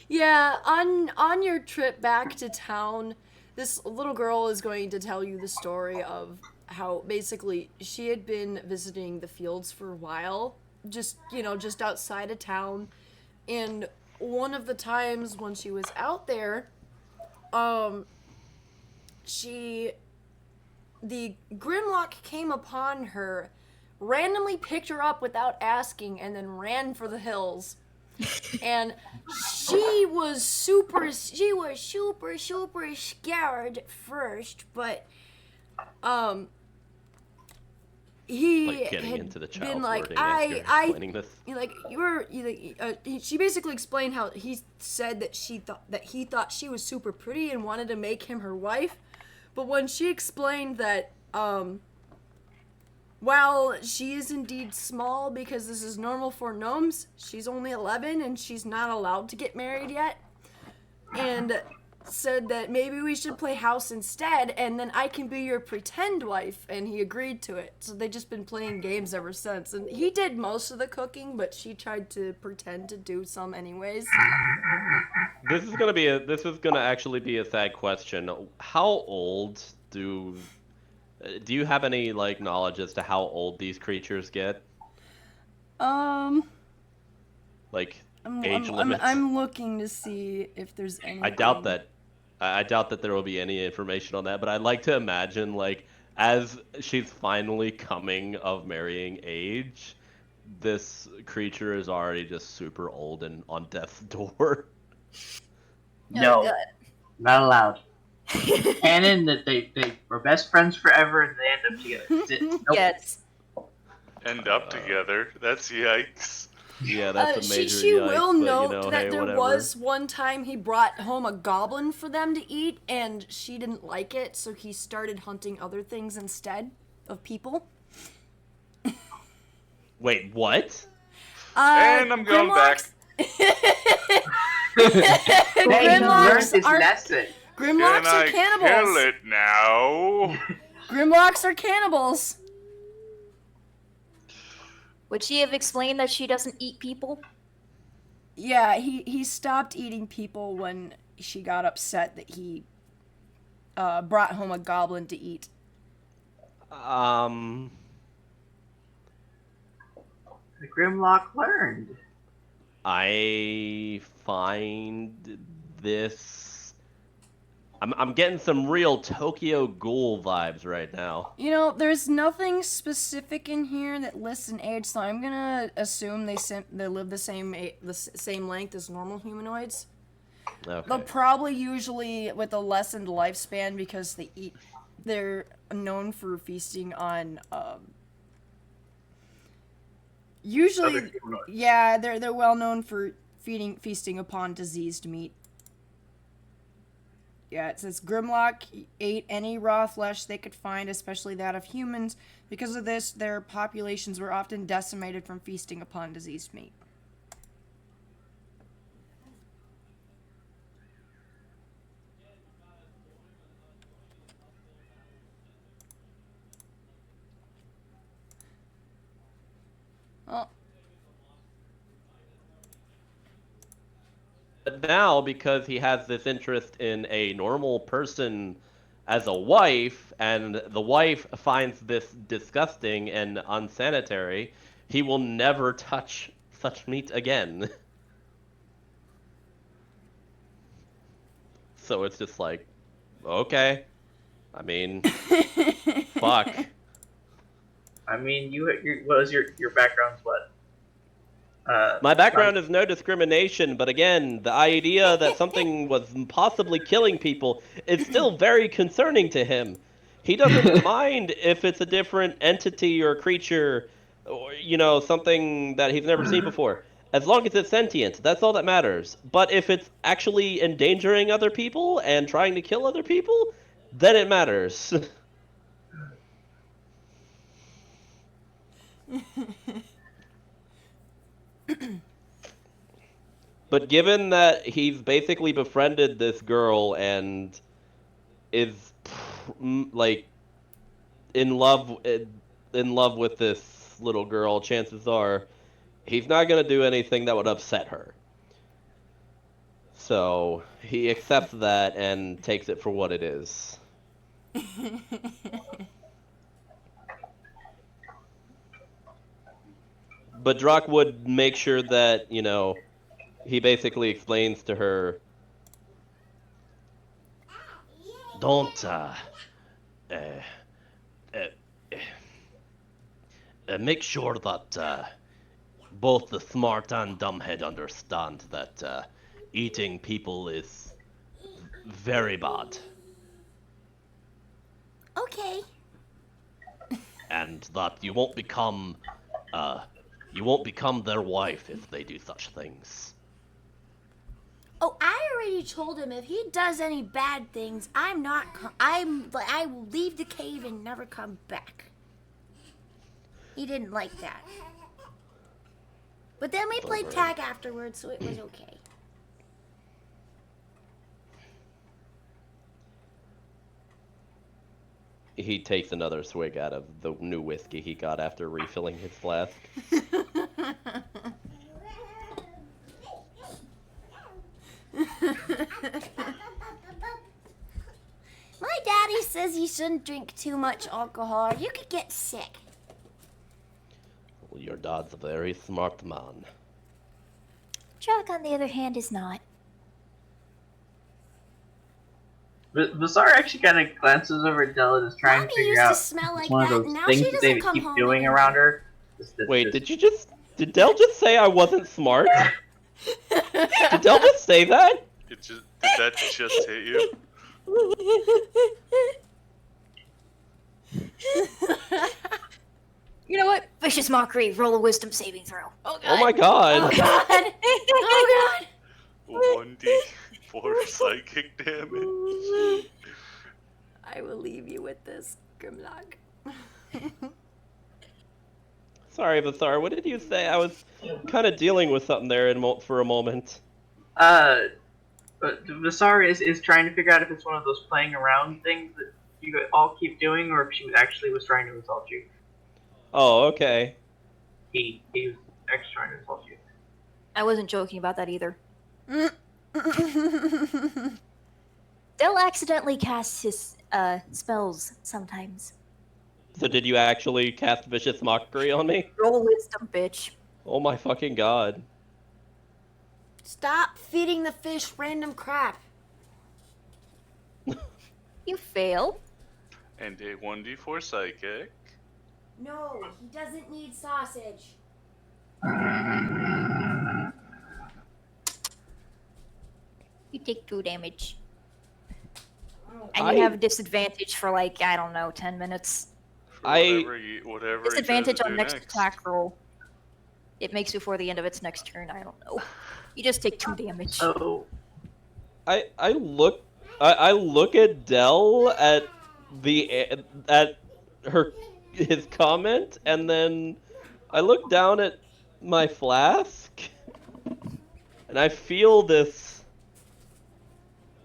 Yeah, on your trip back to town, this little girl is going to tell you the story of how basically she had been visiting the fields for a while, just outside of town, and one of the times when she was out there, the Grimlock came upon her, randomly picked her up without asking, and then ran for the hills. And she was super scared at first, but he Like getting had into the been child's like, wording as you're explaining this. she basically explained how he said that he thought she was super pretty and wanted to make him her wife, but when she explained that while she is indeed small because this is normal for gnomes, she's only 11 and she's not allowed to get married yet, and said that maybe we should play house instead and then I can be your pretend wife, and he agreed to it. So they've just been playing games ever since, and he did most of the cooking, but she tried to pretend to do some anyways. This is gonna actually be a sad question. How old do you have any like knowledge as to how old these creatures get? Like age limits? I'm looking to see if there's any. I doubt that there will be any information on that, but I'd like to imagine, like, as she's finally coming of marrying age, this creature is already just super old and on death's door. No, not allowed. Canon that they were best friends forever and they end up together. Nope. Yes. End up together. That's yikes. Yeah, that's a major she yikes, will but, note that hey, there whatever. was one time he brought home a goblin for them to eat, and she didn't like it, so he started hunting other things instead of people. Wait, what? And I'm going back. Grimlocks his are lesson. Grimlocks Can are I cannibals. kill it now? Grimlocks are cannibals. Would she have explained that she doesn't eat people? Yeah, he stopped eating people when she got upset that he brought home a goblin to eat. The Grimlock learned. I find this. I'm getting some real Tokyo Ghoul vibes right now. You know, there's nothing specific in here that lists an age, so I'm gonna assume they live the same length as normal humanoids. Okay. They'll probably usually with a lessened lifespan because they're known for feasting on usually Other humanoids. yeah, they're well known for feasting upon diseased meat. Yeah, it says Grimlock ate any raw flesh they could find, especially that of humans. Because of this, their populations were often decimated from feasting upon diseased meat. Well, But now, because he has this interest in a normal person as a wife, and the wife finds this disgusting and unsanitary, he will never touch such meat again. So it's just like, okay. I mean, fuck. I mean, what was your background's what? My background is no discrimination, but again, the idea that something was possibly killing people is still very concerning to him. He doesn't mind if it's a different entity or creature, or, something that he's never seen before. As long as it's sentient, that's all that matters. But if it's actually endangering other people and trying to kill other people, then it matters. But given that he's basically befriended this girl and is like in love with this little girl, chances are he's not going to do anything that would upset her. So he accepts that and takes it for what it is. But Drock would make sure that, he basically explains to her, don't, make sure that both the smart and dumbhead understand that eating people is very bad. Okay. And that you won't become their wife if they do such things. Oh, I already told him if he does any bad things, I will leave the cave and never come back. He didn't like that. But then we played tag afterwards, so it was okay. He takes another swig out of the new whiskey he got after refilling his flask. My daddy says you shouldn't drink too much alcohol or you could get sick. Well, your dad's a very smart man. Drock, on the other hand, is not. Bazaar actually kind of glances over at Della, just trying to figure out Like one of that, those now things she that they doesn't come keep home doing anymore. around her. Wait, did Del just say I wasn't smart? Did Del just say that? Did that just hit you? You know what? Vicious mockery. Roll a wisdom saving throw. Oh god. Oh my god. Oh god. Oh god. 1d4 psychic damage. I will leave you with this, Grimlock. Sorry, Bathar, what did you say? I was kind of dealing with something there for a moment. But Bazaar is trying to figure out if it's one of those playing around things that you all keep doing, or if she actually was trying to insult you. Oh, okay. He was actually trying to insult you. I wasn't joking about that either. Del accidentally casts his spells sometimes. So did you actually cast Vicious Mockery on me? Roll a wisdom, bitch. Oh my fucking god. Stop feeding the fish random crap. You fail. And a 1d4 psychic. No, he doesn't need sausage. You take 2 damage. And you have disadvantage for like, I don't know, 10 minutes. For whatever Disadvantage he on tries to next do attack roll. It makes before the end of its next turn, I don't know. You just take 2 damage. Oh. I look at Del at his comment, and then I look down at my flask, and I feel this.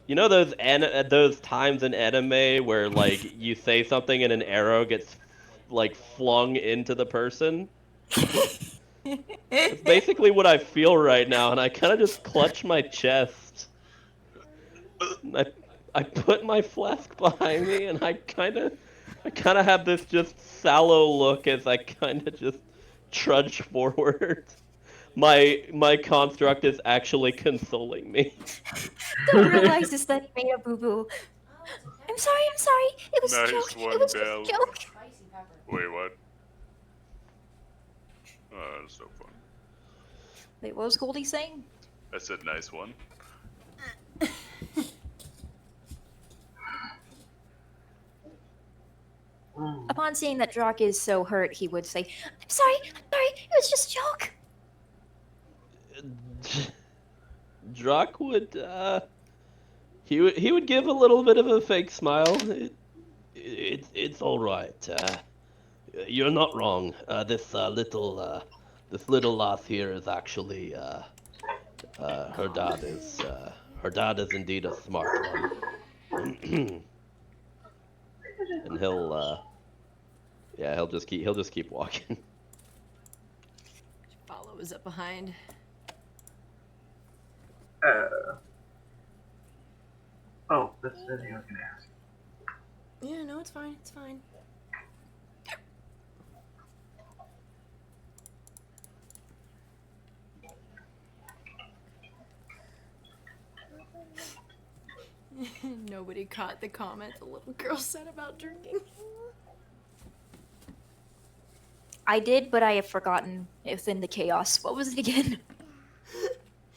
You know those times in anime where like you say something and an arrow gets like flung into the person? It's basically what I feel right now, and I kind of just clutch my chest. I put my flask behind me, and I kind of have this just sallow look as I kind of just trudge forward. My construct is actually consoling me. Don't realize this that he made a boo-boo. I'm sorry. It was Nice a joke. one, It was Del. just a joke. Wait, what? Oh, that's so fun. Wait, what was Goldie saying? I said nice one. Upon seeing that Drock is so hurt, he would say, I'm sorry, it was just a joke. Drock would he would give a little bit of a fake smile. It's all right. You're not wrong. This little lass here is actually her dad is indeed a smart one. And he'll just keep walking. Follow is up behind. Oh, that's the thing I was gonna ask. Yeah, no, it's fine. It's fine. Nobody caught the comment the little girl said about drinking. I did, but I have forgotten within the chaos. What was it again?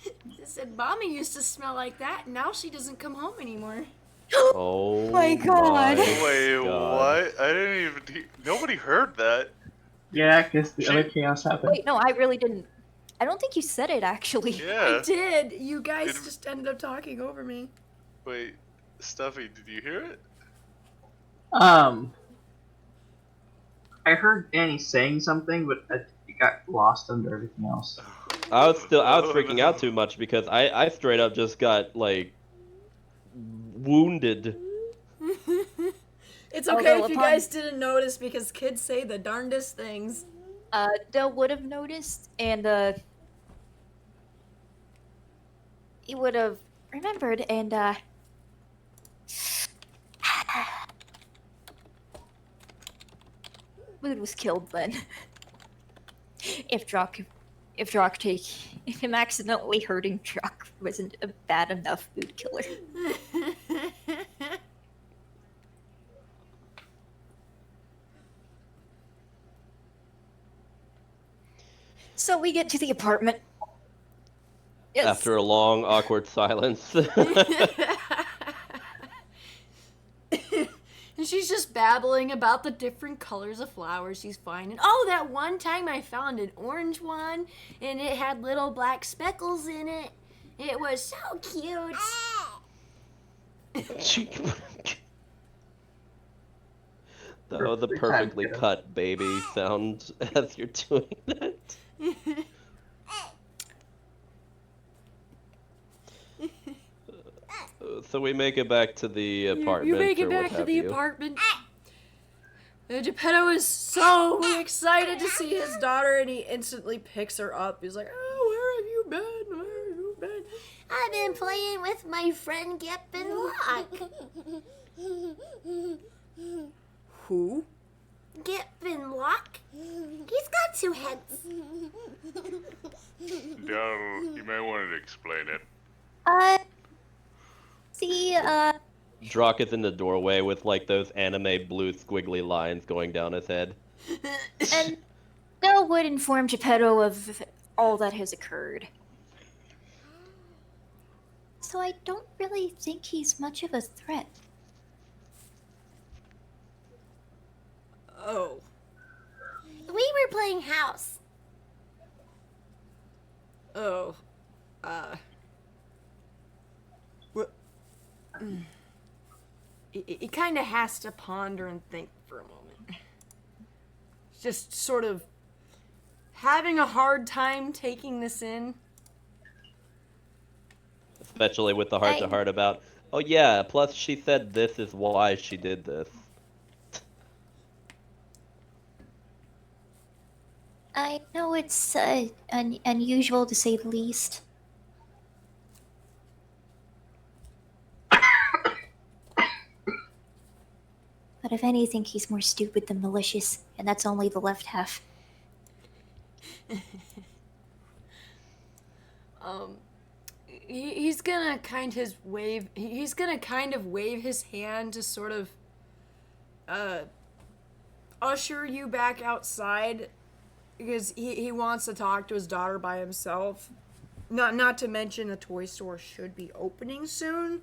She said, Mommy used to smell like that, and now she doesn't come home anymore. Oh my God. Wait, God. what? I didn't even. Nobody heard that. Yeah, because the other chaos happened. Wait, no, I really didn't. I don't think you said it, actually. Yeah. I did. You guys just ended up talking over me. Wait, Stuffy, did you hear it? I heard Annie saying something, but it got lost under everything else. I was freaking out too much because I straight up just got like wounded. It's okay if you guys didn't notice because kids say the darndest things. Dell would have noticed, and he would have remembered, and Mood was killed then. If him accidentally hurting Drock wasn't a bad enough mood killer. So we get to the apartment. Yes. After a long, awkward silence. And she's just babbling about the different colors of flowers she's finding. Oh, that one time I found an orange one, and it had little black speckles in it. It was so cute. That was a perfectly cut baby sound as you're doing that. So we make it back to the apartment. You make it back to the apartment. Geppetto is so excited to see his daughter, and he instantly picks her up. He's like, "Oh, where have you been? Where have you been?" I've been playing with my friend Gip and Lock. Who? Gip and Lock? He's got two heads. Dell, you may want to explain it. Drock is in the doorway with like those anime blue squiggly lines going down his head. And Dell would inform Geppetto of all that has occurred. So I don't really think he's much of a threat. Oh. We were playing house. Oh. He kind of has to ponder and think for a moment. Just sort of having a hard time taking this in. Especially with the heart-to-heart about, oh yeah, plus she said this is why she did this. I know it's unusual to say the least. But if anything, he's more stupid than malicious, and that's only the left half. He's gonna kind of wave. He's gonna kind of wave his hand to sort of usher you back outside, because he wants to talk to his daughter by himself. Not to mention the toy store should be opening soon,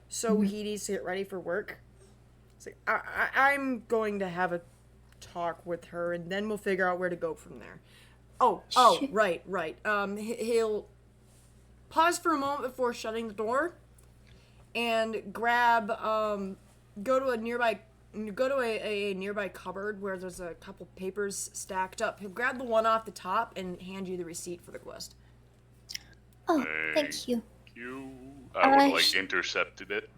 so he needs to get ready for work. It's like, I'm going to have a talk with her, and then we'll figure out where to go from there. Oh, right. pause for a moment before shutting the door, and grab, go to a nearby cupboard where there's a couple papers stacked up. He'll grab the one off the top and hand you the receipt for the quest. Oh, thank you. I would like intercepted it.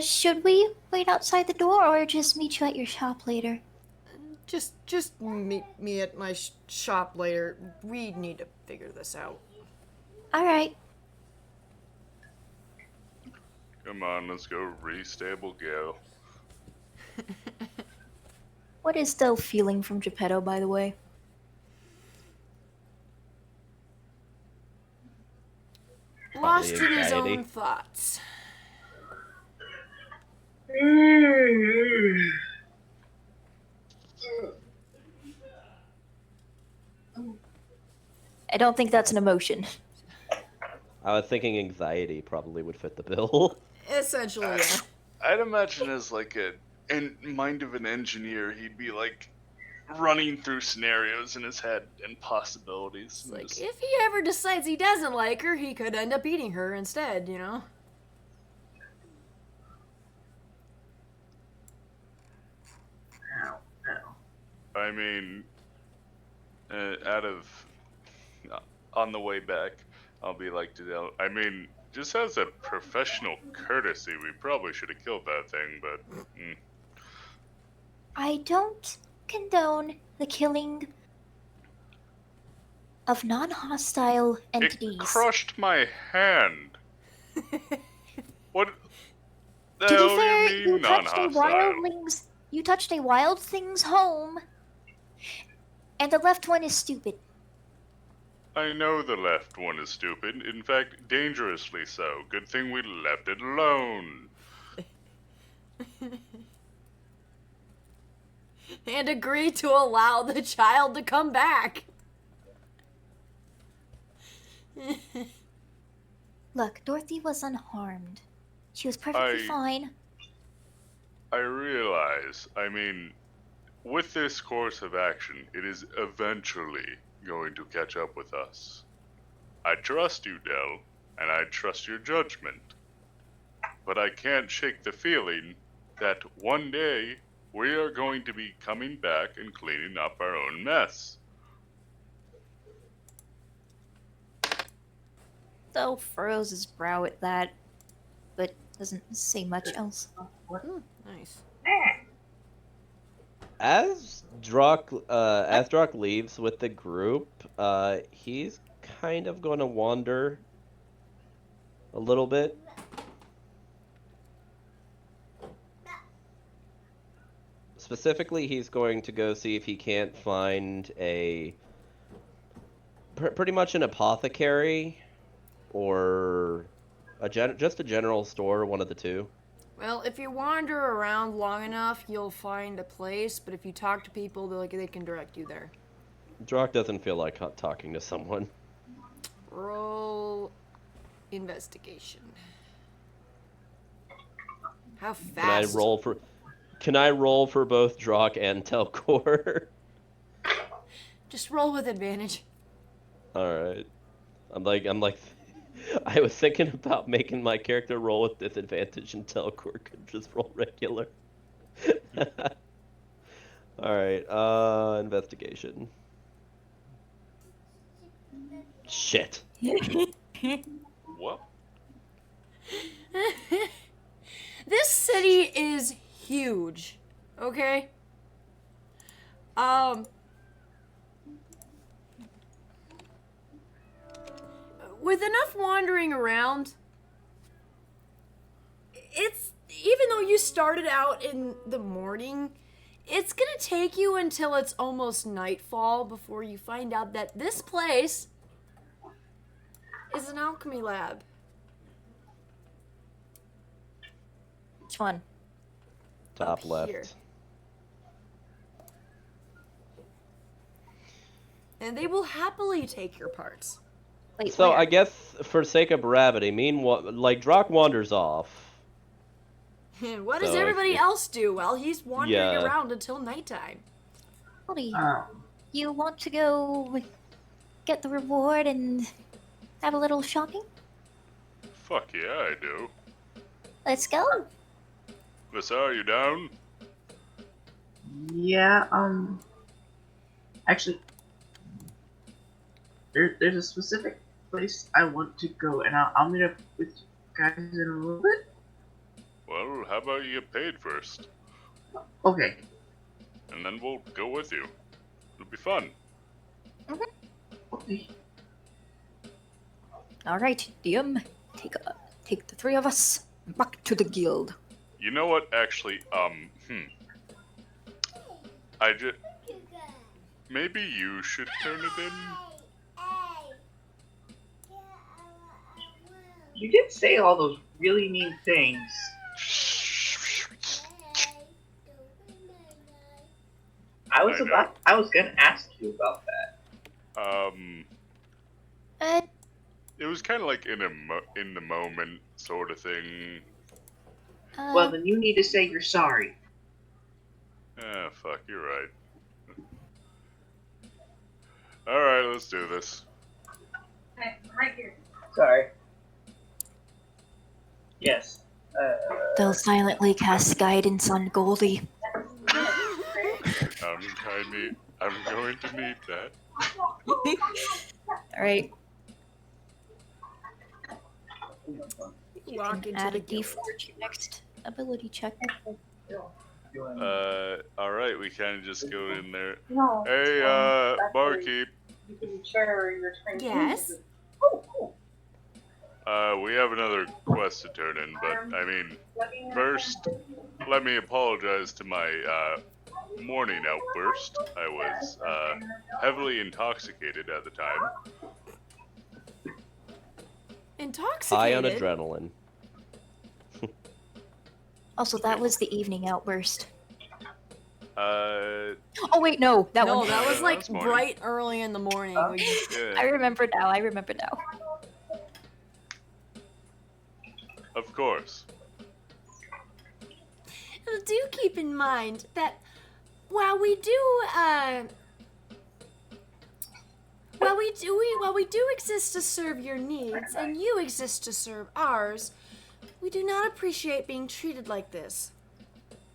Should we wait outside the door or just meet you at your shop later? Just meet me at my shop later. We need to figure this out. Alright. Come on, let's go restable go. What is Del feeling from Geppetto, by the way? Lost in his anxiety. own thoughts. I don't think that's an emotion. I was thinking anxiety probably would fit the bill. Essentially, yeah. I'd imagine as like mind of an engineer, he'd be like running through scenarios in his head and possibilities. It's like, if he ever decides he doesn't like her, he could end up eating her instead, you know? Ow, ow. I mean, on the way back, I'll be like to Del, I mean, just as a professional courtesy, we probably should have killed that thing, but... I don't condone the killing of non-hostile entities. It crushed my hand. What the To hell be fair, do you mean non-hostile? You touched a wild thing's home, and the left one is stupid. I know the left one is stupid. In fact, dangerously so. Good thing we left it alone. And agree to allow the child to come back. Look, Dorothy was unharmed. She was perfectly fine. I realize, I mean, with this course of action, it is eventually going to catch up with us. I trust you, Del, and I trust your judgment. But I can't shake the feeling that one day we are going to be coming back and cleaning up our own mess. Del furrows his brow at that, but doesn't say much else. Nice. As Drock leaves with the group, he's kind of going to wander a little bit. Specifically, he's going to go see if he can't find pretty much an apothecary or just a general store, one of the two. Well, if you wander around long enough, you'll find a place, but if you talk to people, they can direct you there. Drock doesn't feel like talking to someone. Roll investigation. How fast? Can I roll for both Drock and Telcor? Just roll with advantage. Alright. I'm like I was thinking about making my character roll with disadvantage and Telcor could just roll regular. Alright, investigation. Shit. What? This city is huge, okay? With enough wandering around, it's, even though you started out in the morning, it's gonna take you until it's almost nightfall before you find out that this place is an alchemy lab. Which one? Top Up left. here. And they will happily take your parts. Wait, So where? I guess for sake of brevity, like Drock wanders off. And what does So everybody if- else do? Well, he's wandering Yeah. around until nighttime. Cody, Oh. you want to go get the reward and have a little shopping? Fuck yeah, I do. Let's go. Lisa, are you down? Yeah, actually, there's a specific place I want to go, and I'll meet up with you guys in a little bit. Well, how about you get paid first? Okay. And then we'll go with you. It'll be fun. Okay. All right, DM, take the 3 of us back to the guild. You know what, actually, I just... Maybe you should turn it in? You did say all those really mean things. I was gonna ask you about that. It was kind of like in the moment sort of thing. Well, then you need to say you're sorry. Ah, fuck, you're right. Alright, let's do this. Hey, I'm right here. Sorry. Yes. They'll silently cast guidance on Goldie. I'm going to need that. All right. Walk into Add the a D4 to your next ability check. Alright, we kind of just go in there. No. Hey, barkeep. You can share your strength. Yes? We have another quest to turn in, but, I mean, first, let me apologize to my, morning outburst. I was, heavily intoxicated at the time. Intoxicated? High on adrenaline. Also, that was the evening outburst. Uh, Oh wait, no, that No, one. that was like That's morning. bright early in the morning. yeah, I remember now. of course. Do keep in mind that while we do exist to serve your needs and you exist to serve ours, we do not appreciate being treated like this.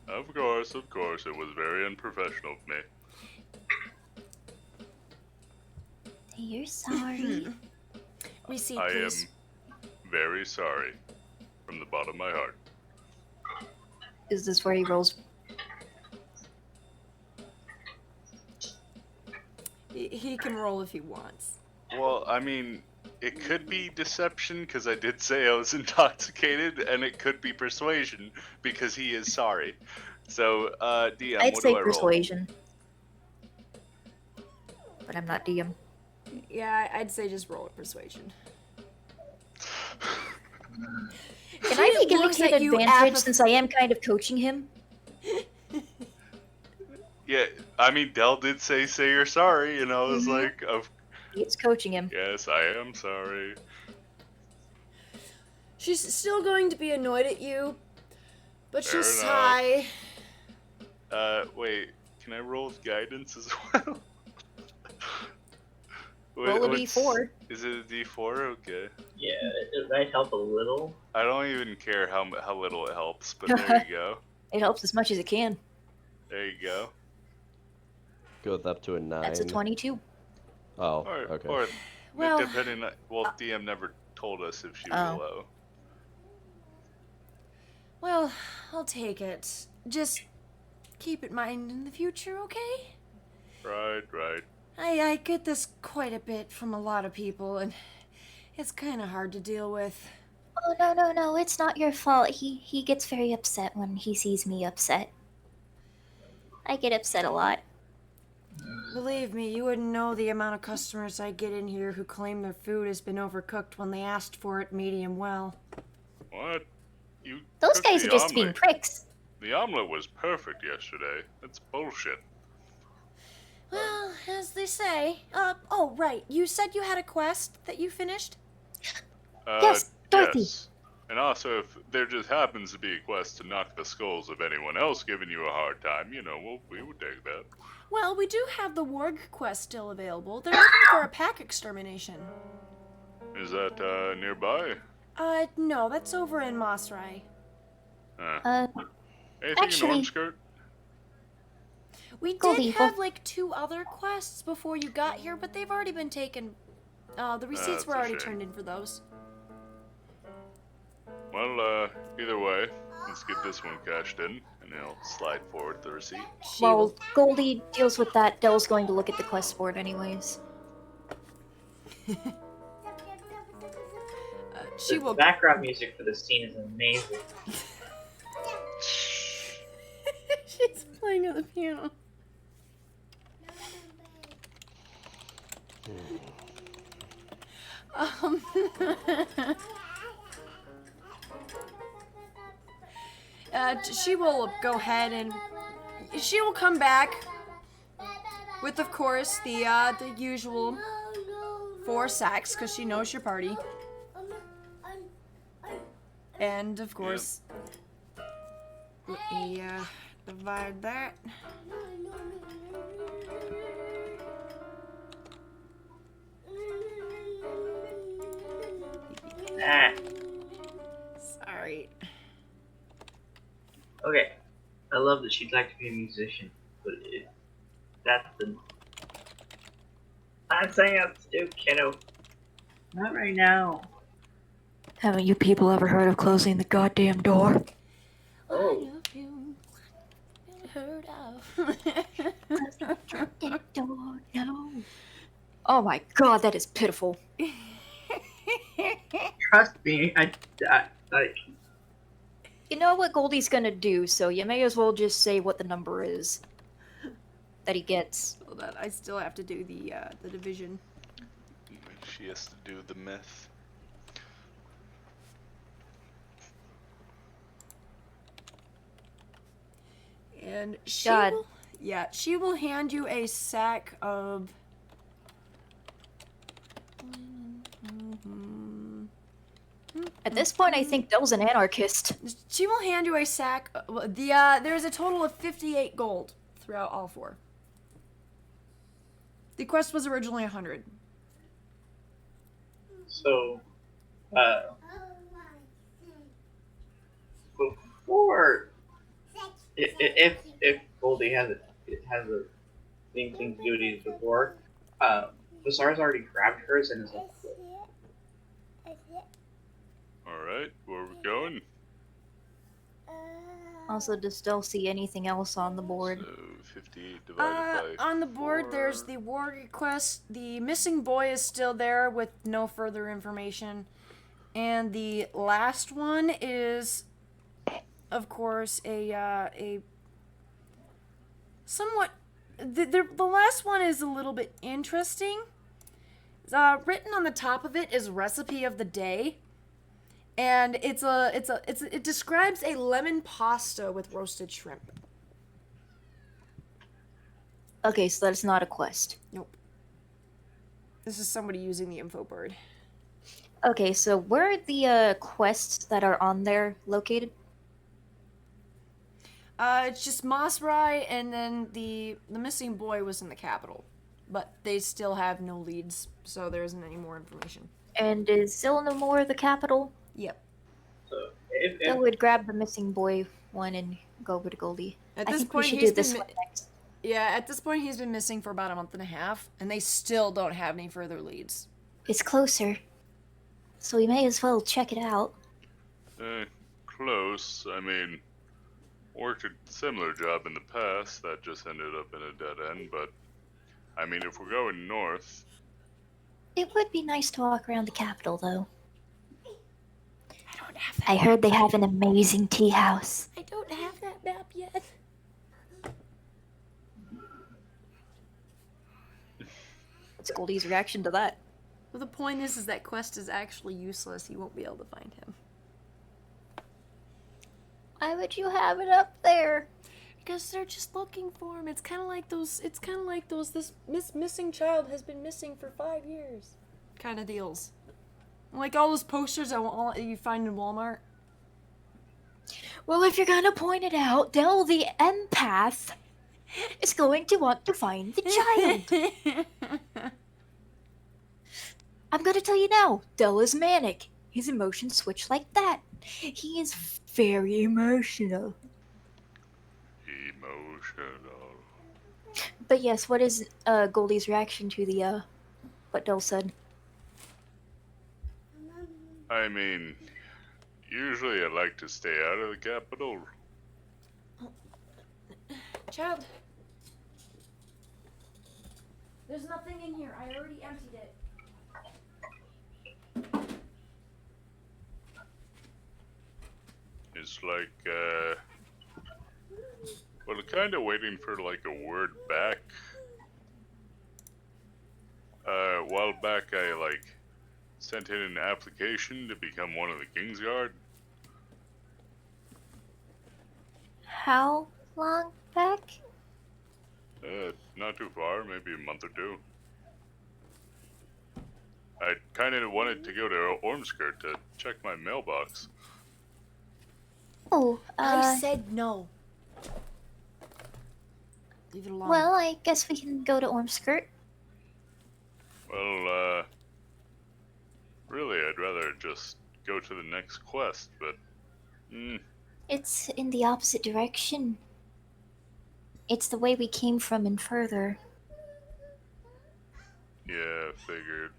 Of course, it was very unprofessional of me. You're sorry. Receipt, I am please. very sorry. From the bottom of my heart. Is this where he rolls? He can roll if he wants. Well, I mean, it could be deception, because I did say I was intoxicated, and it could be persuasion, because he is sorry. So, DM, I'd what say do I roll? persuasion. But I'm not DM. Yeah, I'd say just roll a persuasion. Can I be giving looks him at you advantage since I am kind of coaching him? Yeah, I mean, Dell did say you're sorry, and I was like, It's coaching him. yes, I am sorry. She's still going to be annoyed at you, but she'll Fair sigh. Wait, can I roll with guidance as well? Roll a what's- D4. Is it a D4? Okay. Yeah, it might help a little. I don't even care how little it helps, but there you go. It helps as much as it can. There you go. Goes up to a 9. That's a 22. Oh, Or, okay. or Well, depending on, DM never told us if she was Oh. low. Well, I'll take it. Just keep it in mind in the future, okay? Right. I get this quite a bit from a lot of people, and it's kind of hard to deal with. Oh, no, it's not your fault. He gets very upset when he sees me upset. I get upset a lot. Believe me, you wouldn't know the amount of customers I get in here who claim their food has been overcooked when they asked for it medium well. What? You Those cooked guys the are just being omelet. pricks. The omelet was perfect yesterday. That's bullshit. Well, as they say. Oh, right. You said you had a quest that you finished? Yes, Dorothy. Yes. And also, if there just happens to be a quest to knock the skulls of anyone else giving you a hard time, you know, we would take that. Well, we do have the warg quest still available. They're looking for a pack extermination. Is that nearby? No, that's over in Mosrai. Anything actually- in Orange Skirt? We Goldie, did have like 2 other quests before you got here, but they've already been taken. The receipts That's were a already shame. turned in for those. Well, either way, let's get this one cashed in, and I'll slide forward the receipt. While Goldie deals with that, Dell's going to look at the quest board anyways. She The will. background music for this scene is amazing. She's playing on the piano. She will go ahead and she will come back with, of course, the usual 4 sacks because she knows your party, and of course, let me divide that. Ah, Sorry. okay. I love that she'd like to be a musician, but that's the. I'm saying that's too, kiddo. Not right now. Haven't you people ever heard of closing the goddamn door? Oh. Heard of. Door, no. Oh my god, that is pitiful. Trust me, I like. You know what Goldie's gonna do, so you may as well just say what the number is that he gets. Hold on, I still have to do the division. She has to do the myth. And she God. will, she will hand you a sack of. At this point, I think Dell's an anarchist. She will hand you a sack. There's a total of 58 gold throughout all 4. The quest was originally 100. So, before, if Goldie has a thing to do these before, Basar's already grabbed hers and is like, Alright, where are we going? Also, does Dell see anything else on the board? So, 58 divided by On the board, 4. there's the war request. The missing boy is still there with no further information. And the last one is, of course, a somewhat. The last one is a little bit interesting. Written on the top of it is recipe of the day, and it describes a lemon pasta with roasted shrimp. Okay, so that's not a quest. Nope. This is somebody using the info board. Okay, so where are the quests that are on there located? It's just Mosrai, and then the missing boy was in the capital, but they still have no leads, so there isn't any more information. And is Zilnamore the capital? Yep. so if Dell would grab the missing boy one and go over to Goldie. At I this think point, we should he's do this been one next. Yeah, at this point, he's been missing for about a month and a half, and they still don't have any further leads. It's closer, so we may as well check it out. Close. I mean, worked a similar job in the past that just ended up in a dead end, but I mean, if we're going north, It would be nice to walk around the capital, though. I don't have that. I heard they have an amazing tea house. I don't have that map yet. What's Goldie's reaction to that? Well, the point is that quest is actually useless. You won't be able to find him. Why would you have it up there? Because they're just looking for him. It's kind of like those. It's kind of like those. This missing child has been missing for 5 years. Kind of deals. Like all those posters you find in Walmart. Well, if you're gonna point it out, Dell the empath is going to want to find the child. I'm gonna tell you now, Dell is manic. His emotions switch like that. He is very emotional. Emotional. But yes, what is Goldie's reaction to the what Dell said? I mean, usually I like to stay out of the capital. Child. There's nothing in here. I already emptied it. It's like, well, kind of waiting for like a word back. A while back, I like sent in an application to become one of the Kingsguard. How long back? Not too far, maybe a month or two. I kind of wanted to go to Ormskirt to check my mailbox. Oh, I said no. Leave it alone. well, I guess we can go to Ormskirt. Well, really, I'd rather just go to the next quest, but, It's in the opposite direction. It's the way we came from and further. yeah, figured.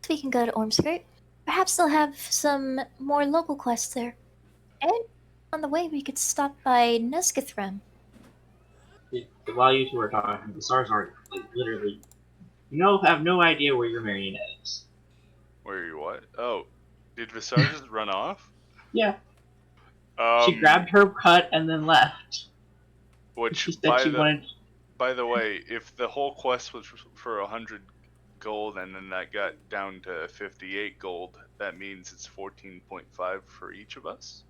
So we can go to Ormskirt. Perhaps they'll have some more local quests there. And on the way, we could stop by Nescathram. While you two are talking, the stars are like, literally. Have no idea where your marionette is. Where are you what? Oh, did Visar just run off? Yeah. She grabbed her cut and then left. Which, She said she wanted. by the way, if the whole quest was for 100 gold and then that got down to 58 gold, that means it's 14.5 for each of us.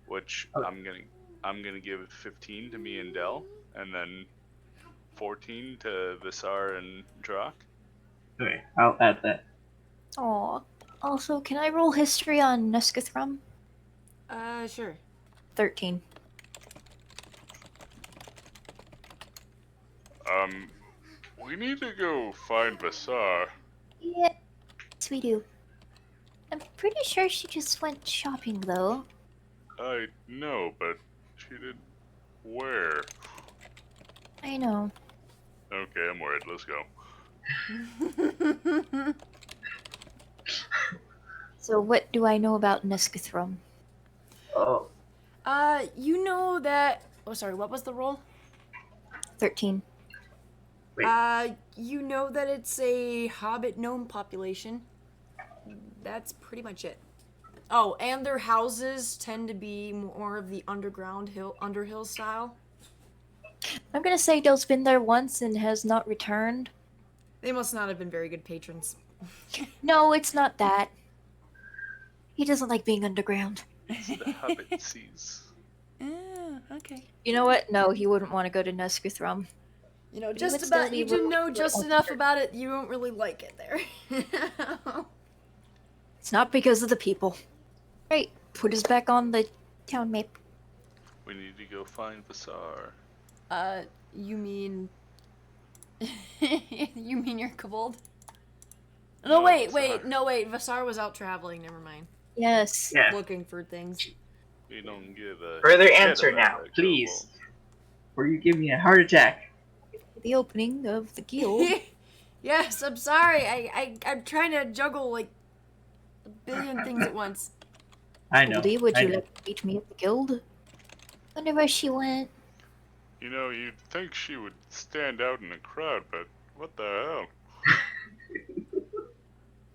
Which I'm gonna give 15 to me and Dell, and then 14 to Visar and Drak. Okay, I'll add that. Aw. Also, can I roll history on Nescathram? Sure. 13. We need to go find Visar. Yes, we do. I'm pretty sure she just went shopping, though. I know, but she did where? I know. Okay, I'm worried. Let's go. So what do I know about Nescathram? Oh. You know that... Oh, sorry, what was the roll? 13. Wait. You know that it's a hobbit gnome population. That's pretty much it. Oh, and their houses tend to be more of the underhill style. I'm gonna say Dell's been there once and has not returned. They must not have been very good patrons. No, it's not that. He doesn't like being underground. It's the Hobbit seas. Yeah, okay. You know what? No, he wouldn't want to go to Nescathram. You know, would just still about, be you do know willing to just go enough there. about it, you don't really like it there. It's not because of the people. Right, put us back on the town map. We need to go find Visar. You mean... you mean you're kobold? No, wait, Vasar was out traveling, never mind. Yes. Yeah. Looking for things. We don't give a Further shit answer about now, that please. kobold. Or you give me a heart attack. The opening of the guild. Yes, I'm sorry. I'm trying to juggle like a billion things at once. I know. Goldie, would I you know. like to meet me at the guild? Wonder where she went. You know, you'd think she would stand out in a crowd, but what the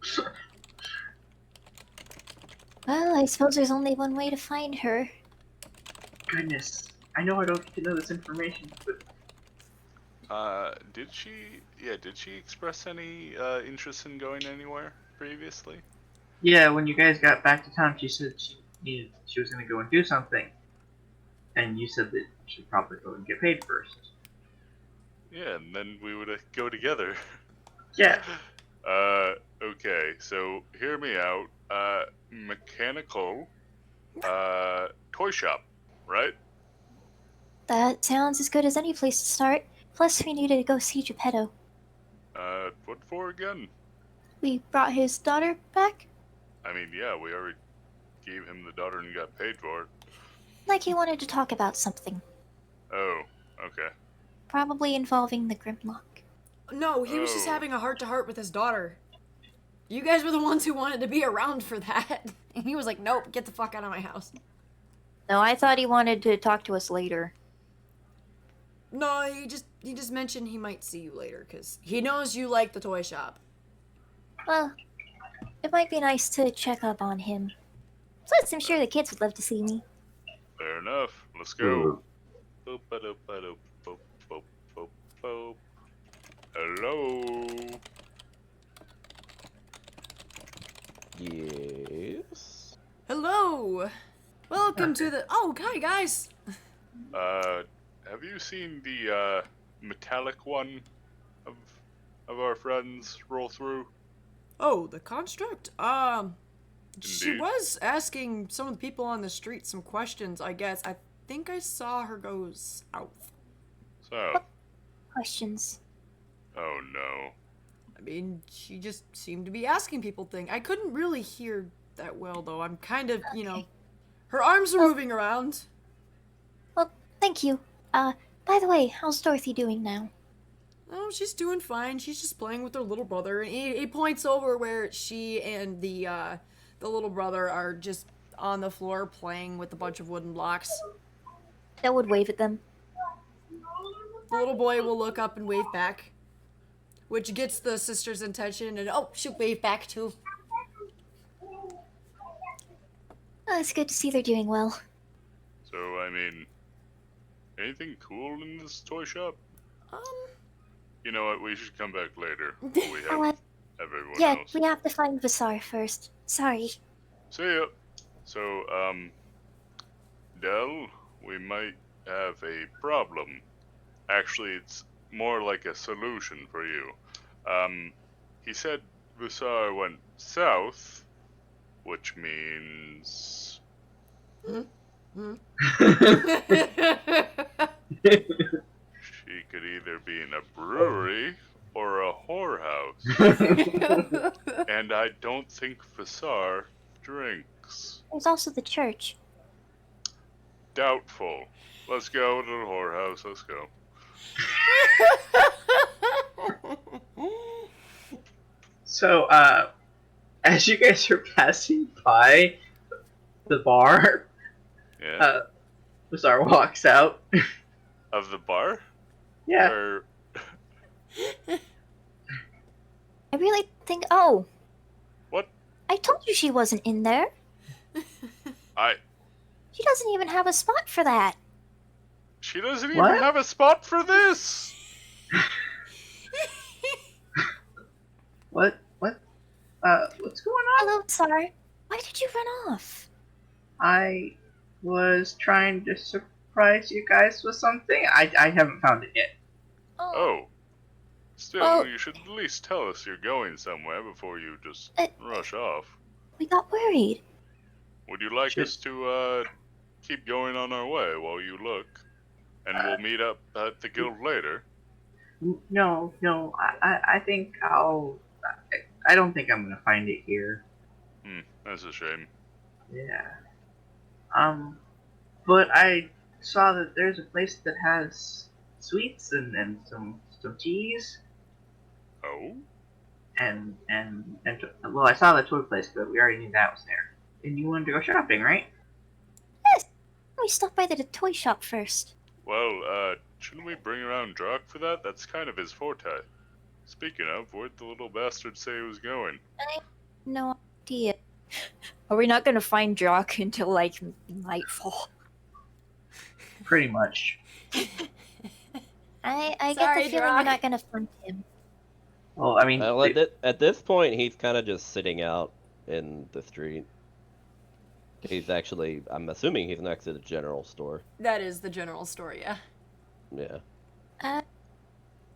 hell? Well, I suppose there's only one way to find her. Goodness. I know I don't get to know this information, but Did she express any interest in going anywhere previously? yeah, when you guys got back to town, she said she was going to go and do something, and you said that she'd probably go and get paid first. Yeah, and then we would go together. Yeah. Okay, so hear me out. Mechanical, toy shop, right? That sounds as good as any place to start. Plus, we needed to go see Geppetto. What for again? We brought his daughter back, I mean, yeah, we already gave him the daughter and got paid for it. like he wanted to talk about something. Oh, okay. Probably involving the Grimlock. No, he was just having a heart-to-heart with his daughter. You guys were the ones who wanted to be around for that. And he was like, nope, get the fuck out of my house. No, I thought he wanted to talk to us later. No, he just mentioned he might see you later, because he knows you like the toy shop. Well, it might be nice to check up on him. Plus, I'm sure the kids would love to see me. Fair enough. Let's go. Boop, ba-doop, ba-doop, boop, boop, boop, boop. Hello. Yes. Hello! Welcome to the... Oh, hi, guys! Have you seen the, metallic one of our friends roll through? Oh, the construct? She Indeed. was asking some of the people on the street some questions, I guess. I think I saw her go south. So, Questions. oh no. I mean, she just seemed to be asking people things. I couldn't really hear that well, though. I'm kind of, you know... Her arms are moving around. Well, thank you. By the way, how's Dorothy doing now? Oh, she's doing fine. She's just playing with her little brother. And he points over where she and the little brother are just on the floor playing with a bunch of wooden blocks. That would wave at them. The little boy will look up and wave back, which gets the sister's attention, and oh, she'll wave back too. Oh, it's good to see they're doing well. So, I mean, anything cool in this toy shop? You know what, we should come back later. When we have everyone Yeah, else. we have to find Vasar first. Sorry. See ya. So, Del, we might have a problem. Actually, it's more like a solution for you. He said Vasar went south, which means... She could either be in a brewery or a whorehouse. And I don't think Vasar drinks. There's also the church. Doubtful. Let's go to the whorehouse, let's go. So, as you guys are passing by the bar, Yeah. Bizarre walks out. Of the bar? Yeah. Or... I really think. Oh. What? I told you she wasn't in there. She doesn't even have a spot for that. She doesn't What? even have a spot for this! What? What's going on? Hello, Tsar. Why did you run off? I was trying to surprise you guys with something. I haven't found it yet. Oh. Still, Oh. you should at least tell us you're going somewhere before you just rush off. We got worried. Would you like us to, keep going on our way while you look? And we'll meet up at the guild later? No. I think I don't think I'm gonna find it here. That's a shame. Yeah. But I saw that there's a place that has sweets and some teas. Oh? And well, I saw the toy place, but we already knew that was there. And you wanted to go shopping, right? Yes. We stopped by the toy shop first. Well, shouldn't we bring around Drock for that? That's kind of his forte. Speaking of, where'd the little bastard say he was going? No idea. Are we not gonna find Jock until like nightfall? Pretty much. I get Sorry, the feeling Drock. we're not gonna find him. Well, I mean, Well, at this point, he's kind of just sitting out in the street. He's actually, I'm assuming he's next to the general store. That is the general store, yeah. Yeah.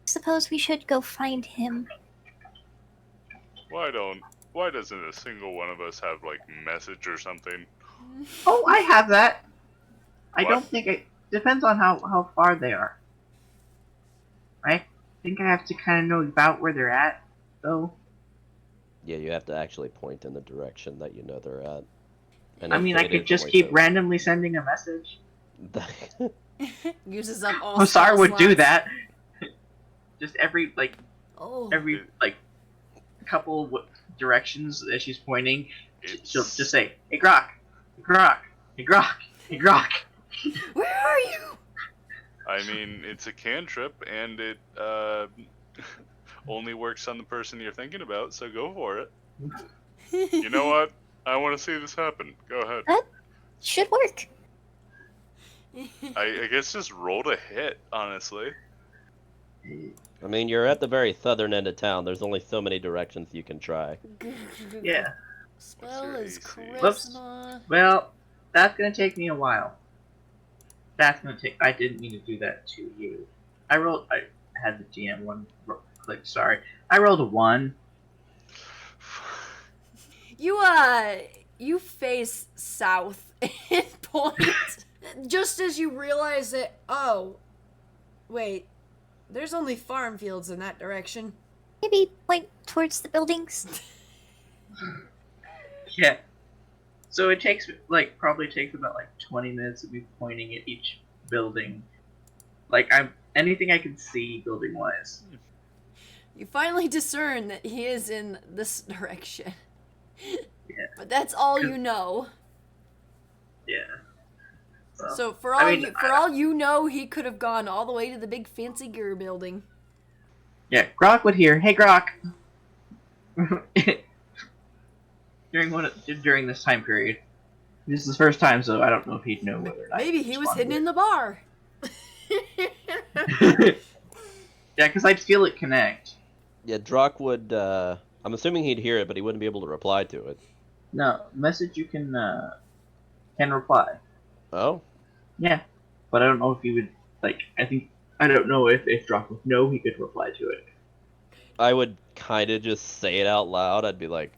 Suppose we should go find him. Why doesn't a single one of us have like message or something? Oh, I have that. I What? don't think it depends on how far they are. I think I have to kind of know about where they're at, though. Yeah, you have to actually point in the direction that you know they're at. And I mean, I it could is just voice keep over. randomly sending a message. Uses up all Hosar spell would do slots. that. Just every Oh. couple directions that she's pointing, she'll It's just say, "Hey Grok, hey Grok, hey Grok, hey Grok." Where are you? I mean, it's a cantrip, and it only works on the person you're thinking about. So go for it. You know what? I want to see this happen. Go ahead. Should work. I guess just roll to hit, honestly. I mean, you're at the very southern end of town. There's only so many directions you can try. Yeah. Spell is AC? charisma. Well, that's gonna take me a while. I didn't mean to do that to you. I had the GM one click. Sorry, I rolled a 1. You face south and point. Just as you realize that, oh, wait, there's only farm fields in that direction. Maybe point towards the buildings. Yeah. So it probably takes about 20 minutes of me pointing at each building. Anything I can see building wise. You finally discern that he is in this direction. Yeah. But that's all you know. Yeah. Well, So for I all you know, he could have gone all the way to the big fancy gear building. Yeah, Grok would hear, "Hey Grok." during this time period. This is the first time, so I don't know if he'd know whether or not. Maybe he was hidden in the bar. Yeah, because I'd feel it connect. Yeah, Drock would. I'm assuming he'd hear it, but he wouldn't be able to reply to it. No, message you can reply. Oh? Yeah, but I don't know if he would I don't know if Drock would know he could reply to it. I would kind of just say it out loud. I'd be like,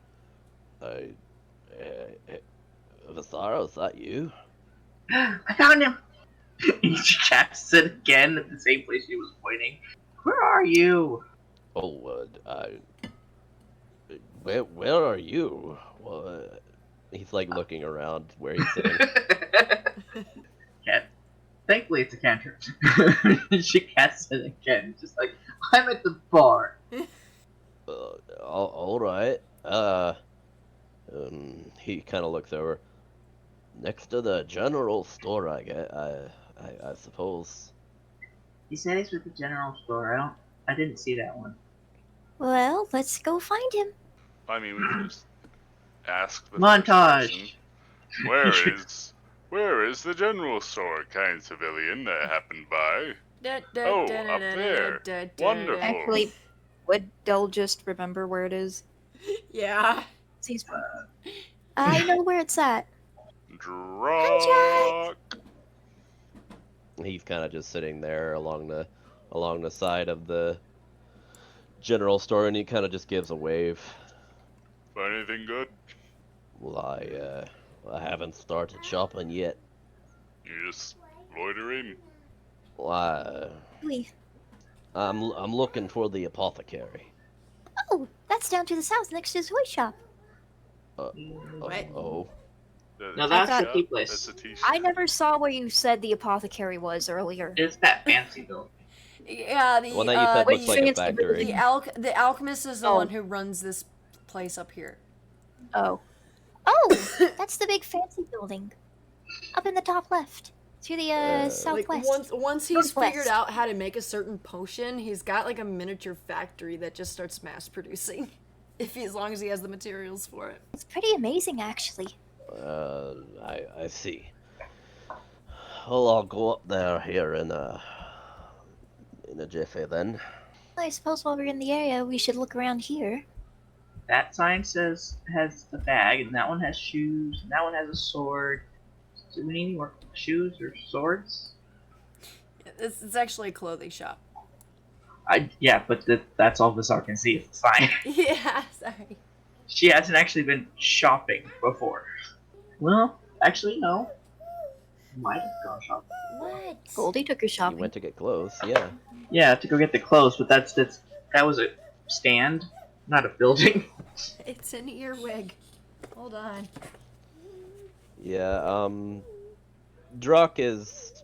Vasaro, is that you? I found him. And she casts it again at the same place she was pointing. Where are you? Oh, where are you? He's like looking around where he's sitting. Cat. Thankfully, it's a cantrip. She casts it again. Just like, I'm at the bar. All right. He kind of looks over. Next to the general store, I suppose. He said he's with the general store. I didn't see that one. Well, let's go find him. I mean, we could just ask the Montage. First person, where is the general store, kind civilian that happened by? Oh, up there. Wonderful. Actually, would Dell just remember where it is? Yeah. I know where it's at. Drock. He's kind of just sitting there along the side of the general store, and he kind of just gives a wave. Find anything good? Well, I haven't started shopping yet. You just loitering? Well, Leave. I'm looking for the apothecary. Oh, that's down to the south next to his toy shop. What? Oh. No, that's I the thought- tea place. That's a t-shirt. I never saw where you said the apothecary was earlier. It's that fancy building. Yeah, the One that you said Wait, looks like a fancy factory. the alchemist is the Oh. one who runs this place up here. Oh. Oh, that's the big fancy building. Up in the top left. To the Like southwest. once he's Northwest. figured out how to make a certain potion, he's got like a miniature factory that just starts mass producing. As long as he has the materials for it. It's pretty amazing, actually. I see. Well, I'll go up there here in a jiffy then. I suppose while we're in the area, we should look around here. That sign has a bag, and that one has shoes, and that one has a sword. Do we need any more shoes or swords? It's actually a clothing shop. Yeah, but that's all Visar can see is the sign. Yeah, sorry. She hasn't actually been shopping before. Well, actually, no. Might have gone shopping. What? Goldie took her You shopping. went to get clothes, yeah. Yeah, to go get the clothes, but that was a stand, not a building. It's an earwig. Hold on. Yeah, Druck is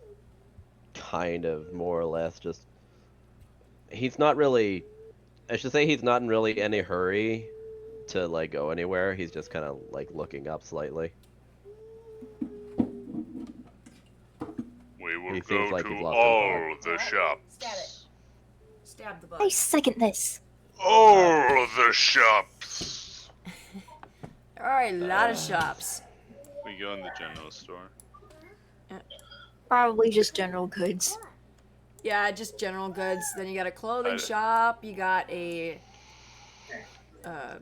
kind of more or less just. He's not really. I should say he's not in really any hurry to like go anywhere. He's just kind of like looking up slightly. We will He go seems like to he's lost in thought. all the shops. Stab the I butt. second this. All the shops. There are a lot of shops. We go in the general store. Probably just general goods. Yeah, just general goods. Then you got a clothing I- shop. You got a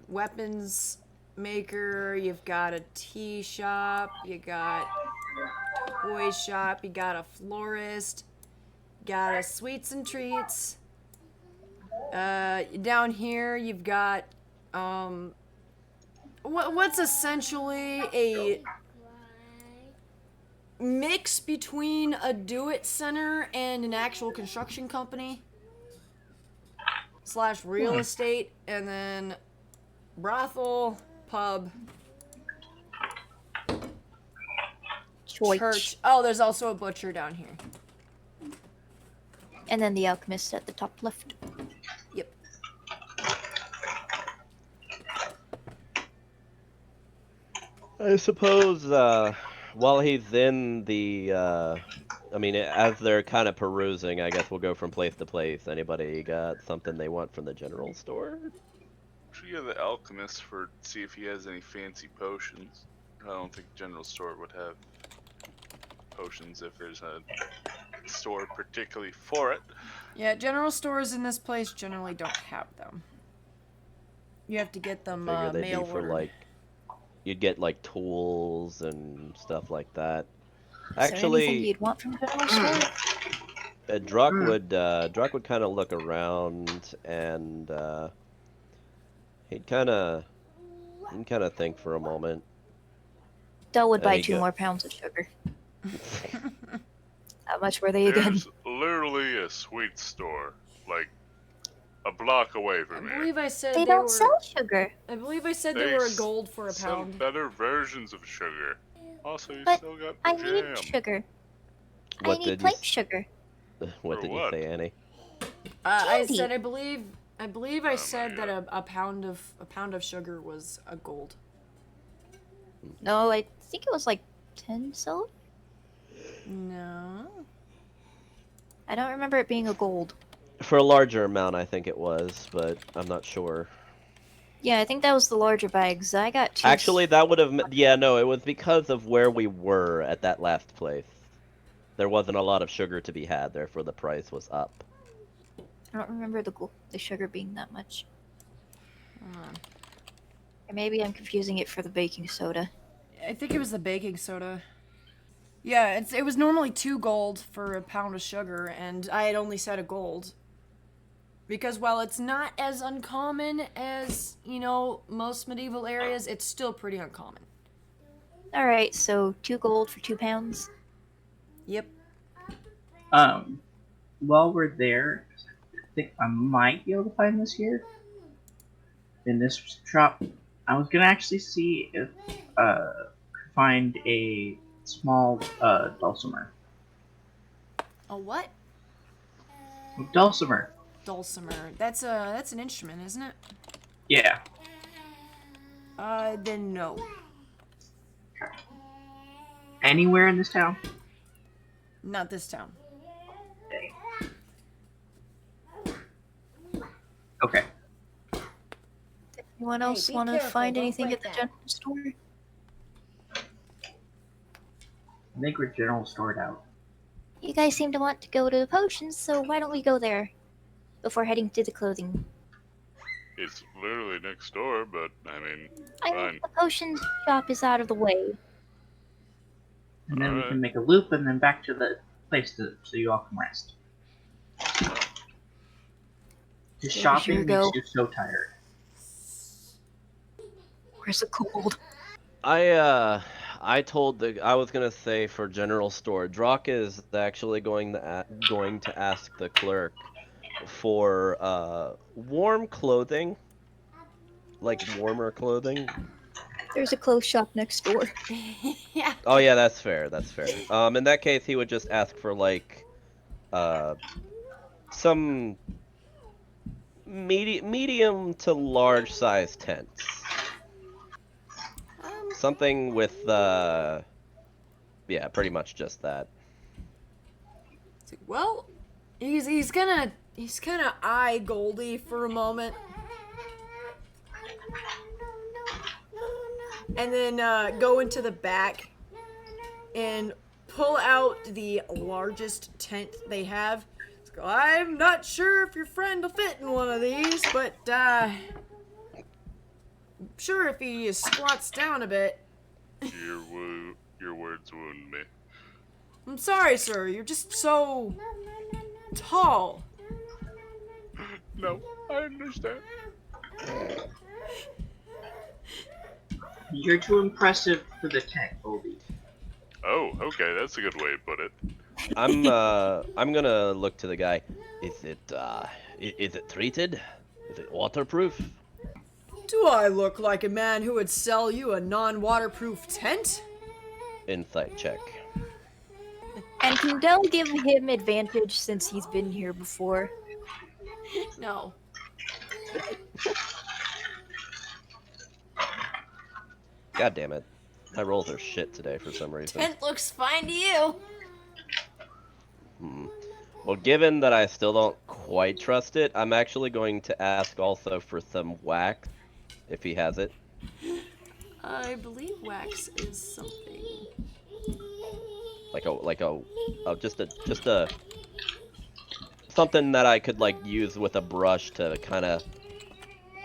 weapons maker. You've got a tea shop. You got a toy shop. You got a florist. You got a sweets and treats. Down here you've got what's essentially a mix between a do-it center and an actual construction company / real estate, and then brothel, pub, church. Oh, there's also a butcher down here. And then the alchemist at the top left. Yep. I suppose while he's in the, I mean, as they're kind of perusing, I guess we'll go from place to place. Anybody got something they want from the general store? Should we go to the alchemist for see if he has any fancy potions? I don't think general store would have potions if there's a store particularly for it. Yeah, general stores in this place generally don't have them. You have to get them Figure they'd mail be for ordered. like, you'd get like tools and stuff like that. Is there anything Actually, you'd want from the general store? Druck would kind of look around and he'd kind of think for a moment. Dell would There buy you 2 go. more pounds of sugar. How much were they again? There's literally a sweet store, like a block away I from here. believe I said They they don't were. sell sugar. I believe I said they They were a s- gold for a Sell pound. better versions of sugar. Also, you But still got I jam. need sugar. I What need did you plain s- sugar. What For did you what? say, Annie? I Candy. said I believe I my said that God. a pound of sugar was a gold. No, I think it was like 10 silver. No. I don't remember it being a gold. For a larger amount, I think it was, but I'm not sure. Yeah, I think that was the larger bags. I got 2. Actually, that would have. Yeah, no, it was because of where we were at that last place. There wasn't a lot of sugar to be had, therefore the price was up. I don't remember the sugar being that much. Hold on. Or maybe I'm confusing it for the baking soda. I think it was the baking soda. Yeah, it was normally 2 gold for a pound of sugar, and I had only said a gold. Because while it's not as uncommon as, most medieval areas, it's still pretty uncommon. Alright, so 2 gold for 2 pounds. Yep. While we're there, I think I might be able to find this here. In this shop, I was gonna actually see if find a small dulcimer. A what? Dulcimer. Dulcimer. That's an instrument, isn't it? Yeah. Then no. Anywhere in this town? Not this town. Okay. Anyone else be want to careful, find don't anything break at the that. general store? I think we're general stored out. You guys seem to want to go to the potions, so why don't we go there before heading to the clothing? It's literally next door, but I mean, I fine. mean, the potion shop is out of the way. And then we Alright. can make a loop and then back to the place so you all can rest. Just There shopping you makes go. you so tired. Where's the gold? I told I was gonna say for general store, Drock is actually going to ask the clerk for warm clothing, like warmer clothing. There's a clothes shop next door. Yeah. Oh yeah, that's fair. That's fair. In that case, he would just ask for like some medium to large size tents. Something with yeah, pretty much just that. Well, he's gonna eye Goldie for a moment, and then go into the back and pull out the largest tent they have. Go, I'm not sure if your friend will fit in one of these, but sure if he squats down a bit. Your words wound me. I'm sorry, sir. You're just so tall. No, I understand. You're too impressive for the tent, Goldie. Oh, okay, that's a good way to put it. I'm gonna look to the guy. Is it treated? Is it waterproof? Do I look like a man who would sell you a non-waterproof tent? Insight check. And can Dell give him advantage since he's been here before? No. God damn it. My rolls are shit today for some reason. Tent looks fine to you. Well, given that I still don't quite trust it, I'm actually going to ask also for some wax, if he has it. I believe wax is something. Just a something that I could like use with a brush to kind of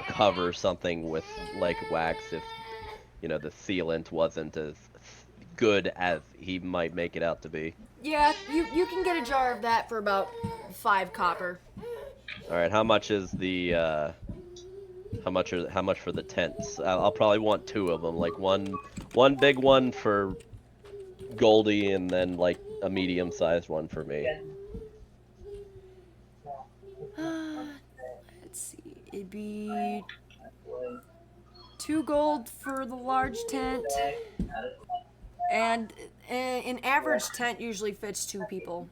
cover something with like wax if the sealant wasn't as good as he might make it out to be. Yeah, you can get a jar of that for about 5 copper. All right, how much is the how much for the tents? I'll probably want 2 of them, like one big one for Goldie and then like a medium-sized one for me. Let's see. It'd be 2 gold for the large tent. And an average tent usually fits 2 people.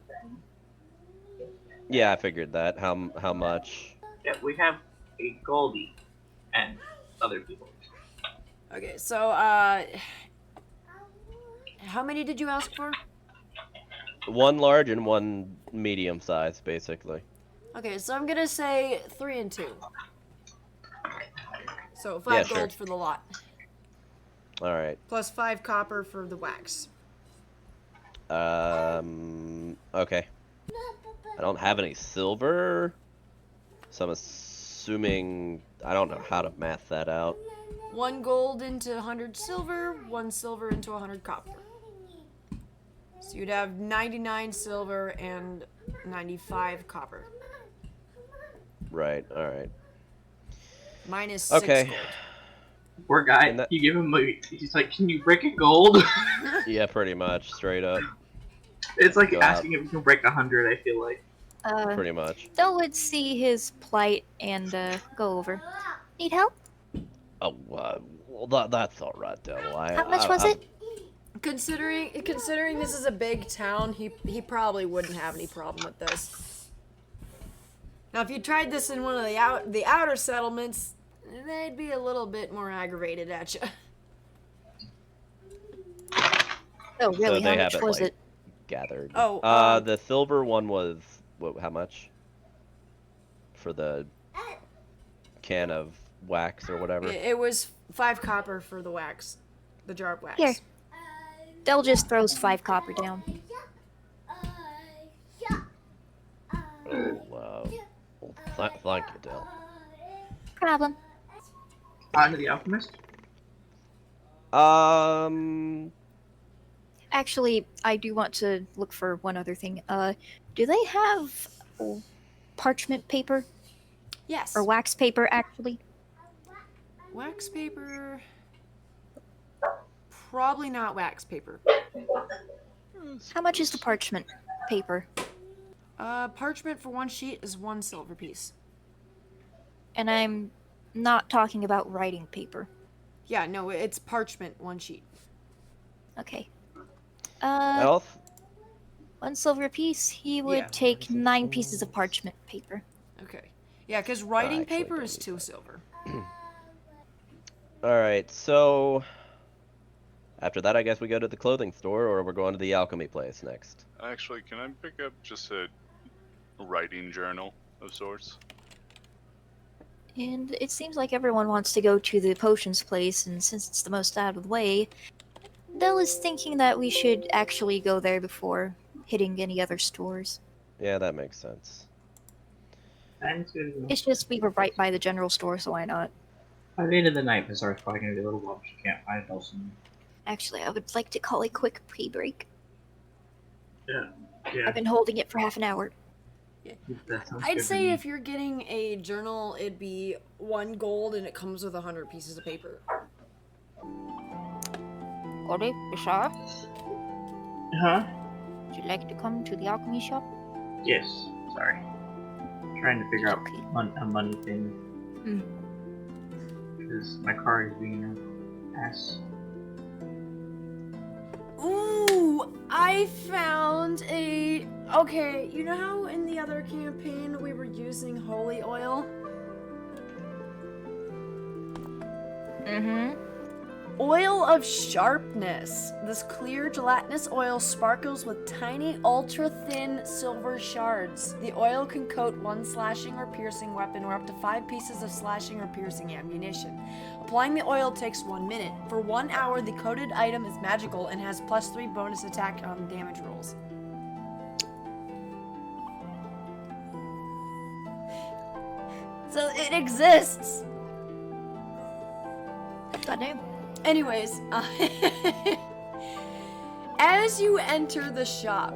Yeah, I figured that. How much? Yeah, we have a Goldie and other people. Okay, so how many did you ask for? 1 large and 1 medium size, basically. Okay, so I'm gonna say 3 and 2. So 5 Yeah, gold sure. for the lot. All right. Plus 5 copper for the wax. Okay. I don't have any silver, so I'm assuming I don't know how to math that out. 1 gold into 100 silver, 1 silver into 100 copper. So you'd have 99 silver and 95 copper. Right. All right. Minus 6 Okay. gold. Poor guy. that- You give him he's like, can you break a gold? Yeah, pretty much, straight up, It's like God. asking if you can break 100, I feel like. pretty much. Dell would see his plight and go over. Need help? Oh, well, that's all right, Devil. How much was it? Considering this is a big town, he probably wouldn't have any problem with this. Now, if you tried this in one of the outer settlements, they'd be a little bit more aggravated at you. Oh, really? So they How much have it, was like, it? gathered. Oh, the silver one was how much? For the can of wax or whatever. It was 5 copper for the wax, the jar of wax. Here. Dell just throws 5 copper down. Oh, wow. Well, thank you, Del. Problem. On to the alchemist. Actually, I do want to look for one other thing. Do they have parchment paper? Yes. Or wax paper, actually. Wax paper. Probably not wax paper. How much is the parchment paper? Parchment for 1 sheet is 1 silver piece. And I'm not talking about writing paper. Yeah, no, it's parchment 1 sheet. Okay. Elf? 1 silver piece, he would Yeah. take 9 pieces of parchment paper. Okay. Yeah, because writing actually paper don't is need 2 that. silver. Alright, so... After that, I guess we go to the clothing store, or we're going to the alchemy place next. Actually, can I pick up just a writing journal of sorts? And it seems like everyone wants to go to the potions place, and since it's the most out of the way, Dell is thinking that we should actually go there before hitting any other stores. Yeah, that makes sense. It's just we were right by the general store, so why not? By the end of the night, Bizarre's probably gonna be a little bummed she can't find Nelson. Actually, I would like to call a quick pre-break. Yeah. I've been holding it for half an hour. That sounds I'd good to say me. if you're getting a journal, it'd be 1 gold and it comes with 100 pieces of paper. Gordy, Bashar, Huh? would you like to come to the alchemy shop? Yes. Sorry. Trying to figure out Okay. a money thing. Hmm. Because my car is being an ass. Ooh, I found a... Okay, you know how in the other campaign we were using holy oil? Mm-hmm. Oil of sharpness. This clear gelatinous oil sparkles with tiny, ultra-thin silver shards. The oil can coat 1 slashing or piercing weapon or up to 5 pieces of slashing or piercing ammunition. Applying the oil takes 1 minute. For 1 hour, the coated item is magical and has +3 bonus attack on damage rolls. So it exists! Goddamn. Anyways, as you enter the shop,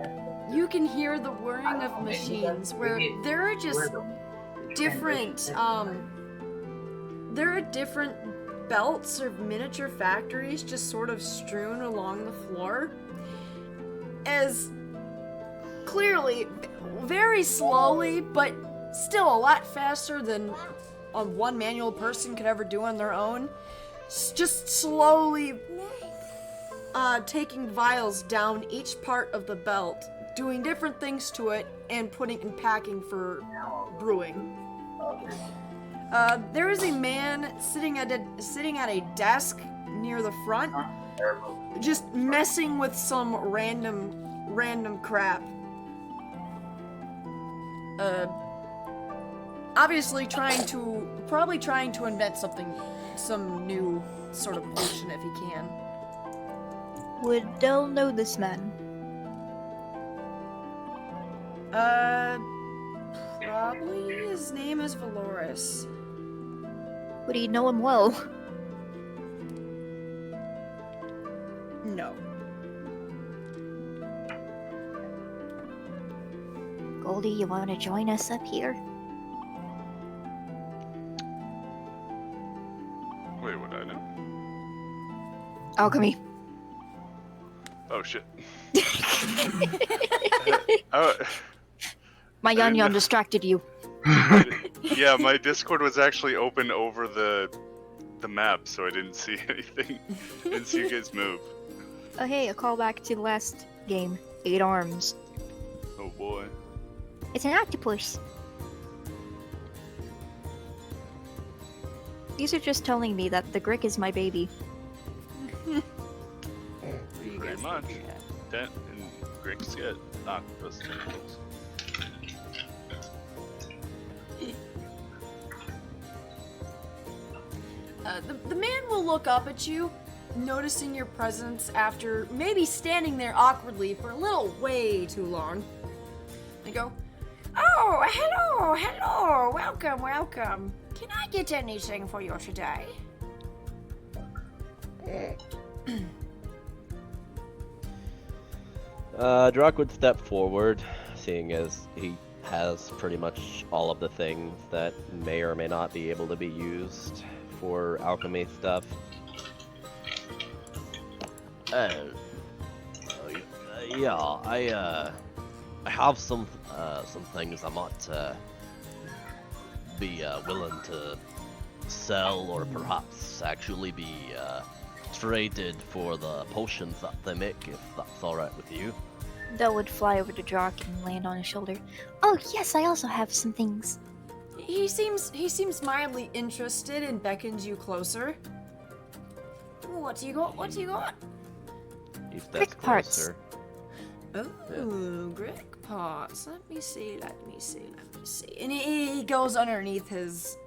you can hear the whirring of machines where there are just different, there are different belts or miniature factories just sort of strewn along the floor. As clearly, very slowly, but still a lot faster than one manual person could ever do on their own, just slowly taking vials down each part of the belt, doing different things to it, and putting and packing for brewing. There is a man sitting at a desk near the front, just messing with some random crap. Obviously probably trying to invent some new sort of potion if he can. Would Dell know this man? Probably his name is Valoris. Would he know him well? No. Goldie, you want to join us up here? Wait, would I know? Alchemy. Oh shit. My I didn't Yon know. distracted you. Yeah, my Discord was actually open over the map, so I didn't see anything. Didn't see you guys move. Oh hey, a callback to the last game. 8 arms. Oh boy. It's an octopus. These are just telling me that the Grick is my baby. Pretty much. Dent and Grix get octopus tentacles. The man will look up at you, noticing your presence after maybe standing there awkwardly for a little way too long. They go, "Oh, hello, welcome. Can I get anything for you today?" Drock would step forward, seeing as he has pretty much all of the things that may or may not be able to be used for alchemy stuff. Yeah, I have some things I might be willing to sell, or perhaps actually be traded for the potions that they make, if that's alright with you. Del would fly over to Jock and land on his shoulder. Oh yes, I also have some things. He seems mildly interested and beckons you closer. What do you got? What do you got? If that's Brick parts. closer. Oh, brick pots. Let me see. And he goes underneath his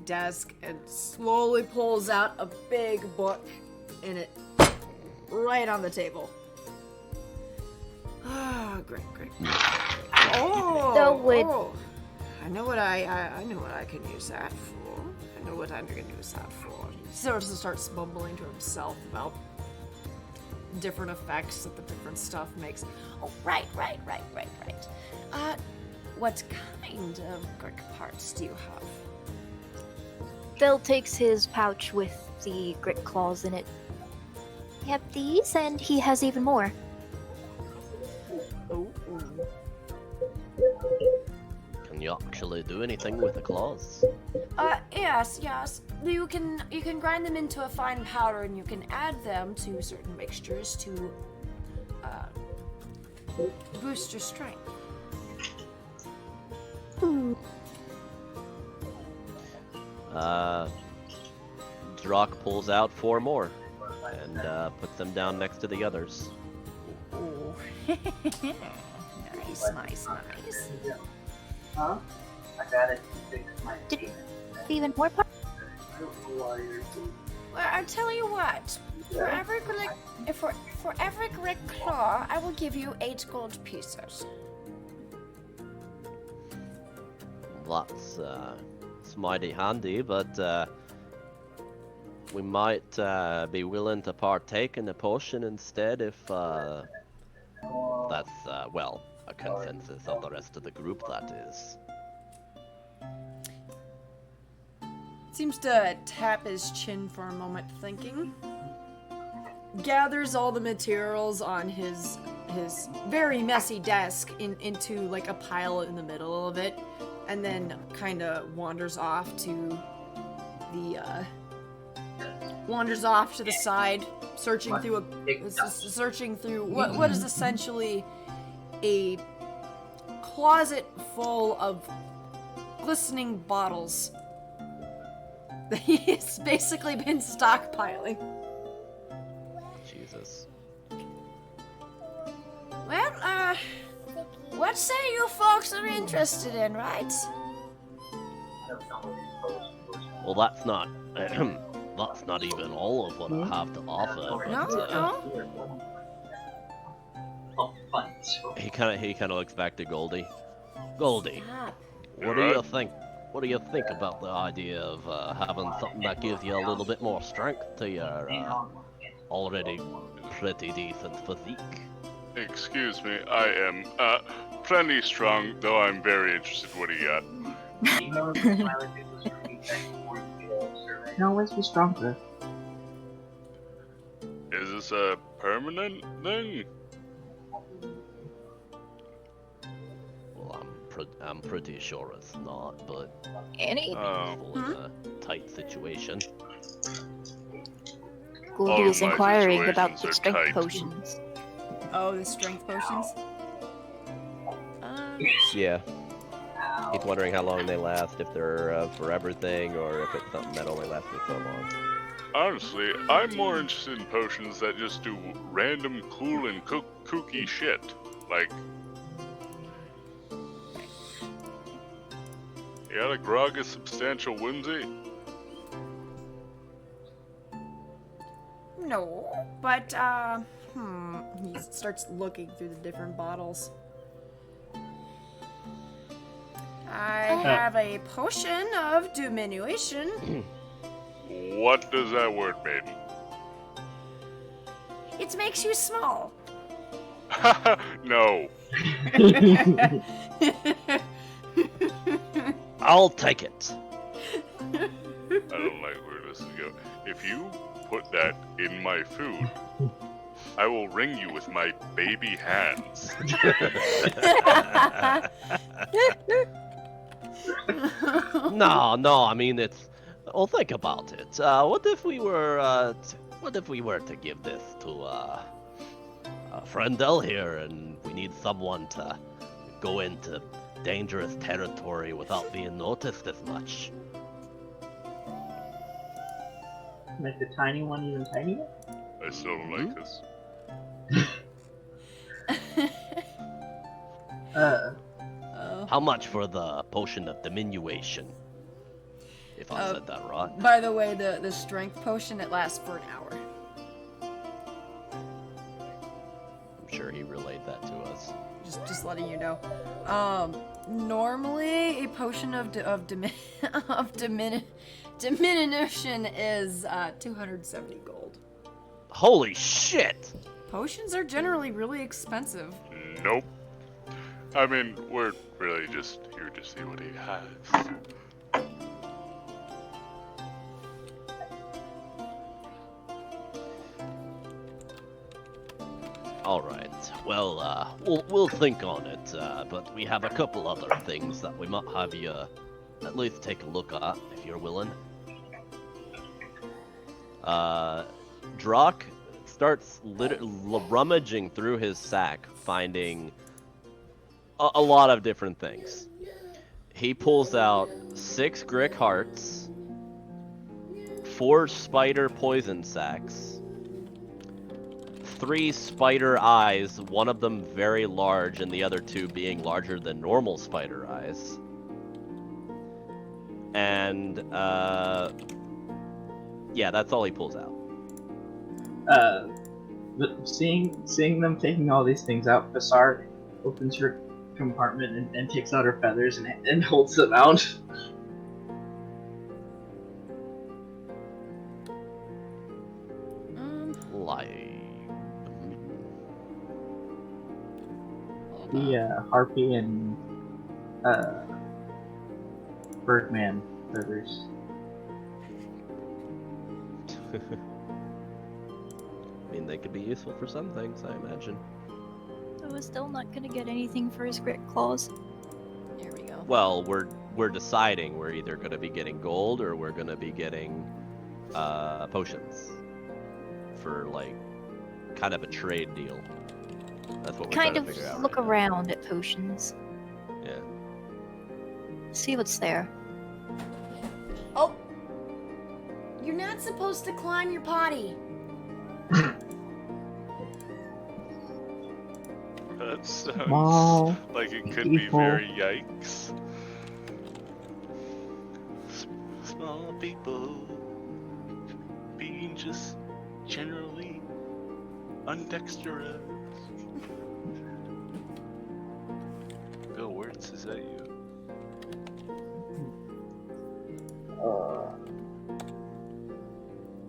desk and slowly pulls out a big book, and it right on the table. Ah, great. Oh, Del would. oh. I know what I can use that for. I know what I'm gonna use that for. He sort of starts bumbling to himself about different effects that the different stuff makes. Oh, right. What kind of brick parts do you have? Del takes his pouch with the grit claws in it. We have these, and he has even more. Oh. Can you actually do anything with the claws? Yes. You can grind them into a fine powder, and you can add them to certain mixtures to boost your strength. Drock pulls out 4 more and puts them down next to the others. Oh. Nice. Huh? I got it. Fix my Did even more parts? Well, I'll tell you what. For every brick claw, I will give you 8 gold pieces. It's mighty handy, but we might be willing to partake in the potion instead if that's, well, a consensus of the rest of the group, that is. Seems to tap his chin for a moment, thinking. Gathers all the materials on his very messy desk into like a pile in the middle of it, and then kind of wanders off to the side, searching through what is essentially a closet full of glistening bottles that he's basically been stockpiling. Jesus. Well, what say you folks are interested in, right? Well, that's not that's not even all of what I have to offer. But, he kind of looks back to Goldie. Goldie, what do you think? What do you think about the idea of having something that gives you a little bit more strength to your already pretty decent physique? Excuse me, I am plenty strong, though I'm very interested. What do you got? No, always be stronger. Is this a permanent thing? Well, I'm pretty sure it's not, but Annie? still in a tight situation. Goldie is my inquiring about the situations are strength tight. potions. Oh, the strength potions? Yeah. He's wondering how long they last, if they're for everything, or if it's something that only lasts for so long. Honestly, I'm more interested in potions that just do random cool and kooky shit. Like, you got a grog of substantial whimsy? No, but, he starts looking through the different bottles. I have a potion of diminution. What does that word mean? It makes you small. No. I'll take it. I don't like where this is going. If you put that in my food, I will ring you with my baby hands. No, I mean it's. Well, think about it. What if we were to give this to Friendel here, and we need someone to go into dangerous territory without being noticed as much? Make the tiny one even tinier? I still don't like this. How much for the potion of diminution? If I said that right. By the way, the strength potion, it lasts for an hour. I'm sure he relayed that to us. Just letting you know. Normally a potion of diminution is 270 gold. Holy shit! Potions are generally really expensive. Nope. I mean, we're really just here to see what he has. Alright, well, we'll think on it, but we have a couple other things that we might have you at least take a look at, if you're willing. Drock starts rummaging through his sack, finding a lot of different things. He pulls out 6 Grick hearts, 4 spider poison sacks, 3 spider eyes, one of them very large and the other 2 being larger than normal spider eyes. And, yeah, that's all he pulls out. But seeing them taking all these things out, Basar opens her compartment and takes out her feathers and holds them out. The Harpy and Birdman feathers. I mean, they could be useful for some things, I imagine. So we're still not gonna get anything for his grit claws. There we go. Well, we're deciding we're either going to be getting gold or we're going to be getting potions for like kind of a trade deal. That's what we're Kind trying of to figure out. look right now. around at potions. Yeah. See what's there. Oh! You're not supposed to climb your potty. That sounds Small like it could be people. very yikes. Small people being just generally undexterous. Bill Wirtz, is that you?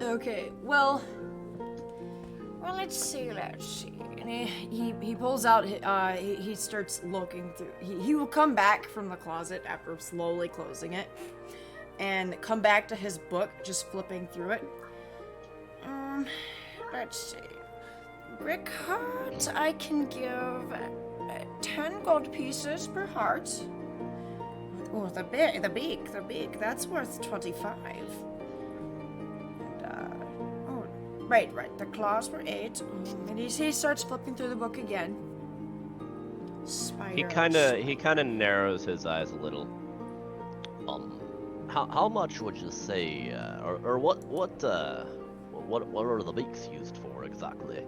Okay, well, let's see. And he pulls out, he starts looking through. He will come back from the closet after slowly closing it and come back to his book, just flipping through it. Let's see. Brick heart, I can give 10 gold pieces per heart. Oh, the beak, that's worth 25. Right. The claws were 8. And he starts flipping through the book again. Spiders. He kind of narrows his eyes a little. How much would you say, or what are the beaks used for exactly?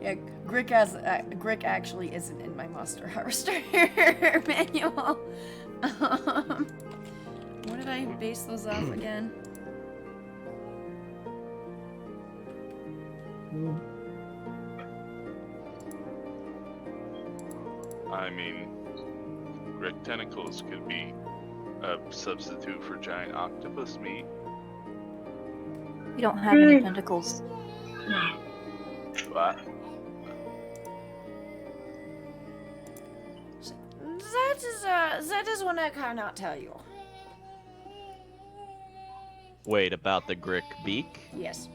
Yeah, Grick actually isn't in my Monster Harvester manual. What did I base those off again? I mean, Grick tentacles could be a substitute for giant octopus meat. We don't have any tentacles. That is one I cannot tell you. Wait, about the Grick beak? Yes.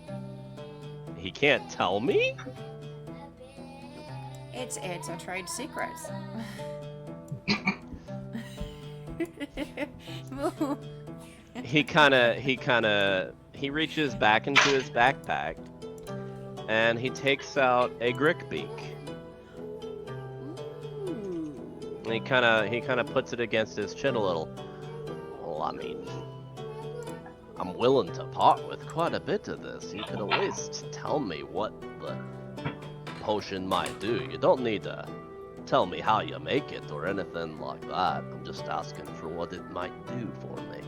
He can't tell me? It's a trade secret. He reaches back into his backpack and he takes out a Grick beak. And he kind of puts it against his chin a little. Well, I mean, I'm willing to part with quite a bit of this. You could always tell me what the potion might do. You don't need to tell me how you make it or anything like that. I'm just asking for what it might do for me.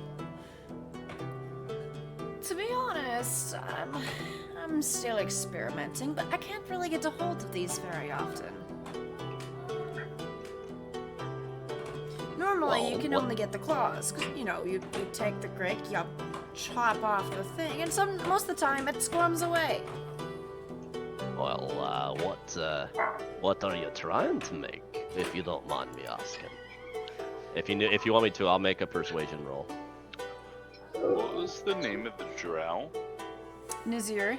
To be honest, I'm still experimenting, but I can't really get a hold of these very often. Normally, you can only get the claws, because, you know, you take the Grick, you chop off the thing, and most of the time it squirms away. Well, what are you trying to make, if you don't mind me asking? If you want me to, I'll make a persuasion roll. What was the name of the drow? Nazir.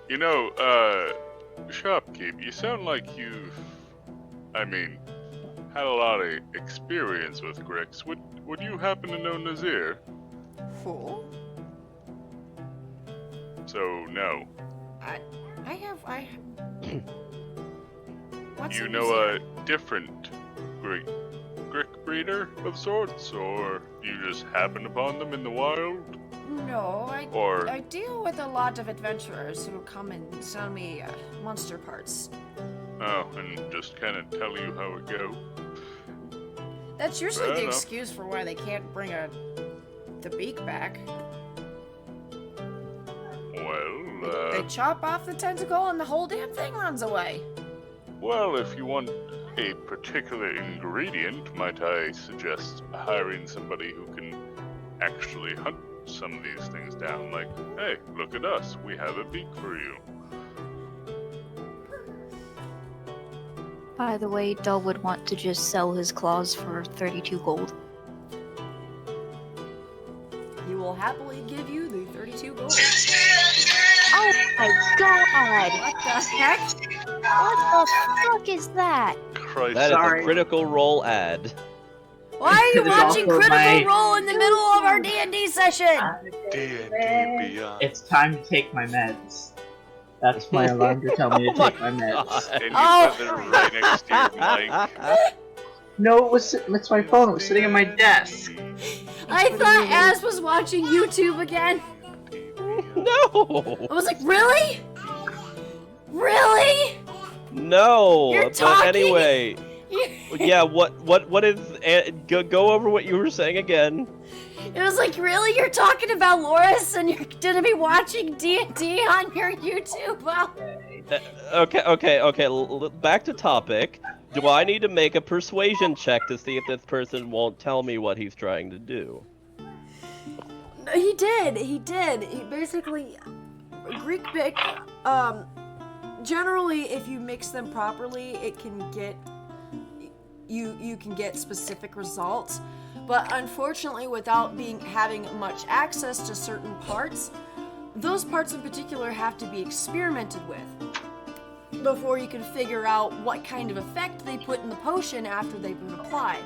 You know, Shopkeep, you sound like you've, had a lot of experience with Gricks. Would you happen to know Nazir? Who? So, no. What's You a know Nazir? a different Grick breeder of sorts, or you just happen upon them in the wild? No, Or- I deal with a lot of adventurers who come and sell me monster parts. Oh, and just kind of tell you how it go. That's usually Fair the enough. excuse for why they can't bring the beak back. Well, They chop off the tentacle and the whole damn thing runs away. well, if you want a particular ingredient, might I suggest hiring somebody who can actually hunt some of these things down? Like, hey, look at us, we have a beak for you. By the way, Dull would want to just sell his claws for 32 gold. He will happily give you the 32 gold. Oh my god! What the heck? What the fuck is that? Christ, That is Sorry. a Critical Role ad. Why are you It's watching also Critical my- Role in the middle of our D&D session? D&D Beyond. It's time to take my meds. That's my alarm to tell me to take my meds. And you Oh. said they're right next to your mic. No, it's my phone. It was sitting on my desk. I thought Az was watching YouTube again. No! I was like, really? Really? No! You're But talking- anyway, yeah, what is... Go over what you were saying again. It was like, really? You're talking about Loris and you're gonna be watching D&D on your YouTube? Well, Okay, back to topic. Do I need to make a persuasion check to see if this person won't tell me what he's trying to do? he did. He basically... Greek Bic, generally, if you mix them properly, it can get... You can get specific results. But unfortunately, without having much access to certain parts, those parts in particular have to be experimented with before you can figure out what kind of effect they put in the potion after they've been applied.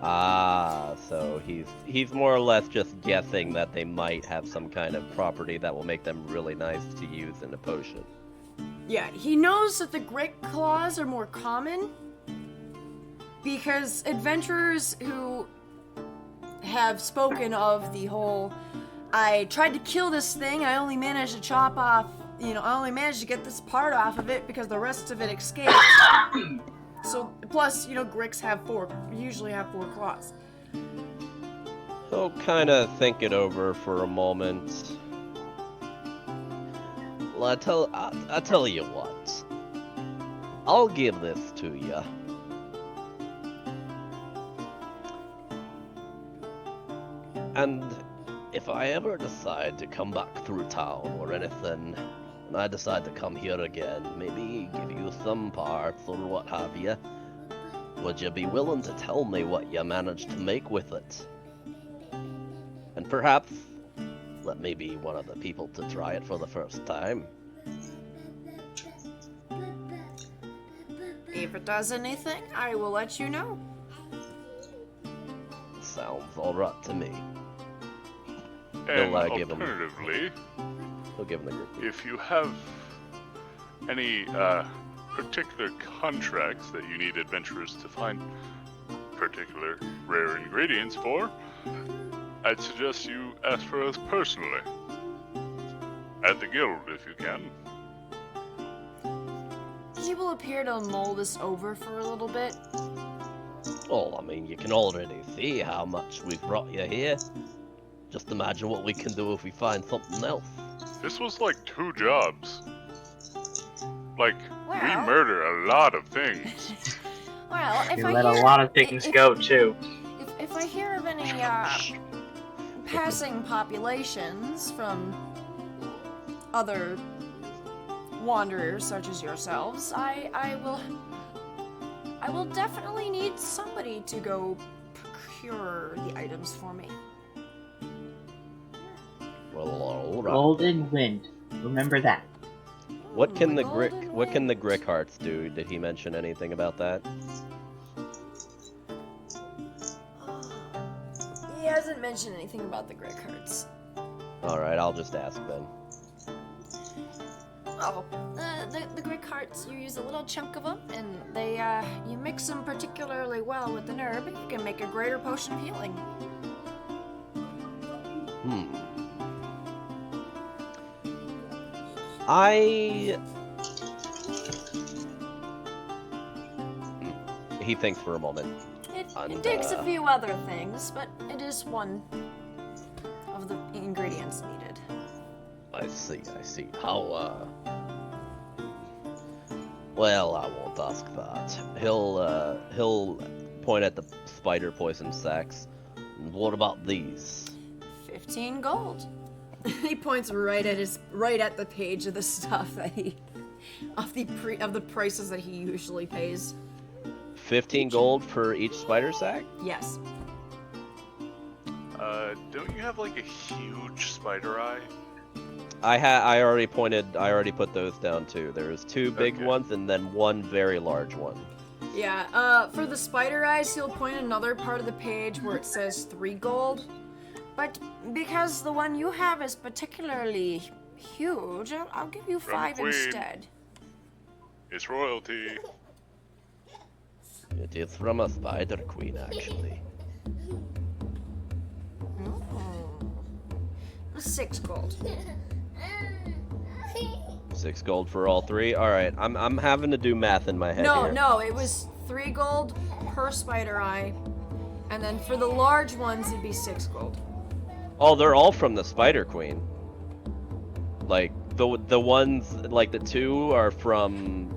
Ah, so he's more or less just guessing that they might have some kind of property that will make them really nice to use in a potion. Yeah, he knows that the Grick claws are more common because adventurers who have spoken of the whole, I tried to kill this thing, I only managed to chop off, I only managed to get this part off of it because the rest of it escaped. So, plus, Gricks usually have 4 claws. So kind of think it over for a moment. Well, I tell you what. I'll give this to you. And if I ever decide to come back through town or anything, and I decide to come here again, maybe give you some parts or what have you, would you be willing to tell me what you managed to make with it? And perhaps let me be one of the people to try it for the first time. If it does anything, I will let you know. Sounds alright to me. And give him- alternatively, He'll give him the group. if you have any particular contracts that you need adventurers to find particular rare ingredients for, I'd suggest you ask for us personally. At the guild, if you can. He will appear to mull this over for a little bit. Oh, I mean, you can already see how much we've brought you here. Just imagine what we can do if we find something else. This was like 2 jobs. Like, we Well- murder a lot of things. Well, if You I let hear, a lot of things go too. if I hear of any passing populations from other wanderers such as yourselves, I will definitely need somebody to go procure the items for me. Well, alright. Golden wind. Remember that. What can the Golden Grickhearts do? Did he mention anything about that? He hasn't mentioned anything about the Grickhearts. Alright, I'll just ask then. Oh, the Grickhearts, you use a little chunk of them, and they, you mix them particularly well with the herb, and you can make a greater potion of healing. He thinks for a moment. It takes a few other things, but it is one of the ingredients needed. I see. How, Well, I won't ask that. He'll point at the spider poison sacks. What about these? 15 gold. He points right at the page of the stuff that he of the prices that he usually pays. 15 gold for each spider sack? Yes. Don't you have like a huge spider eye? I already put those down too. There's 2 big Okay. ones and then 1 very large one. Yeah, for the spider eyes, he'll point another part of the page where it says 3 gold. But because the one you have is particularly huge, I'll give you From 5 Queen. instead. It's royalty. It is from a spider queen, actually. 6 gold. 6 gold for all 3. All right, I'm having to do math in my head here. No, it was 3 gold per spider eye, and then for the large ones, it'd be 6 gold. Oh, they're all from the Spider Queen. Like the ones, like the 2 are from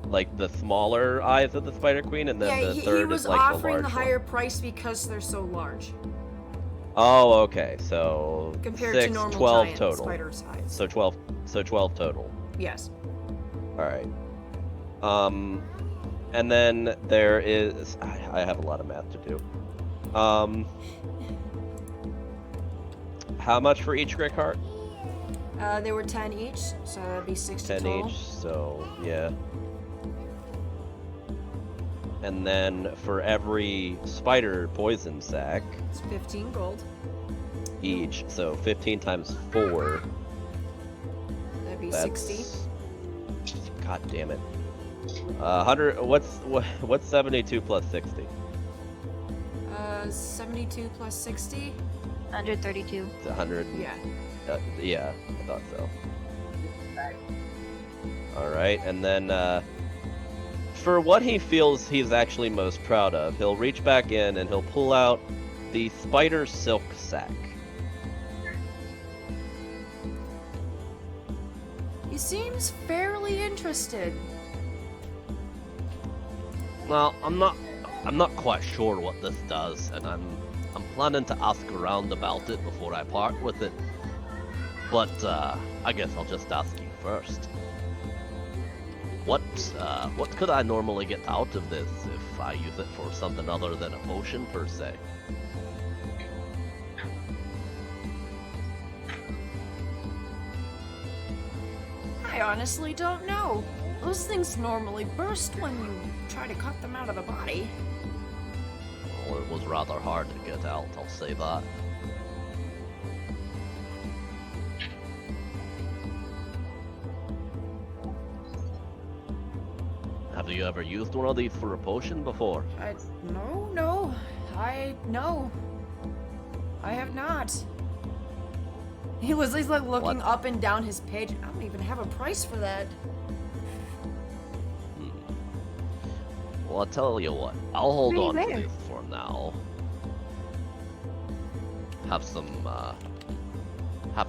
like the smaller eyes of the Spider Queen, and then Yeah, the he third was is like offering the the large higher one. price because they're so large Oh, okay. So compared 6, to normal 12 giant total. spider size. So 12 total. Yes. All right. And then there is I have a lot of math to do. How much for each Grickheart? They were 10 each, so that'd be 60 10 total. each, so yeah. And then for every spider poison sack It's 15 gold. each, so 15 times 4. That'd be That's 60. God damn it. 100. What's 72 plus 60? 72 plus 60. 132. It's 100. Yeah. Yeah, I thought so. All right, and then for what he feels he's actually most proud of, he'll reach back in and he'll pull out the spider silk sack. He seems fairly interested. Well, I'm not quite sure what this does, and I'm planning to ask around about it before I part with it. But I guess I'll just ask you first. What could I normally get out of this if I use it for something other than a potion per se? I honestly don't know. Those things normally burst when you try to cut them out of the body. Well, it was rather hard to get out, I'll say that. Have you ever used one of these for a potion before? No. I have not. He's like looking up and down his page. I don't even have a price for that. Well, I'll tell you what. I'll hold on to Pretty rare. this for now. Have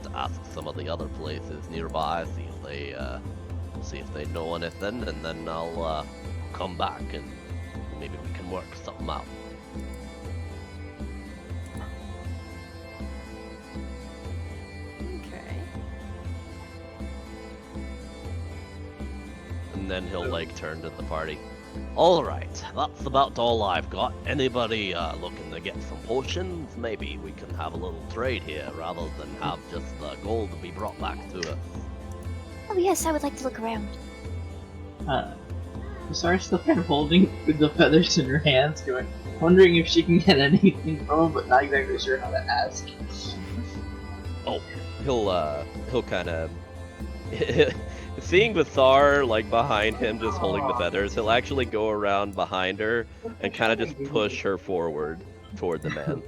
to ask some of the other places nearby, see if they know anything, and then I'll come back and maybe we can work something out. Okay. And then he'll like turn to the party. Alright, that's about all I've got. Anybody looking to get some potions? Maybe we can have a little trade here rather than have just the gold be brought back to us. Oh yes, I would like to look around. Sarah's still kind of holding the feathers in her hands, wondering if she can get anything from them, but not exactly sure how to ask. Oh, he'll kind of seeing Bathar like behind him, just holding the feathers. He'll actually go around behind her and kind of just push her forward toward the man.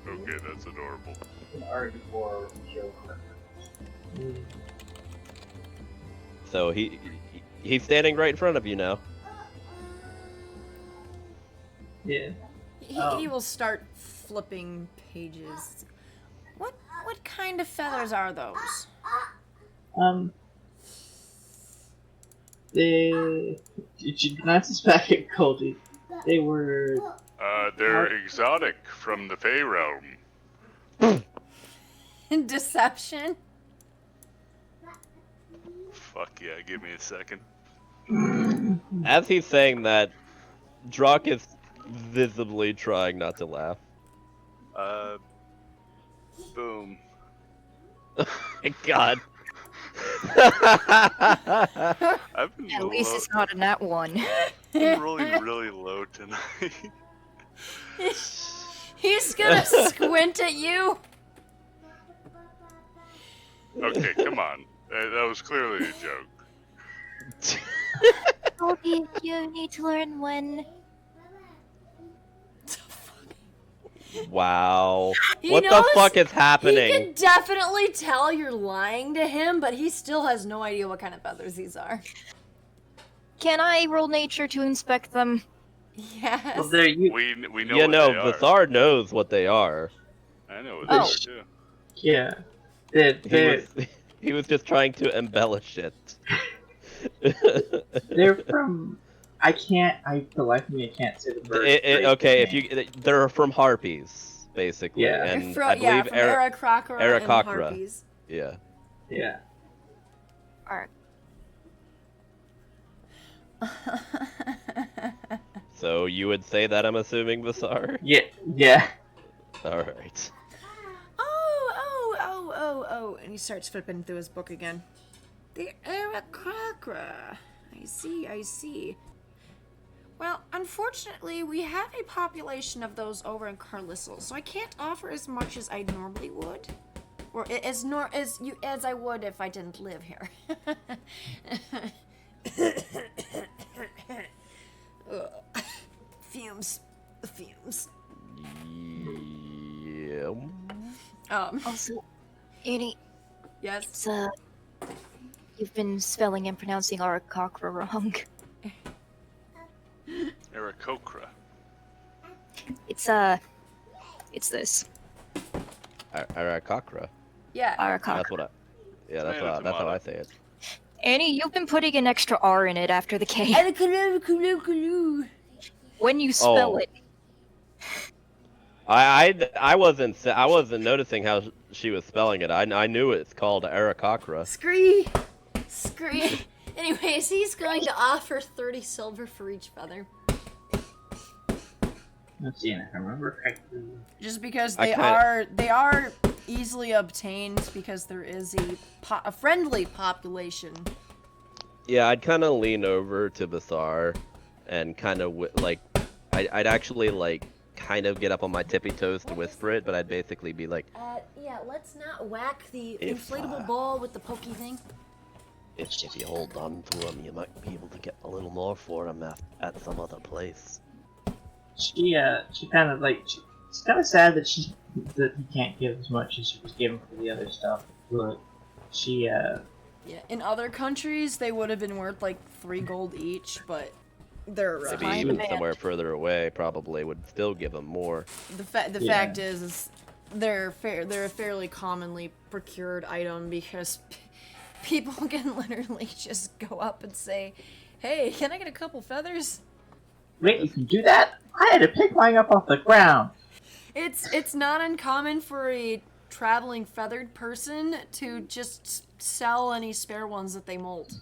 Okay, that's adorable. An hardcore joke. So he's standing right in front of you now. Yeah. He will start flipping pages. What kind of feathers are those? She glances back at Goldie. They were... They're exotic from the Fey realm. Deception? Fuck yeah, give me a second. As he's saying that, Drock is visibly trying not to laugh. Boom. God. I've been At least it's not a nat one. been rolling really low tonight. He's gonna squint at you. Okay, come on. That was clearly a joke. Cody, you need to learn when. Wow. He What the knows- fuck is He happening? can definitely tell you're lying to him, but he still has no idea what kind of feathers these are. Can I roll nature to inspect them? Yes. Well, there you... We know Yeah, what no, they are. Bathar knows what they are. I know what Oh. they are too. Yeah. They're He was just trying to embellish it. they're from... the life of me, I can't say the bird. Okay, they're from harpies, basically. Yeah. And From, I believe from Aarakocra and Aarakocra. Harpies. Yeah. Yeah. Alright. So you would say that, I'm assuming, Bathar? Yeah. Alright. Oh, and he starts flipping through his book again. The Aarakocra. I see. Well, unfortunately, we have a population of those over in Carlistle, so I can't offer as much as I normally would. Or as I would if I didn't live here. Ugh. Fumes. The fumes. Yeah. Also, Annie, Yes. it's, you've been spelling and pronouncing Aarakocra wrong. Aarakocra. It's this. Aarakocra. Yeah. Aarakocra. That's how I say it. Annie, you've been putting an extra R in it after the K. When you spell it, I wasn't noticing how she was spelling it. I knew it's called Aarakocra. Scree. Anyways, he's going to offer 30 silver for each feather. Let's see, and if I remember correctly. Just because they are easily obtained because there is a friendly population. Yeah, I'd kind of lean over to Basar, and kind of like, I'd actually like kind of get up on my tippy toes to whisper it, but I'd basically be like, Yeah, let's not whack the If, inflatable ball with the pokey thing. if you hold on to them, you might be able to get a little more for them at some other place. She kind of like, it's kind of sad that he can't give as much as she was giving for the other stuff, but she, Yeah, in other countries, they would have been worth like 3 gold each, but they're Maybe Supply and even demand. somewhere further away probably would still give them more. the fact is they're a fairly commonly procured item because people can literally just go up and say, "Hey, can I get a couple feathers?" wait, you can do that? I had to pick mine up off the ground. It's not uncommon for a traveling feathered person to just sell any spare ones that they molt,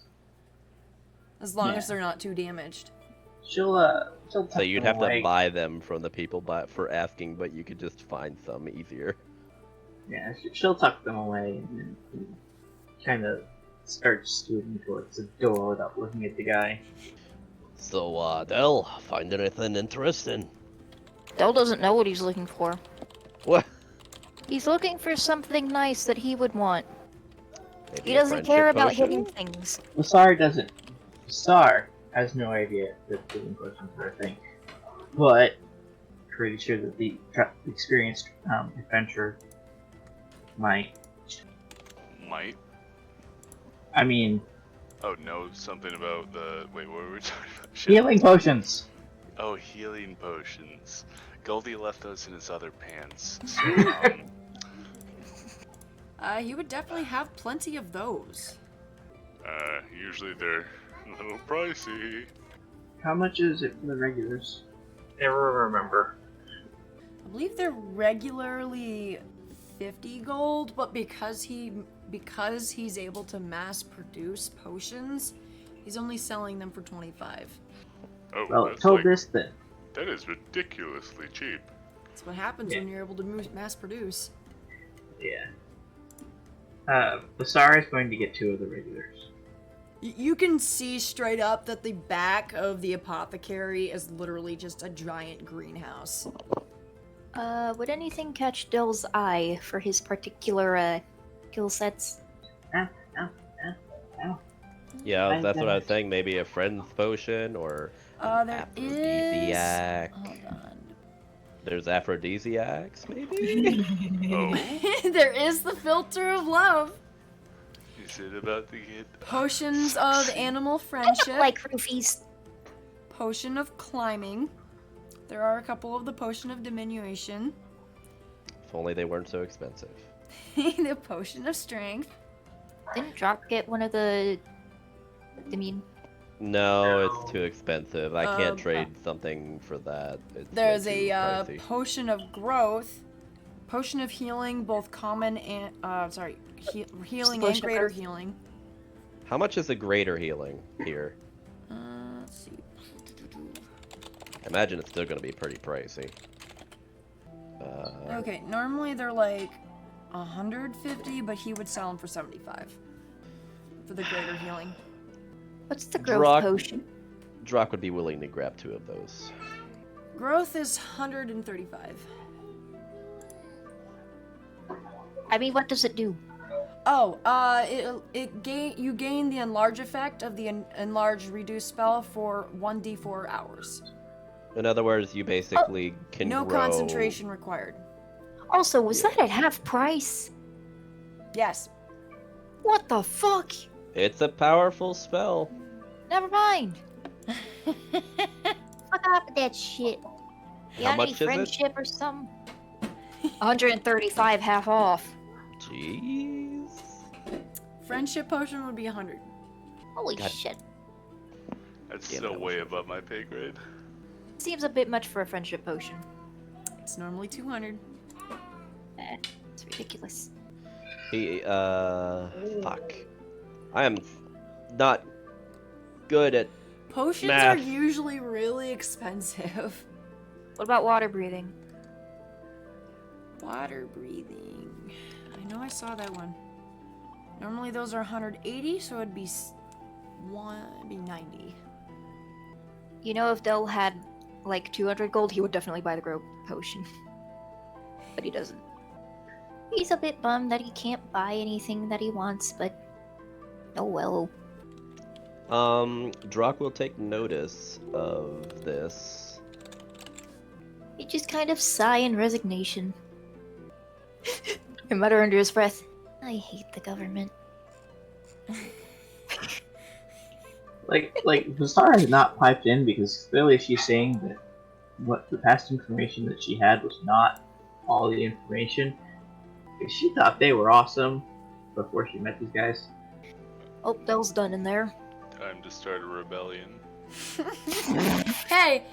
as long as they're not too damaged. She'll tuck So you'd them have away. to buy them from the people for asking, but you could just find some easier. Yeah, she'll tuck them away and then kind of start scooting towards the door without looking at the guy. So, Del, find anything interesting? Del doesn't know what he's looking for. What? He's looking for something nice that he would want. Maybe He a doesn't care friendship about potion? hitting things. Lasar doesn't. Lasar has no idea that healing potions are a thing, but pretty sure that the experienced adventurer might. Might. I mean, Oh, no, something about the. Wait, what were we talking about? Shit. healing potions. Oh, healing potions. Goldie left those in his other pants. So, You would definitely have plenty of those. usually they're a little pricey. How much is it for the regulars? Never remember. I believe they're regularly 50 gold, but because he's able to mass produce potions, he's only selling them for 25. Oh, Well, that's till like, this then. that is ridiculously cheap. That's what happens when you're able to mass produce. Yeah. Lasar is going to get 2 of the regulars. You can see straight up that the back of the apothecary is literally just a giant greenhouse. Would anything catch Del's eye for his particular, skill sets? Yeah, that's what I was saying. Maybe a friend's potion or There is... aphrodisiac. Hold on. There's aphrodisiacs, maybe? Oh, There is the filter of love. is it about to get... Potions of animal friendship. Like roofies. Potion of climbing. There are a couple of the potion of diminution. If only they weren't so expensive. The potion of strength. Didn't Drop get one of the... I mean... No, it's too expensive. I can't Um, trade something for that. It's There's way a too pricey. potion of growth. Potion of healing, both common and... healing and Potion of greater growth. healing. How much is a greater healing here? Let's see. I imagine it's still going to be pretty pricey. Okay, normally they're like 150, but he would sell them for 75 for the greater healing. What's the growth Drock- potion? Drock would be willing to grab 2 of those. Growth is 135. I mean, what does it do? Oh, you gain the enlarge effect of the enlarge reduce spell for 1d4 hours. In other words, you basically can No grow... concentration required. Also, was that at half price? Yes. What the fuck? It's a powerful spell. Never mind. Fuck off with that shit. You How got much any is it? friendship or something? 135 half off. Jeez. Friendship potion would be 100. Holy God. shit. That's Yeah, still that way was- above my pay grade. Seems a bit much for a friendship potion. It's normally 200. It's ridiculous. Fuck. I am not good at Potions math. are usually really expensive. What about water breathing? Water breathing. I know I saw that one. Normally those are 180, so it'd be 90. You know, if Del had like 200 gold, he would definitely buy the grow potion. But he doesn't. He's a bit bummed that he can't buy anything that he wants, but oh well. Drock will take notice of this. He just kind of sigh in resignation. And mutter under his breath, I hate the government. Like Vasara has not piped in because clearly she's saying that what the past information that she had was not all the information. Because she thought they were awesome before she met these guys. Oh, Del's done in there. Time to start a rebellion. Hey,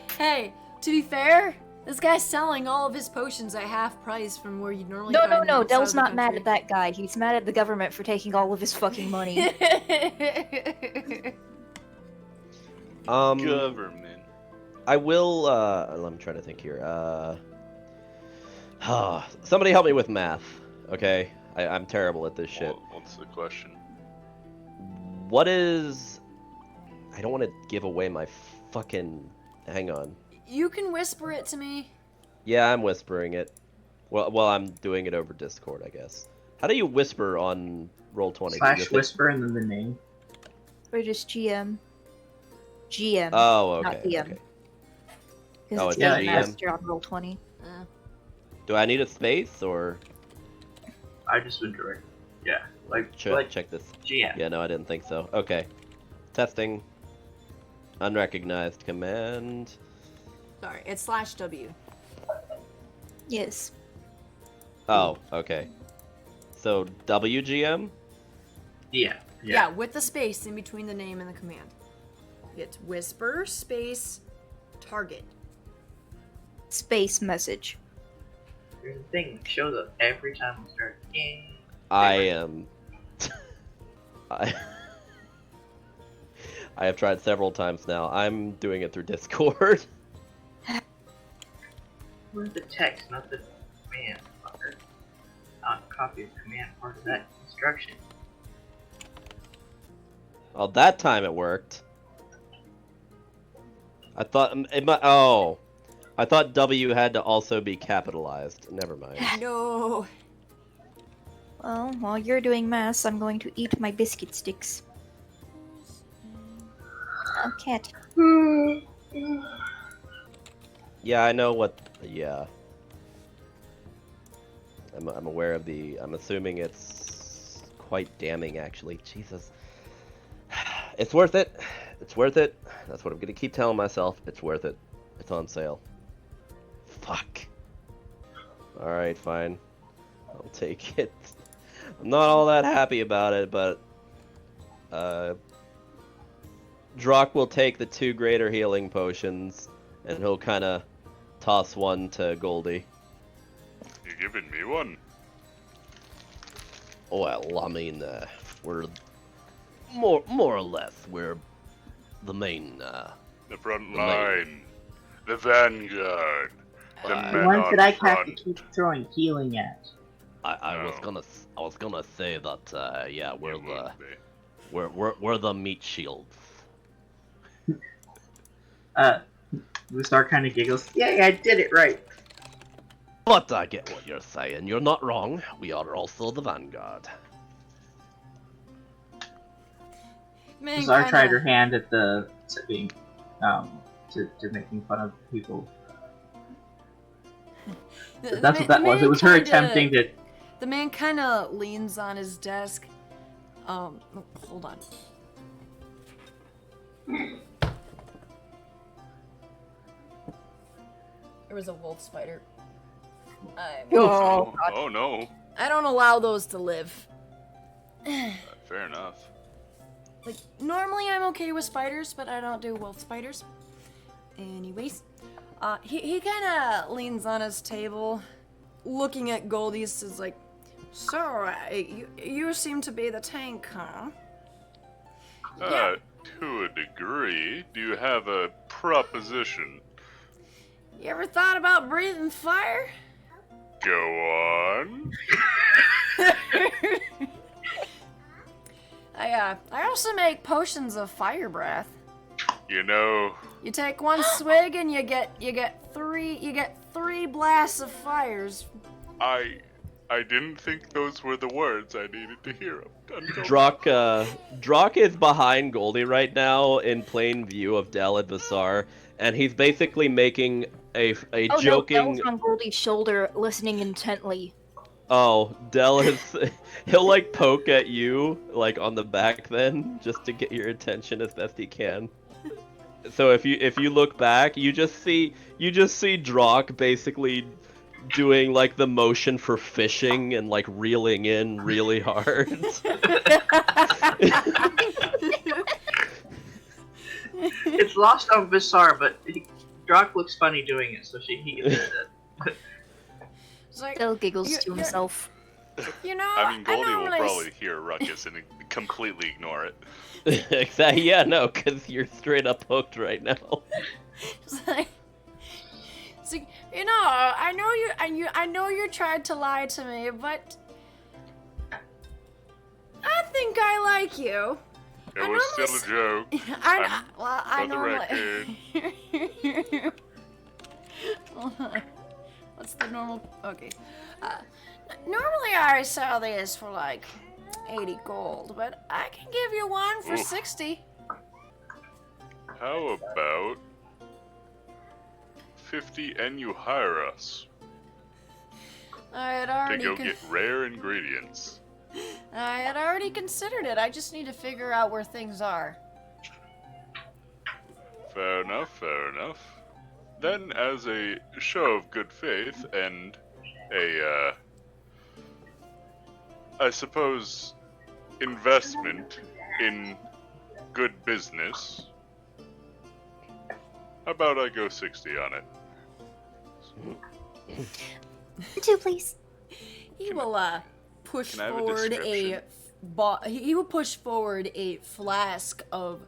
to be fair, this guy's selling all of his potions at half price from where you'd normally No, find no, them no. outside Del's of the not mad country. at that guy. He's mad at the government for taking all of his fucking money. Government. I will, I'm trying to think here. Somebody help me with math, okay? I'm terrible at this shit. Well, what's the question? What is... I don't want to give away my fucking... Hang on. You can whisper it to me. Yeah, I'm whispering it. Well, I'm doing it over Discord, I guess. How do you whisper on Roll20? / whisper and then the name. Or just GM. GM. Oh, okay. Not DM. Okay. Because Oh, it's it's Game GM? Master on Roll20. Do I need a space, or... I just went direct. Yeah, Check this. GM. Yeah, no, I didn't think so. Okay. Testing. Unrecognized command. Sorry, it's /W. Yes. Oh, okay. So, WGM? Yeah, with the space in between the name and the command. It's whisper, space, target. Space message. There's a thing that shows up every time we start a game. I am... I have tried several times now. I'm doing it through Discord. Where's the text, not the command, fucker? Not copy of command part of that instruction. Well, that time it worked. I thought it might... Oh. I thought W had to also be capitalized. Never mind. No. Well, while you're doing mass, I'm going to eat my biscuit sticks. Oh, cat. Yeah, I know what... Yeah. I'm aware of the... I'm assuming it's quite damning, actually. Jesus. It's worth it. It's worth it. That's what I'm gonna keep telling myself. It's worth it. It's on sale. Fuck. Alright, fine. I'll take it. I'm not all that happy about it, but... Drock will take the 2 greater healing potions, and he'll kind of toss one to Goldie. You giving me one? Well, I mean, we're more or less we're the main. The front line, the vanguard, the The men ones on that I front. have to keep throwing healing at. I No. was gonna say that. Yeah, we're You the would be. we're the meat shields. Mustar kind of giggles. Yeah, I did it right. But I get what you're saying. You're not wrong. We are also the vanguard. Man, Mustar tried her hand at the being, to making fun of people. But that's what that was. It was her attempting to. The man kind of leans on his desk. Hold on. There was a wolf spider. Oh no. I don't allow those to live. Fair enough. Like, normally I'm okay with spiders, but I don't do wolf spiders. Anyways, He kind of leans on his table, looking at Goldie. Says like, "So, you seem to be the tank, huh?" Yeah. To a degree. Do you have a proposition? You ever thought about breathing fire? Go on. I also make potions of fire breath. You know, You take one swig and you get three blasts of fires. I didn't think those were the words I needed to hear. Drock is behind Goldie right now in plain view of Del and Vasar, and he's basically making a joking. No, Del's on Goldie's shoulder, listening intently. Oh, Del is. He'll like poke at you like on the back then, just to get your attention as best he can. So if you look back, you just see Drock basically doing like the motion for fishing and like reeling in really hard. It's lost on Visar, but Drock looks funny doing it, so he gets it. Like, Del giggles to himself. You know, I mean, Goldie will normally probably hear Ruckus and completely ignore it. Exactly. Yeah, no, because you're straight up hooked right now. Like, so, you know, I know you tried to lie to me, but I think I like you. It was still a joke. I For the record. Hold on. What's the normal? Okay. Normally I sell these for like 80 gold, but I can give you one for 60. How about 50 and you hire us I had to already go get rare ingredients? I had already considered it. I just need to figure out where things are. Fair enough, fair enough. Then, as a show of good faith and I suppose, investment in good business, how about I go 60 on it? 2, please. He will push can I have a forward description? he will push forward a flask of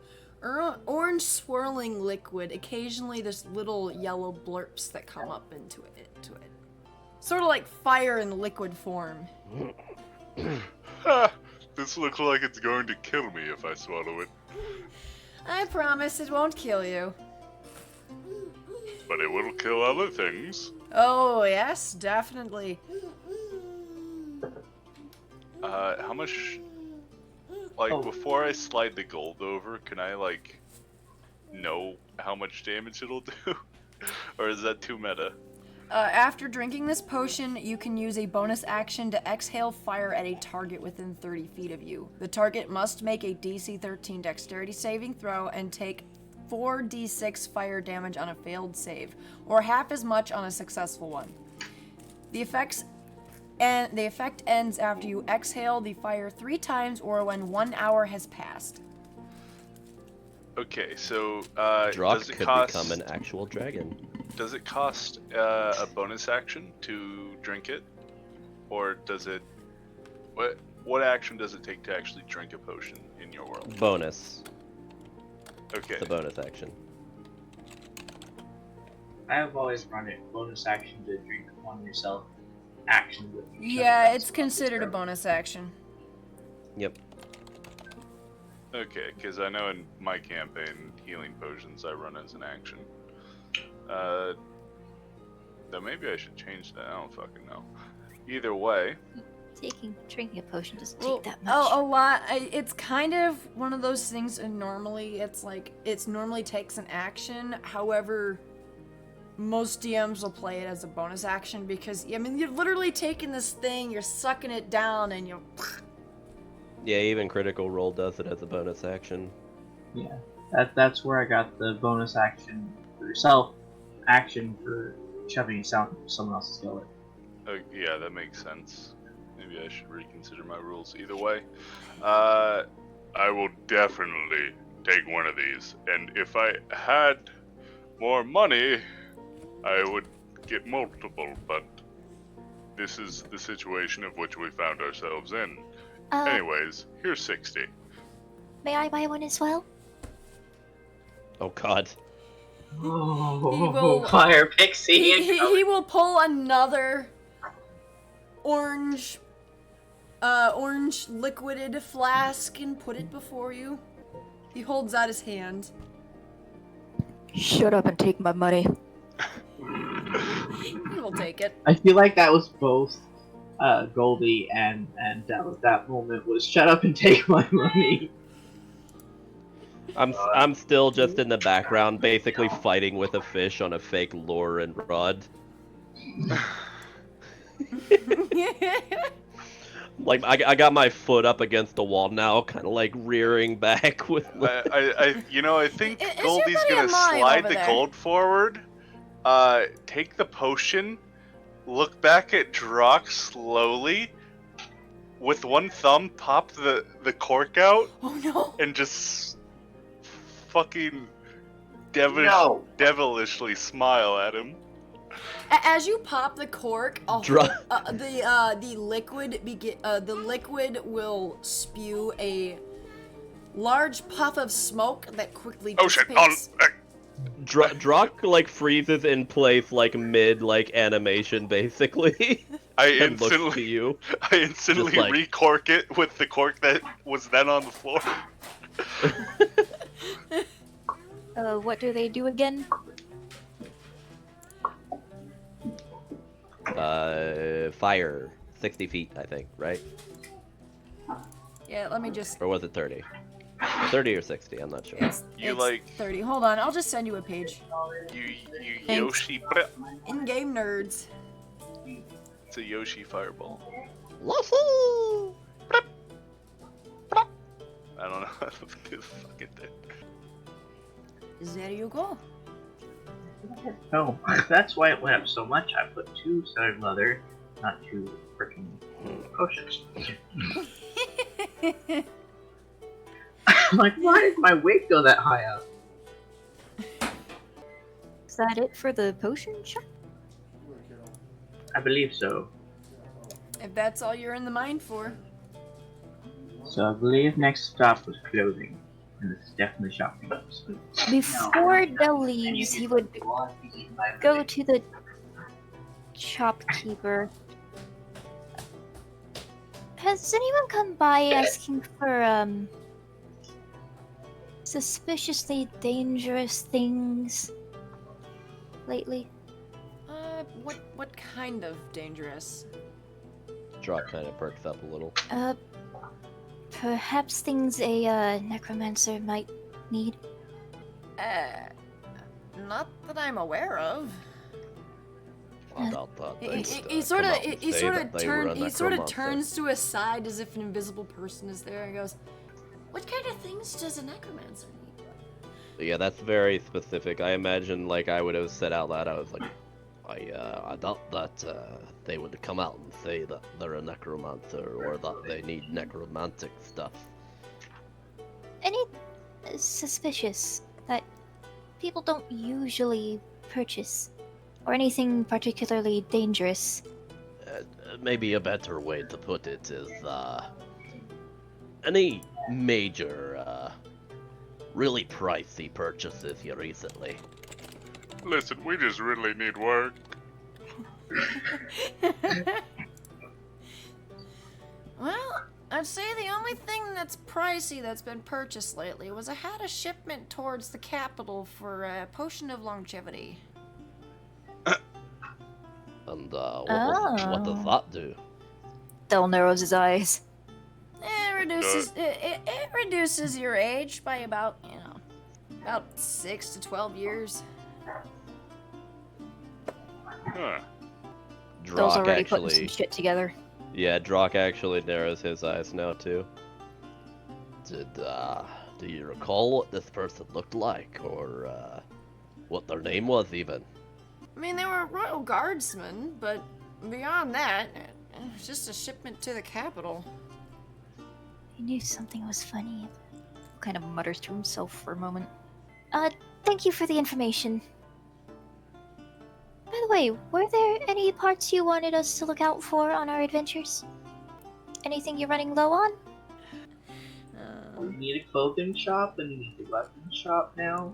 orange swirling liquid. Occasionally there's little yellow blurps that come up into it. Sort of like fire in liquid form. Ha! This looks like it's going to kill me if I swallow it. I promise it won't kill you. But it will kill other things. Oh, yes, definitely. How much... Like, before I slide the gold over, can I, like, know how much damage it'll do? Or is that too meta? After drinking this potion, you can use a bonus action to exhale fire at a target within 30 feet of you. The target must make a DC 13 dexterity saving throw and take 4d6 fire damage on a failed save, or half as much on a successful one. The effect ends after you exhale the fire 3 times or when 1 hour has passed. Okay, so, Drock does it could cost... become an actual dragon. Does it cost a bonus action to drink it? Or does it... What action does it take to actually drink a potion in your world? Bonus. Okay. It's a bonus action. I have always run it bonus action to drink one yourself. Action with Yeah, it's considered a bonus action. Yep. Okay, because I know in my campaign, healing potions I run as an action. Though maybe I should change that, I don't fucking know. Either way... Drinking a potion doesn't take that much. Oh, a lot. It's kind of one of those things, and normally it normally takes an action. However, most DMs will play it as a bonus action because, I mean, you're literally taking this thing, you're sucking it down, and you're... Yeah, even Critical Role does it as a bonus action. Yeah, that's where I got the bonus action for yourself, action for shoving it down someone else's gullet. Yeah, that makes sense. Maybe I should reconsider my rules. Either way, I will definitely take one of these. And if I had more money, I would get multiple, but this is the situation of which we found ourselves in. Anyways, here's 60. May I buy one as well? Oh God. Oh, fire pixie! He will pull another orange liquided flask and put it before you. He holds out his hand. Shut up and take my money. He will take it. I feel like that was both Goldie and that moment was shut up and take my money. I'm still just in the background, basically fighting with a fish on a fake lure and rod. Like I got my foot up against the wall now, kind of like rearing back with. I think Is Goldie's your gonna buddy alive slide over the there? gold forward, take the potion, look back at Drock slowly, with one thumb pop the cork out, Oh no! and just fucking No. devilishly smile at him. As you pop the cork, the liquid will spew a large puff of smoke that quickly Oh shit! dissipates. Drock like freezes in place like mid like animation basically. I and looks to instantly you. Just like- recork it with the cork that was then on the floor. What do they do again? Fire 60 feet, I think, right? Yeah, let me just. Or was it 30? 30 or 60, I'm not sure. It's You like 30. Hold on, I'll just send you a page. you Thanks. Yoshi. In-game nerds. It's a Yoshi fireball. Lasso! I don't know how to do the fucking thing. There you go. No, that's why it went up so much. I put 2 southern leather, not 2 freaking potions. I'm like, why did my weight go that high up? Is that it for the potion shop? I believe so. If that's all you're in the mind for. So I believe next stop was clothing. And this is definitely shopping. Before Del leaves, he would go to the shopkeeper. Has anyone come by asking for, suspiciously dangerous things lately? What kind of dangerous? Drock kind of perks up a little. Perhaps things a, necromancer might need? Not that I'm aware of. I doubt that. He sort of turns to a side as if an invisible person is there and goes, "What kind of things does a necromancer need?" Yeah, that's very specific. I imagine, like, I would have said out loud, I was like, I doubt that they would come out and say that they're a necromancer or that they need necromantic stuff. Any suspicious that people don't usually purchase? Or anything particularly dangerous? Maybe a better way to put it is, any major, really pricey purchases here recently. Listen, we just really need work. Well, I'd say the only thing that's pricey that's been purchased lately was I had a shipment towards the capital for a potion of longevity. And what does that do? Del narrows his eyes. It reduces your age by about 6 to 12 years. Huh. Del's Drock already putting some actually, shit together. yeah, Drock actually narrows his eyes now too. Do you recall what this person looked like, or what their name was even? I mean, they were royal guardsmen, but beyond that, it was just a shipment to the capital. He knew something was funny. Kind of mutters to himself for a moment. Thank you for the information. way, were there any parts you wanted us to look out for on our adventures? Anything you're running low on? We need a clothing shop and we need a weapon shop now.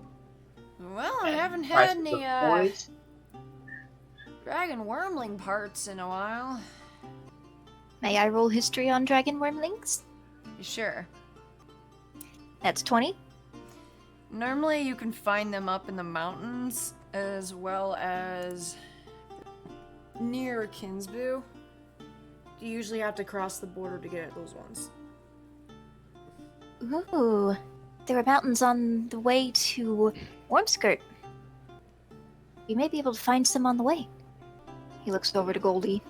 Well, I haven't Prices had any of toys. dragon wormling parts in a while. May I roll history on dragon wormlings? Sure. That's 20. Normally you can find them up in the mountains as well as near Kinsbu. You usually have to cross the border to get those ones. Ooh, there are mountains on the way to Warmskirt. You may be able to find some on the way. He looks over to Goldie.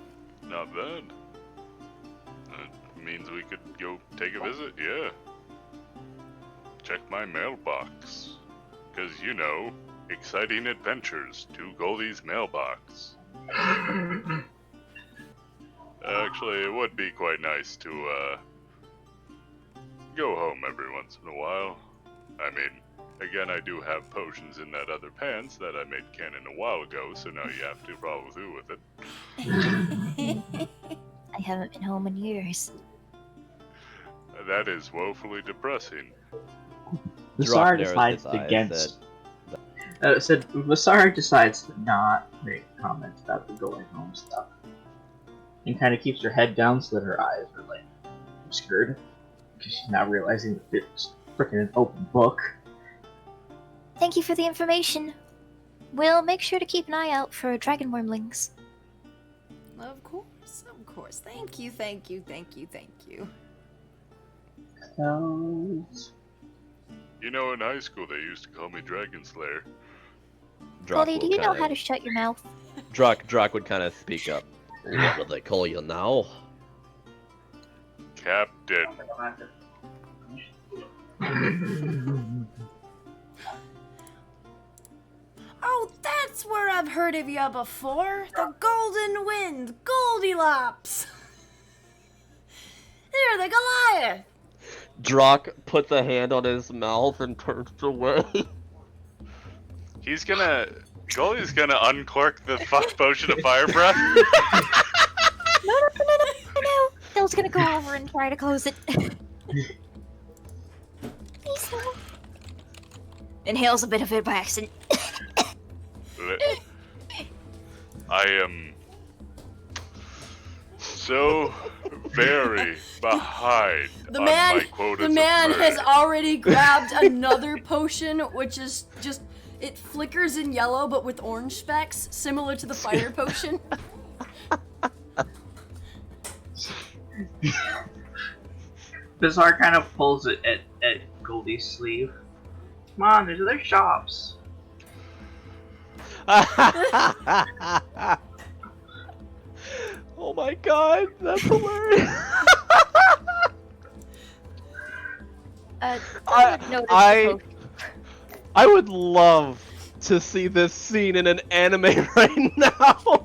Not bad. That means we could go take a visit, yeah. Check my mailbox. 'Cause, you know, exciting adventures to Goldie's mailbox. Actually, it would be quite nice to, go home every once in a while. I mean, again, I do have potions in that other pants that I made canon a while ago, so now you have to follow through with it. I haven't been home in years. That is woefully depressing. Vasar Drock narrows decides his eyes against. Said Vasar decides to not make comments about the going home stuff, and kind of keeps her head down so that her eyes are like obscured, because she's now realizing that it's freaking an open book. Thank you for the information. We'll make sure to keep an eye out for dragon wormlings. Of course, of course. Thank you, thank you, thank you, thank you. You know, in high school they used to call me Dragon Slayer. Goldie, do you know how to shut your mouth? Drock would kind of speak up. What do they call you now? Captain. Oh, that's where I've heard of you before. The Golden Wind, Goldilocks. You're the Goliath. Drock puts a hand on his mouth and turns away. Goldie's gonna uncork the potion of fire breath. No. Bill's gonna go over and try to close it. Please no. Inhales a bit of it by accident. I am so very behind on my quotas The man of has murder. already grabbed another potion, which is just, it flickers in yellow but with orange specks, similar to the fire potion. Bizarre kind of pulls it at Goldie's sleeve. Come on, there's other shops. Oh my god, that's hilarious. I would love to see this scene in an anime right now.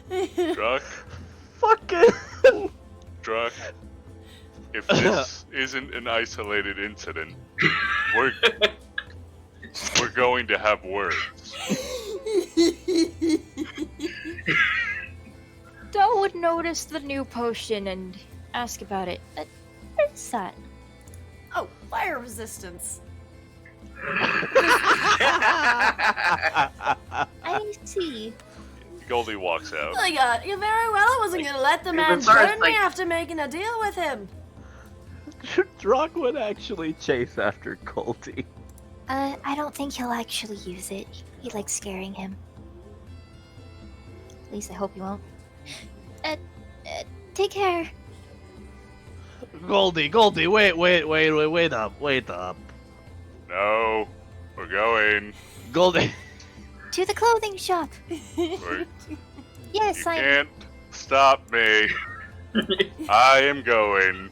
Druck, Fucking. Druck, if this isn't an isolated incident, we're going to have words. Doe would notice the new potion and ask about it. What is that? Oh, fire resistance. I see. Goldie walks out. Like, you very well. I wasn't gonna let the man Bizarre's burn me like- after making a deal with him. Drock would actually chase after Goldie. I don't think he'll actually use it. He likes scaring him. At least I hope he won't. Take care. Goldie, wait up. No, we're going. Goldie. To the clothing shop. We're, Yes, you I can't stop me. I am going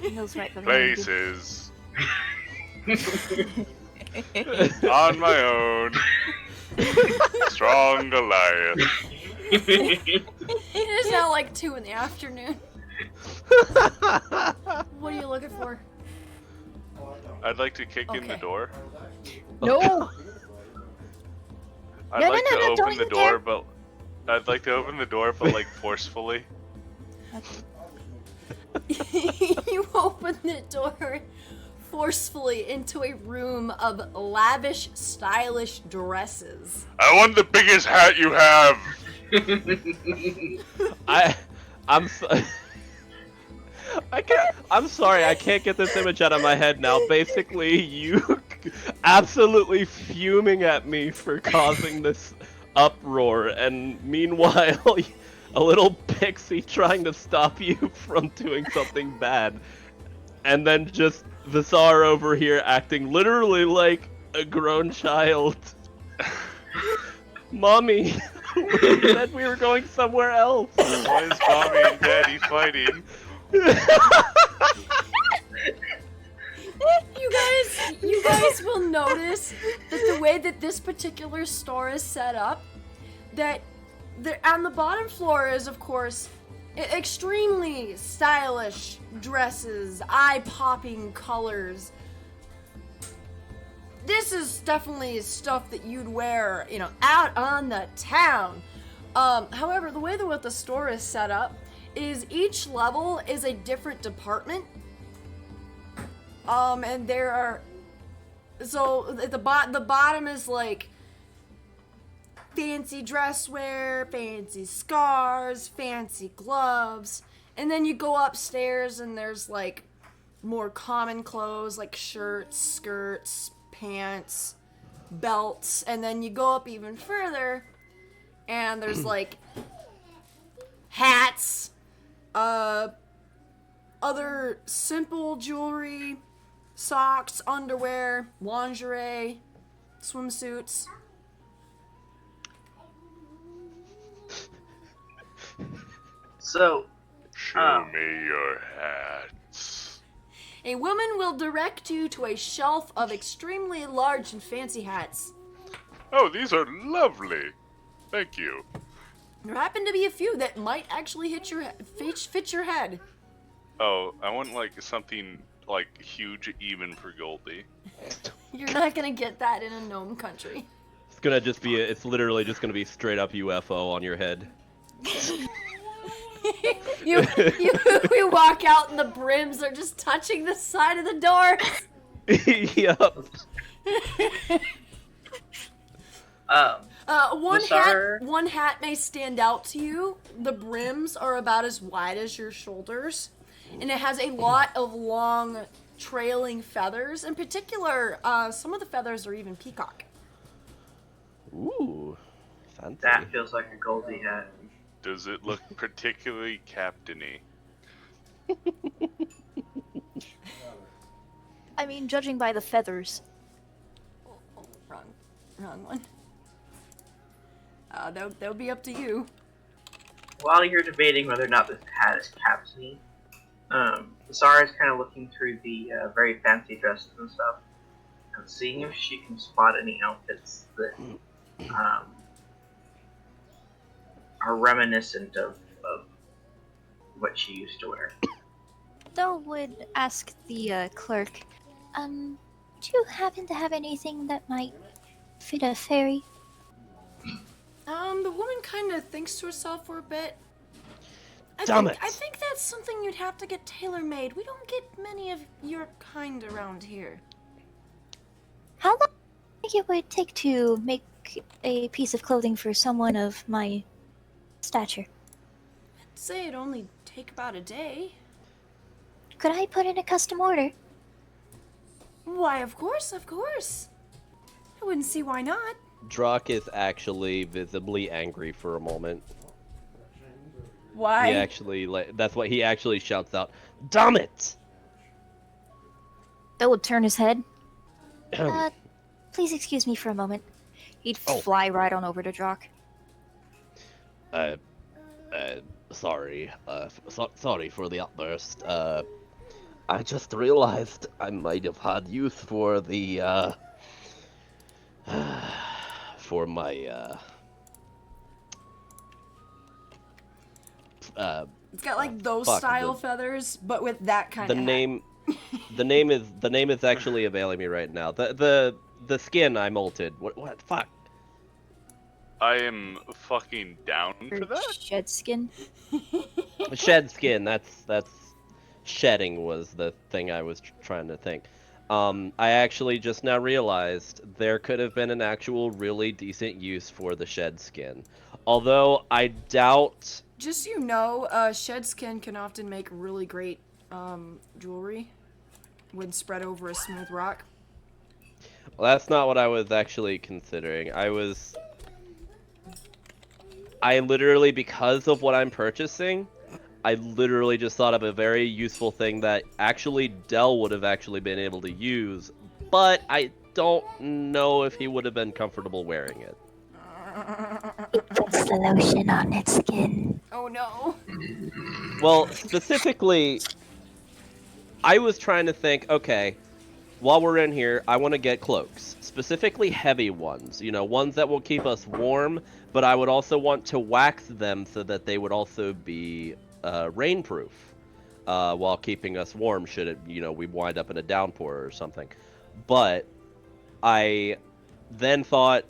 He's right behind you. places on my own. Strong Goliath. It is now like 2 in the afternoon. What are you looking for? I'd like to kick in the Okay. door. No. I'd No, like no, to no, no, open don't the even door, dare. but I'd like to open the door, but like forcefully. You open the door forcefully into a room of lavish, stylish dresses. I want the biggest hat you have. I'm so, I'm sorry, I can't get this image out of my head now. Basically, you absolutely fuming at me for causing this uproar, and meanwhile, a little pixie trying to stop you from doing something bad. And then just Visar over here acting literally like a grown child. Mommy, we said we were going somewhere else. Why is Mommy and Daddy fighting? You guys will notice that the way that this particular store is set up, that on the bottom floor is, of course, extremely stylish dresses, eye-popping colors. This is definitely stuff that you'd wear, out on the town. However, the way that the store is set up is each level is a different department. And there are, so at the bottom is like fancy dress wear, fancy scarves, fancy gloves, and then you go upstairs and there's like more common clothes like shirts, skirts, pants, belts, and then you go up even further and there's like hats, other simple jewelry, socks, underwear, lingerie, swimsuits. So, Show me your hats. A woman will direct you to a shelf of extremely large and fancy hats. Oh, these are lovely. Thank you. There happen to be a few that might actually fit your head. Oh, I want like something like huge even for Goldie. You're not gonna get that in a gnome country. It's gonna just be, it's literally just gonna be straight up UFO on your head. you walk out and the brims are just touching the side of the door. Yup. One hat may stand out to you. The brims are about as wide as your shoulders, and it has a lot of long, trailing feathers. In particular, some of the feathers are even peacock. Ooh, fancy. that feels like a Goldie hat. Does it look particularly captainy? I mean, judging by the feathers. Oh, wrong one. That would be up to you. While you're debating whether or not this hat is captainy, Zara is kind of looking through the very fancy dresses and stuff, and seeing if she can spot any outfits that are reminiscent of what she used to wear. Though would ask the clerk, do you happen to have anything that might fit a fairy? The woman kind of thinks to herself for a bit. I think that's something you'd have to get tailor-made. We don't get many of your kind around here. How long do you think it would take to make a piece of clothing for someone of my stature? I'd say it'd only take about a day. Could I put in a custom order? Why, of course. I wouldn't see why not. Drock is actually visibly angry for a moment. Why? He actually, that's what he actually shouts out. Damn it! Bill would turn his head. Please excuse me for a moment. He'd fly right on over to Drock. Sorry. Sorry for the outburst. I just realized I might have had use for the, for my, it's got like those style feathers, but with that kind of name. The name is actually availing me right now. The skin I molted. What? Fuck. I am fucking down for that. Shed skin. Shed skin. That's shedding was the thing I was trying to think. I actually just now realized there could have been an actual really decent use for the shed skin. Although I doubt. Just so you know, shed skin can often make really great jewelry when spread over a smooth rock. Well, that's not what I was actually considering. I literally, because of what I'm purchasing, I literally just thought of a very useful thing that actually Dell would have actually been able to use, but I don't know if he would have been comfortable wearing it. It puts the lotion on its skin. Oh no. Well, specifically, I was trying to think, okay, while we're in here, I want to get cloaks. Specifically heavy ones, ones that will keep us warm, but I would also want to wax them so that they would also be rainproof while keeping us warm should it, we wind up in a downpour or something. But I then thought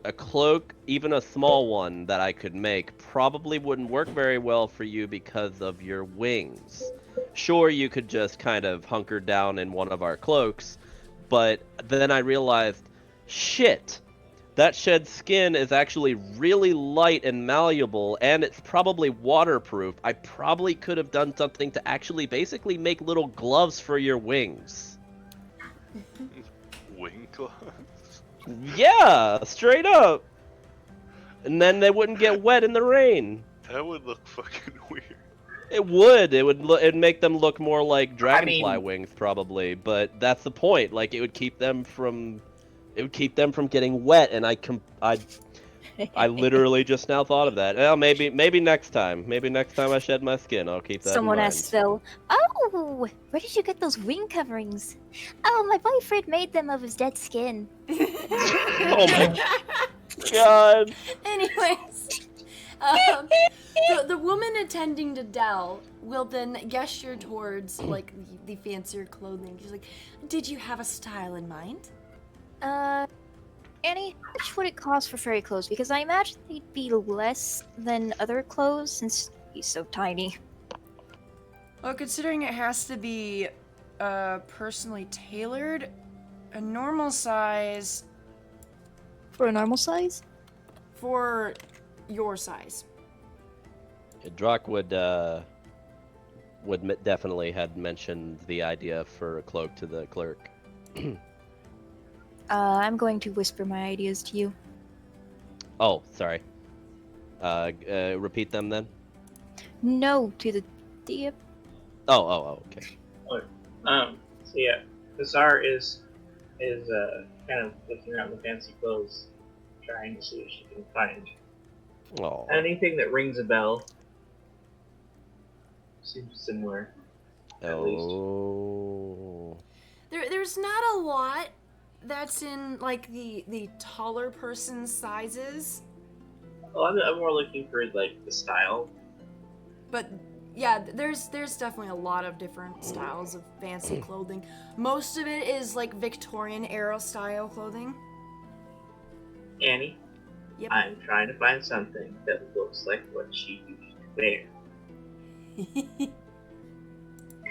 a cloak, even a small one that I could make, probably wouldn't work very well for you because of your wings. Sure, you could just kind of hunker down in one of our cloaks, but then I realized, shit, that shed skin is actually really light and malleable, and it's probably waterproof. I probably could have done something to actually basically make little gloves for your wings. Wing gloves? Yeah, straight up. And then they wouldn't get wet in the rain. That would look fucking weird. It would. It'd make them look more like dragonfly wings, probably. But that's the point. Like, it would keep them from getting wet. And I literally just now thought of that. Well, maybe next time. Maybe next time I shed my skin, I'll keep that Someone in mind. asked Phil, "Oh, where did you get those wing coverings?" "Oh, my boyfriend made them of his dead skin." Oh my god. Anyways, the woman attending to Dell will then gesture towards like the fancier clothing. She's like, "Did you have a style in mind?" Annie, how much would it cost for fairy clothes? Because I imagine they'd be less than other clothes since he's so tiny. Well, considering it has to be personally tailored, a normal size For a normal size? for your size. Drock would definitely had mentioned the idea for a cloak to the clerk. I'm going to whisper my ideas to you. Oh, sorry. Repeat them then. No, to the Diap. Oh, okay. So yeah, Bazaar is kind of looking around the fancy clothes, trying to see if she can find Oh. anything that rings a bell. Seems similar. At least. Oh. There's not a lot that's in like the taller person's sizes, Well, I'm more looking for like the style. but yeah, there's definitely a lot of different styles of fancy clothing. Most of it is like Victorian era style clothing. Annie, Yep. I'm trying to find something that looks like what she used to wear.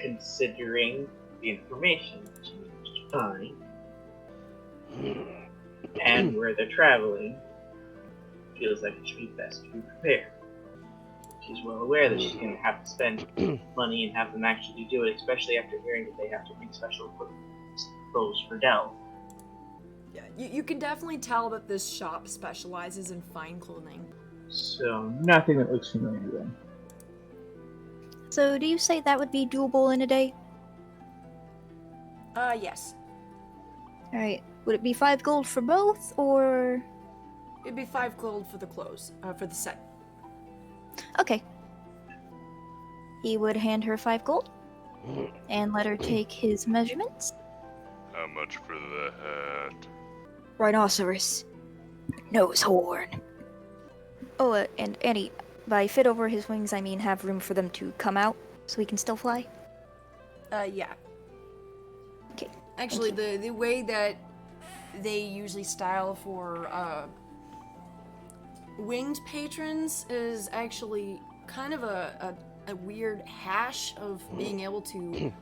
Considering the information that she needs to find and where they're traveling, feels like it should be best to be prepared. She's well aware that she's going to have to spend money and have them actually do it, especially after hearing that they have to make special clothes for Dell. Yeah, you can definitely tell that this shop specializes in fine clothing. So, nothing that looks familiar then. So, do you say that would be doable in a day? Yes. Alright. Would it be 5 gold for both, or...? It'd be 5 gold for the clothes, for the set. Okay. He would hand her 5 gold, and let her take his measurements. How much for the hat? Rhinoceros. Nose horn. Oh, and Annie, by fit over his wings, I mean have room for them to come out, so he can still fly? Yeah. Okay. Actually, the way that they usually style for Winged patrons is actually kind of a weird hash of being able to,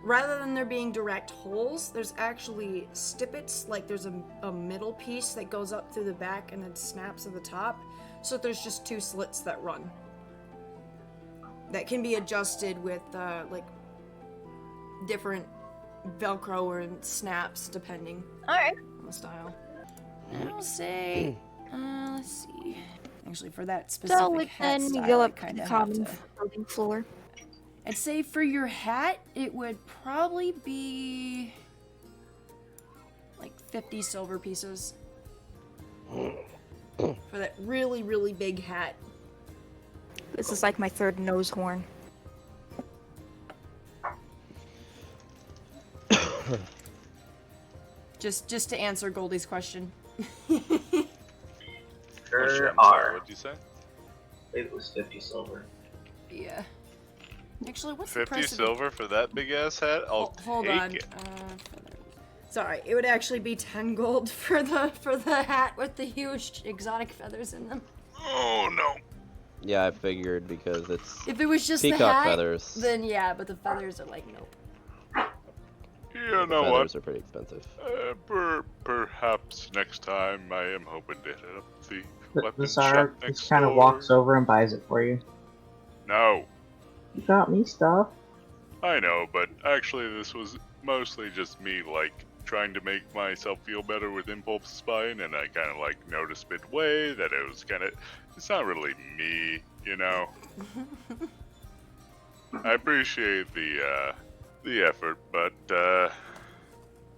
rather than there being direct holes, there's actually stippets, like there's a middle piece that goes up through the back and then snaps at the top, so there's just 2 slits that run. That can be adjusted with, like, different Velcro or snaps, depending Alright. on the style. I'll say, let's see. Actually, for that specific So hat then you style, go I up to kind the of have common to... clothing floor. I'd say for your hat, it would probably be like 50 silver pieces. For that really, really big hat. This is like my 3rd nose horn. Just to answer Goldie's question. Sure I'm sorry, are. what'd you say? I believe it was 50 silver. Yeah. Actually, what's the 50 price silver for that big ass hat? I'll Hold take on. it. Sorry, it would actually be 10 gold for the hat with the huge exotic feathers in them. Oh no. Yeah, I figured because it's If it was just the peacock hat, feathers. then yeah, but the feathers are like nope. You The know feathers what? are pretty expensive. Perhaps next time I am hoping to hit up the The weapon Tsar shop just next kind of door. walks over and buys it for you. No, You got me stuff. I know, but actually this was mostly just me, like, trying to make myself feel better with impulse buying, and I kind of, like, noticed midway that it was kind of, it's not really me, you know? I appreciate the effort, but,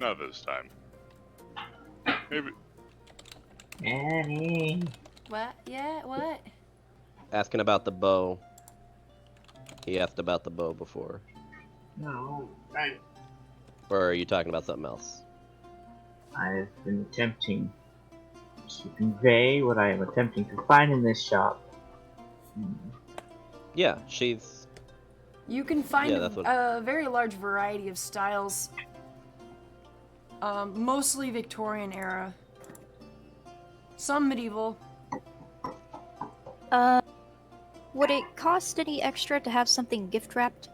not this time. Maybe, Annie. What? Yeah, what? Asking about the bow. He asked about the bow before. No, Or are you talking about something else? I've been attempting to convey what I am attempting to find in this shop. Yeah, she's... You can find Yeah, that's what- a very large variety of styles. Mostly Victorian era. Some medieval. Would it cost any extra to have something gift wrapped?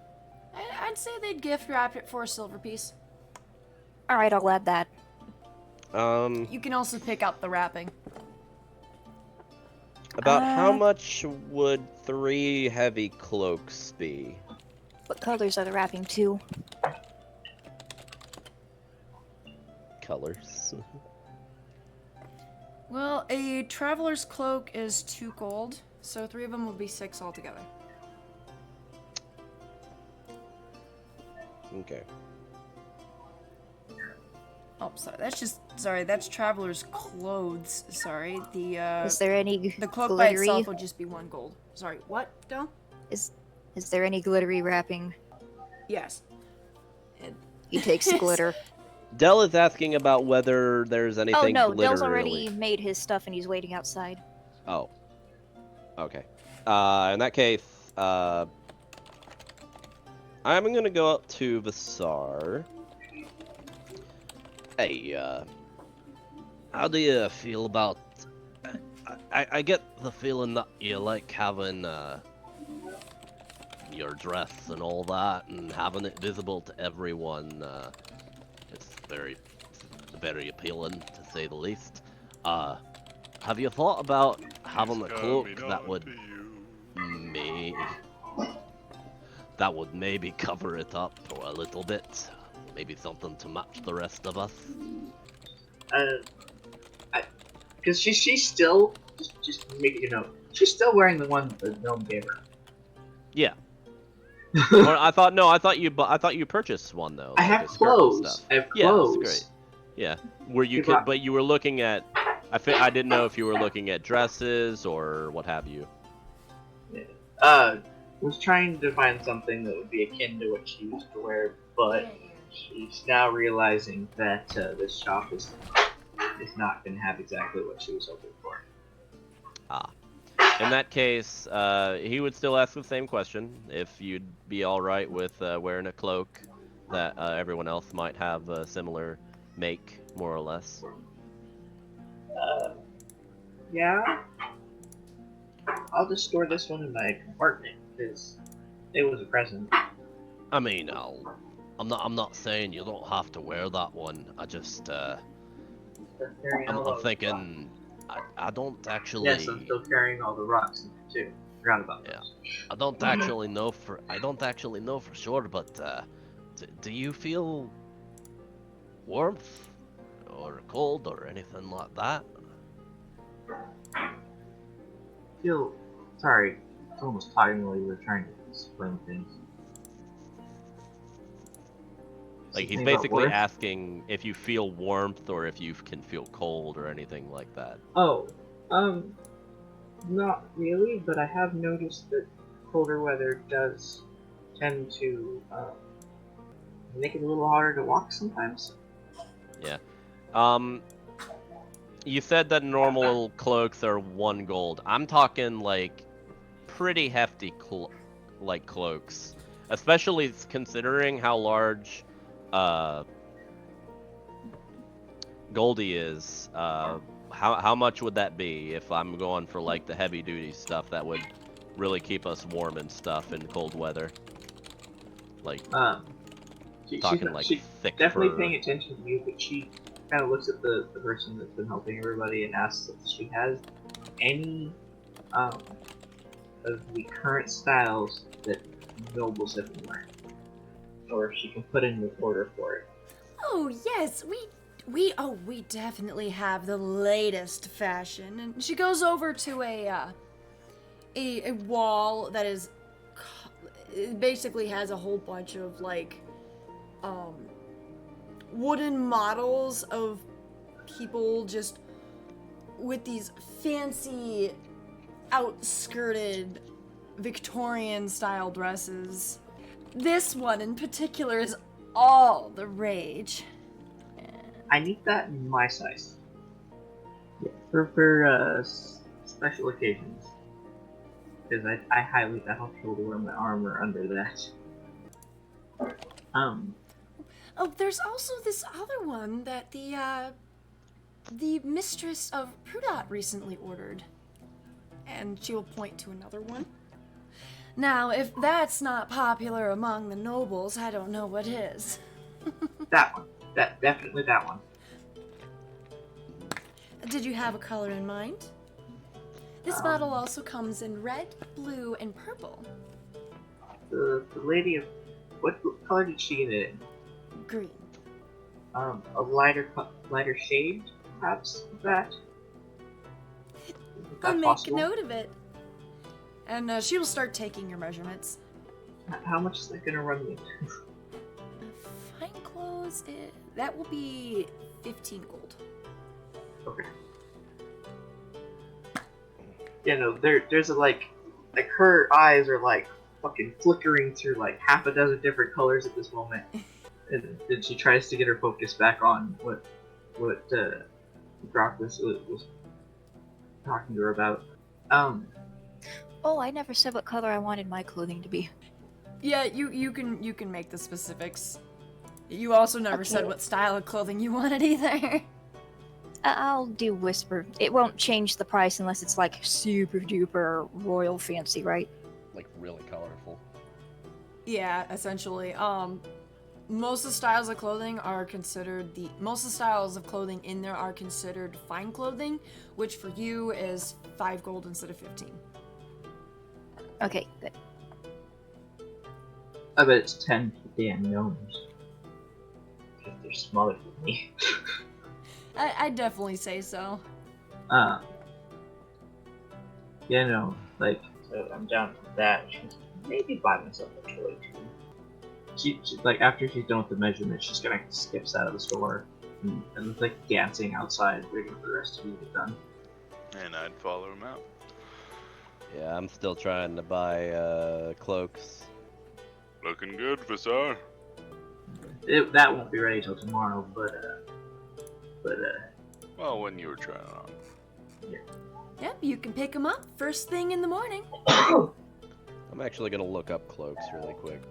I'd say they'd gift wrap it for a silver piece. Alright, I'll add that. You can also pick out the wrapping. About how much would 3 heavy cloaks be? What colors are the wrapping too? Colors. Well, a traveler's cloak is 2 gold, so 3 of them will be 6 altogether. Okay. Oh, sorry, that's traveler's clothes. Sorry, Is there any the cloak by glittery? itself will just be 1 gold. Sorry, what? Don't? Is there any glittery wrapping? Yes. He takes the glitter. Dell is asking about whether there's anything Oh no, glittery. Dell's already made his stuff and he's waiting outside. Oh. Okay. In that case, I'm gonna go up to Vasar. Hey, how do you feel about... I get the feeling that you like having, your dress and all that, and having it visible to everyone, it's very appealing, to say the least. Have you thought about having a cloak that would maybe cover it up for a little bit? Maybe something to match the rest of us? Because she's still, just making a note, she's still wearing the one that the gnome gave her. Yeah. Or I thought you purchased one though. I like have a skirt and clothes. stuff. I have Yeah, clothes. that's great. Yeah. Were you Goodbye. but you were looking at I didn't know if you were looking at dresses or what have you. Was trying to find something that would be akin to what she used to wear, but she's now realizing that this shop is not going to have exactly what she was hoping for. In that case, he would still ask the same question, if you'd be alright with wearing a cloak that everyone else might have a similar make, more or less. Yeah. I'll just store this one in my compartment because it was a present. I mean, I'm not saying you don't have to wear that one. I just I'm thinking I don't actually. Yes, I'm still carrying all the rocks in there too. Forgot about Yeah. those. I don't actually know for sure, but do you feel warmth or cold or anything like that? Sorry, someone was talking while you were trying to explain things. Like he's Something about basically warmth? asking if you feel warmth or if you can feel cold or anything like that. Oh, not really, but I have noticed that colder weather does tend to make it a little harder to walk sometimes. Yeah. You said that normal cloaks are 1 gold. I'm talking like pretty hefty cloaks, especially considering how large Goldie is. How much would that be if I'm going for like the heavy duty stuff that would really keep us warm and stuff in cold weather? Like talking like she's thick definitely fur. paying attention to you, but she kind of looks at the person that's been helping everybody and asks if she has any of the current styles that nobles have been wearing, or if she can put in an order for it. Oh yes, we definitely have the latest fashion. And she goes over to a wall that is it basically has a whole bunch of like wooden models of people just with these fancy outskirted Victorian style dresses. This one in particular is all the rage. I need that in my size. Yeah, for special occasions. Because I highly doubt I'll be able to wear my armor under that. Oh, there's also this other one that the mistress of Prudot recently ordered. And she will point to another one. Now, if that's not popular among the nobles, I don't know what is. That one. Definitely that one. Did you have a color in mind? This model also comes in red, blue, and purple. The lady of... What color did she get it in? Green. A lighter shade, perhaps, of that? I'll make a note of it. And she will start taking your measurements. How much is that gonna run me? Fine clothes, that will be 15 gold. Okay. Yeah, no, there's a like her eyes are like fucking flickering through like half a dozen different colors at this moment. And then she tries to get her focus back on what Cartlistle was talking to her about. Oh, I never said what color I wanted my clothing to be. Yeah, you can make the specifics. You also never said what style of clothing you wanted either. I'll do whisper. It won't change the price unless it's like super duper royal fancy, right? Like really colorful. Yeah, essentially. Most of the styles of clothing are considered most of the styles of clothing in there are considered fine clothing, which for you is 5 gold instead of 15. Okay, good. I bet it's 10 for damn gnomes. Because they're smaller than me. I'd definitely say so. Yeah, no, like, so I'm down with that. Maybe buy myself a toy too. She like after she's done with the measurement, she's gonna skips out of the store and like dancing outside, waiting for the rest of you to get done. And I'd follow him out. Yeah, I'm still trying to buy cloaks. Looking good, Visar. That won't be ready till tomorrow, but Well, when you were trying it on. Yep, you can pick them up first thing in the morning. I'm actually gonna look up cloaks really quick.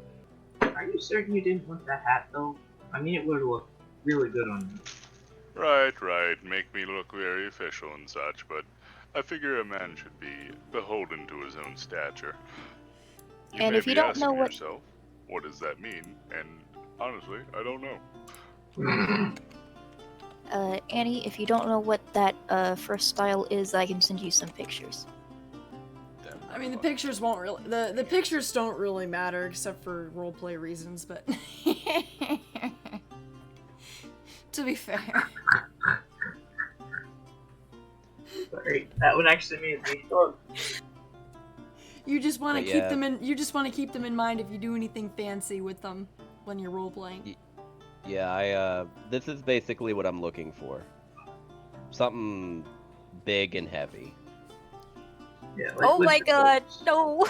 Are you certain you didn't want that hat though? I mean, it would look really good on you. Right. Make me look very official and such, but I figure a man should be beholden to his own stature. You And may if you be don't asking know what- yourself, what does that mean? And honestly, I don't know. Annie, if you don't know what that first style is, I can send you some pictures. I mean, the pictures won't really. The pictures don't really matter except for roleplay reasons, but. To be fair. Sorry, that would actually make me fun. You just want to But keep yeah. them in. You just want to keep them in mind if you do anything fancy with them when you're role playing. Yeah, this is basically what I'm looking for. Something big and heavy. Yeah, like Oh my with- god, no!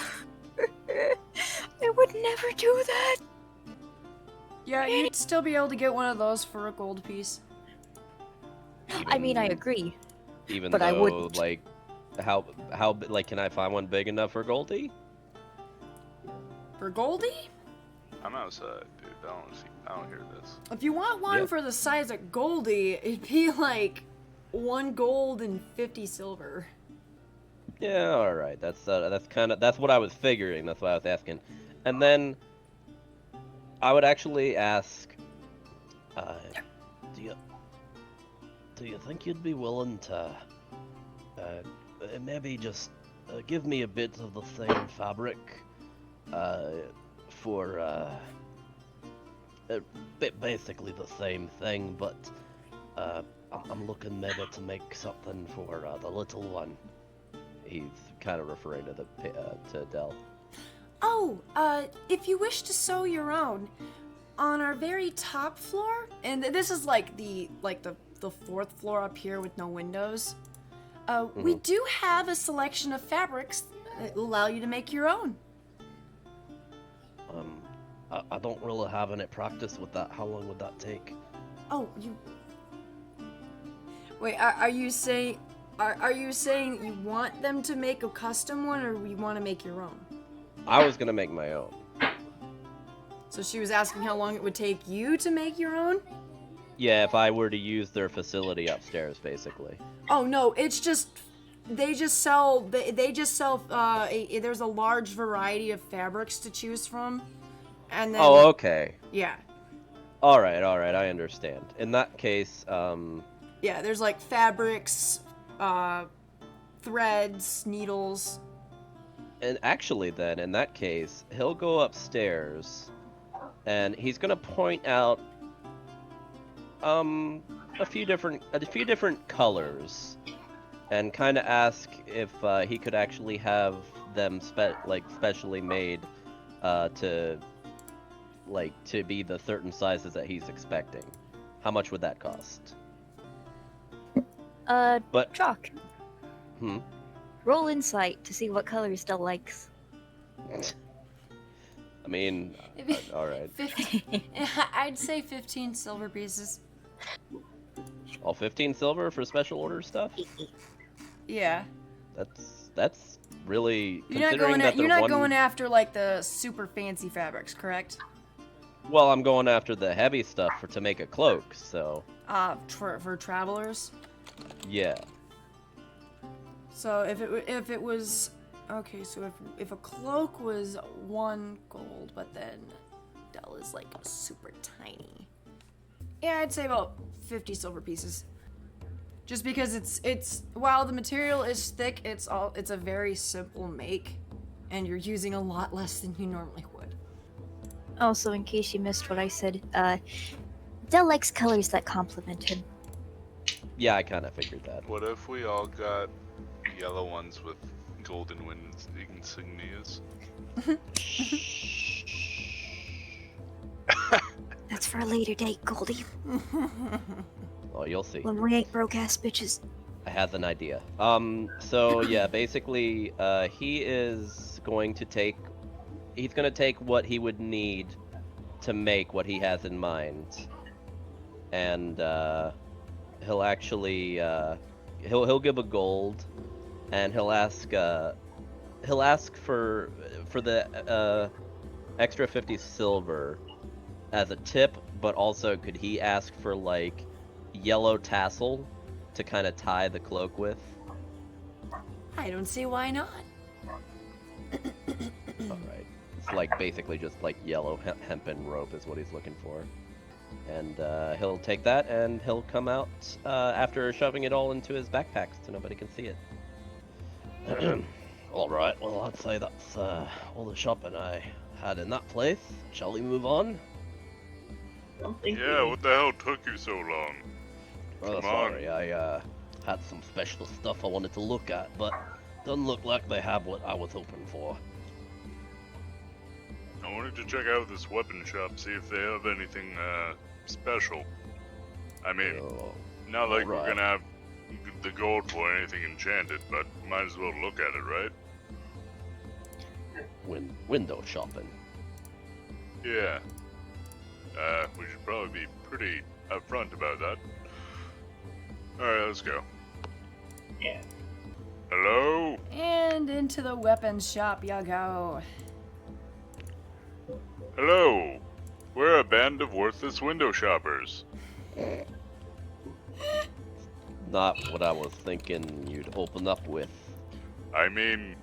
I would never do that! Yeah, you'd still be able to get one of those for a gold piece. I mean, I agree. Even but though, I wouldn't. like, like, can I find one big enough for Goldie? For Goldie? I'm outside, dude. I don't hear this. If you want one Yeah. for the size of Goldie, it'd be like 1 gold and 50 silver. Yeah, all right. That's what I was figuring. That's why I was asking. And then I would actually ask, do you think you'd be willing to maybe just give me a bit of the same fabric for basically the same thing, but I'm looking maybe to make something for the little one. He's kind of referring to to Dell. Oh, if you wish to sew your own, on our very top floor, and this is like the 4th floor up here with no windows, we do have a selection of fabrics that will allow you to make your own. I don't really have any practice with that. How long would that take? Oh, you... Wait, are you saying... Are you saying you want them to make a custom one, or you want to make your own? I was gonna make my own. So she was asking how long it would take you to make your own? Yeah, if I were to use their facility upstairs, basically. Oh no, it's just... They just sell... there's a large variety of fabrics to choose from. And then... Oh, okay. Yeah. Alright, I understand. In that case, Yeah, there's like fabrics, threads, needles. and actually then, in that case, he'll go upstairs, and he's gonna point out, a few different colors, and kind of ask if he could actually have them specially made, to be the certain sizes that he's expecting. How much would that cost? But Chalk. Hmm. Roll insight to see what colors Dell likes. I mean, all right. 15. I'd say 15 silver pieces. All 15 silver for special order stuff? Yeah. That's really You're not considering going. that You're they're not one... going after like the super fancy fabrics, correct? Well, I'm going after the heavy stuff to make a cloak, so For travelers. yeah. So if it was okay, so if a cloak was 1 gold, but then Dell is like super tiny. Yeah, I'd say about 50 silver pieces. Just because it's while the material is thick, it's a very simple make, and you're using a lot less than you normally would. Also, in case you missed what I said, Dell likes colors that complement him. Yeah, I kind of figured that. What if we all got yellow ones with golden wind insignias? That's for a later date, Goldie. Well, you'll see. When we ain't broke ass bitches. I have an idea. So yeah, basically, he is going to take... He's going to take what he would need to make what he has in mind. And, he'll actually, he'll give a gold, and he'll ask for the, extra 50 silver as a tip, but also could he ask for, like, yellow tassel to kind of tie the cloak with? I don't see why not. Alright. It's like basically just like yellow hempen rope is what he's looking for. And he'll take that and he'll come out after shoving it all into his backpacks so nobody can see it. Alright, well I'd say that's all the shopping I had in that place. Shall we move on? Yeah, what the hell took you so long? Oh, Come on. sorry, I had some special stuff I wanted to look at, but doesn't look like they have what I was hoping for. I wanted to check out this weapon shop, see if they have anything special. I mean, not like we're gonna have the gold for anything enchanted, but might as well look at it, right? Window shopping. Yeah. We should probably be pretty upfront about that. Alright, let's go. Yeah. Hello? And into the weapons shop you go. Hello. We're a band of worthless window shoppers. Not what I was thinking you'd open up with. I mean...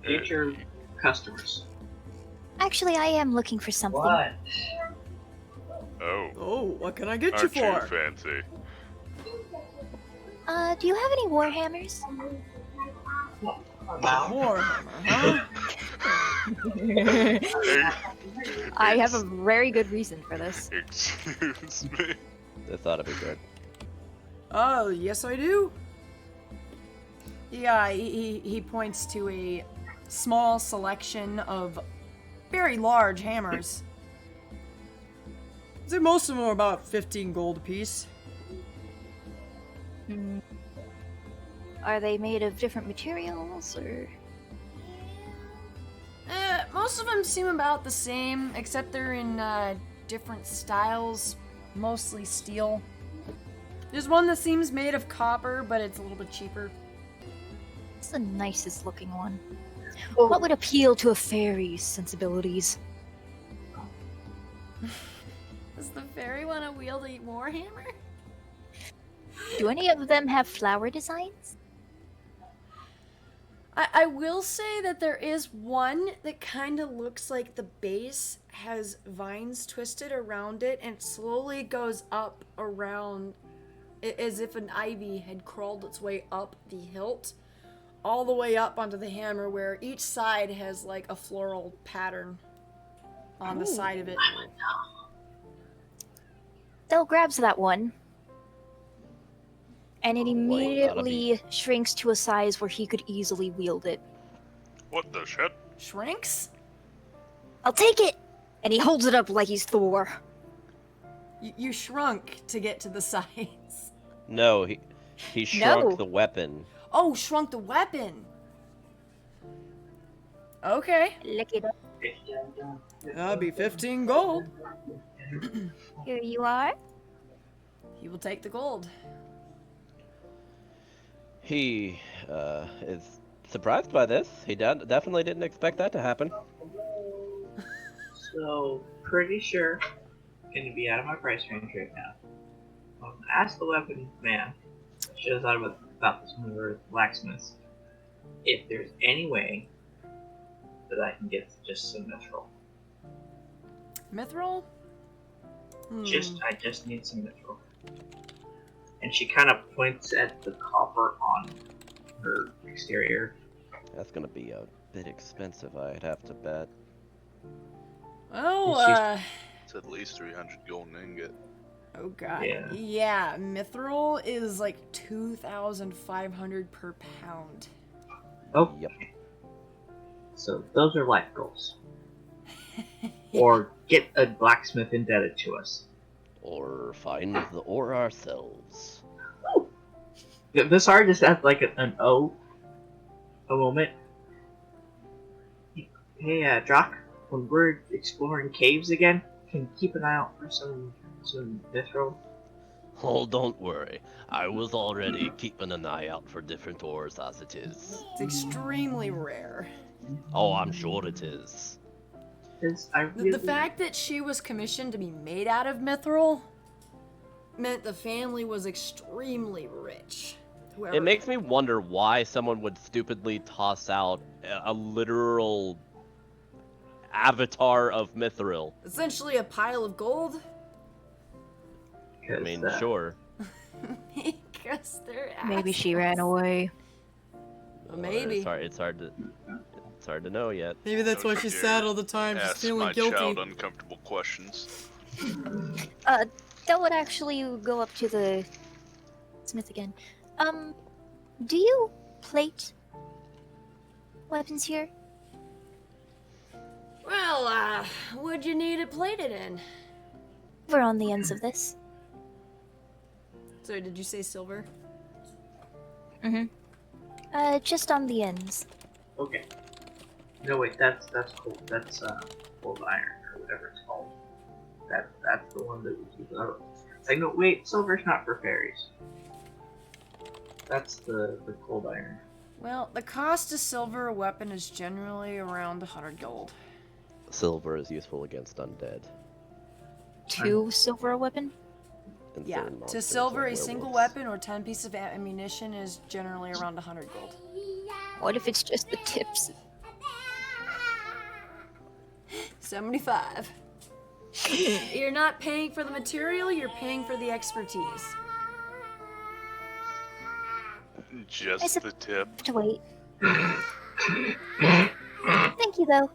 Future customers. Actually, I am looking for something. What? Oh. Oh, what can I get Aren't you you for? fancy? Do you have any warhammers? Warhammer, huh? I have a very good reason for this. Excuse me? They thought it'd be good. Oh, yes I do. Yeah, he points to a small selection of very large hammers. I'd say most of them are about 15 gold apiece. Are they made of different materials, or...? Most of them seem about the same, except they're in different styles, mostly steel. There's one that seems made of copper, but it's a little bit cheaper. It's the nicest looking one. Oh. What would appeal to a fairy's sensibilities? Does the fairy want to wield a warhammer? Do any of them have flower designs? I will say that there is one that kind of looks like the base has vines twisted around it and slowly goes up around as if an ivy had crawled its way up the hilt all the way up onto the hammer, where each side has like a floral pattern on the side of it. Del grabs that one, and it that'll immediately shrinks to a size where he could easily wield it. What the shit? Shrinks? I'll take it! And he holds it up like he's Thor. You shrunk to get to the size. No, he shrunk No. the weapon. Oh, shrunk the weapon. Okay. Lick it up. That'll be 15 gold. Here you are. He will take the gold. He is surprised by this. He definitely didn't expect that to happen. So, pretty sure gonna be out of my price range right now. Ask the weapon man. Should have thought about this when we were blacksmiths. If there's any way that I can get just some mithril. Mithril? I just need some mithril. And she kind of points at the copper on her exterior. That's gonna be a bit expensive, I'd have to bet. Well, It's at least 300 golden ingot. oh god. Yeah. Yeah, mithril is like 2,500 per pound. Oh, Yep. so those are life goals. Or get a blacksmith indebted to us. Or find the ore ourselves. This art just has like a moment. Hey, Jock, when we're exploring caves again, can you keep an eye out for some mithril? Oh, don't worry. I was already keeping an eye out for different ores as it is. It's extremely rare. Oh, I'm sure it is. The fact that she was commissioned to be made out of mithril meant the family was extremely rich. whoever. It makes me wonder why someone would stupidly toss out a literal avatar of Mithril. Essentially a pile of gold. I mean, sure. Because they're Maybe she assholes. ran away. Maybe. It's hard to know yet. Maybe that's why she's sad all the time. She's Ask feeling my guilty. child uncomfortable questions. That would actually go up to the smith again. Do you plate weapons here? Well, what'd you need it plated in? We're on the ends of this. Sorry, did you say silver? Just on the ends. Okay. No, wait, that's cool. That's cold iron or whatever it's called. That's the one that we keep. I know. Wait, silver's not for fairies. That's the cold iron. Well, the cost of silver a weapon is generally around 100 gold. Silver is useful against undead. 2 silver a weapon? and Yeah, certain to monsters silver and a single werewolves. weapon or 10 pieces of ammunition is generally around 100 gold. What if it's just the tips? 75. You're not paying for the material, you're paying for the expertise. Just the tip. To wait. Thank you, though.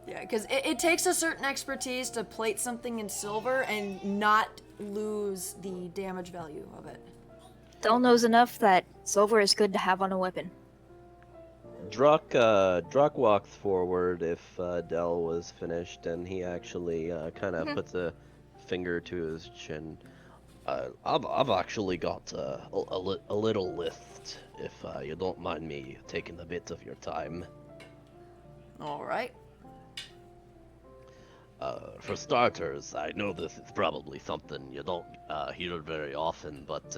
Yeah, because it takes a certain expertise to plate something in silver and not lose the damage value of it. Del knows enough that silver is good to have on a weapon. Druck walks forward if Del was finished, and he actually kind of puts a finger to his chin. I've actually got a little list, if you don't mind me taking a bit of your time. All right. For starters, I know this is probably something you don't hear very often, but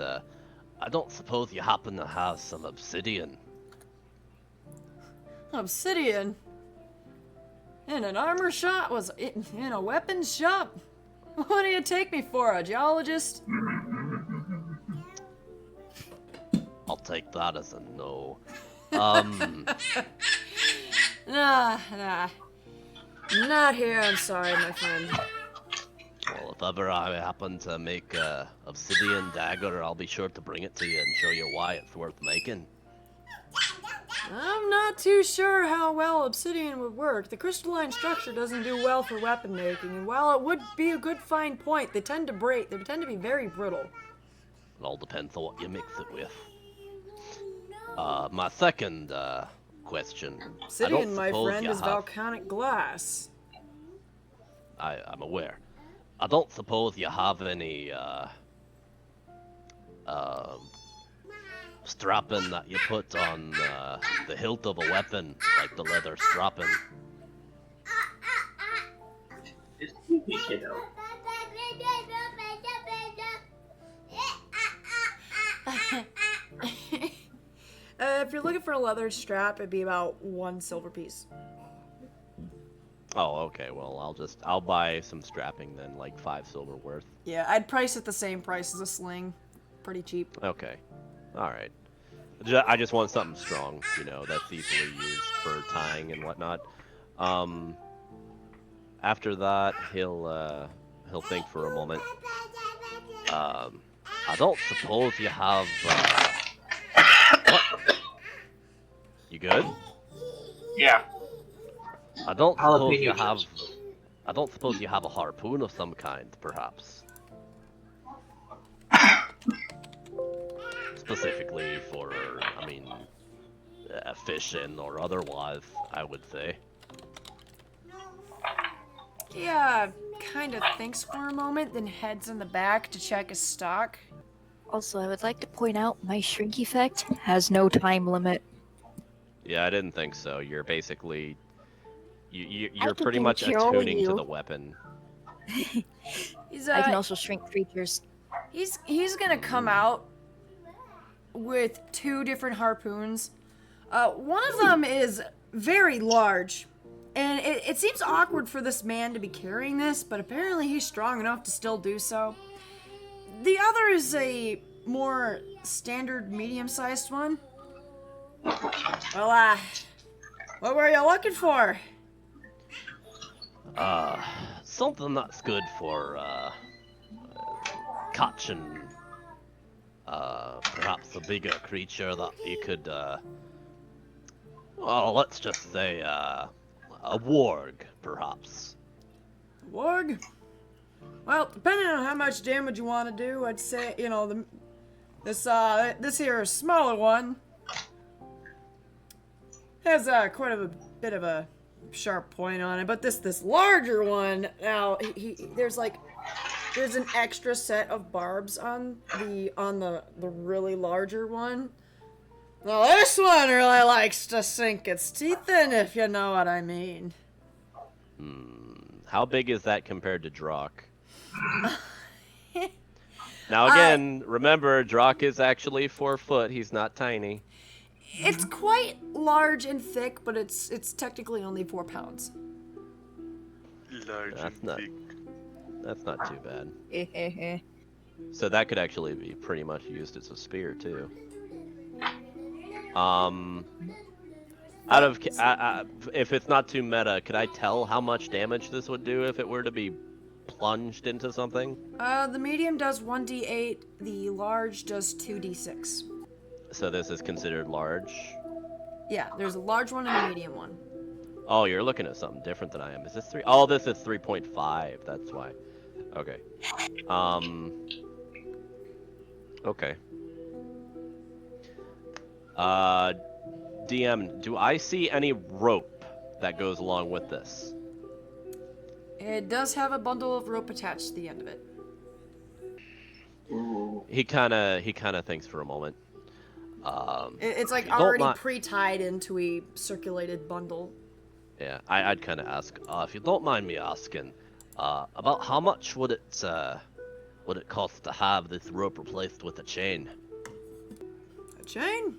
I don't suppose you happen to have some obsidian. Obsidian? In an armor shop? Was it in a weapons shop? What do you take me for, a geologist? I'll take that as a no. Nah. Not here, I'm sorry, my friend. Well, if ever I happen to make a obsidian dagger, I'll be sure to bring it to you and show you why it's worth making. I'm not too sure how well obsidian would work. The crystalline structure doesn't do well for weapon making, and while it would be a good fine point, they tend to break. They tend to be very brittle. It all depends on what you mix it with. My second question. Obsidian, my friend, is volcanic glass. I'm aware. I don't suppose you have any strapping that you put on the hilt of a weapon, like the leather strapping. Just keep me, kiddo. If you're looking for a leather strap, it'd be about 1 silver piece. Oh, okay. Well, I'll buy some strapping then, like 5 silver worth. Yeah, I'd price it the same price as a sling. Pretty cheap. Okay. All right. I just want something strong, you know, that's easily used for tying and whatnot. After that, he'll think for a moment. I don't suppose you have. What? You good? Yeah. I don't suppose you Jalapeno have. juice. I don't suppose you have a harpoon of some kind, perhaps. Specifically for, I mean, fishing or otherwise, I would say. Yeah, kind of thinks for a moment, then heads in the back to check his stock. Also, I would like to point out my shrink effect has no time limit. Yeah, I didn't think so. You're basically, you're can pretty much control attuning to you. the weapon. I can also shrink creatures. He's gonna come out with 2 different harpoons. One of them is very large, and it seems awkward for this man to be carrying this, but apparently he's strong enough to still do so. The other is a more standard medium-sized one? Well, what were you looking for? Something that's good for, catching, perhaps a bigger creature that you could, well, let's just say, a warg, perhaps. Warg? Well, depending on how much damage you want to do, I'd say, you know, this here smaller one has quite a bit of a sharp point on it, but this larger one, now there's an extra set of barbs on the really larger one. Well, this one really likes to sink its teeth in, if you know what I mean. How big is that compared to Drock? Now again, remember, Drock is actually 4 foot. He's not tiny. It's quite large and thick, but it's technically only 4 pounds. Large That's not too bad. Eh. So that could actually be pretty much used as a spear too. If it's not too meta, could I tell how much damage this would do if it were to be plunged into something? The medium does 1d8, the large does 2d6. So this is considered large? Yeah, there's a large one and a medium one. Oh, you're looking at something different than I am. Is this 3? Oh, this is 3.5. That's why. Okay. Okay. DM, do I see any rope that goes along with this? It does have a bundle of rope attached to the end of it. He kind of thinks for a moment. It's like already pre-tied into a circulated bundle. Yeah, I'd kind of ask, if you don't mind me asking, about how much would it cost to have this rope replaced with a chain? A chain?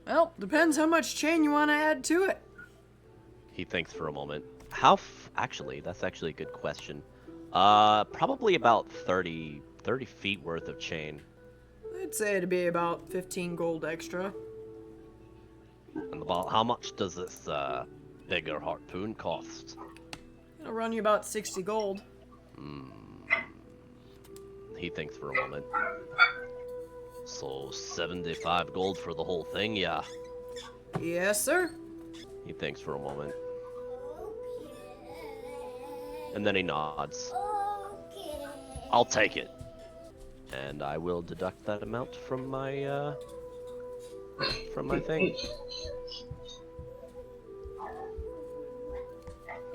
Well, depends how much chain you want to add to it. He thinks for a moment. Actually, that's actually a good question. Probably about 30 feet worth of chain. I'd say it'd be about 15 gold extra. And about how much does this bigger harpoon cost? It'll run you about 60 gold. He thinks for a moment. So 75 gold for the whole thing, yeah. Yes, sir. He thinks for a moment. And then he nods. I'll take it. And I will deduct that amount from my thing.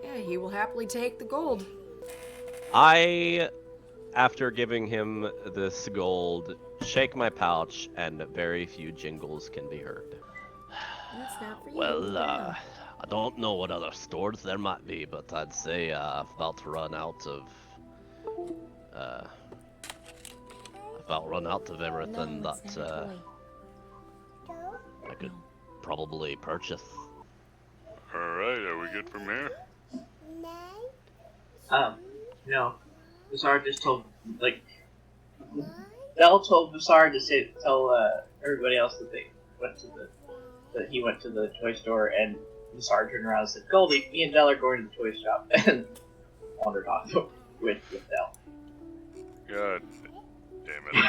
Yeah, he will happily take the gold. After giving him this gold, shake my pouch, and very few jingles can be heard. That's not for you. Well, I don't know what other stores there might be, but I'd say I've about run out of everything that I could probably purchase. Alright, are we good from here? No. Vasar just told, Belle told Vasar to tell everybody else that he went to the toy store, and Vasar turned around and said, Goldie, me and Belle are going to the toy shop, and wandered off with Belle. God damn it.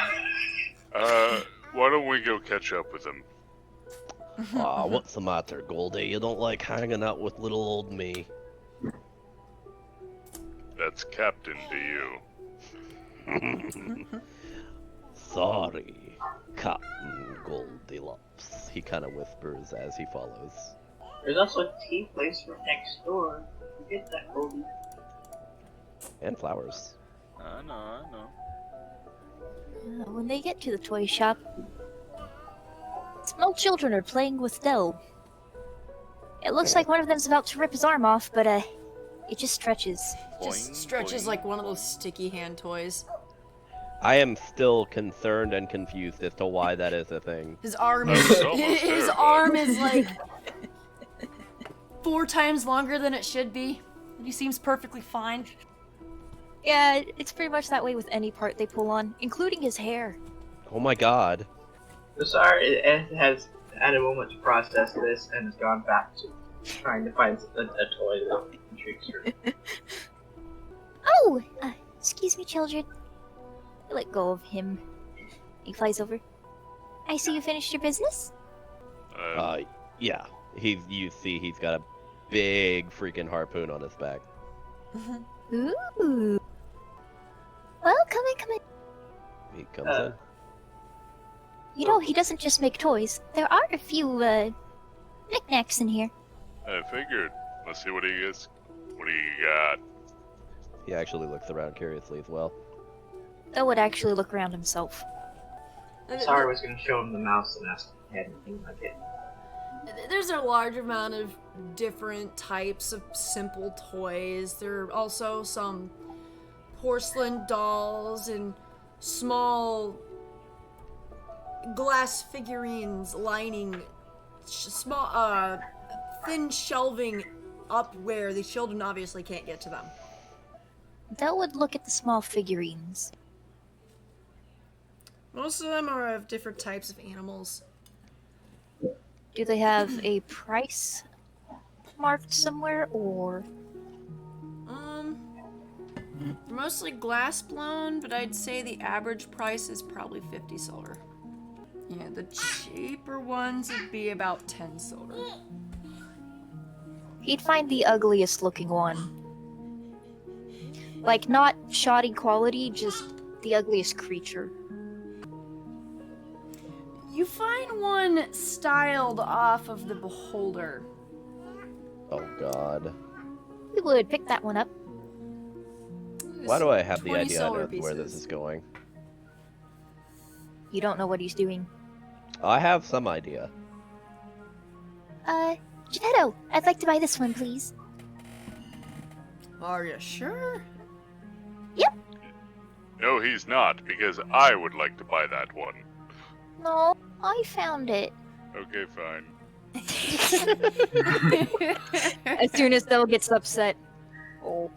Why don't we go catch up with him? Aw, what's the matter, Goldie? You don't like hanging out with little old me? That's Captain to you. Sorry, Captain Goldilocks. He kind of whispers as he follows. There's also a tea place right next door. You get that, Goldie. And flowers. I know. When they get to the toy shop, small children are playing with dough. It looks like one of them's about to rip his arm off, but it just stretches. Just stretches like one of those sticky hand toys. I am still concerned and confused as to why that is a thing. His arm is like 4 times longer than it should be. And he seems perfectly fine. Yeah, it's pretty much that way with any part they pull on, including his hair. Oh my god. Sorry, it has had a moment to process this and has gone back to trying to find a toy that intrigues her. Oh! Excuse me, children. I let go of him. He flies over. I see you finished your business? Yeah. You see he's got a big freaking harpoon on his back. Ooh. Well, come in. He comes in. You know, he doesn't just make toys. There are a few, knickknacks in here. I figured. Let's see what he got. He actually looks around curiously as well. Though would actually look around himself. Sorry, I was going to show him the mouse and ask if he had anything like it. There's a large amount of different types of simple toys. There are also some porcelain dolls and small glass figurines lining small, thin shelving up where the children obviously can't get to them. Though would look at the small figurines. Most of them are of different types of animals. Do they have a price marked somewhere, or? They're mostly glass blown, but I'd say the average price is probably 50 silver. Yeah, the cheaper ones would be about 10 silver. He'd find the ugliest looking one. Like, not shoddy quality, just the ugliest creature. You find one styled off of the beholder. Oh god. We would pick that one up. Why do I have the 20 idea silver of where this pieces. is going? You don't know what he's doing. I have some idea. Geppetto, I'd like to buy this one, please. Are you sure? Yep. No, he's not, because I would like to buy that one. No, I found it. Okay, fine. As soon as Del gets upset. Oh.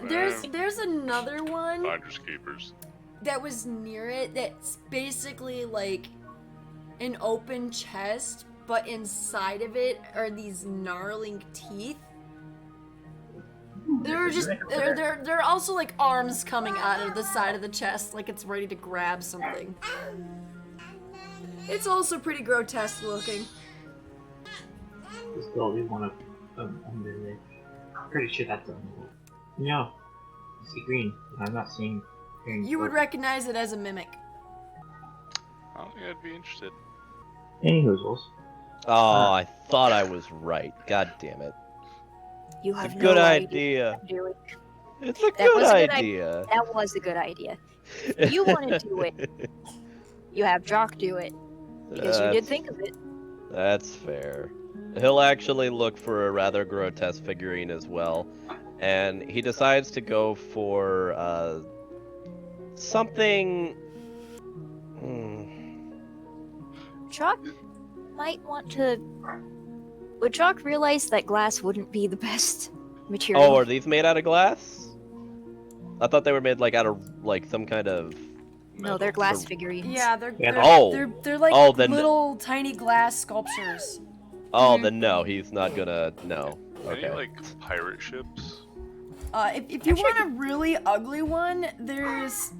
There's another one Finders keepers. that was near it that's basically like an open chest, but inside of it are these gnarling teeth. There are also like arms coming out of the side of the chest, like it's ready to grab something. It's also pretty grotesque looking. This will be one of them. I'm pretty sure that's a no. I see green, but I'm not seeing green. You would recognize it as a mimic. I don't think I'd be interested. Any hoozles. Oh, I thought I was right. God damn it. You It's have a good no idea. what you're doing. It's a That good was a good idea. That was a good idea. If you want to do it, you have Jock do it. Because you did think of it. That's fair. He'll actually look for a rather grotesque figurine as well. And he decides to go for something. Jock might want to. Would Jock realize that glass wouldn't be the best material? Oh, are these made out of glass? I thought they were made like out of like some kind of. No, they're glass figurines. Yeah, they're like then little tiny glass sculptures. Oh, then no, he's not gonna. No. Any Okay. like pirate ships? If you want a really ugly one, there is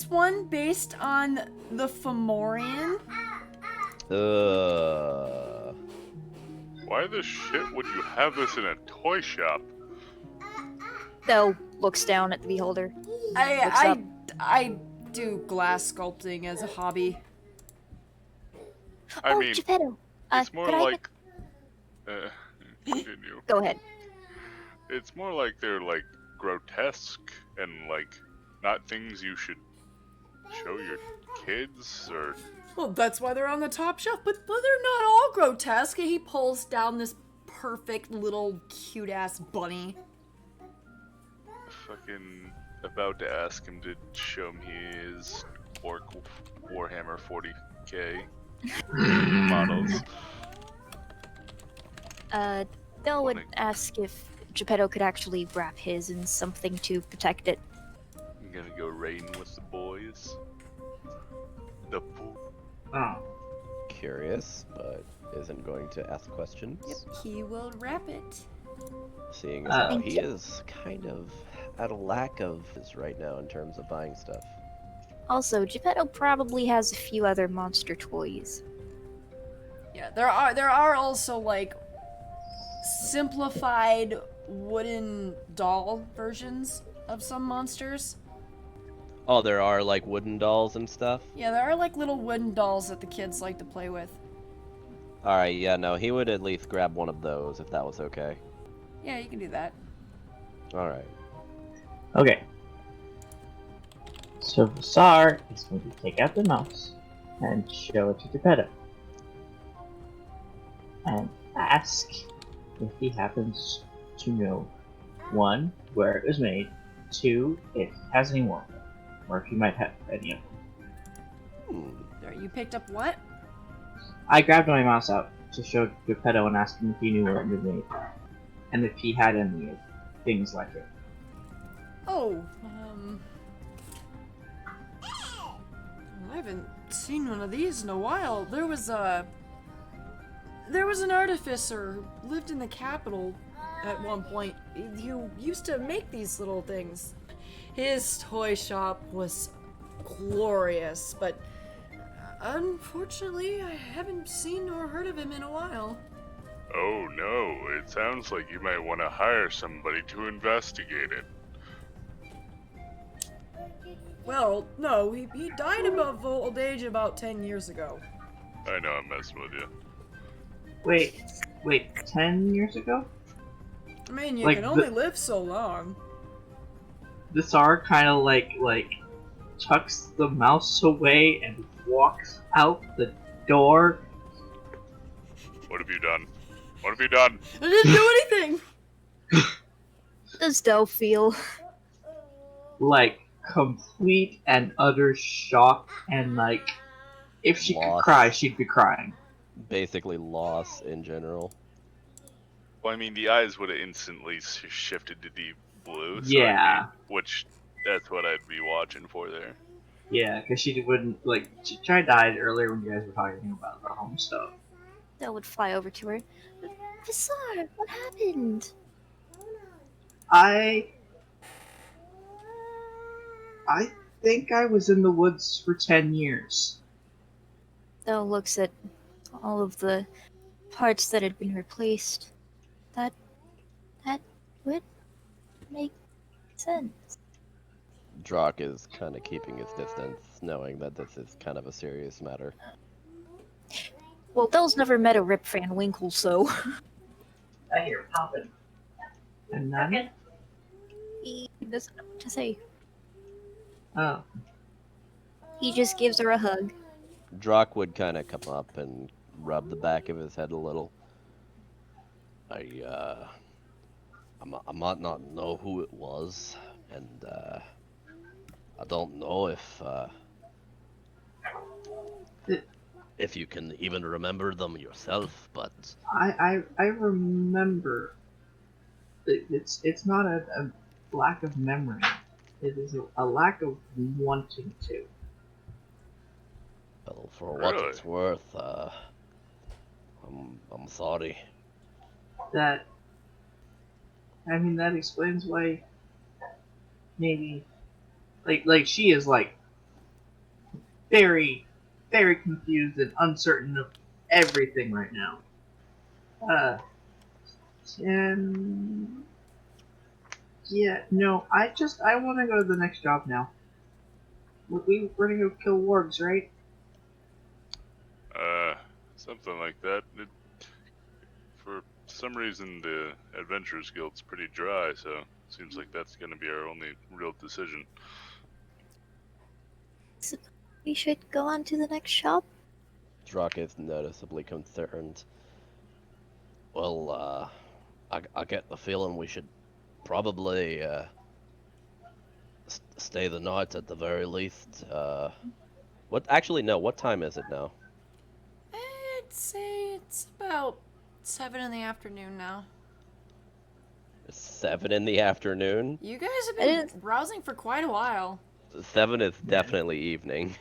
one based on the Fomorian. Why the shit would you have this in a toy shop? Though looks down at the beholder. I do glass sculpting as a hobby. I mean, Geppetto, it's more could I like. Continue. Go ahead. It's more like they're like grotesque and like not things you should show your kids or. Well, that's why they're on the top shelf, but they're not all grotesque. He pulls down this perfect little cute-ass bunny. Fucking about to ask him to show me his Orc Warhammer 40k models. Del would ask if Geppetto could actually wrap his in something to protect it. gonna go raiding with the boys. The pool. Oh. Curious, but isn't going to ask questions. Yep, he will wrap it. Seeing as how Thank he you. is kind of at a lack of this right now in terms of buying stuff. Also, Geppetto probably has a few other monster toys. Yeah, there are also like simplified wooden doll versions of some monsters. Oh, there are like wooden dolls and stuff? Yeah, there are like little wooden dolls that the kids like to play with. Alright, yeah, no, he would at least grab one of those if that was okay. Yeah, you can do that. Alright. Okay. So Vasar is going to take out the mouse and show it to Geppetto. And ask if he happens to know, 1, where it was made, 2, if he has any more of them, or if he might have any of them. There, you picked up what? I grabbed my mouse out to show Geppetto and asked him if he knew where it was made, and if he had any things like it. Oh, I haven't seen one of these in a while. There was an artificer who lived in the capital at one point. He used to make these little things. His toy shop was glorious, but unfortunately, I haven't seen or heard of him in a while. Oh no, it sounds like you might want to hire somebody to investigate it. Well, no, he died of old age about 10 years ago. I know I'm messing with you. Wait, 10 years ago? I mean, you Like can only live so long. Vasar kind of like tucks the mouse away and walks out the door. What have you done? What have you done? I didn't do anything! How does Dell feel? Like complete and utter shock, and like if she could Lost. cry, she'd be crying. Basically loss in general. Well, I mean, the eyes would have instantly shifted to deep blue. So Yeah. which, that's what I'd be watching for there. Yeah, because she wouldn't like. She tried to hide earlier when you guys were talking about the home stuff. Dell would fly over to her. Vasar, what happened? I think I was in the woods for 10 years. Dell looks at all of the parts that had been replaced. That would make sense. Drock is kind of keeping his distance, knowing that this is kind of a serious matter. Well, Dell's never met a Rip Van Winkle, so I hear popping. And then, he doesn't know what to say. oh, He just gives her a hug. Drock would kind of come up and rub the back of his head a little. I might not know who it was, and I don't know if you can even remember them yourself, but I remember. It's not a lack of memory. It is a lack of wanting to. well, for what Really? it's worth, I'm sorry. That, I mean, that explains why maybe like she is like very, very confused and uncertain of everything right now. And yeah, no, I want to go to the next job now. We're gonna go kill wargs, right? Something like that. For some reason, the Adventurers Guild's pretty dry, so seems like that's gonna be our only real decision. We should go on to the next shop. Drock is noticeably concerned. Well, I get the feeling we should probably stay the night at the very least. What? Actually, no. What time is it now? I'd say it's about 7 in the afternoon now. 7 in the afternoon. You guys have I been browsing for quite a while. 7 is definitely evening.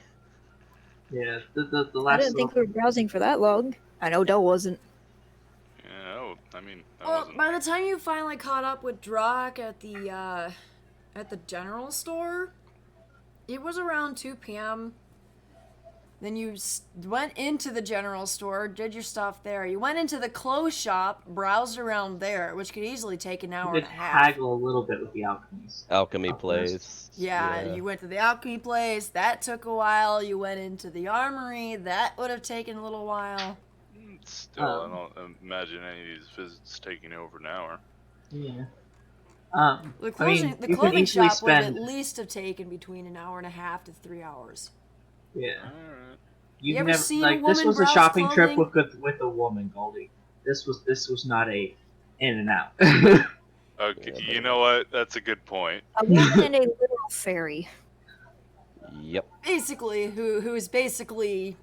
Yeah, the I last didn't think we were browsing for that long. I know Del wasn't. Yeah, I mean, that Well, wasn't. by the time you finally caught up with Drock at the general store, it was around 2 p.m. Then you went into the general store, did your stuff there. You went into the clothes shop, browsed around there, which could easily take an hour you and could a half. haggle a little bit with the alchemies. Alchemy Up place. Yeah, you went to the alchemy place. That took a while. You went into the armory. That would have taken a little while. Still, I don't imagine any of these visits taking over an hour. Yeah. The I mean, the you could clothing easily shop would have spend. at least have taken between an hour and a half to 3 hours. Yeah. Alright. You You've ever never seen a like woman this was a browse shopping trip clothing? with a woman, Goldie. This was not a in and out. Okay, Yeah, you know what? That's a good point. A woman and a little fairy. Yep. Basically, who is basically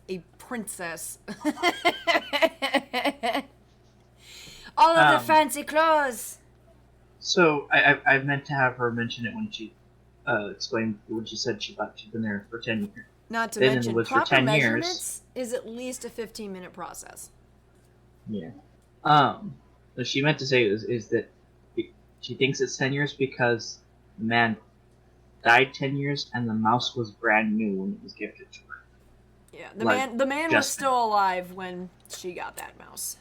a princess. All of the fancy clothes. So I meant to have her mention it when she explained when she said she thought she'd been there for 10 years. Not to Been in the mention, woods for proper 10 years. measurements is at least a 15-minute process. Yeah. What she meant to say is that she thinks it's 10 years because the man died 10 years and the mouse was brand new when it was gifted to her. Yeah, Like, the man was just still alive when she got that mouse.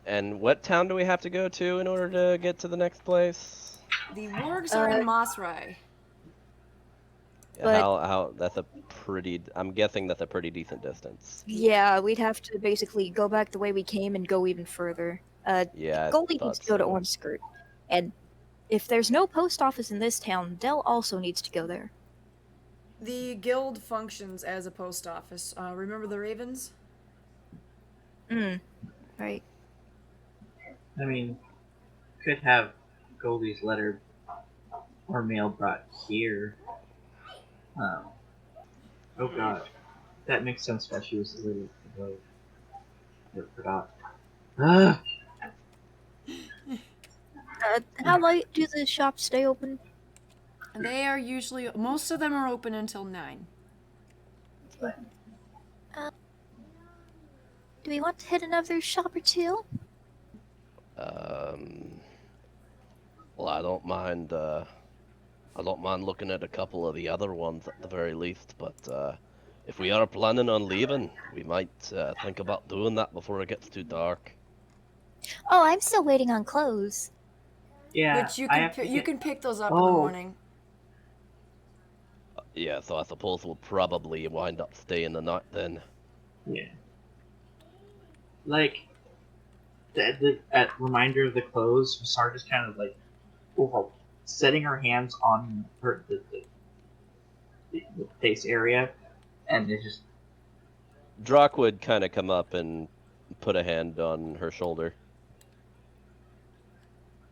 And what town do we have to go to in order to get to the next place? The wargs are in Mosrai. But- How that's a pretty. I'm guessing that's a pretty decent distance. Yeah, we'd have to basically go back the way we came and go even further. Yeah, I Goldie thought needs to go to so. Orange Skirt. And if there's no post office in this town, Del also needs to go there. The guild functions as a post office. Remember the Ravens? Right. I mean, could have Goldie's letter or mail brought here. Oh god. That makes sense why she was a little low. I forgot. How late do the shops stay open? They are usually, most of them are open until 9. Do we want to hit another shop or two? Well, I don't mind. I don't mind looking at a couple of the other ones at the very least. But if we are planning on leaving, we might think about doing that before it gets too dark. Oh, I'm still waiting on clothes. Yeah, Which you I can have to you get- can pick those up in the Oh. morning. Yeah, so I suppose we'll probably wind up staying the night then. Yeah. Like, at reminder of the clothes, Sarah just kind of like over setting her hands on her the face area, and it just Drock would kind of come up and put a hand on her shoulder.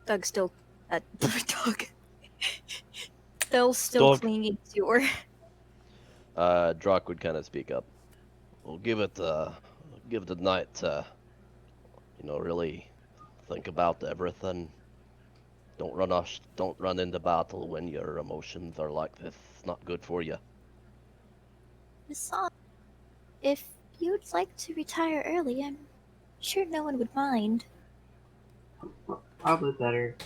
Doug's still Doug. Del's still Doug. clinging to her. Drock would kind of speak up. We'll give it a night to, really think about everything. Don't run into battle when your emotions are like this. It's not good for you. Besides, if you'd like to retire early, I'm sure no one would mind. probably better.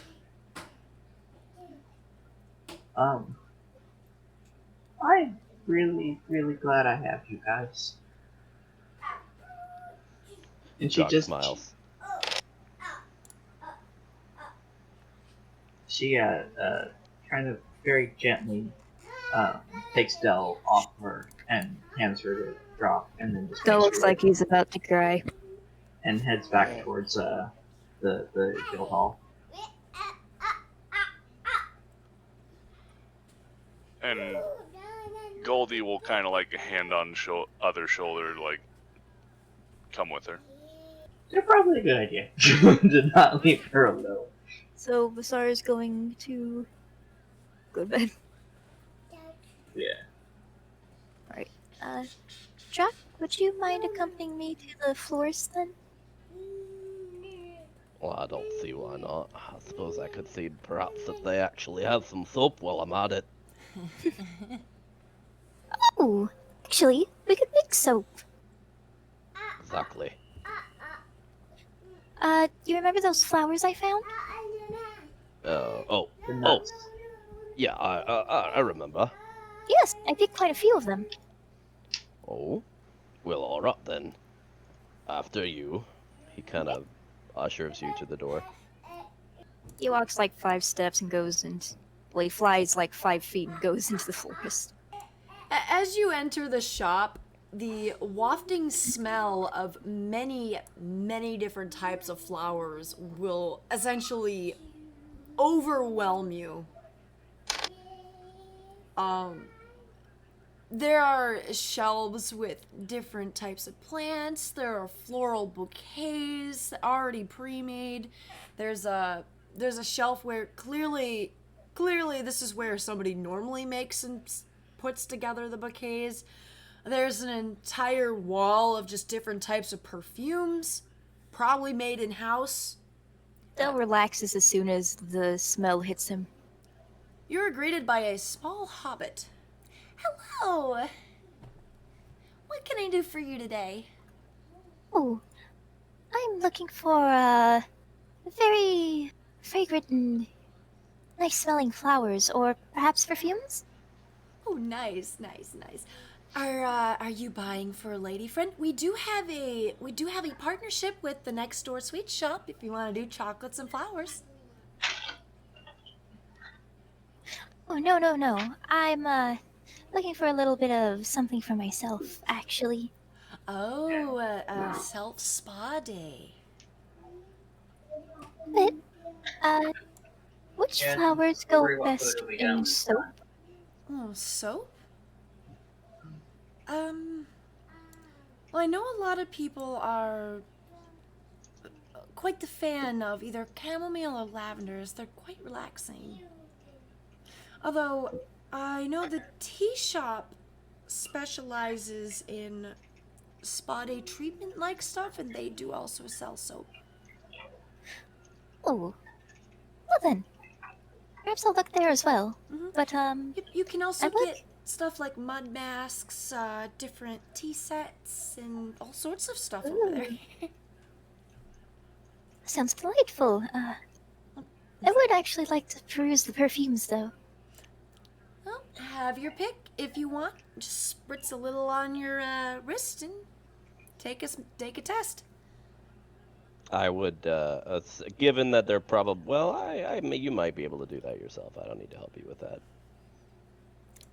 I'm really, really glad I have you guys. And she Drock just smiles. She kind of very gently takes Del off her and hands her to drop, and then just Del makes looks her like he's about to cry. and heads back towards the guild hall. And Goldie will kind of like hand on other shoulder, like, come with her. They're probably a good idea to not leave her alone. So Basar is going to go to bed. Yeah. Alright. Jack, would you mind accompanying me to the florist then? Well, I don't see why not. I suppose I could see perhaps if they actually have some soap while I'm at it. Oh, actually, we could make soap. Exactly. You remember those flowers I found? Oh, The nuts. yeah, I remember. Yes, I picked quite a few of them. Oh, well, alright then. After you, he kind of ushers you to the door. He walks like 5 steps and goes into. Well, he flies like 5 feet and goes into the forest. As you enter the shop, the wafting smell of many, many different types of flowers will essentially overwhelm you. There are shelves with different types of plants. There are floral bouquets already pre-made. There's a shelf where clearly this is where somebody normally makes and puts together the bouquets. There's an entire wall of just different types of perfumes, probably made in-house. Dell relaxes as soon as the smell hits him. You're greeted by a small hobbit. Hello! What can I do for you today? Oh, I'm looking for, very fragrant and nice smelling flowers, or perhaps perfumes? Oh, nice. Are you buying for a lady friend? We do have a partnership with the next door sweet shop if you want to do chocolates and flowers. Oh, no. I'm, looking for a little bit of something for myself, actually. Oh, a self spa day. But, which Yeah, flowers go worry what best food will be down in this soap? Oh, soap? Well, I know a lot of people are quite the fan of either chamomile or lavenders. They're quite relaxing. Although, I know the tea shop specializes in spa day treatment like stuff, and they do also sell soap. Oh, well then. Perhaps I'll look there as well. Mm-hmm. But, You can also I look- get stuff like mud masks, different tea sets, and all sorts of stuff over there. Sounds delightful. I would actually like to peruse the perfumes, though. Well, have your pick if you want. Just spritz a little on your wrist and take a test. I would, given that they're probably, well, you might be able to do that yourself. I don't need to help you with that.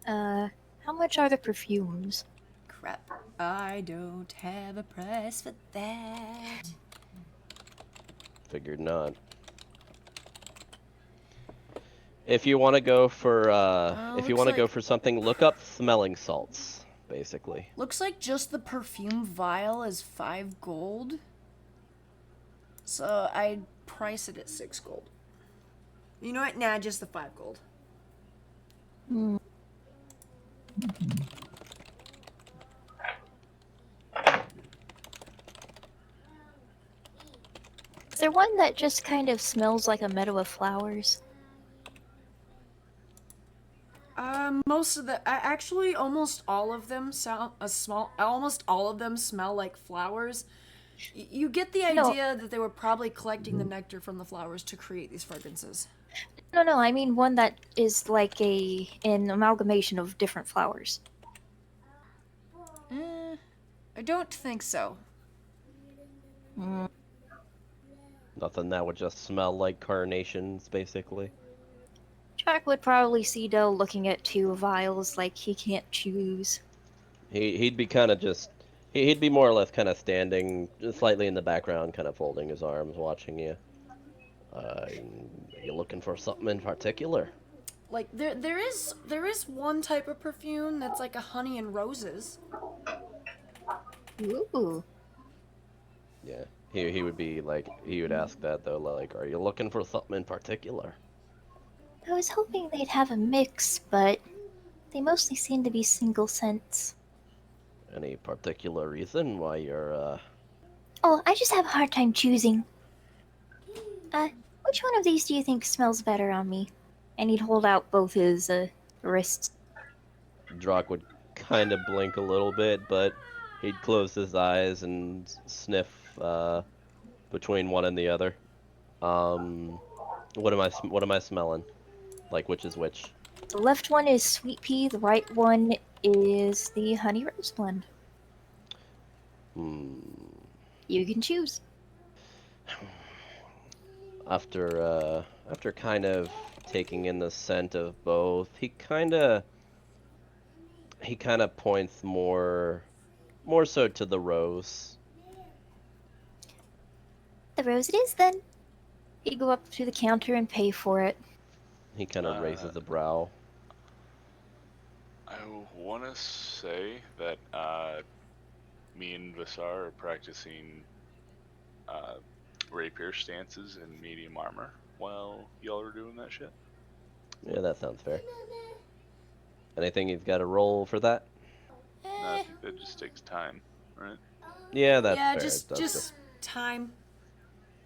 How much are the perfumes? Crap. I don't have a price for that. Figured not. If you want to go for, go for something, look up smelling salts, basically. Looks like just the perfume vial is 5 gold. So I'd price it at 6 gold. You know what? Nah, just the 5 gold. Is there one that just kind of smells like a meadow of flowers? Actually, almost all of them almost all of them smell like flowers. You get the idea that they were probably collecting the nectar from the flowers to create these fragrances. No, I mean one that is like an amalgamation of different flowers. I don't think so. Nothing that would just smell like carnations, basically. Jack would probably see Dell looking at 2 vials like he can't choose. He'd be kind of just, he'd be more or less kind of standing slightly in the background, kind of folding his arms, watching you. You looking for something in particular? Like there is one type of perfume that's like a honey and roses. Ooh. Yeah. He would be like, he would ask that though, like, are you looking for something in particular? I was hoping they'd have a mix, but they mostly seem to be single scents. Any particular reason why you're, Oh, I just have a hard time choosing. Which one of these do you think smells better on me? And he'd hold out both his wrists. Drock would kind of blink a little bit, but he'd close his eyes and sniff between one and the other. What am I smelling? Like which is which? The left one is sweet pea, the right one is the honey rose blend. Hmm. You can choose. After kind of taking in the scent of both, he kind of points more so to the rose. The rose it is then. He'd go up to the counter and pay for it. He kind of raises a brow. I want to say that me and Vasar are practicing rapier stances in medium armor while y'all are doing that shit. Yeah, that sounds fair. Anything you've got to roll for that? No, I think that just takes time, right? Yeah, that's yeah, fair. just time.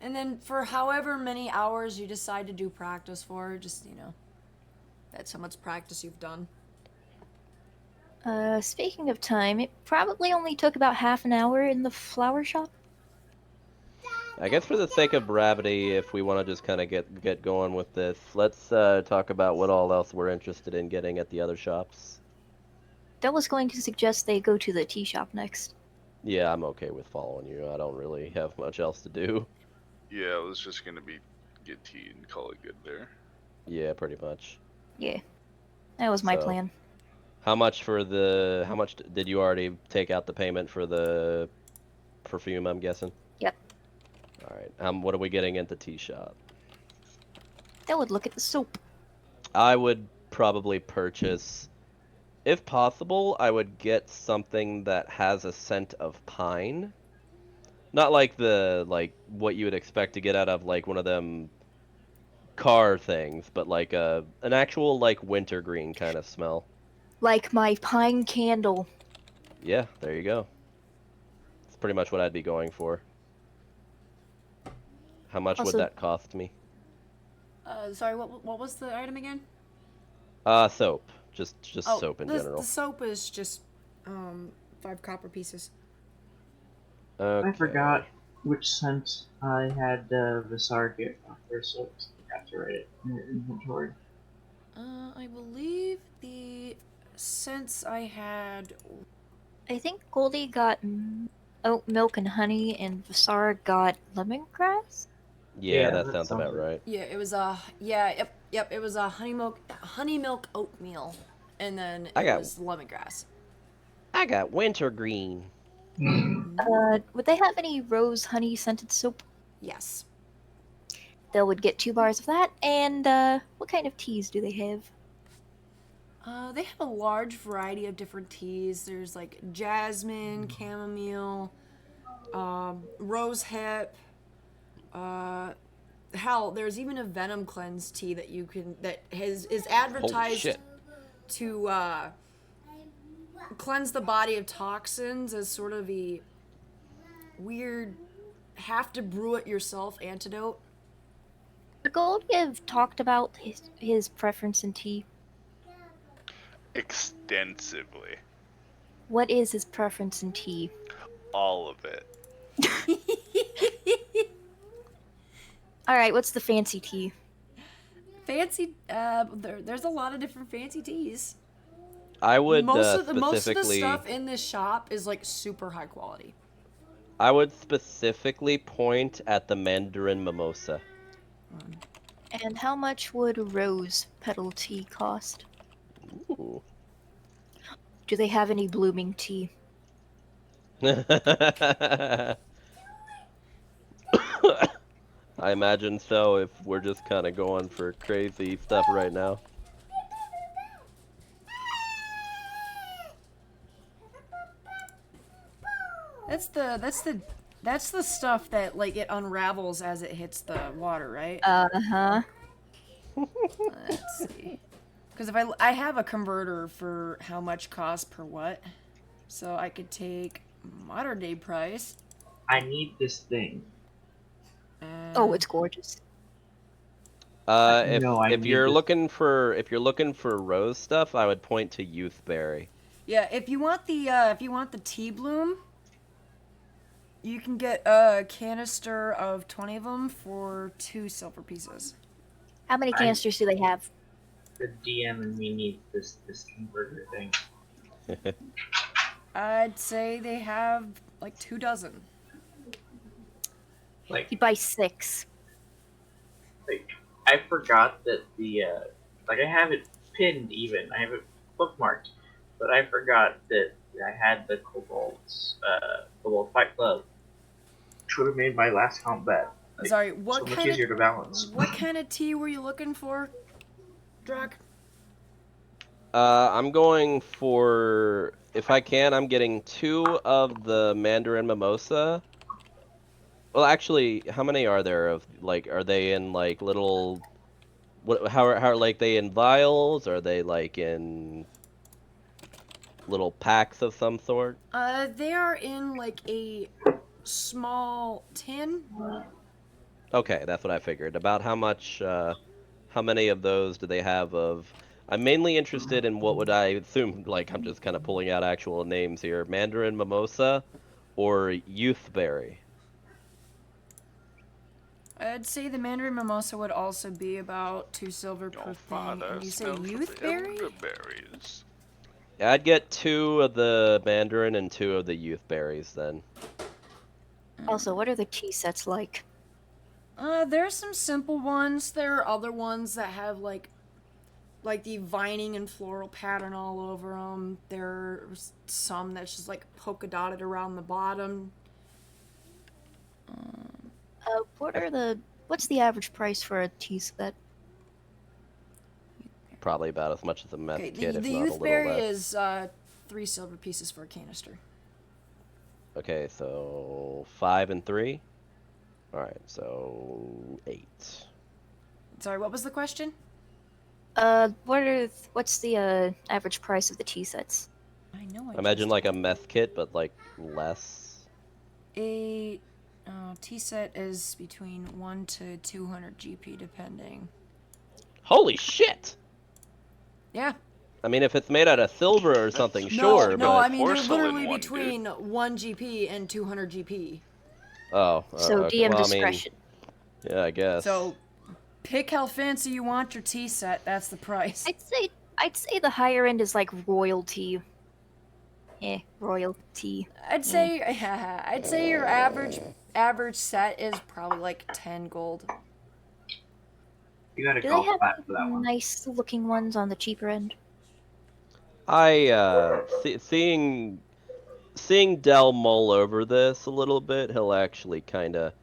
And then for however many hours you decide to do practice for, just, that's how much practice you've done. Speaking of time, it probably only took about half an hour in the flower shop. I guess for the sake of brevity, if we want to just kind of get going with this, let's talk about what all else we're interested in getting at the other shops. That was going to suggest they go to the tea shop next. Yeah, I'm okay with following you. I don't really have much else to do. Yeah, it was just gonna be get tea and call it good there. Yeah, pretty much. Yeah, that was my plan. How much did you already take out the payment for the perfume, I'm guessing? Yep. Alright, what are we getting at the tea shop? That would look at the soap. I would probably purchase, if possible, I would get something that has a scent of pine. Not like what you would expect to get out of like one of them car things, but like an actual like wintergreen kind of smell. Like my pine candle. Yeah, there you go. That's pretty much what I'd be going for. How much would that cost me? Sorry, what was the item again? Soap. Just soap in general. The soap is just 5 copper pieces. Okay. I forgot which scent I had Visar get off their soaps. I forgot to write it in the inventory. I believe the scents I had. I think Goldie got oat milk and honey, and Vasar got lemongrass. Yeah, that sounds about right. Yeah, it was it was a honey milk oatmeal, and then it was lemongrass. I got wintergreen. Would they have any rose honey scented soap? Yes. They would get 2 bars of that, and what kind of teas do they have? They have a large variety of different teas. There's like jasmine, chamomile, rose hip. Hell, there's even a venom cleanse tea that is advertised to cleanse the body of toxins as sort of a weird have to brew it yourself antidote. Would Goldie have talked about his preference in tea? Extensively. What is his preference in tea? All of it. Alright, what's the fancy tea? Fancy, there's a lot of different fancy teas. I would most of the stuff in this shop is like super high quality. I would specifically point at the Mandarin mimosa. And how much would rose petal tea cost? Ooh. Do they have any blooming tea? I imagine so, if we're just kind of going for crazy stuff right now. That's the stuff that like it unravels as it hits the water, right? Uh-huh. Let's see. Because if I have a converter for how much cost per what, so I could take modern day price. I need this thing. Oh, it's gorgeous. If No, I if need you're this. looking for rose stuff, I would point to Youthberry. Yeah, if you want the tea bloom, you can get a canister of 20 of them for 2 silver pieces. How many canisters do they have? The DM and me need this converter thing. I'd say they have like 2 dozen. Like, You buy 6. I forgot that the like I have it pinned even. I have it bookmarked, but I forgot that I had the cobalt fight glove. Should have made my last combat. Like, Sorry, so what much kind easier to balance. What kind of tea were you looking for, Drac? I'm going for, if I can, I'm getting 2 of the Mandarin Mimosa. Well, actually, how many are there of, like, are they in, like, little, how are, like, they in vials? Are they, like, in little packs of some sort? They are in like a small tin. Okay, that's what I figured. About how many of those do they have of, I'm mainly interested in what would I assume, like, I'm just kind of pulling out actual names here, Mandarin Mimosa or Youthberry. I'd say the Mandarin Mimosa would also be about 2 silver per thing. And you say Youthberry? Elderberries. Yeah, I'd get 2 of the Mandarin and 2 of the Youthberries then. Also, what are the tea sets like? There's some simple ones. There are other ones that have like the vining and floral pattern all over them. There's some that's just like polka dotted around the bottom. What's the average price for a tea set? Probably about as much as a meth Okay, kit, if the not a little Youthberry less. is 3 silver pieces for a canister. Okay, so 5 and 3? Alright, so 8. Sorry, what was the question? What's the average price of the tea sets? I know. I imagine like a meth kit, but like less. A tea set is between 1 to 200 GP depending. Holy shit! Yeah. I mean, if it's made out of silver or something, sure, No, but... I mean they're Porcelain literally one, between 1 GP and 200 GP. Oh, So okay. DM Well, discretion. I mean, yeah, I guess. So pick how fancy you want your tea set. That's the price. I'd say the higher end is like royalty. Royalty. I'd say your average set is probably like 10 gold. You got a Do they golf have clap for that one. nice looking ones on the cheaper end? Seeing Del mull over this a little bit, he'll actually kind of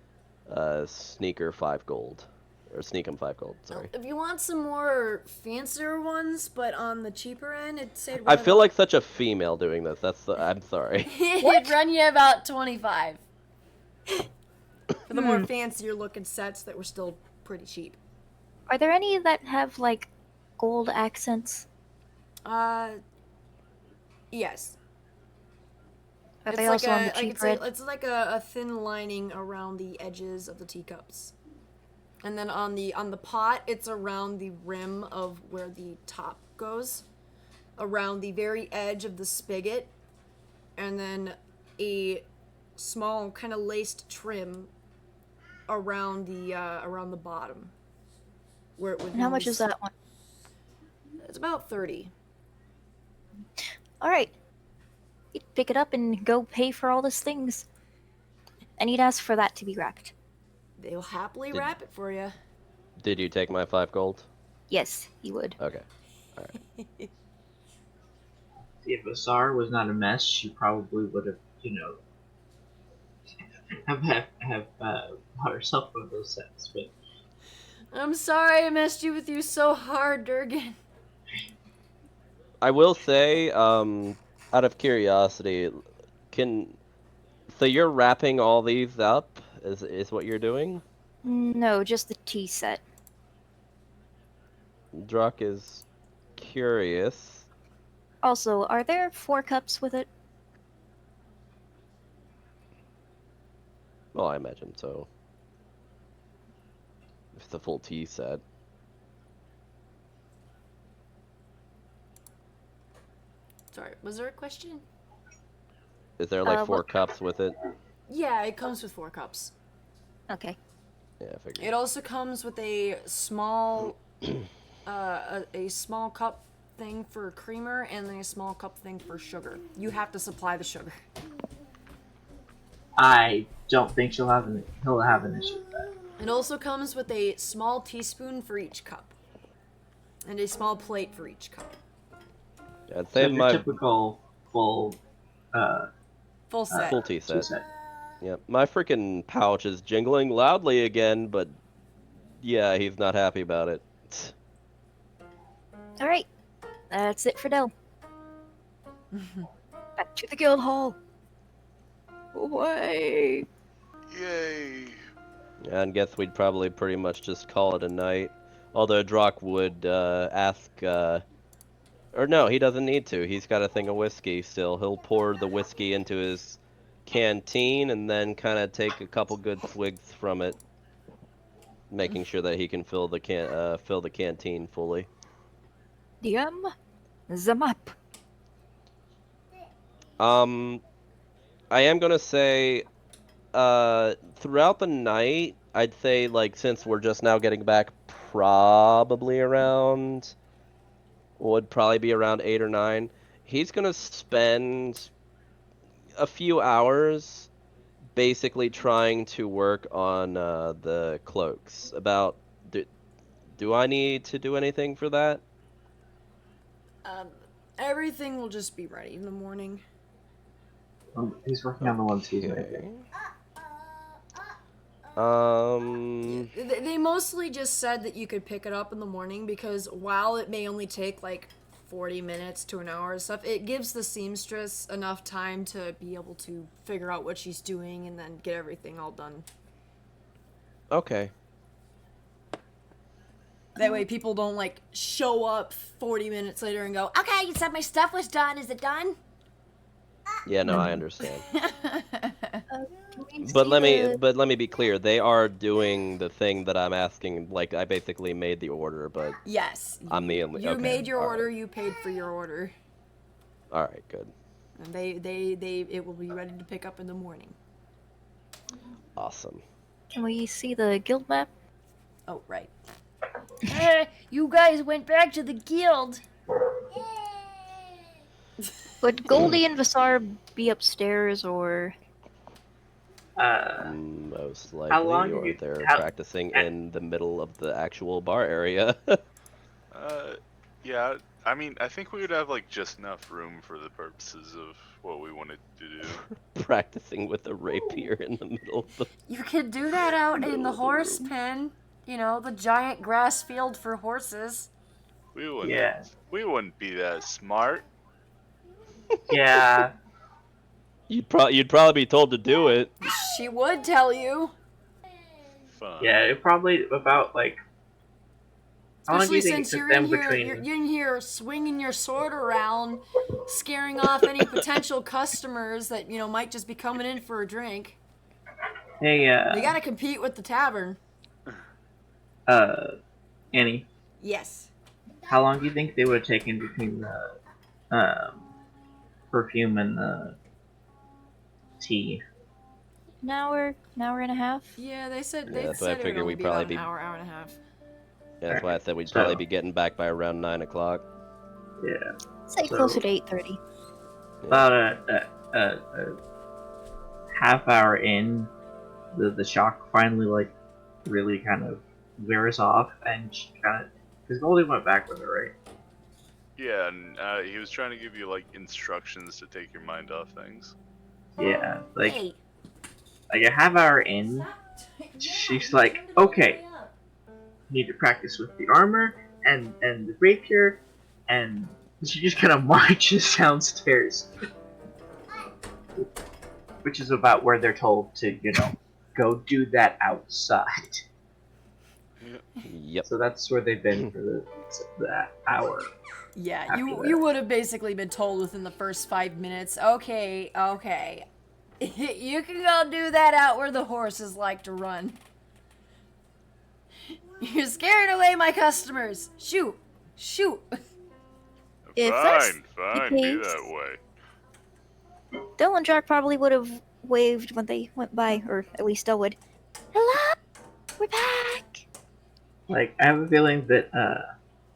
sneak her 5 gold. Or sneak him 5 gold, sorry. If you want some more fancier ones, but on the cheaper end, I'd say I feel like such a female doing this. I'm sorry. it'd run you about 25 for the more fancier looking sets that were still pretty cheap. Are there any that have like gold accents? Yes. Are they also on the cheaper end? It's like a thin lining around the edges of the teacups. And then on the pot, it's around the rim of where the top goes, around the very edge of the spigot, and then a small kind of laced trim around the bottom, where it would. And how much is that one? It's about 30. All right, you'd pick it up and go pay for all these things, and you'd ask for that to be wrapped. They'll happily wrap it for you. Did you take my 5 gold? Yes, he would. Okay. Alright. See, if Asar was not a mess, she probably would have, have bought herself one of those sets. But I'm sorry I messed you with you so hard, Durgan. I will say, out of curiosity, so you're wrapping all these up? Is what you're doing? No, just the tea set. Druck is curious. Also, are there 4 cups with it? Well, I imagine so. If it's a full tea set. Sorry, was there a question? Is there like 4 what- cups with it? Yeah, it comes with 4 cups. Okay. Yeah, I figured. It also comes with a small, a small cup thing for creamer and then a small cup thing for sugar. You have to supply the sugar. I don't think he'll have an issue with that. It also comes with a small teaspoon for each cup. And a small plate for each cup. I'd So say your my typical full Full set. full tea set. set. Yep, my freaking pouch is jingling loudly again, but yeah, he's not happy about it. All right. That's it for Dell. Back to the guild hall. Away. Yay! And guess we'd probably pretty much just call it a night. Although Drock would ask, or no, he doesn't need to. He's got a thing of whiskey still. He'll pour the whiskey into his canteen and then kind of take a couple good swigs from it, making sure that he can fill the canteen fully. DM the map. I am gonna say, throughout the night, I'd say, like, since we're just now getting back, would probably be around 8 or 9. He's gonna spend a few hours basically trying to work on the cloaks. Do I need to do anything for that? Everything will just be ready in the morning. He's working on the ones he's making. They mostly just said that you could pick it up in the morning because while it may only take like 40 minutes to an hour and stuff, it gives the seamstress enough time to be able to figure out what she's doing and then get everything all done. Okay. That way people don't like show up 40 minutes later and go, Okay, you said my stuff was done. Is it done? Yeah, no, I understand. Can we But see let me be clear. They are doing the thing that I'm asking. Like, I basically made the order, but yes. I'm the only. You Okay, made your all order, right. you paid for your order. All right, good. And it will be ready to pick up in the morning. Awesome. Can we see the guild map? Oh, right. You guys went back to the guild. Would Goldie and Vasar be upstairs or? Most likely, how long or did you- they're how- practicing in the middle of the actual bar area. Yeah, I mean, I think we would have like just enough room for the purposes of what we wanted to do. Practicing with a rapier in the middle of the. You could do that out in the horse pen. You know, the giant grass field for horses. We wouldn't. Yeah. We wouldn't be that smart. Yeah. You'd probably be told to do it. She would tell you. Fun. Yeah, it probably about like. How long do Especially you think since it took you're them in here, between? you're in here swinging your sword around, scaring off any potential customers that might just be coming in for a drink. Hey, You gotta compete with the tavern. Annie, Yes. how long do you think they would have taken between the perfume and the tea? An hour and a half? Yeah, they said Yeah, they that's why I said it would figured only we'd be probably about be- an hour and a half. Yeah, that's why I said we'd So- probably be getting back by around 9 o'clock. Yeah. Say So- closer to 8:30. About a half hour in, the shock finally like really kind of wears off, and she kind of because Goldie went back with her, right? Yeah, and he was trying to give you like instructions to take your mind off things. Yeah, like Hey, a half hour in, she's like, okay, need to practice with the armor and the rapier, and she just kind of marches downstairs, which is about where they're told to, go do that outside. Yep. So that's where they've been for that hour. Yeah, After you that. would have basically been told within the first 5 minutes. Okay. You can go do that out where the horses like to run. You're scaring away my customers. Shoot. If that's Fine, the fine, be case, that way. Dill and Jack probably would have waved when they went by, or at least Dill would. Hello, we're back. Like, I have a feeling that,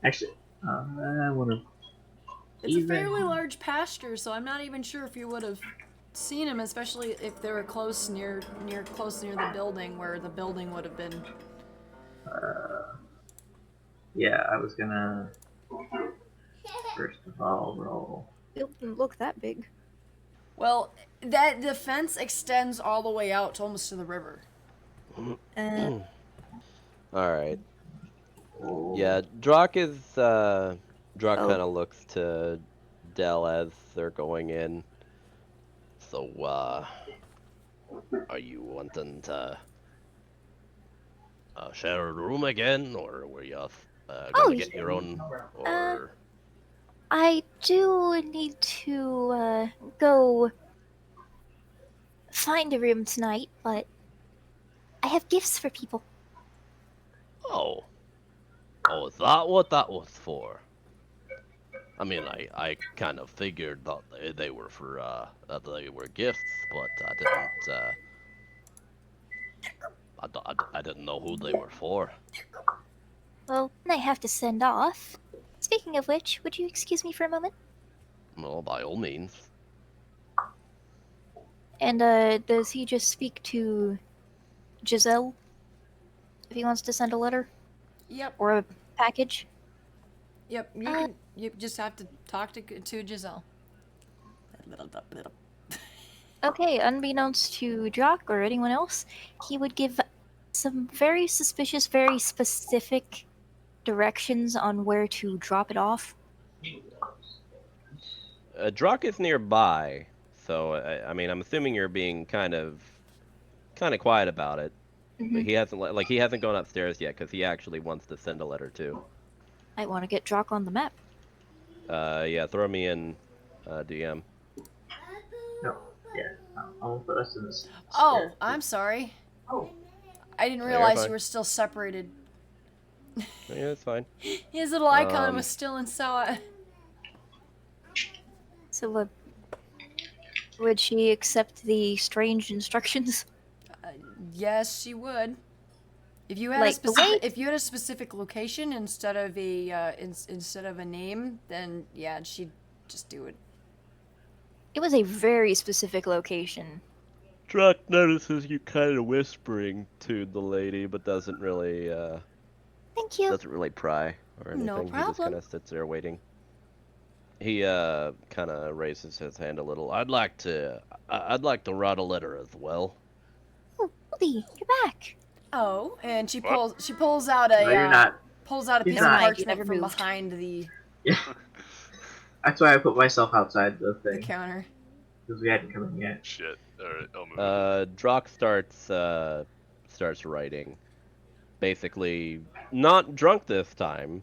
actually, I want to. It's a fairly large pasture, so I'm not even sure if you would have seen him, especially if they were close near the building, where the building would have been. Yeah, I was gonna first of all roll. It doesn't look that big. Well, that the fence extends all the way out to almost to the river. All right. Yeah, Drock is Drock kind of looks to Dell as they're going in. So, are you wanting to share a room again, or were you gonna get your own? Or I do need to go find a room tonight, but I have gifts for people. oh, is that what that was for? I mean, I kind of figured that they were for they were gifts, but I didn't I didn't know who they were for. Well, I have to send off. Speaking of which, would you excuse me for a moment? Well, by all means. And does he just speak to Giselle if he wants to send a letter Yep. or a package? Yep. You just have to talk to Giselle. Okay, unbeknownst to Jock or anyone else, he would give some very suspicious, very specific directions on where to drop it off. Drock is nearby, so I mean, I'm assuming you're being kind of quiet about it. But he hasn't gone upstairs yet because he actually wants to send a letter too. I want to get Jock on the map. Yeah, throw me in, DM. No, yeah, I'll put us in this. Oh, I'm sorry. Oh. I didn't realize you were still separated. Yeah, that's fine. His little icon was still in Sauhot. So, would she accept the strange instructions? Yes, she would. If you had Like if you had a specific location instead of a instead of a name, then yeah, she'd just do it. It was a very specific location. Drock notices you kind of whispering to the lady, but doesn't really Thank you. doesn't really pry or anything. No He just problem. kind of sits there waiting. He kind of raises his hand a little. I'd like to write a letter as well. Oh, Woody, you're back. Oh, and she What? pulls out a No, you're not. pulls out a He's piece of not. parchment from behind the That's why I put myself outside the thing. counter. Because we hadn't come in yet. Shit. Alright, I'll move. Drock starts writing. Basically, not drunk this time.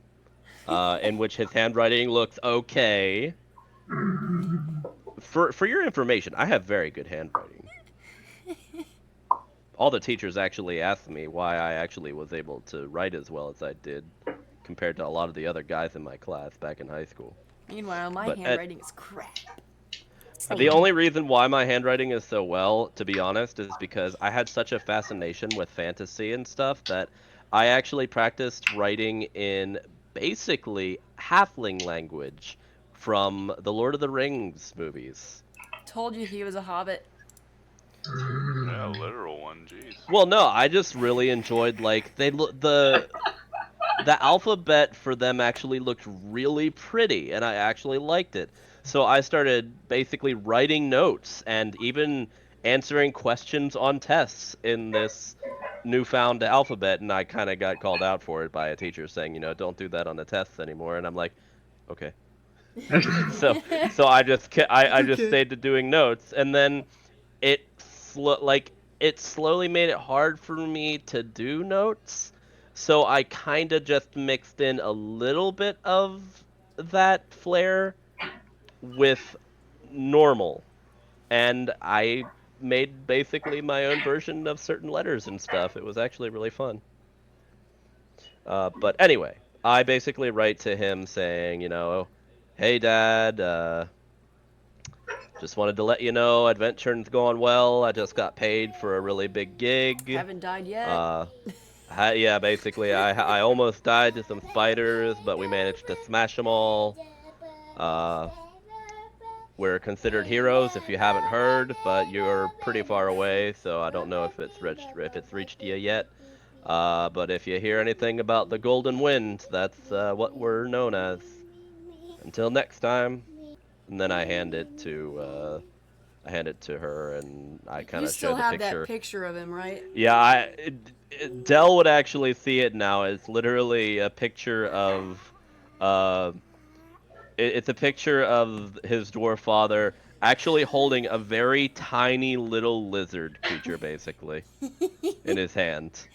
In which his handwriting looks okay. For your information, I have very good handwriting. All the teachers actually asked me why I actually was able to write as well as I did compared to a lot of the other guys in my class back in high school. Meanwhile, my But handwriting is crap. The only reason why my handwriting is so well, to be honest, is because I had such a fascination with fantasy and stuff that I actually practiced writing in basically halfling language from the Lord of the Rings movies. Told you he was a hobbit. Yeah, literal one, jeez. Well, no, I just really enjoyed like the alphabet for them actually looked really pretty, and I actually liked it. So I started basically writing notes and even answering questions on tests in this newfound alphabet, and I kind of got called out for it by a teacher saying, don't do that on the tests anymore, and I'm like, okay. so I just stayed to doing notes, and then it slowly made it hard for me to do notes. So I kind of just mixed in a little bit of that flair with normal, and I made basically my own version of certain letters and stuff. It was actually really fun. But anyway, I basically write to him saying, Hey, Dad. Just wanted to let you know adventuring's going well. I just got paid for a really big gig. Haven't died yet. Yeah, basically, I almost died to some spiders, but we managed to smash them all. We're considered heroes if you haven't heard, but you're pretty far away, so I don't know if it's reached you yet. But if you hear anything about the Golden Wind, that's what we're known as. Until next time. And then I hand it to her, and I kind You of still show the have picture. that picture of him, right? Yeah, Dell would actually see it now. It's literally a picture of, it's a picture of his dwarf father actually holding a very tiny little lizard creature, basically, in his hand.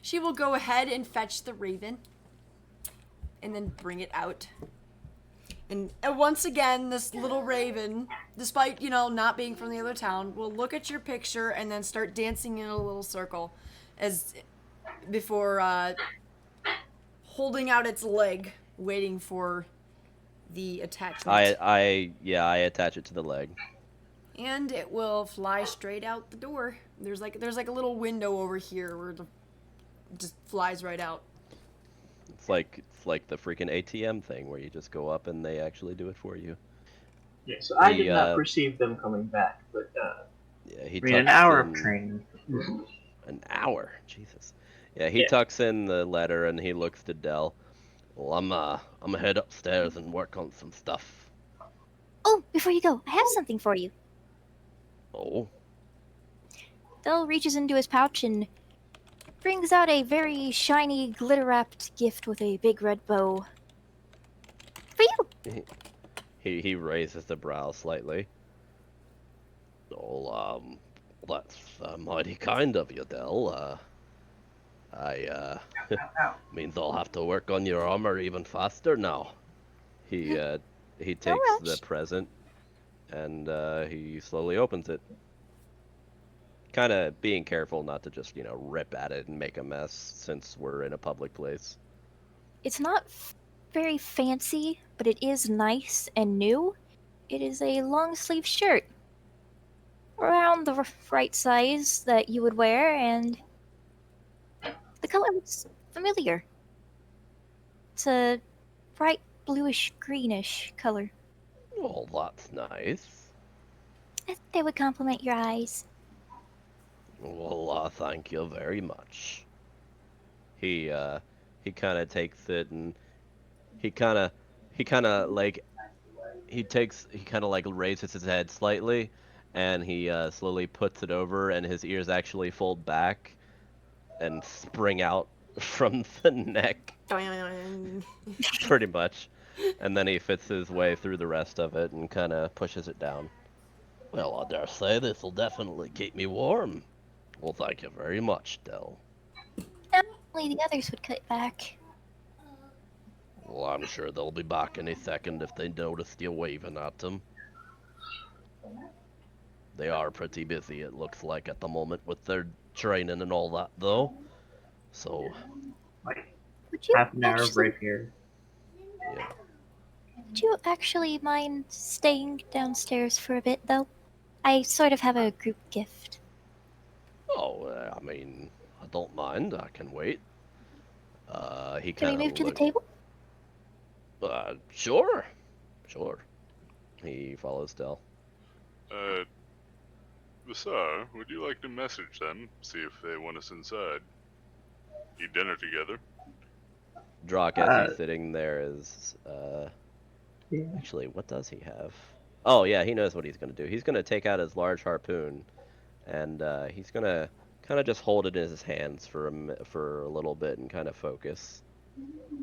She will go ahead and fetch the raven, and then bring it out. And once again, this little raven, despite, not being from the other town, will look at your picture and then start dancing in a little circle before holding out its leg, waiting for the attachment. I attach it to the leg. And it will fly straight out the door. There's like a little window over here where it just flies right out. It's like the freaking ATM thing where you just go up and they actually do it for you. Yeah, so I did not perceive them coming back, but yeah, an hour of training. An hour, Jesus. Yeah, he tucks in the letter and he looks to Dell. Well, I'm gonna head upstairs and work on some stuff. Oh, before you go, I have something for you. Oh. Dell reaches into his pouch and brings out a very shiny, glitter-wrapped gift with a big red bow. For you! He raises the brow slightly. Oh, that's mighty kind of you, Dell. Means I'll have to work on your armor even faster now. He takes the present and he slowly opens it. Kind of being careful not to just, rip at it and make a mess since we're in a public place. It's not very fancy, but it is nice and new. It is a long sleeve shirt. Around the right size that you would wear, and the color looks familiar. It's a bright bluish greenish color. Well, that's nice. I think they would complement your eyes. Well, thank you very much. He kind of takes it and he kind of raises his head slightly and he slowly puts it over and his ears actually fold back and spring out from the neck. Pretty much. And then he fits his way through the rest of it and kind of pushes it down. Well, I dare say this will definitely keep me warm. Well, thank you very much, Dell. Only the others would cut back. Well, I'm sure they'll be back any second if they notice you waving at them. They are pretty busy, it looks like, at the moment with their training and all that, though. So... Would you half an hour of break here. Yeah. Would you actually mind staying downstairs for a bit, though? I sort of have a group gift. Oh, I mean, I don't mind. I can wait. He Can kind we of move to the table? Sure. Sure. He follows Dell. Basar, would you like to message them, see if they want us inside? Eat dinner together. Drock, as he's sitting there, is, Actually, what does he have? Oh, yeah, he knows what he's going to do. He's going to take out his large harpoon, and he's going to kind of just hold it in his hands for a little bit and kind of focus.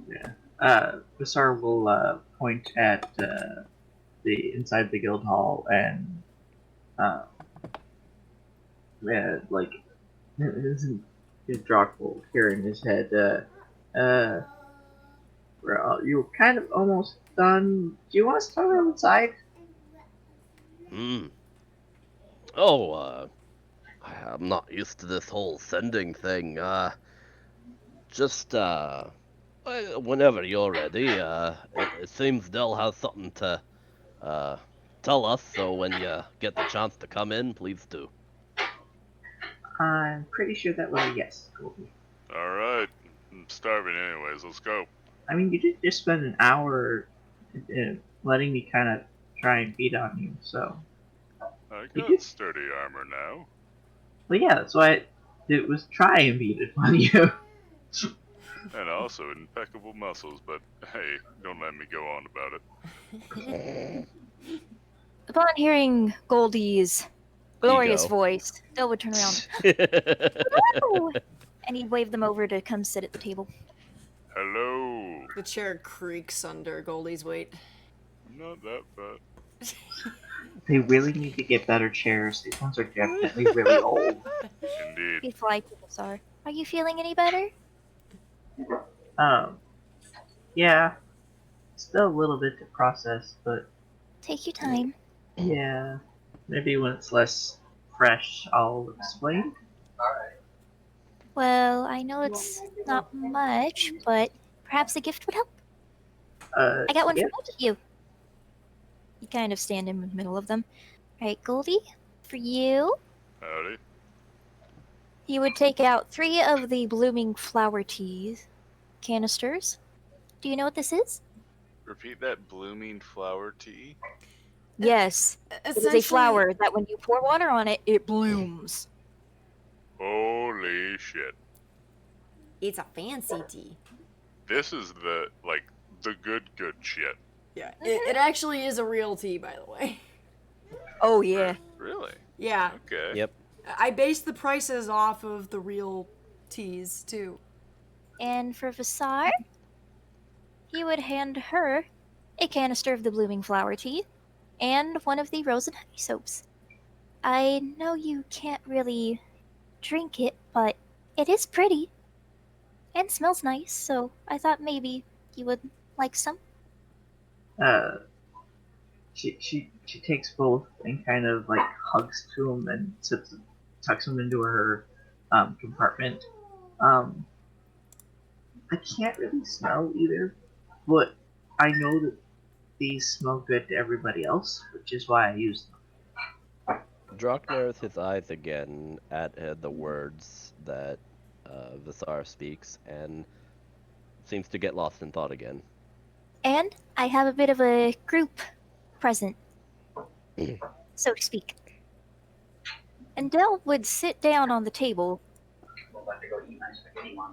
Yeah. Basar will point at the inside the guild hall and Drock will hear in his head, you're kind of almost done. Do you want us to talk outside? Oh, I'm not used to this whole sending thing. Just Whenever you're ready. It seems Dell has something to tell us, so when you get the chance to come in, please do. I'm pretty sure that was a yes, Goldie. Alright. I'm starving anyways. Let's go. I mean, you did just spend an hour letting me kind of try and beat on you, so. I You got did. sturdy armor now. Well, yeah, that's why it was try and beat it on you. And also impeccable muscles, but hey, don't let me go on about it. Upon hearing Goldie's glorious Ego. voice, Dell would turn around. Hello! And he'd wave them over to come sit at the table. Hello. The chair creaks under Goldie's weight. I'm not that fat. They really need to get better chairs. These ones are definitely really old. Indeed. Before I are you feeling any better? Yeah, still a little bit to process, but Take your time. yeah, maybe when it's less fresh, I'll explain. Well, I know it's not much, but perhaps a gift would help. I got one Yeah. for both of you. You kind of stand in the middle of them. Right, Goldie, for you. Howdy. He would take out 3 of the blooming flower teas canisters. Do you know what this is? Repeat that. Blooming flower tea? Yes. It is a flower that when you pour water on it, it blooms. Holy shit. It's a fancy tea. This is the good shit. Yeah, it actually is a real tea, by the way. Oh, yeah. Really? Yeah. Okay. Yep. I based the prices off of the real teas, too. And for Vasar, he would hand her a canister of the blooming flower tea and one of the rose and honey soaps. I know you can't really drink it, but it is pretty and smells nice, so I thought maybe you would like some. She takes both and kind of like hugs to him and tucks him into her compartment. I can't really smell either, but I know that these smell good to everybody else, which is why I use them. Drock narrows his eyes again at the words that Visar speaks and seems to get lost in thought again. And I have a bit of a group present, so to speak. And Dell would sit down on the table.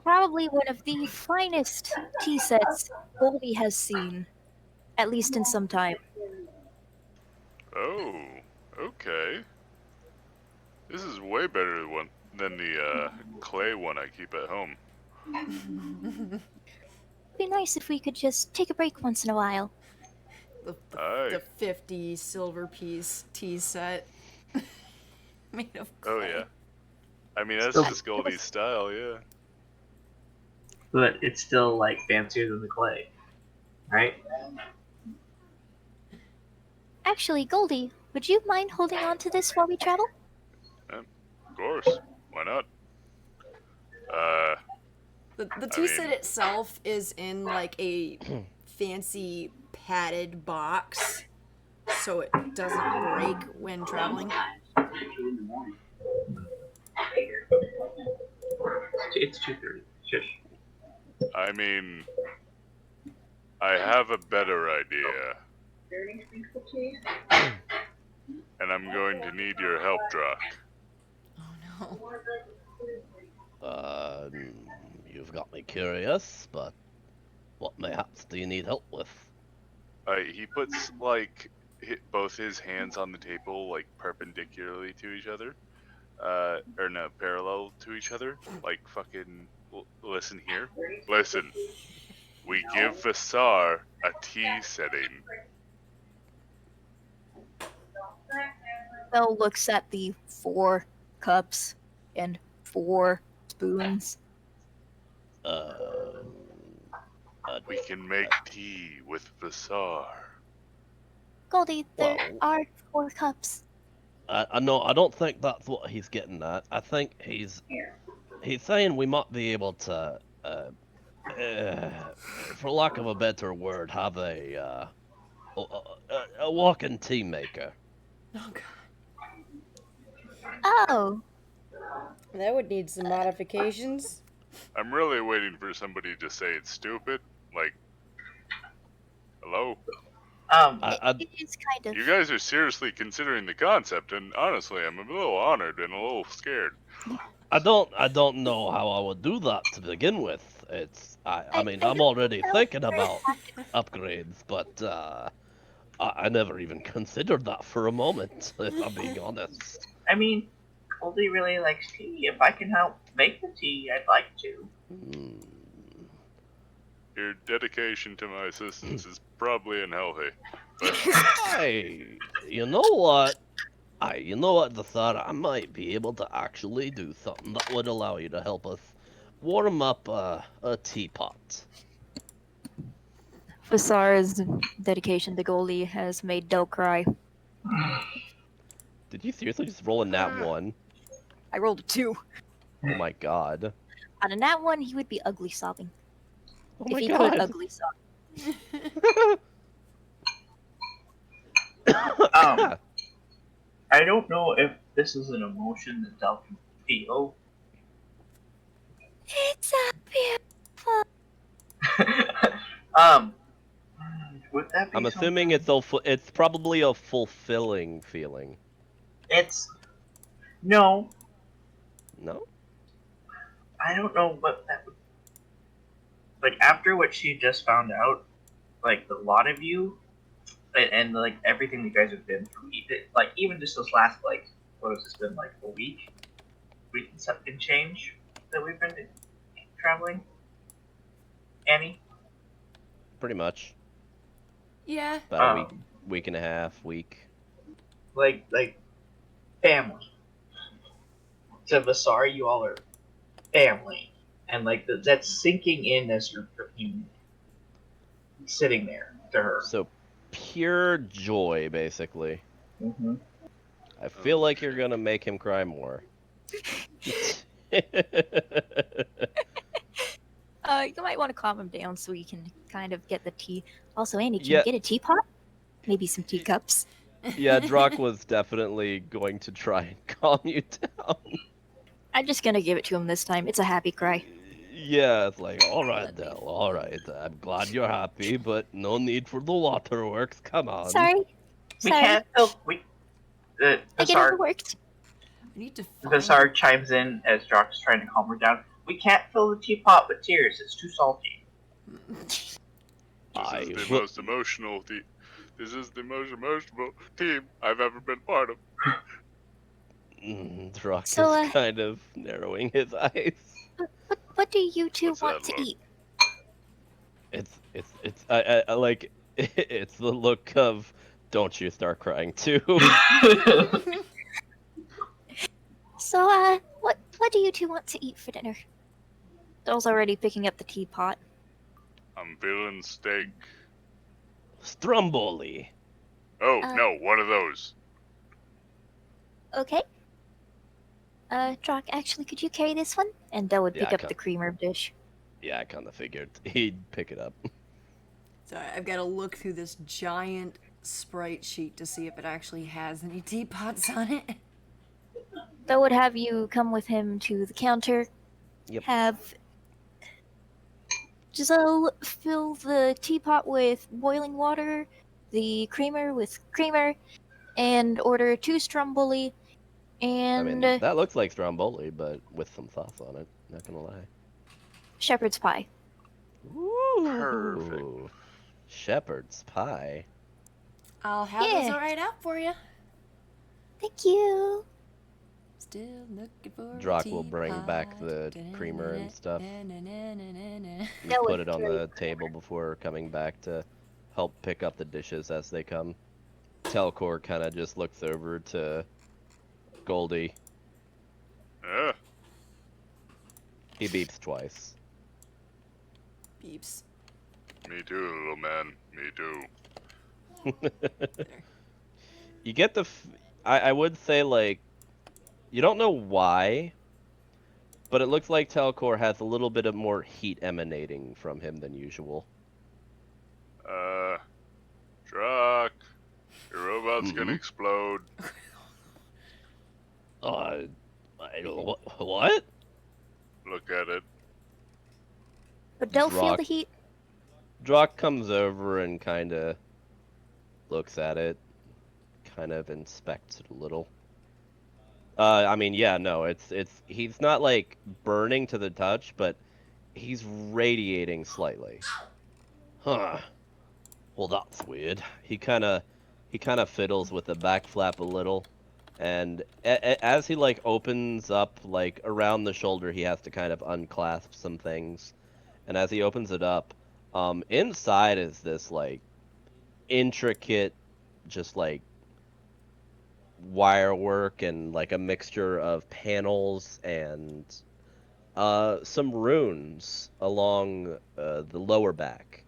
Probably one of the finest tea sets Goldie has seen, at least in some time. Oh, okay. This is way better than the clay one I keep at home. It'd be nice if we could just take a break once in a while. The 50 silver piece tea set made of clay. Oh yeah. I mean, that's just Goldie's style, yeah. But it's still like fancier than the clay, right? Actually, Goldie, would you mind holding on to this while we travel? Of course. Why not? The tea set itself is in like a fancy padded box, so it doesn't break when traveling. It's 2:30. Shush. I mean, I have a better idea. And I'm going to need your help, Drock. Oh no. You've got me curious, but what mayhaps do you need help with? He puts both his hands on the table perpendicularly to each other, or no, parallel to each other. Like fucking, listen here. Listen, we give Vasar a tea setting. Belle looks at the 4 cups and 4 spoons. We can make tea with Vasar. Goldie, there are 4 cups. No, I don't think that's what he's getting at. I think he's saying we might be able to for lack of a better word, have a walking tea maker. Oh god. Oh, That would need some modifications. I'm really waiting for somebody to say it's stupid. Like, hello? it is kind of. You guys are seriously considering the concept, and honestly, I'm a little honored and a little scared. I don't know how I would do that to begin with. I mean, I'm already thinking about upgrades, but I never even considered that for a moment, if I'm being honest. I mean, Goldie really likes tea. If I can help make the tea, I'd like to. Your dedication to my assistance is probably unhealthy. You know what? You know what, Desar? I might be able to actually do something that would allow you to help us warm up a teapot. Vasar's dedication to Goldie has made Del cry. Did you seriously just roll a nat 1? I rolled a 2. Oh my god. On a nat 1, he would be ugly sobbing. Oh If my he god. could ugly sob. I don't know if this is an emotion that Del can feel. It's a beautiful. Would that be I'm assuming it's probably a fulfilling feeling. No, No? I don't know what that would. Like, after what she just found out, like, a lot of you, and like, everything you guys have been through, even just this last, like, what has this been, like, a week and something change that we've been traveling? Annie? Pretty much. Yeah. About a week and a half, week. Like, family. To Vasar, you all are family. And, like, that's sinking in as you're sitting there to her. So, pure joy, basically. Mm-hmm. I feel like you're gonna make him cry more. You might want to calm him down so we can kind of get the tea. Also, Andy, can Yeah. you get a teapot? Maybe some teacups. Yeah, Drock was definitely going to try and calm you down. I'm just gonna give it to him this time. It's a happy cry. Yeah, it's like, alright, Del, alright. I'm glad you're happy, but no need for the waterworks. Come on. Sorry. We Sorry. can't fill. I get Vasar, overworked. I need to find Vasar chimes in as Drock's trying to calm her down. We can't fill the teapot with tears. It's too salty. This is the most emotional team I've ever been part of. Drock So, is kind of narrowing his eyes. What do you two What's want that to look? eat? I like, it's the look of, don't you start crying too. So, what do you two want to eat for dinner? Doll's already picking up the teapot. I'm feeling steak. Stromboli. Oh, no, one of those. Okay. Drock, actually, could you carry this one? And Del would Yeah, pick I up can. the creamer dish. Yeah, I kind of figured he'd pick it up. Sorry, I've got to look through this giant sprite sheet to see if it actually has any teapots on it. Del would have you come with him to the counter. Yep. Have Giselle fill the teapot with boiling water, the creamer with creamer, and order 2 stromboli and I mean, that looks like Stromboli, but with some sauce on it. Not gonna lie. shepherd's pie. Ooh, Perfect. Shepherd's pie. I'll have Yeah. those right out for you. Thank you. Still looking for Drock a will bring back the creamer and stuff. teapot. And That put was it on very the table before coming back to help pick up the dishes as they come. Telcor kind of just looks over to Goldie. Yeah. He beeps twice. Beeps. Me too, little man. Me too. You get the... I would say, like, you don't know why, but it looks like Telcor has a little bit of more heat emanating from him than usual. Drock, your robot's gonna explode. I don't, what? Look at it. But don't feel the heat. Drock comes over and kind of looks at it, kind of inspects it a little. I mean, yeah, no, he's not like burning to the touch, but he's radiating slightly. Huh. Well, that's weird. He kind of fiddles with the back flap a little, and as he like opens up like around the shoulder, he has to kind of unclasp some things, and as he opens it up, inside is this like intricate, just like wire work and like a mixture of panels and some runes along the lower back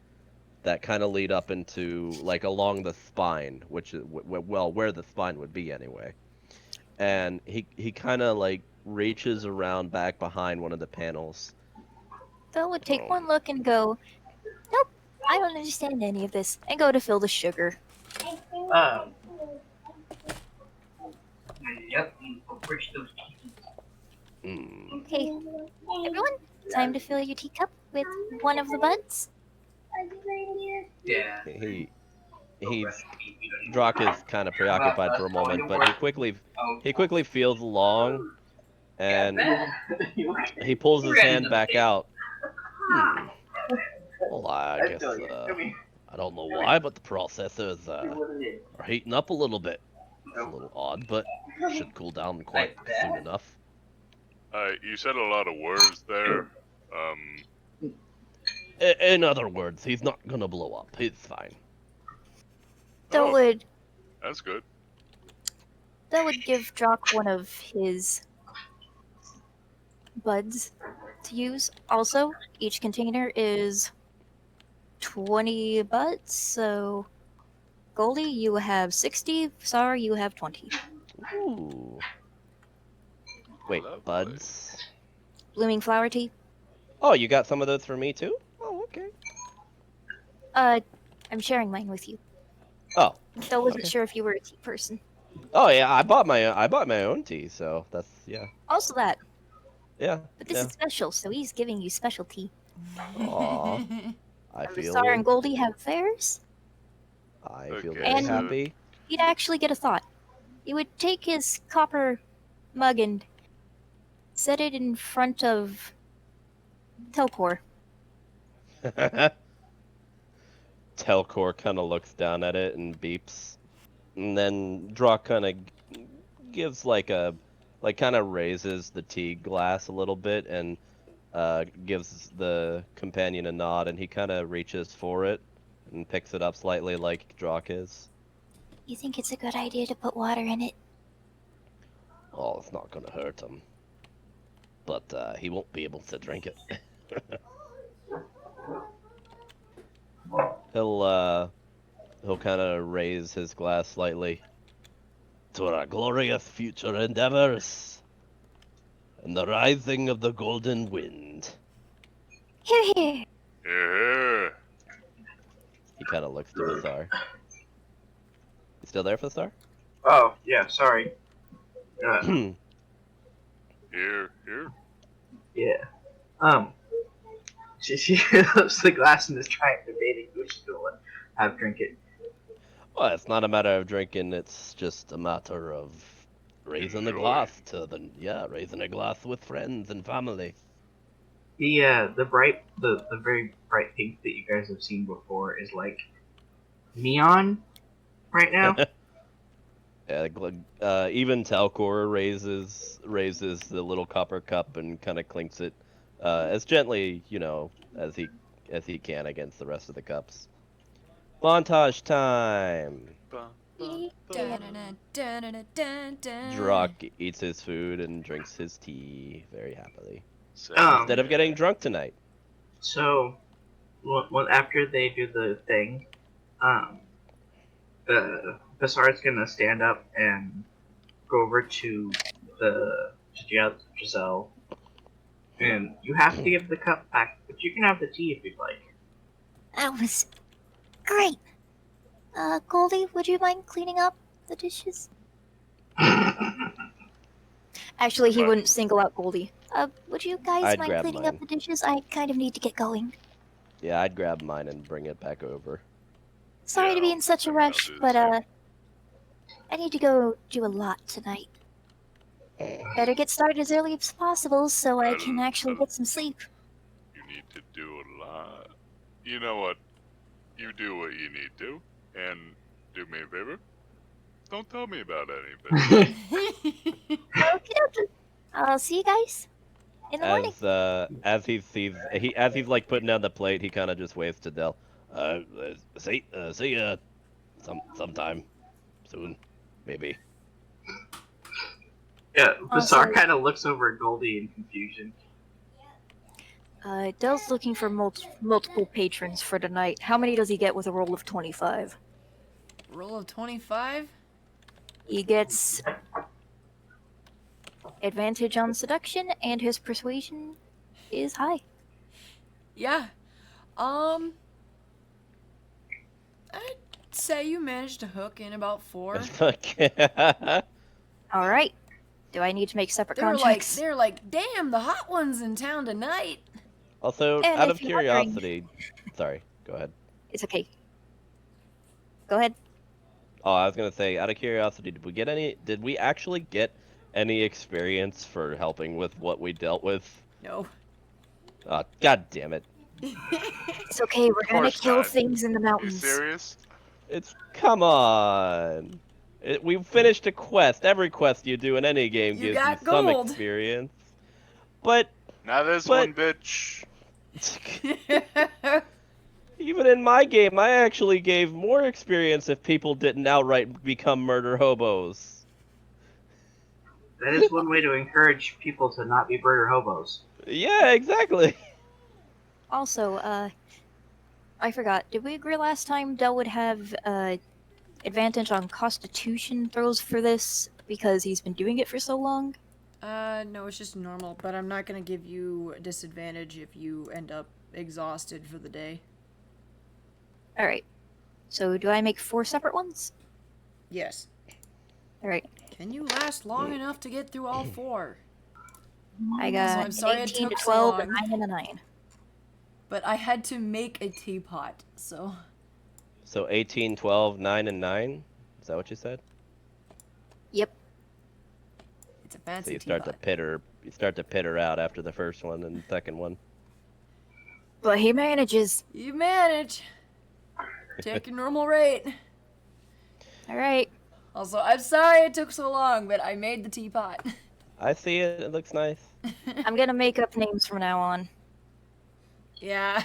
that kind of lead up into like along the spine, which is well where the spine would be anyway. And he kind of like reaches around back behind one of the panels. Phil would take one look and go, "Nope, I don't understand any of this," and go to fill the sugar. Yep, push those Okay, everyone, time to fill your teacup with one of the buds. Yeah. Drock is kind of preoccupied for a moment, but he quickly feels along, and he pulls his hand back out. Well, I guess I don't know why, but the processors are heating up a little bit. It's a little odd, but should cool down quite soon enough. You said a lot of words there. In other words, he's not gonna blow up. He's fine. That's good. That would give Drock one of his buds to use. Also, each container is 20 buds, so Goldie, you have 60. Sar, you have 20. Ooh. Wait, buds? Blooming flower tea. Oh, you got some of those for me too? Oh, okay. I'm sharing mine with you. Oh. Still wasn't sure if you were a tea person. Oh yeah, I bought my own tea, so that's yeah. Also that. Yeah. But this is special, so he's giving you special tea. Aww. I feel. Sar and Goldie have theirs. I feel very happy. He'd actually get a thought. He would take his copper mug and set it in front of Telcor. Telcor kind of looks down at it and beeps, and then Drock kind of gives kind of raises the tea glass a little bit and gives the companion a nod, and he kind of reaches for it and picks it up slightly like Drock is. You think it's a good idea to put water in it? Oh, it's not gonna hurt him, but he won't be able to drink it. He'll kind of raise his glass slightly. To our glorious future endeavors and the rising of the golden wind. Hear, hear. Yeah. He kind of looks to Bazaar. You still there, Bazaar? Oh, yeah, sorry. Here. Yeah. She lifts the glass and is trying to bait it. Who's going to have drink it? Well, it's not a matter of drinking. It's just a matter of raising a glass raising a glass with friends and family. The very bright pink that you guys have seen before is like neon right now. Yeah, even Telcor raises the little copper cup and kind of clinks it as gently, as he can against the rest of the cups. Montage time. Drock eats his food and drinks his tea very happily. Instead of getting drunk tonight. So, well, after they do the thing, Bassard's gonna stand up and go over to Giselle And you have to give the cup back, but you can have the tea if you'd like. That was great. Goldie, would you mind cleaning up the dishes? Actually, he What? wouldn't single out Goldie. Would you guys I'd mind grab cleaning mine. up the dishes? I kind of need to get going. Yeah, I'd grab mine and bring it back over. Sorry Yeah, to be I'll- in such a I mean, I'll rush, do the but same. I need to go do a lot tonight. Better get started as early as possible so I can actually get some sleep. You need to do a lot. You know what? You do what you need to, and do me a favor. Don't tell me about anything. Okie dokie. I'll see you guys in the morning. As he's like putting down the plate, he kind of just waves to Dell. See ya sometime soon, maybe. Yeah, Also- Bazaar kind of looks over at Goldie in confusion. Dell's looking for multiple patrons for tonight. How many does he get with a roll of 25? Roll of 25? He gets advantage on seduction, and his persuasion is high. Yeah. I'd say you managed to hook in about 4. All right. Do I need to make separate They're contracts? like, damn, the hot one's in town tonight. Also, And out if of you're wondering- curiosity, sorry, go ahead. It's okay. Go ahead. Oh, I was gonna say, out of curiosity, did we actually get any experience for helping with what we dealt with? No. God damn it. It's okay. We're gonna course kill not. things in the You mountains. serious? Come on. We finished a quest. Every quest you do in any game You gives you got some gold. experience. But Now there's But- one bitch. even in my game, I actually gave more experience if people didn't outright become murder hobos. That is one way to encourage people to not be murder hobos. Yeah, exactly. Also, I forgot. Did we agree last time Dell would have advantage on Constitution throws for this because he's been doing it for so long? No, it's just normal, but I'm not gonna give you a disadvantage if you end up exhausted for the day. All right. So do I make 4 separate ones? Yes. All right. Can you last long enough to get through all 4? I got I'm sorry an it 18 took to so 12, a long. 9, and a 9. But I had to make a teapot, so... So 18, 12, 9, and 9? Is that what you said? Yep. It's a So fancy you start to pitter out after the first one and the second one. But he manages. You manage. Take your normal rate. All right. Also, I'm sorry it took so long, but I made the teapot. I see it. It looks nice. I'm gonna make up names from now on. Yeah.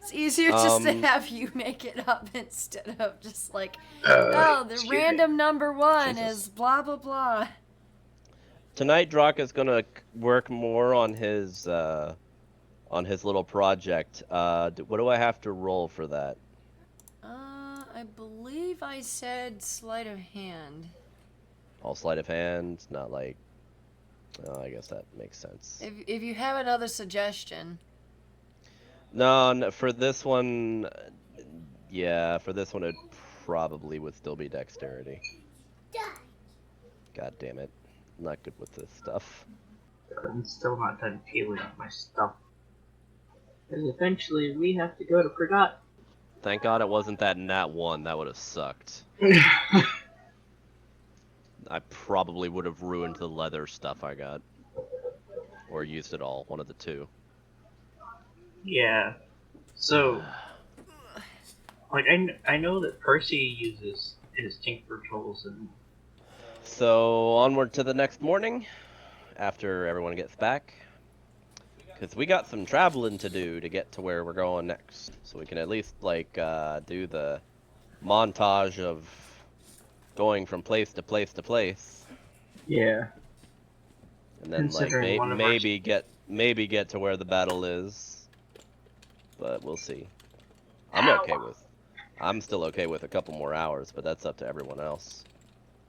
It's easier just to Um, have you make it up instead of just like, Oh, oh, the excuse me. random number 1 Jesus. is blah blah blah. Tonight, Drock is gonna work more on his little project. What do I have to roll for that? I believe I said sleight of hand. All sleight of hand, not like. Oh, I guess that makes sense. If you have another suggestion. No, for this one, yeah, for this one it probably would still be dexterity. God damn it, I'm not good with this stuff. I'm still not done peeling up my stuff. Because eventually we have to go to Forgot. Thank God it wasn't that nat 1. That would have sucked. I probably would have ruined the leather stuff I got, or used it all. One of the two. Yeah. So, like, I know that Percy uses his tinker tools and So onward to the next morning, after everyone gets back, because we got some traveling to do to get to where we're going next. So we can at least like do the montage of going from place to place to place, yeah. and then like Considering one of our- maybe get to where the battle is. But we'll see. I'm still okay with a couple more hours, but that's up to everyone else.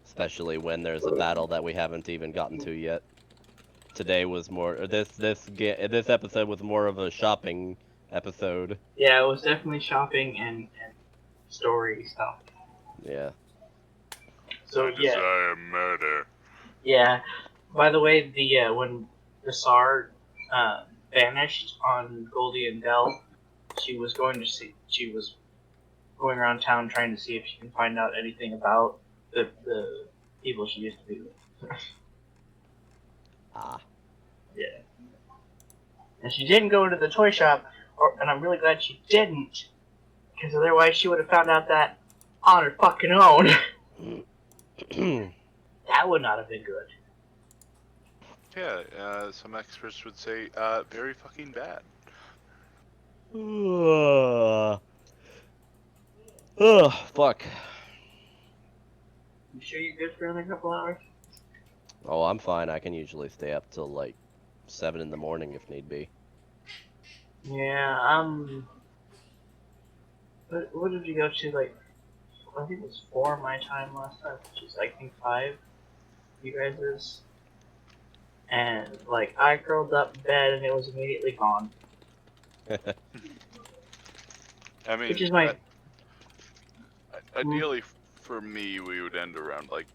Especially when there's a battle that we haven't even gotten to yet. today was more. This episode was more of a shopping episode. Yeah, it was definitely shopping and story stuff. Yeah. So I desire murder. Yeah. By the way, the when the Tsar vanished on Goldie and Dell, she was going around town trying to see if she can find out anything about the people she used to be with. Ah. Yeah. And she didn't go into the toy shop, and I'm really glad she didn't, because otherwise she would have found out that on her fucking own. That would not have been good. Yeah, some experts would say, very fucking bad. Fuck. You sure you're good for another couple hours? Oh, I'm fine. I can usually stay up till like 7 in the morning if need be. Yeah, what did you go to, like, I think it was 4 my time last time, which is, I think, 5 you guys'. And, like, I curled up in bed and it was immediately gone. I mean, Which is my... ideally for me, we would end around like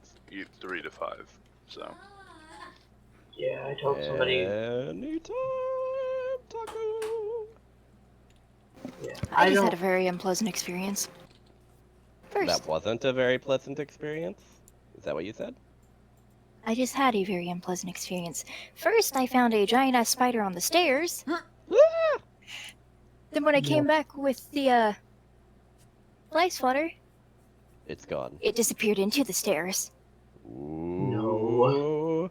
3 to 5. So. Yeah, I told somebody. Anytime, taco. Yeah, I just had a very unpleasant experience. First, That wasn't a very pleasant experience. Is that what you said? I just had a very unpleasant experience. First, I found a giant ass spider on the stairs. Then when I came back with the fly swatter, It's gone. it disappeared into the stairs. No.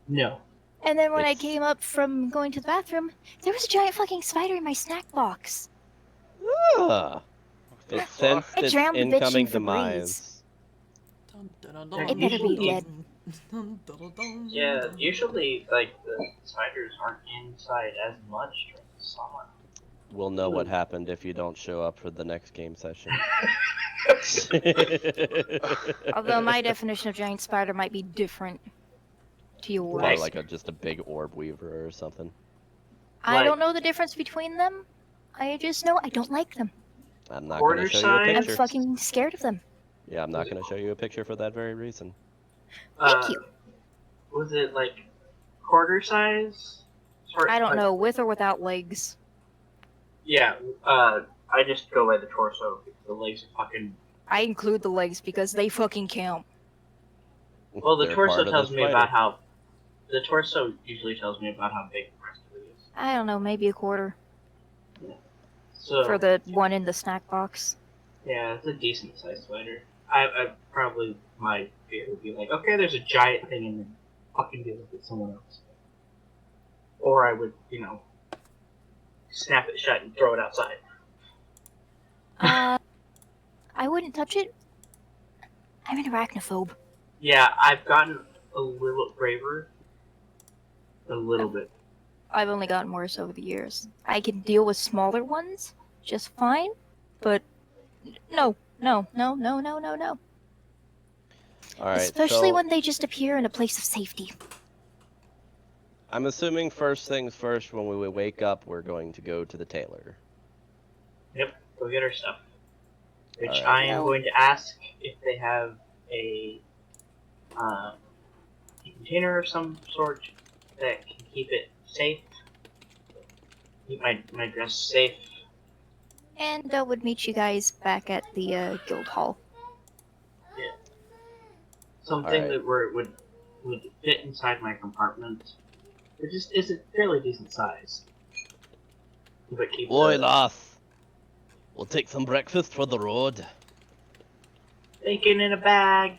No. And then when I It's- came up from going to the bathroom, there was a giant fucking spider in my snack box. Ah. It sensed I its drowned the bitch in incoming Febreze. demise. It better be dead. Yeah, usually, like, the spiders aren't inside as much during the summer. We'll know what happened if you don't show up for the next game session. Although my definition of giant spider might be different to yours. Or like just a big orb weaver or something. I don't know the difference between them. I just know I don't like them. I'm not going to show you a I'm picture. fucking scared of them. Yeah, I'm not going to show you a picture for that very reason. Thank you. Was it, like, quarter size? I don't know, with or without legs. Yeah, I just go by the torso, because the legs are fucking... I include the legs because they fucking count. Well, the They're torso part of tells the me spider. about how... The torso usually tells me about how big the rest of it is. I don't know, maybe a quarter. So, For the one in the snack box. yeah, it's a decent sized spider. I probably, my fear would be like, okay, there's a giant thing in there. Fucking deal with it, someone else. Or I would, snap it shut and throw it outside. I wouldn't touch it. I'm an arachnophobe. Yeah, I've gotten a little braver. A little bit. I've only gotten worse over the years. I can deal with smaller ones just fine, but no. Alright, Especially so when they just appear in a place of safety. I'm assuming first things first, when we wake up, we're going to go to the tailor. Yep, go get our stuff. Which Alright. I am going to ask if they have a container of some sort that can keep it safe. Keep my dress safe. And would meet you guys back at the guild hall. Yeah. Something Alright. that would fit inside my compartment. It just is a fairly decent size. But keep Oi, the lass! We'll take some breakfast for the road. bacon in a bag.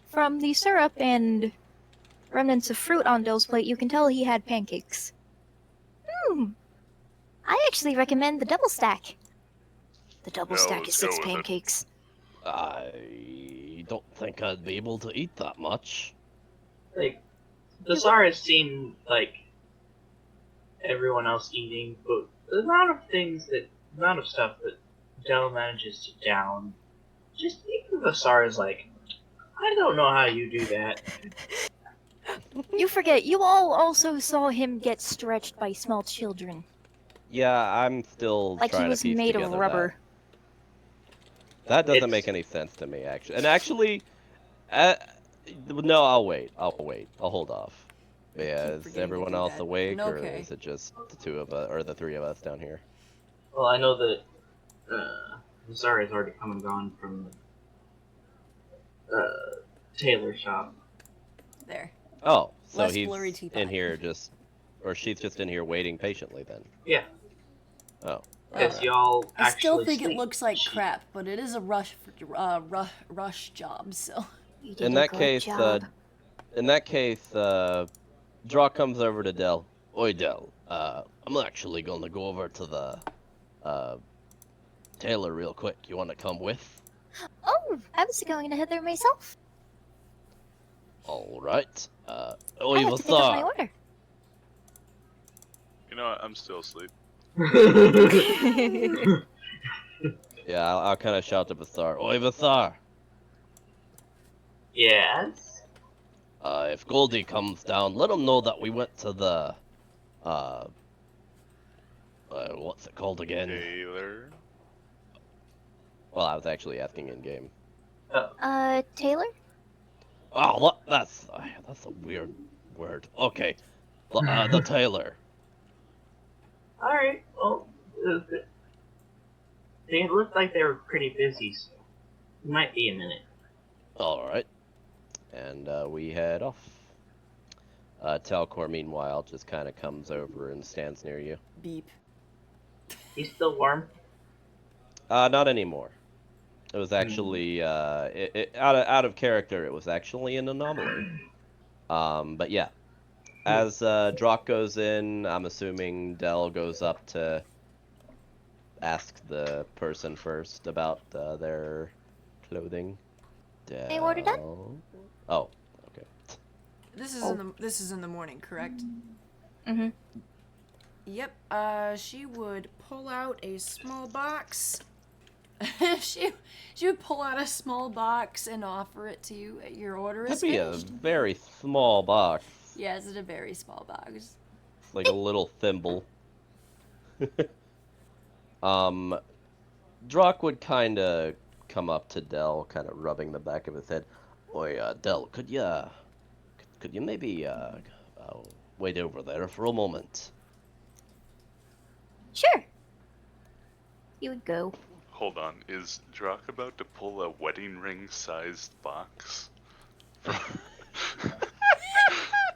From the syrup and remnants of fruit on Dill's plate, you can tell he had pancakes. I actually recommend the double stack. The double Yeah, stack let's is 6 go with it. pancakes. I don't think I'd be able to eat that much. Like, the Tsar has seen, like, everyone else eating, but the amount of stuff that Dell manages to down, just even the Tsar is like, I don't know how you do that. You forget, you all also saw him get stretched by small children. Yeah, I'm still Like he trying to was piece made together of rubber. That doesn't It's- make any sense to me, actually. And actually, uh, no, I'll wait. I'll hold off. I Yeah, keep is forgetting to everyone do else that. awake, or Okay. is it just the two of us, or the three of us down here? Well, I know that Zara has already come and gone from the tailor shop. There. Oh, so Less he's blurry teapot. in here just, or she's just in here waiting patiently then. Yeah, Oh. because alright. y'all I still actually think it sleep. looks like crap, but it is a rush job, so. You did In a that good case, job. Draw comes over to Del. Oi, Del. I'm actually gonna go over to the tailor real quick. You wanna come with? Oh, I was going to head there myself. All right. I Oi, have to pick up my Vasar. order. You know what? I'm still asleep. Yeah, I'll kind of shout to Vasar. Oi, Vasar. Yes. If Goldie comes down, let him know that we went to the, what's it called again? Taylor. Well, I was actually asking in game. Taylor? Oh, that's a weird word. Okay, the tailor. All right. Well, they looked like they were pretty busy, so it might be a minute. All right, and we head off. Telcor, meanwhile, just kind of comes over and stands near you. Beep. He's still warm. Not anymore. It was actually out of character. It was actually an anomaly. But yeah, as Drock goes in, I'm assuming Dell goes up to ask the person first about their clothing. Dell. My order done? Oh, okay. This is in the morning, correct? Mm-hmm. Yep. She would pull out a small box. she would pull out a small box and offer it to you. Your order is That'd be finished. a very small box. Yes, it's a very small box. It's like a little thimble. Drock would kind of come up to Dell, kind of rubbing the back of his head. Oi, Dell, could you maybe wait over there for a moment? Sure. You would go. Hold on. Is Drock about to pull a wedding ring sized box?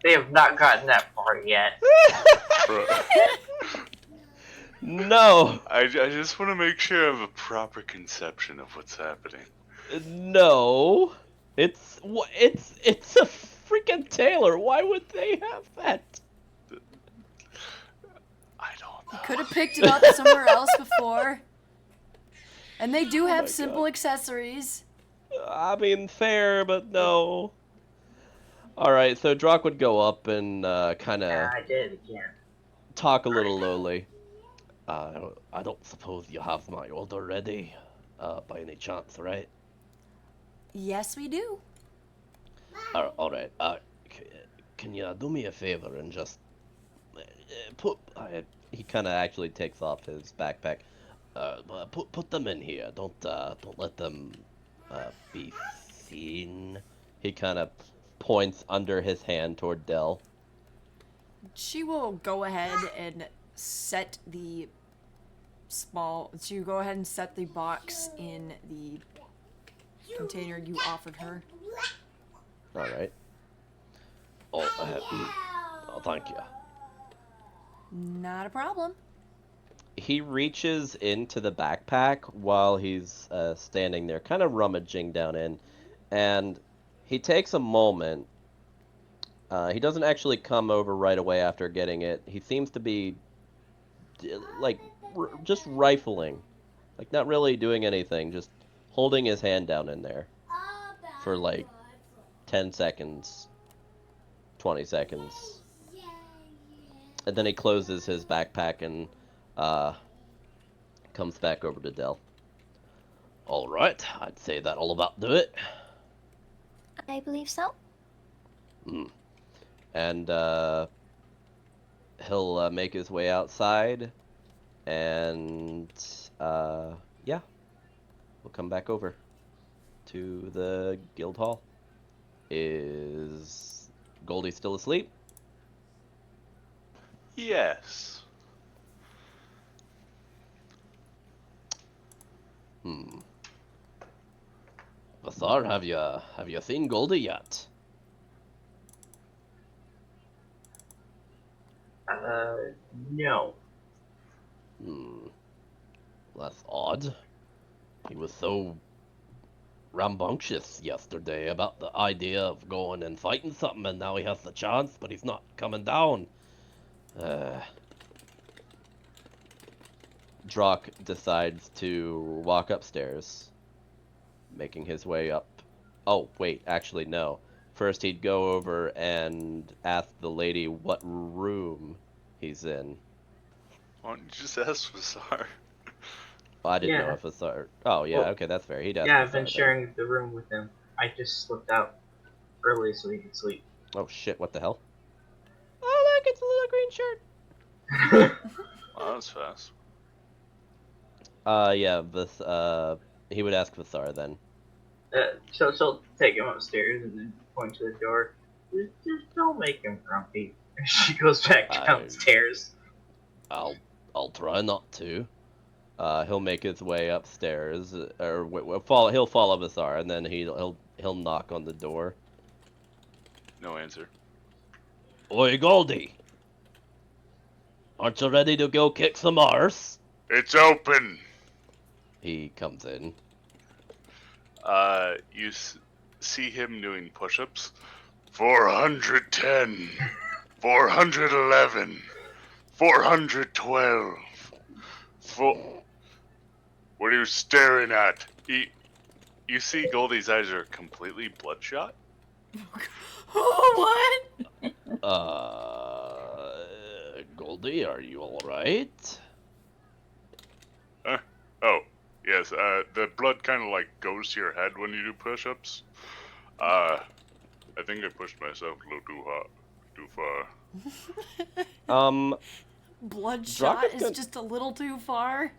They have not gotten that far yet. Bro, No, I just want to make sure I have a proper conception of what's happening. no, it's a freaking tailor. Why would they have that? I don't know. Could have picked it up somewhere else before. And they do have my simple God. accessories. I mean, fair, but no. All right, so Drock would go up and kind of I did it again. talk a little lowly. I don't suppose you have my order ready, by any chance, right? Yes, we do. All right. Can you do me a favor and just put? He kind of actually takes off his backpack. Put them in here. Don't let them be seen. He kind of points under his hand toward Dell. She will go ahead and set the box in the container you offered her. All right. Oh, thank you. Not a problem. He reaches into the backpack while he's standing there, kind of rummaging down in, and he takes a moment. He doesn't actually come over right away after getting it. He seems to be like just rifling, like not really doing anything, just holding his hand down in there for like 10 seconds, 20 seconds. And then he closes his backpack and comes back over to Dell. All right, I'd say that'll about do it. I believe so. and he'll make his way outside, and yeah, we'll come back over to the guild hall. Is Goldie still asleep? Yes. Bathar, have you seen Goldie yet? No. That's odd. He was so rambunctious yesterday about the idea of going and fighting something, and now he has the chance, but he's not coming down. Drock decides to walk upstairs, making his way up. Oh, wait, actually, no. First, he'd go over and ask the lady what room he's in. Why don't you just ask Vasar? Well, I didn't know Yeah. if Bathar... Oh, yeah, Well, okay, that's fair. He'd ask Yeah, I've been Bathar then. sharing the room with him. I just slipped out early so he could sleep. Oh, shit, what the hell? Oh, look, it's a little green shirt! Well, that was fast. Yeah, he would ask Bathar then. So she'll take him upstairs and then point to the door. Just don't make him grumpy. She goes back downstairs. I'll try not to. He'll make his way upstairs, or he'll follow Bathar, and then he'll knock on the door. No answer. Oi, Goldie! Aren't you ready to go kick some arse? It's open! He comes in. You see him doing push-ups. 410, 411, 412. What are you staring at? You see Goldie's eyes are completely bloodshot? What? Goldie, are you alright? Oh, yes, the blood kind of like goes to your head when you do push-ups. I think I pushed myself a little too far. Bloodshot is just a little too far.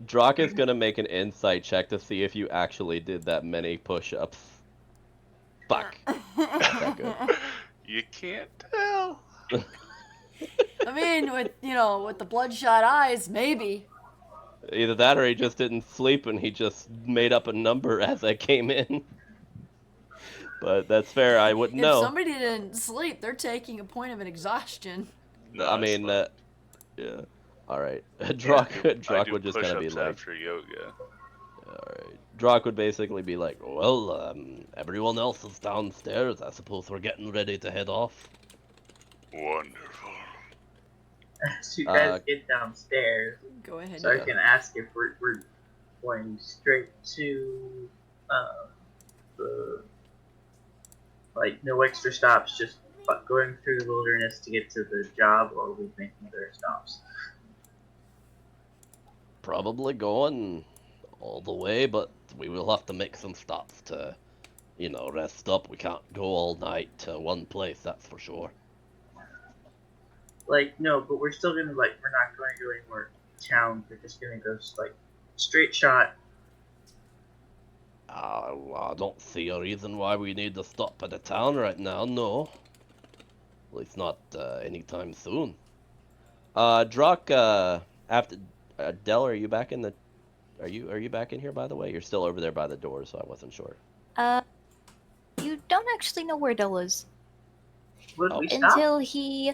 Drock is gonna make an insight check to see if you actually did that many push-ups. Fuck. That good. You can't tell. I mean, with the bloodshot eyes, maybe. Either that or he just didn't sleep and he just made up a number as I came in. But that's fair, I wouldn't know. If somebody didn't sleep, they're taking a point of an exhaustion. No, I mean, yeah. Alright. Drock would just kind of be like... after yoga. Alright. Drock would basically be like, well, everyone else is downstairs. I suppose we're getting ready to head off. Wonderful. As you guys get downstairs, go ahead. So I can ask if we're going straight to the no extra stops, just going through the wilderness to get to the job, or are we making other stops? Probably going all the way, but we will have to make some stops to, rest up. We can't go all night to one place, that's for sure. No, but we're still gonna we're not going to go anywhere town. We're just gonna go straight shot. I don't see a reason why we need to stop at the town right now, no. At least not anytime soon. Drock, after Del, are you back in the? Are you back in here, by the way? You're still over there by the door, so I wasn't sure. You don't actually know where Del is. We until he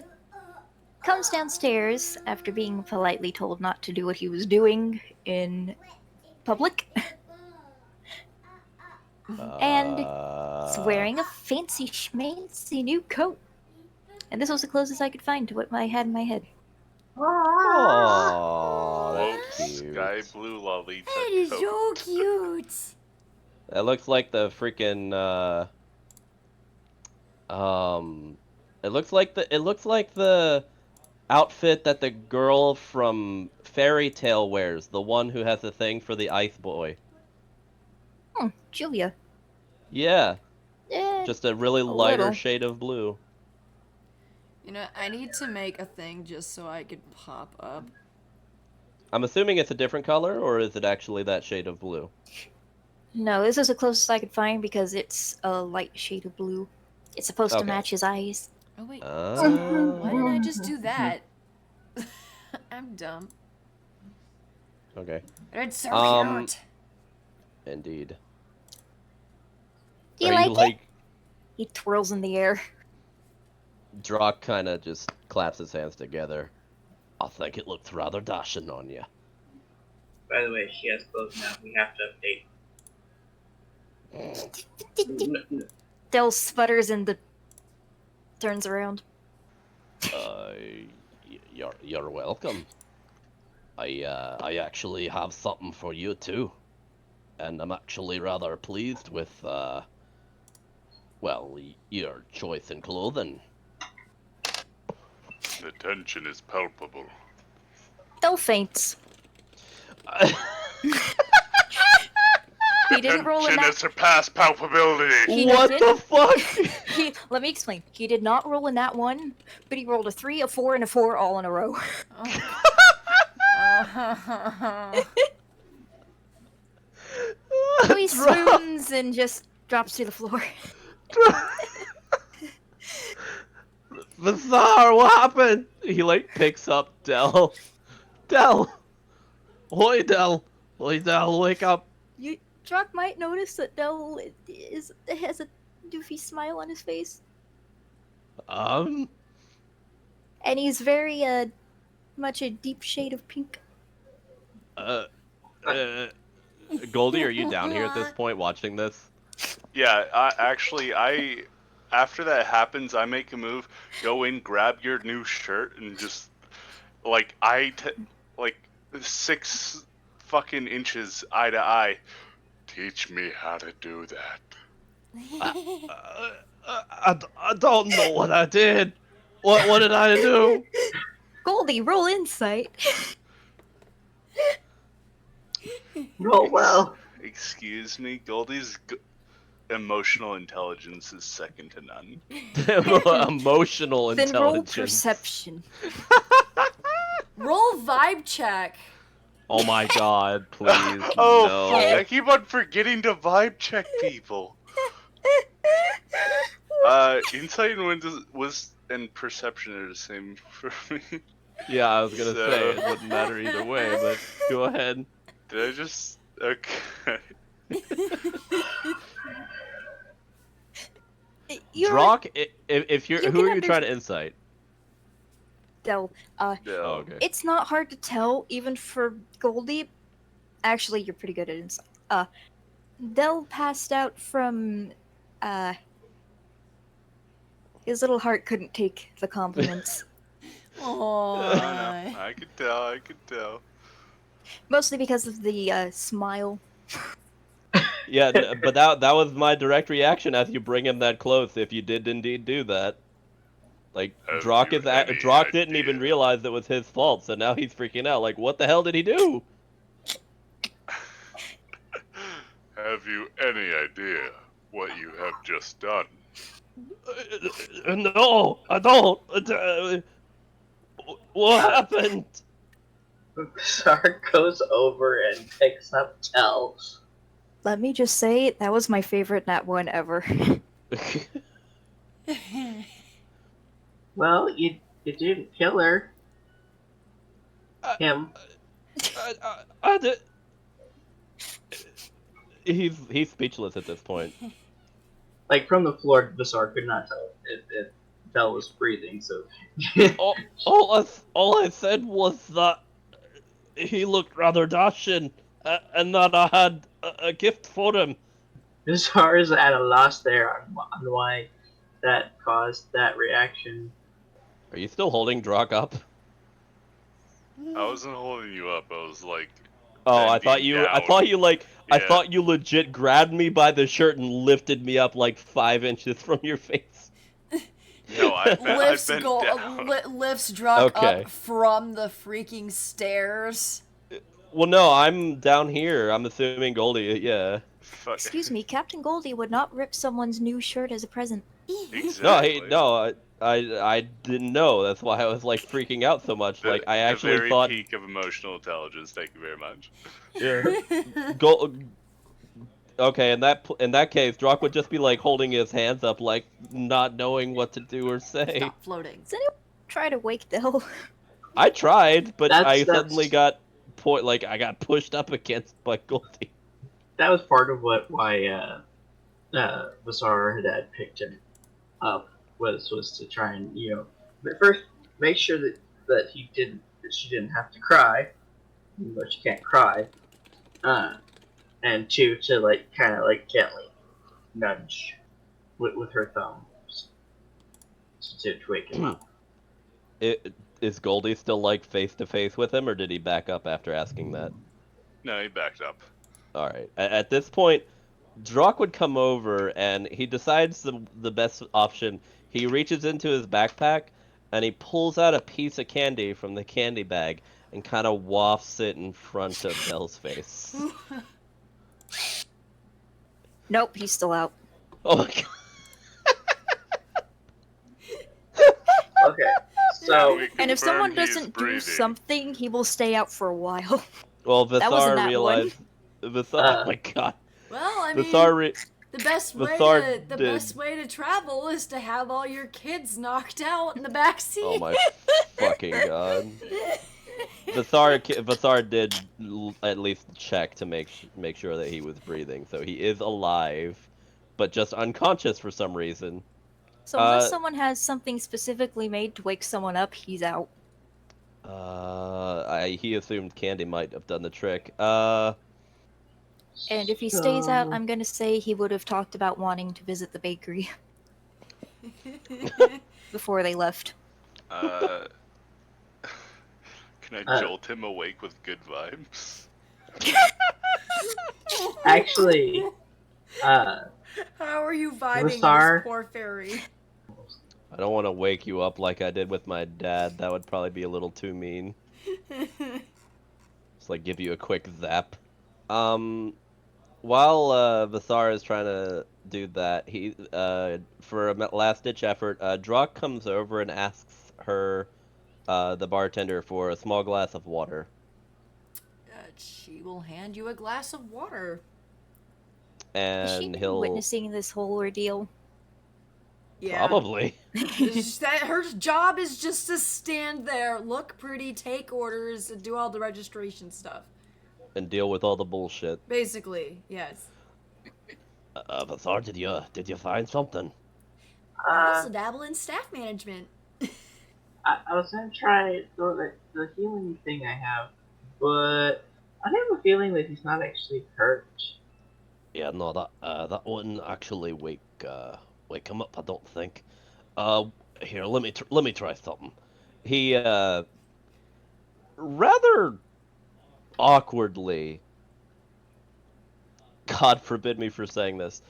comes downstairs after being politely told not to do what he was doing in public. And he's wearing a fancy schmancy new coat. And this was the closest I could find to what I had in my head. Oh, that's cute. Sky blue Lolita That is coat. so cute. That looks like the freaking it looks like the outfit that the girl from Fairy Tale wears, the one who has a thing for the ice boy. Oh, Julia. Yeah. Eh, Just a really lighter little. shade of blue. You know, I need to make a thing just so I could pop up. I'm assuming it's a different color, or is it actually that shade of blue? No, this is the closest I could find because it's a light shade of blue. It's supposed to Okay. match his eyes. Oh wait, Oh. why didn't I just do that? I'm dumb. Okay. It's so cute. Indeed. Do you Are like it? He twirls in the air. Drock kind of just claps his hands together. I think it looks rather dashing on you. By the way, she has clothes now. We have to update. Del sputters and turns around. You're welcome. I actually have something for you too, and I'm actually rather pleased with well, your choice in clothing. The tension is palpable. Del faints. He didn't roll in Tension that. has surpassed palpability. What the fuck? Let me explain. He did not roll in that one, but he rolled a 3, a 4, and a 4 all in a row. So he swoons and just drops to the floor. Bizarre, what happened? He like picks up Del. Del! Hoy, Del! Hoy, Del, wake up! Drock might notice that Del has a doofy smile on his face. And he's very, much a deep shade of pink. Goldie, are you down here at this point watching this? Yeah, after that happens, I make a move, go in, grab your new shirt, and just, like, 6 fucking inches eye to eye. Teach me how to do that. I don't know what I did. What did I do? Goldie, roll insight. Roll well. Excuse me, Goldie's emotional intelligence is second to none. Emotional Then roll intelligence. perception. Roll vibe check. Oh my god, please. Oh, no. fuck, I keep on forgetting to vibe check people. Insight and perception are the same for me. Yeah, I was gonna say, it wouldn't matter either way, but go ahead. Did I just... Okay. Drock, if you're... Who are you trying to insight? Del, Oh, okay. it's not hard to tell, even for Goldie. Actually, you're pretty good at insight. Del passed out from, his little heart couldn't take the compliments. Aww. I could tell. Mostly because of the, smile. Yeah, but that was my direct reaction as you bring him that close, if you did indeed do that. Like, Drock didn't even realize it was his fault, so now he's freaking out. Like, what the hell did he do? Have you any idea what you have just done? No, I don't. What happened? Sark goes over and picks up Del. Let me just say, that was my favorite Nat 1 ever. Well, you didn't kill her. Him. I did. He's speechless at this point. Like, from the floor, Visar could not tell if Del was breathing, so... all I said was that he looked rather dashing, and that I had a gift for him. Visar is at a loss there on why that caused that reaction. Are you still holding Drock up? I wasn't holding you up, I was like... Oh, I thought you legit grabbed me by the shirt and lifted me up like 5 inches from your face. No, I bent lifts Drock up from the freaking stairs. Well, no, I'm down here. I'm assuming Goldie, yeah. Excuse me, Captain Goldie would not rip someone's new shirt as a present. Exactly. No, I didn't know. That's why I was like freaking out so much. Like I actually the very thought. peak of emotional intelligence. Thank you very much. Yeah. Go. Okay, in that case, Drock would just be like holding his hands up, like not knowing what to do or say. Stop floating. Does anyone try to wake Del? I tried, but I That's- suddenly got I got pushed up against by Goldie. That was part of why Vasar had picked him up was to try and but first make sure that she didn't have to cry, even though she can't cry, and two to like kind of like gently nudge with her thumbs to wake him up. Is Goldie still like face to face with him, or did he back up after asking that? No, he backed up. All right. At this point, Drock would come over and he decides the best option. He reaches into his backpack and he pulls out a piece of candy from the candy bag and kind of wafts it in front of Del's face. Nope, he's still out. Oh my god. Okay, so And if someone confirm he's doesn't do breathing. something, he will stay out for a while. Well, That wasn't Vasar that realized. Oh my god. Well, I mean, Vasar the best way Vasar to did. best way to travel is to have all your kids knocked out in the back seat. Oh my fucking god. Vasar did at least check to make sure that he was breathing, so he is alive, but just unconscious for some reason. So unless someone has something specifically made to wake someone up, he's out. He assumed Candy might have done the trick. And if he stays out, I'm gonna say he would have talked about wanting to visit the bakery before they left. Can I jolt him awake with good vibes? actually, How are you vibing Vasar- this poor fairy? I don't want to wake you up like I did with my dad. That would probably be a little too mean. Just like give you a quick zap. While Vasar is trying to do that, he for a last-ditch effort, Drock comes over and asks her, the bartender, for a small glass of water. She will hand you a glass of water. Has she And been he'll witnessing this whole ordeal? Yeah. probably. Her job is just to stand there, look pretty, take orders, and do all the registration stuff. And deal with all the bullshit. Basically, yes. Vasar, did you find something? I also dabble in staff management. I was gonna try the healing thing I have, but I have a feeling that he's not actually hurt. Yeah, no, that wouldn't actually wake him up, I don't think. Here, let me try something. He rather awkwardly, God forbid me for saying this,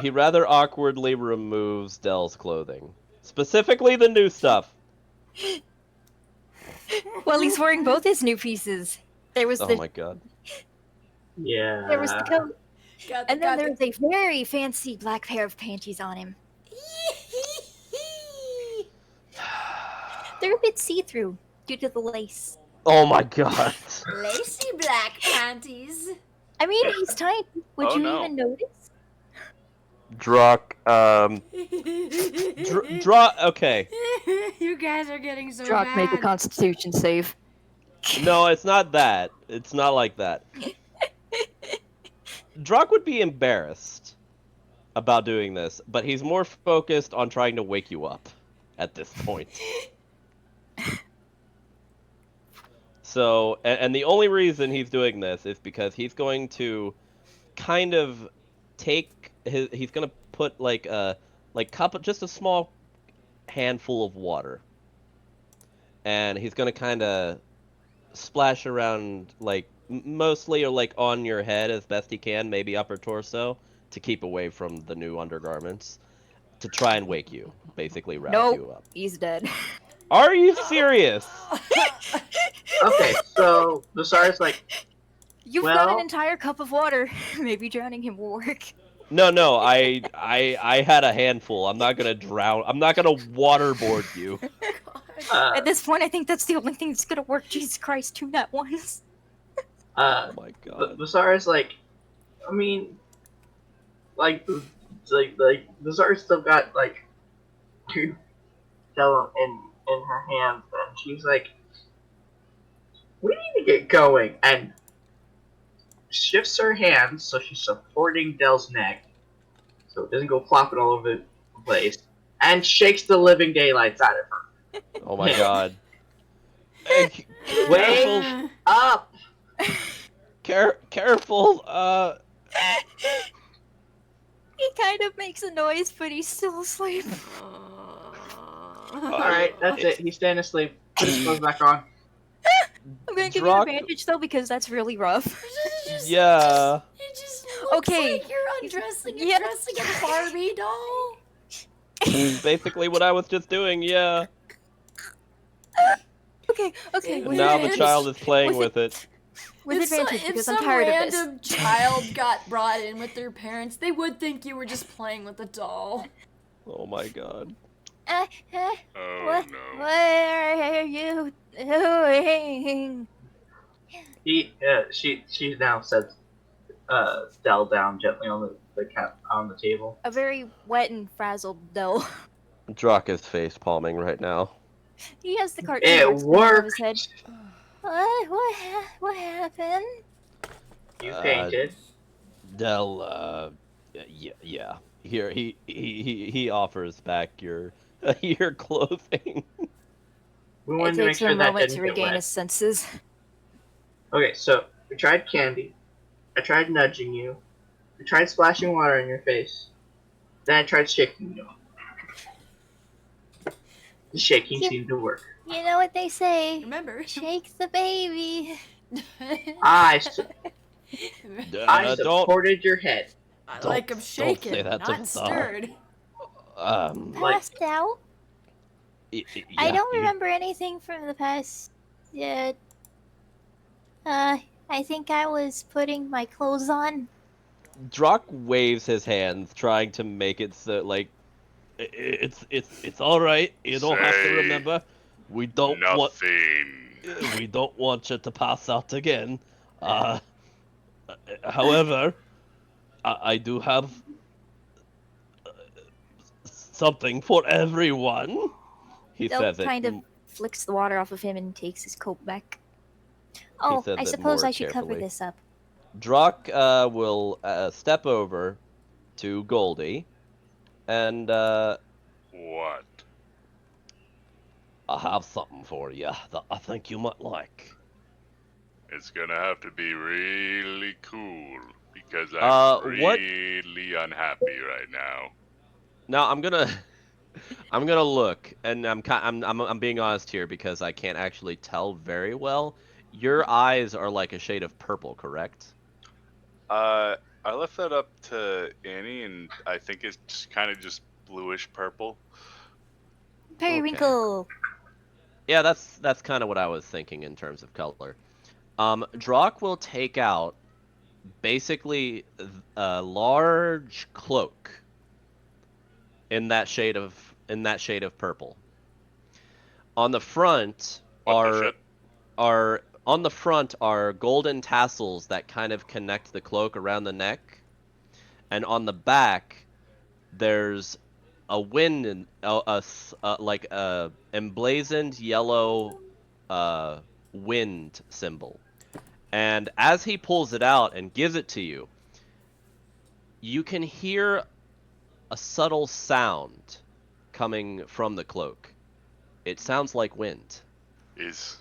he rather awkwardly removes Del's clothing, specifically the new stuff. Well, he's wearing both his new pieces. There was Oh my god. Yeah. there was the coat, and then Got there's a very fancy black pair of panties on him. They're a bit see-through due to the lace. Oh my god. Lacy black panties. I mean, he's tiny. Would Oh, you no. even notice? Drock, okay. You guys are getting so Drock, bad. make a Constitution save. No, it's not that. It's not like that. Drock would be embarrassed about doing this, but he's more focused on trying to wake you up at this point. So, and the only reason he's doing this is because he's going to kind of he's going to put just a small handful of water. And he's going to kind of splash around, mostly or on your head as best he can, maybe upper torso, to keep away from the new undergarments, to try and wake you, basically rouse you up. He's dead. Are you serious? Okay, so Vasar's like, You've got Well- an entire cup of water. Maybe drowning him will work. No, I had a handful. I'm not gonna drown. I'm not gonna waterboard you. At this point, I think that's the only thing that's gonna work. Jesus Christ, 2 nat ones. Oh my god. Bazar's like, I mean, like Bazar's still got like 2 Tell in her hands, and she's like, "We need to get going," and shifts her hands so she's supporting Dell's neck, so it doesn't go flopping all over the place, and shakes the living daylights out of her. Oh my god. Hey, Wake up! Careful. He kind of makes a noise, but he's still asleep. All right, that's it. He's staying asleep. Put his clothes back on. I'm gonna give you advantage though because that's really rough. Yeah. It just looks Okay. like you're undressing and Yeah. dressing a Barbie doll. Basically what I was just doing, yeah. Okay. And now the child is playing with it. With advantage if because some I'm tired of this. random child got brought in with their parents, they would think you were just playing with a doll. Oh my god. Oh What? no. What are you doing? She now sets Dell down gently on the table. A very wet and frazzled Dell. Drock is face palming right now. He has the cartoon It marks coming out of his worked. head. What happened? You fainted. Dell, yeah. Here, he offers back your your clothing. We It wanted to make takes sure him a that moment didn't to get regain wet. his senses. Okay, so we tried candy. I tried nudging you. I tried splashing water in your face. Then I tried shaking you. The shaking seemed to work. You know what they say? Remember? Shake the baby. I Don't supported your head. I Don't- like 'em don't say shaken, that to not Bazar. stirred. Passed out. I don't remember anything from the past yet. I think I was putting my clothes on. Drock waves his hands, trying to make it so like it's all right. You don't have to Say remember. We don't want you to pass out again. However, I do have something for everyone. He Dell says it. kind of flicks the water off of him and takes his coat back. Oh, says I it suppose more I should cover carefully. this up. Drock will step over to Goldie, and What? I have something for you that I think you might like. It's gonna have to be really cool because I'm what? really unhappy right now. Now I'm gonna look, and I'm being honest here because I can't actually tell very well. Your eyes are like a shade of purple, correct? I left that up to Annie, and I think it's kind of just bluish purple. Periwinkle. Yeah, that's kind of what I was thinking in terms of color. Drock will take out basically a large cloak in that shade of purple. On the front are golden tassels that kind of connect the cloak around the neck, and on the back there's a wind and like a emblazoned yellow wind symbol. And as he pulls it out and gives it to you, you can hear a subtle sound coming from the cloak. It sounds like wind. Is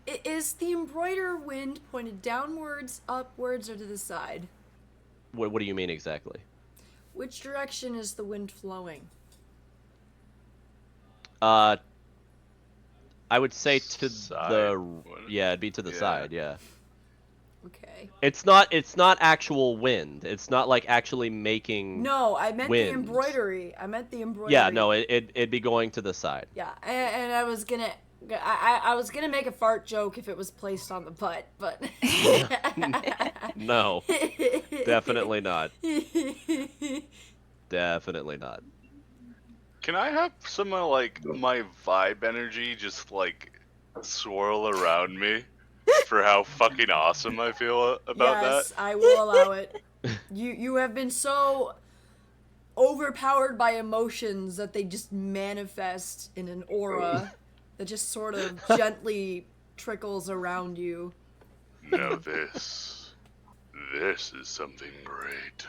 the embroider wind pointed downwards, upwards, or to the side? What do you mean exactly? Which direction is the wind flowing? I would say to Side. it'd be to the side, yeah. Okay. It's not actual wind. It's not like actually making No, I meant wind. the embroidery. I meant the embroidery. Yeah, no, it'd be going to the side. Yeah, and I was gonna, I was gonna make a fart joke if it was placed on the butt, but No, definitely not. Definitely not. Can I have some of like my vibe energy just like swirl around me for how fucking awesome I feel about Yes, I will allow it. You have been so overpowered by emotions that they just manifest in an aura that just sort of gently trickles around you. that? Now this is something great.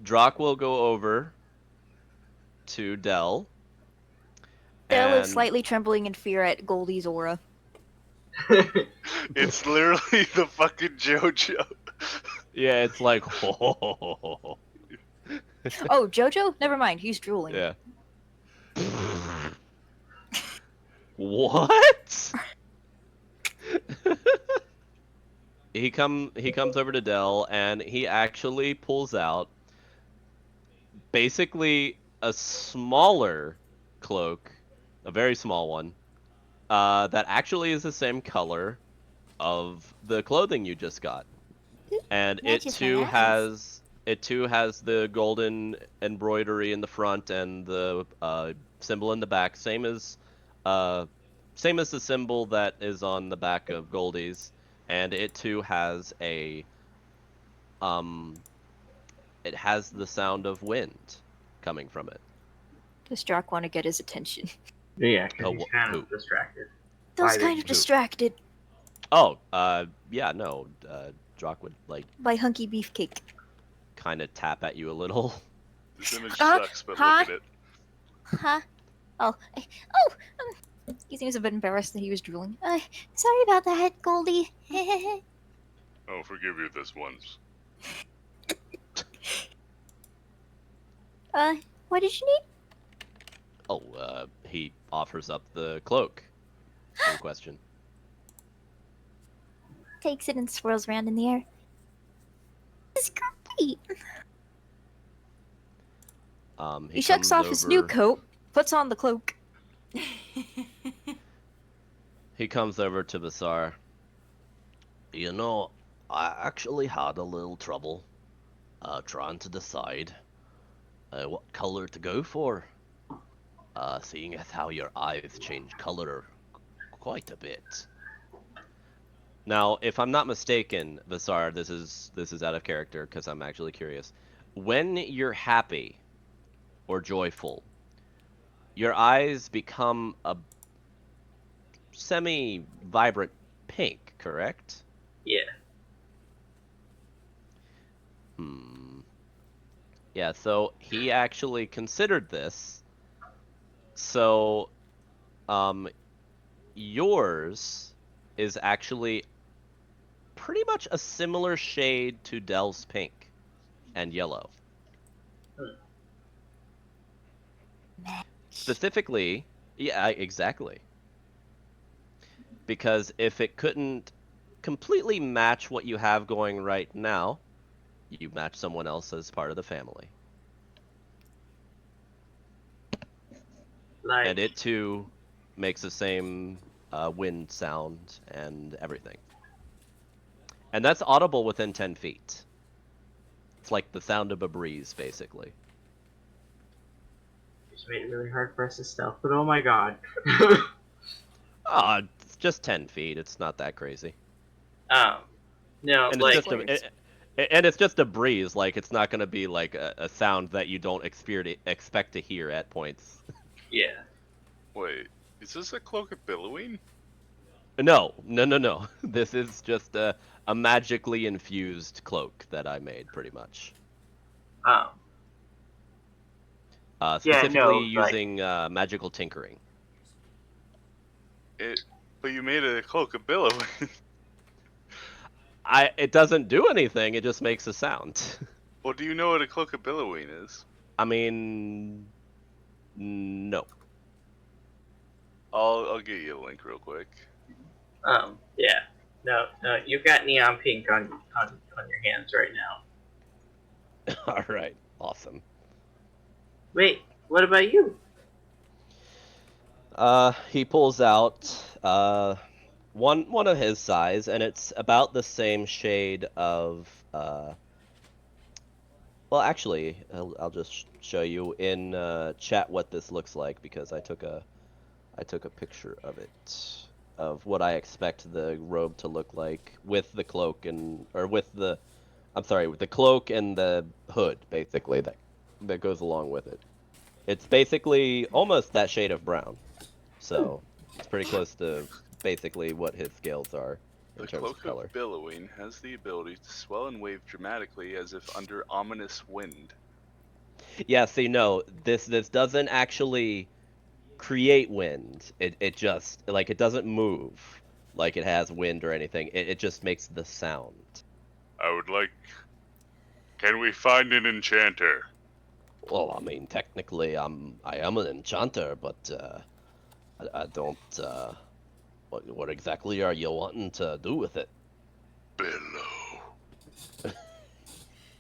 Drock will go over to Dell. Dell is And slightly trembling in fear at Goldie's aura. It's literally the fucking JoJo. yeah, it's like, Oh, Jojo? Never mind, he's drooling. yeah. What? he comes over to Dell and he actually pulls out basically a smaller cloak, a very small one, that actually is the same color of the clothing you just got. And it Matches my too eyes. has the golden embroidery in the front and the symbol in the back, same as the symbol that is on the back of Goldie's, and it too has it has the sound of wind coming from it. Does Drock want to get his attention? Yeah, because Oh, he's kind who? of distracted. Those By kind the- of distracted Oh, yeah, no, Drock would like by Hunky Beefcake. kind of tap at you a little. This image Huh? sucks, but Huh? look at it. Huh? Oh. He seems a bit embarrassed that he was drooling. Sorry about that, Goldie. I'll forgive you this once. What did you need? Oh, he offers up the cloak in question. Takes it and swirls around in the air. This is great. He shucks off his new coat, puts on the cloak. He comes over to Basar. You know, I actually had a little trouble trying to decide what color to go for. Seeing as how your eyes change color quite a bit. Now, if I'm not mistaken, Basar, this is out of character because I'm actually curious. When you're happy or joyful, your eyes become a semi-vibrant pink, correct? Yeah. Yeah, so he actually considered this. So, yours is actually pretty much a similar shade to Dell's pink and yellow. Specifically, yeah, exactly. Because if it couldn't completely match what you have going right now, you match someone else as part of the family. Like, And it too makes the same wind sound and everything. And that's audible within 10 feet. It's like the sound of a breeze, basically. it's made it really hard for us to stealth, but oh my god. It's just 10 feet. It's not that crazy. No, And like, it's just a breeze. Like, it's not going to be like a sound that you don't expect to hear at points. yeah. Wait, is this a cloak of billowing? No. This is just a magically infused cloak that I made, pretty much. Specifically using magical tinkering. But you made a cloak of billowing. It doesn't do anything. It just makes a sound. Well, do you know what a cloak of billowing is? I mean, no. I'll get you a link real quick. Yeah. No, you've got neon pink on your hands right now. All right, awesome. Wait, what about you? He pulls out one of his size, and it's about the same shade of well, actually, I'll just show you in chat what this looks like because I took a picture of it, of what I expect the robe to look like with the cloak with the cloak and the hood, basically, that goes along with it. It's basically almost that shade of brown, so it's pretty close to basically what his scales are in The terms of cloak color. of billowing has the ability to swell and wave dramatically as if under ominous wind. Yeah, see, no, this doesn't actually create wind. It just it doesn't move like it has wind or anything. It just makes the sound. I would like. Can we find an enchanter? Well, I mean, technically, I am an enchanter, but I don't. What exactly are you wanting to do with it? Billow.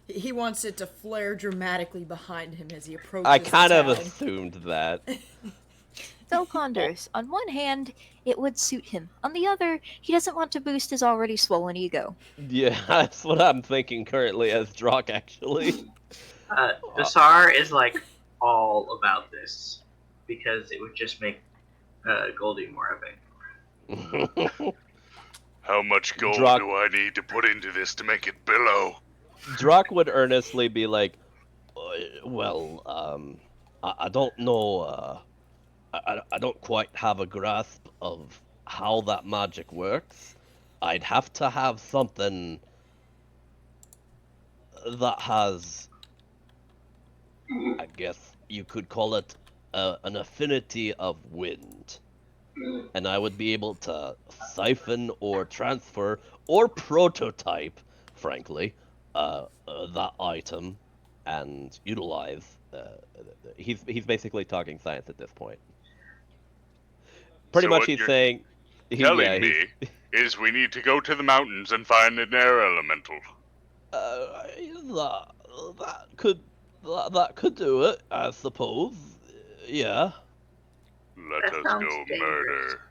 He wants it to flare dramatically behind him as he approaches I the kind of town. assumed that. So ponders. On one hand, it would suit him. On the other, he doesn't want to boost his already swollen ego. Yeah, that's what I'm thinking currently as Drock, actually. Dasar is like all about this because it would just make Goldie more epic. How much gold Drock- do I need to put into this to make it billow? Drock would earnestly be like, well, I don't know, I don't quite have a grasp of how that magic works. I'd have to have something that has, I guess you could call it, an affinity of wind. And I would be able to siphon or transfer or prototype, frankly, that item and utilize. He's basically talking science at this point. Pretty So much what he's you're saying. Telling me is we need to go to the mountains and find an air elemental. That could do it, I suppose. Yeah. Let That us sounds go dangerous. murder.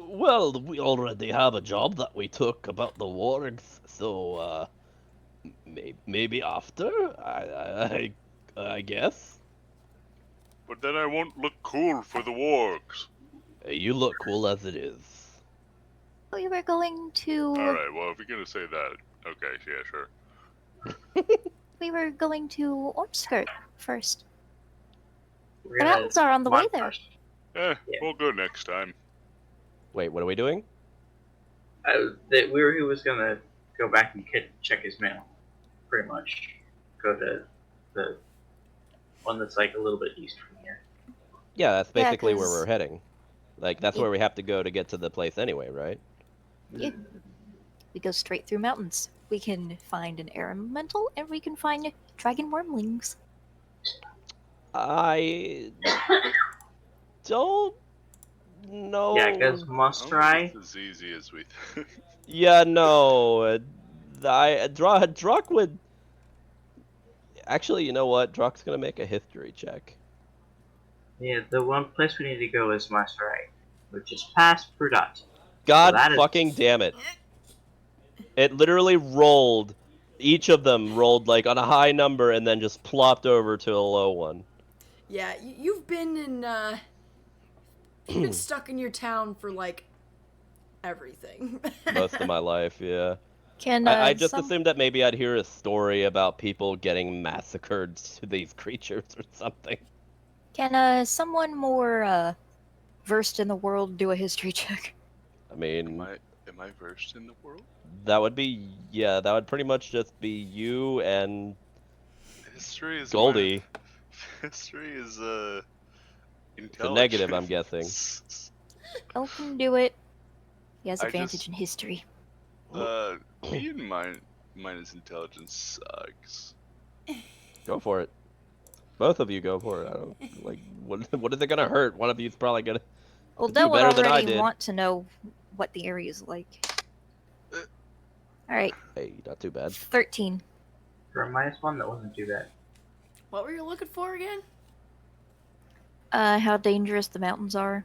Well, we already have a job that we took about the wargs, so maybe after. I guess. But then I won't look cool for the wargs. You look cool as it is. We were going to. Alright, well, if you're gonna say that, okay, yeah, sure. We were going to Ormskirt first. We're The gonna mountains are on the way march there. first. Eh, Yeah. we'll go next time. Wait, what are we doing? He was gonna go back and check his mail, pretty much. Go to the one that's like a little bit east from here. Yeah, that's Yeah, basically where 'cause- we're heading. Like, that's Yeah. where we have to go to get to the place anyway, right? Yeah. We go straight through mountains. We can find an air elemental, and we can find dragon wormlings. I don't know. Yeah, because I must don't think try. it's as easy as we Yeah, no. Drock would. Actually, you know what? Drock's gonna make a history check. Yeah, the one place we need to go is must try, which is past Prudot. God that is- fucking damn it. It literally rolled. Each of them rolled like on a high number and then just plopped over to a low one. Yeah, you've been in, you've been stuck in your town for, like, everything. Most of my life, yeah. Can I just assumed that maybe I'd hear a story about people getting massacred to these creatures or something. Can someone more versed in the world do a history check? I mean, Am I versed in the world? that would be, yeah, that would pretty much just be you and History is Goldie. History is intelligence. The negative, I'm guessing. Go can do it. He has I advantage just- in history. Me and minus intelligence sucks. Go for it. Both of you go for it. I don't like what is it gonna hurt? One of you's probably gonna Well, do Dell would better than I already did. want to know what the area is like. Alright, Hey, not too bad. 13. For a -1, that wasn't too bad. What were you looking for again? How dangerous the mountains are.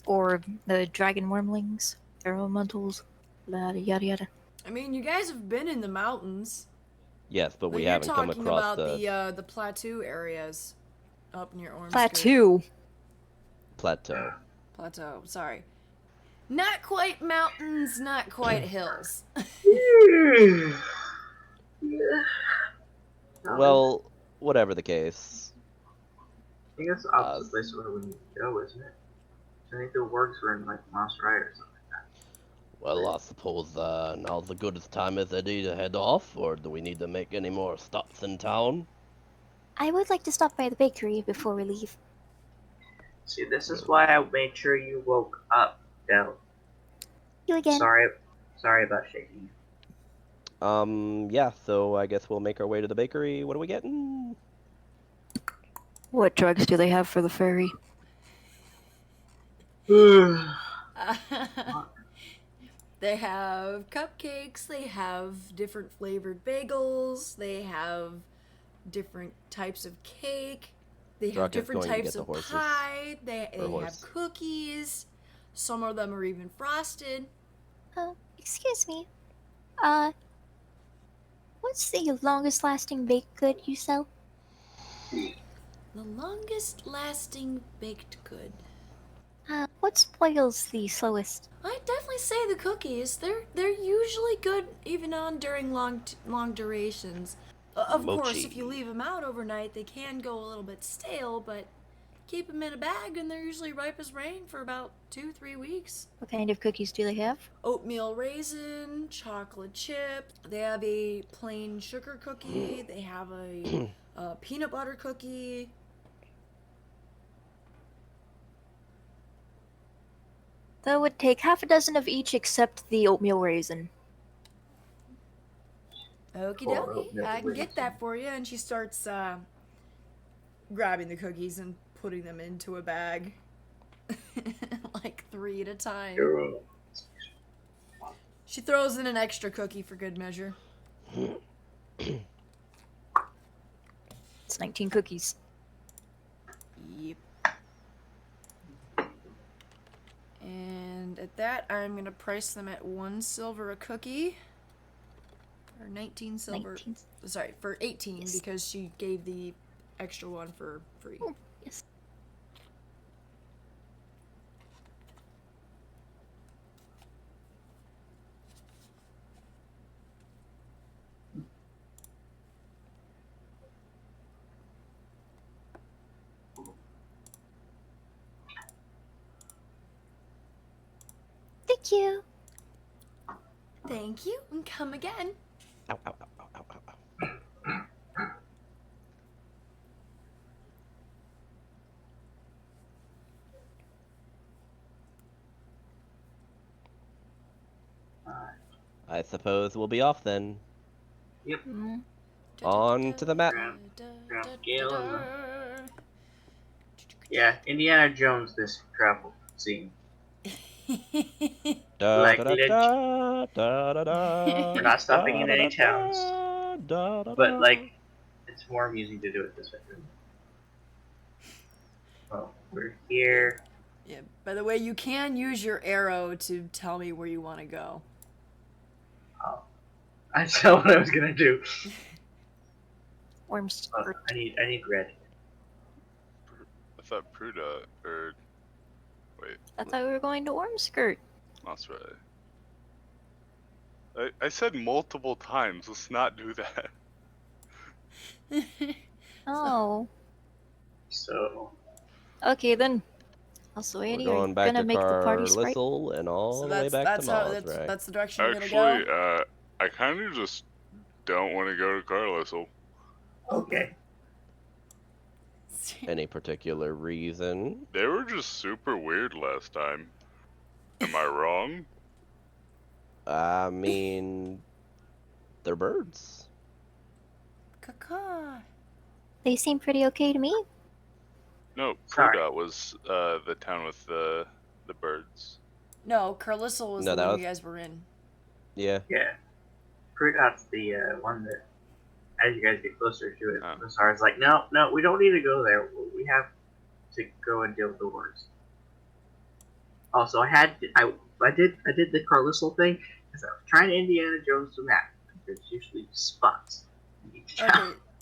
Or the dragon wormlings, elementals, yada yada yada. I mean, you guys have been in the mountains. Yes, but we You're haven't come talking across about the plateau areas up near Ormskirk. plateau. Plateau, sorry. Not quite mountains, not quite hills. Well, whatever the case. I think that's the opposite place where we need to go, isn't it? I think the works were in like Lost Ride or something like that. Well, I suppose now's the good time as any to head off, or do we need to make any more stops in town? I would like to stop by the bakery before we leave. See, this is why I made sure you woke up, Del. You again. Sorry about shaking you. Yeah, so I guess we'll make our way to the bakery. What are we getting? What drugs do they have for the fairy? They have cupcakes, they have different flavored bagels, they have different types of cake, they have Druck is different going to types get the of horses. pie, they Or have horse. cookies, some of them are even frosted. Excuse me. What's the longest lasting baked good you sell? The longest lasting baked good. What spoils the slowest? I'd definitely say the cookies. They're usually good even on during long durations. Of course, Mochi. if you leave them out overnight, they can go a little bit stale, but keep them in a bag and they're usually ripe as rain for about 2-3 weeks. What kind of cookies do they have? Oatmeal raisin, chocolate chip. They have a plain sugar cookie. They have a peanut butter cookie. That would take half a dozen of each except the oatmeal raisin. Okie Or dokie, oatmeal I can raisin. get that for you. And she starts grabbing the cookies and putting them into a bag. Like 3 at a time. She throws in an extra cookie for good measure. It's 19 cookies. Yep. And at that, I'm going to price them at 1 silver a cookie. Or 19 silver. 19. Sorry, for 18 Yes. because she gave the extra one for free. Oh, yes. Thank you. Thank you, and come again. Ow, ow, ow, ow, ow, ow. I suppose we'll be off then. Yep. On to the map. Grab Gale. Yeah, Indiana Jones this travel scene. Da, Like da, da, Lynch. da, da, da, da, We're not stopping in da, any da, towns. da, da, But da. like, it's more amusing to do it this way. Well, we're here. Yeah, by the way, you can use your arrow to tell me where you want to go. I saw what I was gonna do. Worms. I need red. I thought Pruda, or wait, I thought we were going to Ormskirt. that's right. I said multiple times. Let's not do that. Oh. So, Okay then. Also, We're Andy, are you going back gonna to make the party sprite? Carlistle and all So the way back that's to how Mars, right? that's the direction you're Actually, gonna go. I kind of just don't want to go to Carlistle. okay. Any particular reason? They were just super weird last time. Am I wrong? I mean, they're birds. Caca. They seem pretty okay to me. No, Sorry. Pruda was the town with the birds. No, Carlistle was No, the that one was- you guys were in. Yeah. Yeah. Prudot's the one that, as you guys get closer to it, Oh. Lazar's like, no, we don't need to go there. We have to go and deal with the words. Also, I did the Carlistle thing because I was trying to Indiana Jones the map. There's usually spots. Okay,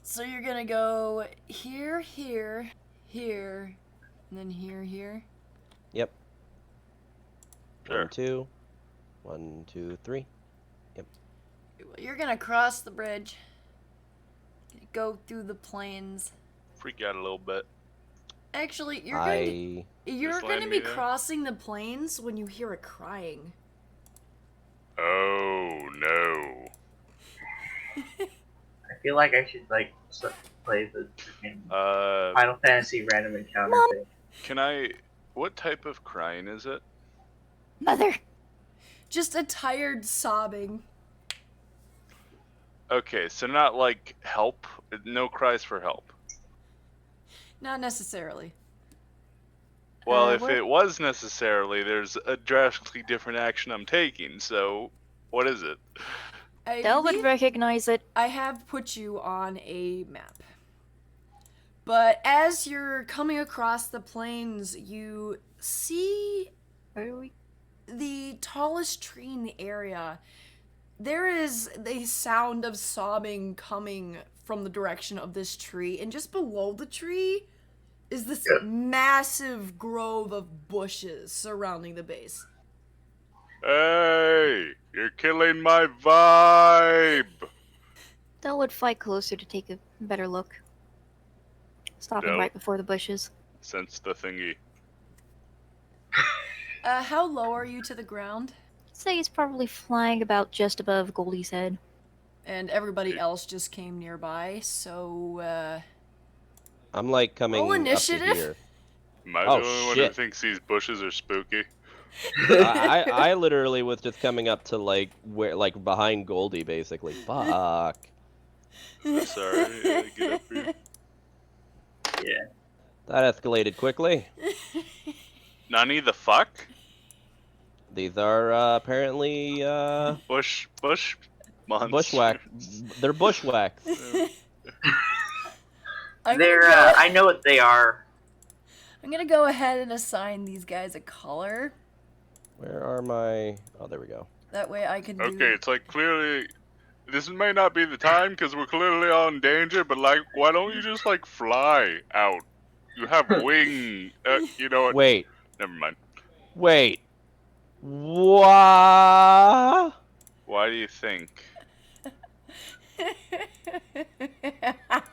so you're gonna go here, here, here, and then here, here. Yep. Sure. 1, 2. 1, 2, 3. You're gonna cross the bridge. Go through the plains. Freak out a little bit. Actually, you're I... gonna land be me there? crossing the plains when you hear a crying. Oh no. I feel like I should play the Final Fantasy random encounter Mom. thing. Can I? What type of crying is it? Mother. Just a tired sobbing. Okay, so not like help. No cries for help. Not necessarily. Well, if what- it was necessarily, there's a drastically different action I'm taking. So, what is it? Dell would believe recognize it. I have put you on a map. But as you're coming across the plains, you see Where are we? the tallest tree in the area. There is a sound of sobbing coming from the direction of this tree, and just below the tree is this massive grove of bushes surrounding the base. Hey, you're killing my vibe. Dell would fly closer to take a better look. Stopping Dell. right before the bushes. Sense the thingy. How low are you to the ground? I'd say he's probably flying about just above Goldie's head. And everybody else just came nearby, so, I'm like coming Roll up initiative? to here. Am I Oh, the only one who shit. thinks these bushes are spooky? I literally was just coming up to like where behind Goldie basically. Fuck. Sorry, get up here. Yeah. That escalated quickly. Nani the fuck? These are apparently Bush monsters. bushwhack. They're bushwhacks. I know what they are. I'm gonna go ahead and assign these guys a color. Where are my? Oh, there we go. That way I can do... Okay, it's like clearly, this may not be the time because we're clearly all in danger, but like, why don't you just like fly out? You have wing. You know what? Wait. Never mind. Wait. What? Why do you think?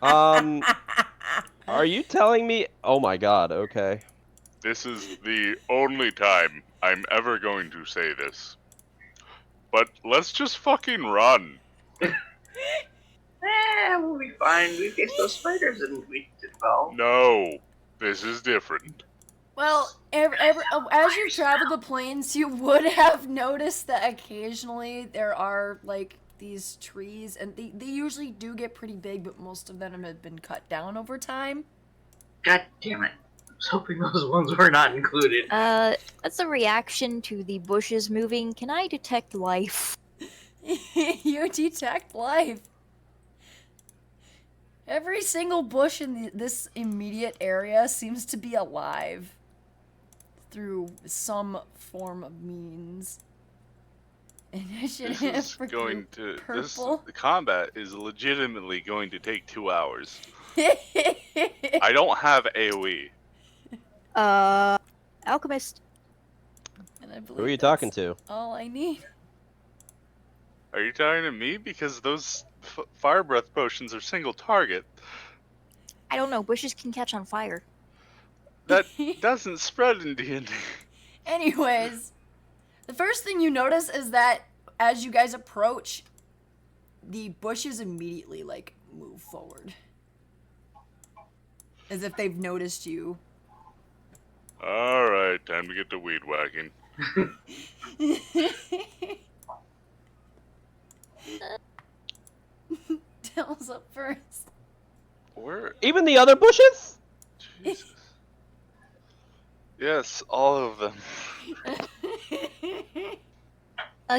Are you telling me? Oh my god. Okay. This is the only time I'm ever going to say this. But let's just fucking run. We'll be fine. We faced those spiders and we did well. No, this is different. Well, as you travel the plains, you would have noticed that occasionally there are, like, these trees, and they usually do get pretty big, but most of them have been cut down over time. God damn it. I was hoping those ones were not included. That's a reaction to the bushes moving. Can I detect life? You detect life. Every single bush in this immediate area seems to be alive through some form of means. Initiative This is for going group to. purple. The combat is legitimately going to take 2 hours. I don't have AoE. Alchemist. And I Who are believe you talking to? all I need. Are you talking to me? Because those fire breath potions are single target. I don't know. Bushes can catch on fire. That doesn't spread in D&D. Anyways, the first thing you notice is that as you guys approach, the bushes immediately, like, move forward. As if they've noticed you. Alright, time to get to weed whacking. Tell's up first. Where? Even the other bushes? Jesus. Yes, all of them.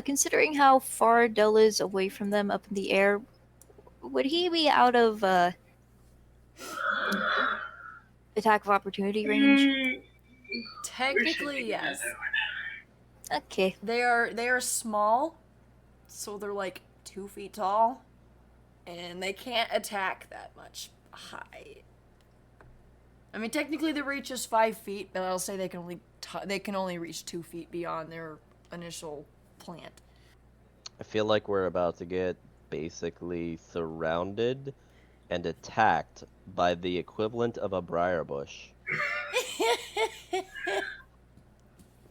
Considering how far Dell is away from them up in the air, would he be out of attack of opportunity range? Technically, yes. Okay. They are small, so they're like 2 feet tall, and they can't attack that much high. I mean, technically the reach is 5 feet, but I'll say they can only reach 2 feet beyond their initial plant. I feel like we're about to get basically surrounded and attacked by the equivalent of a briar bush.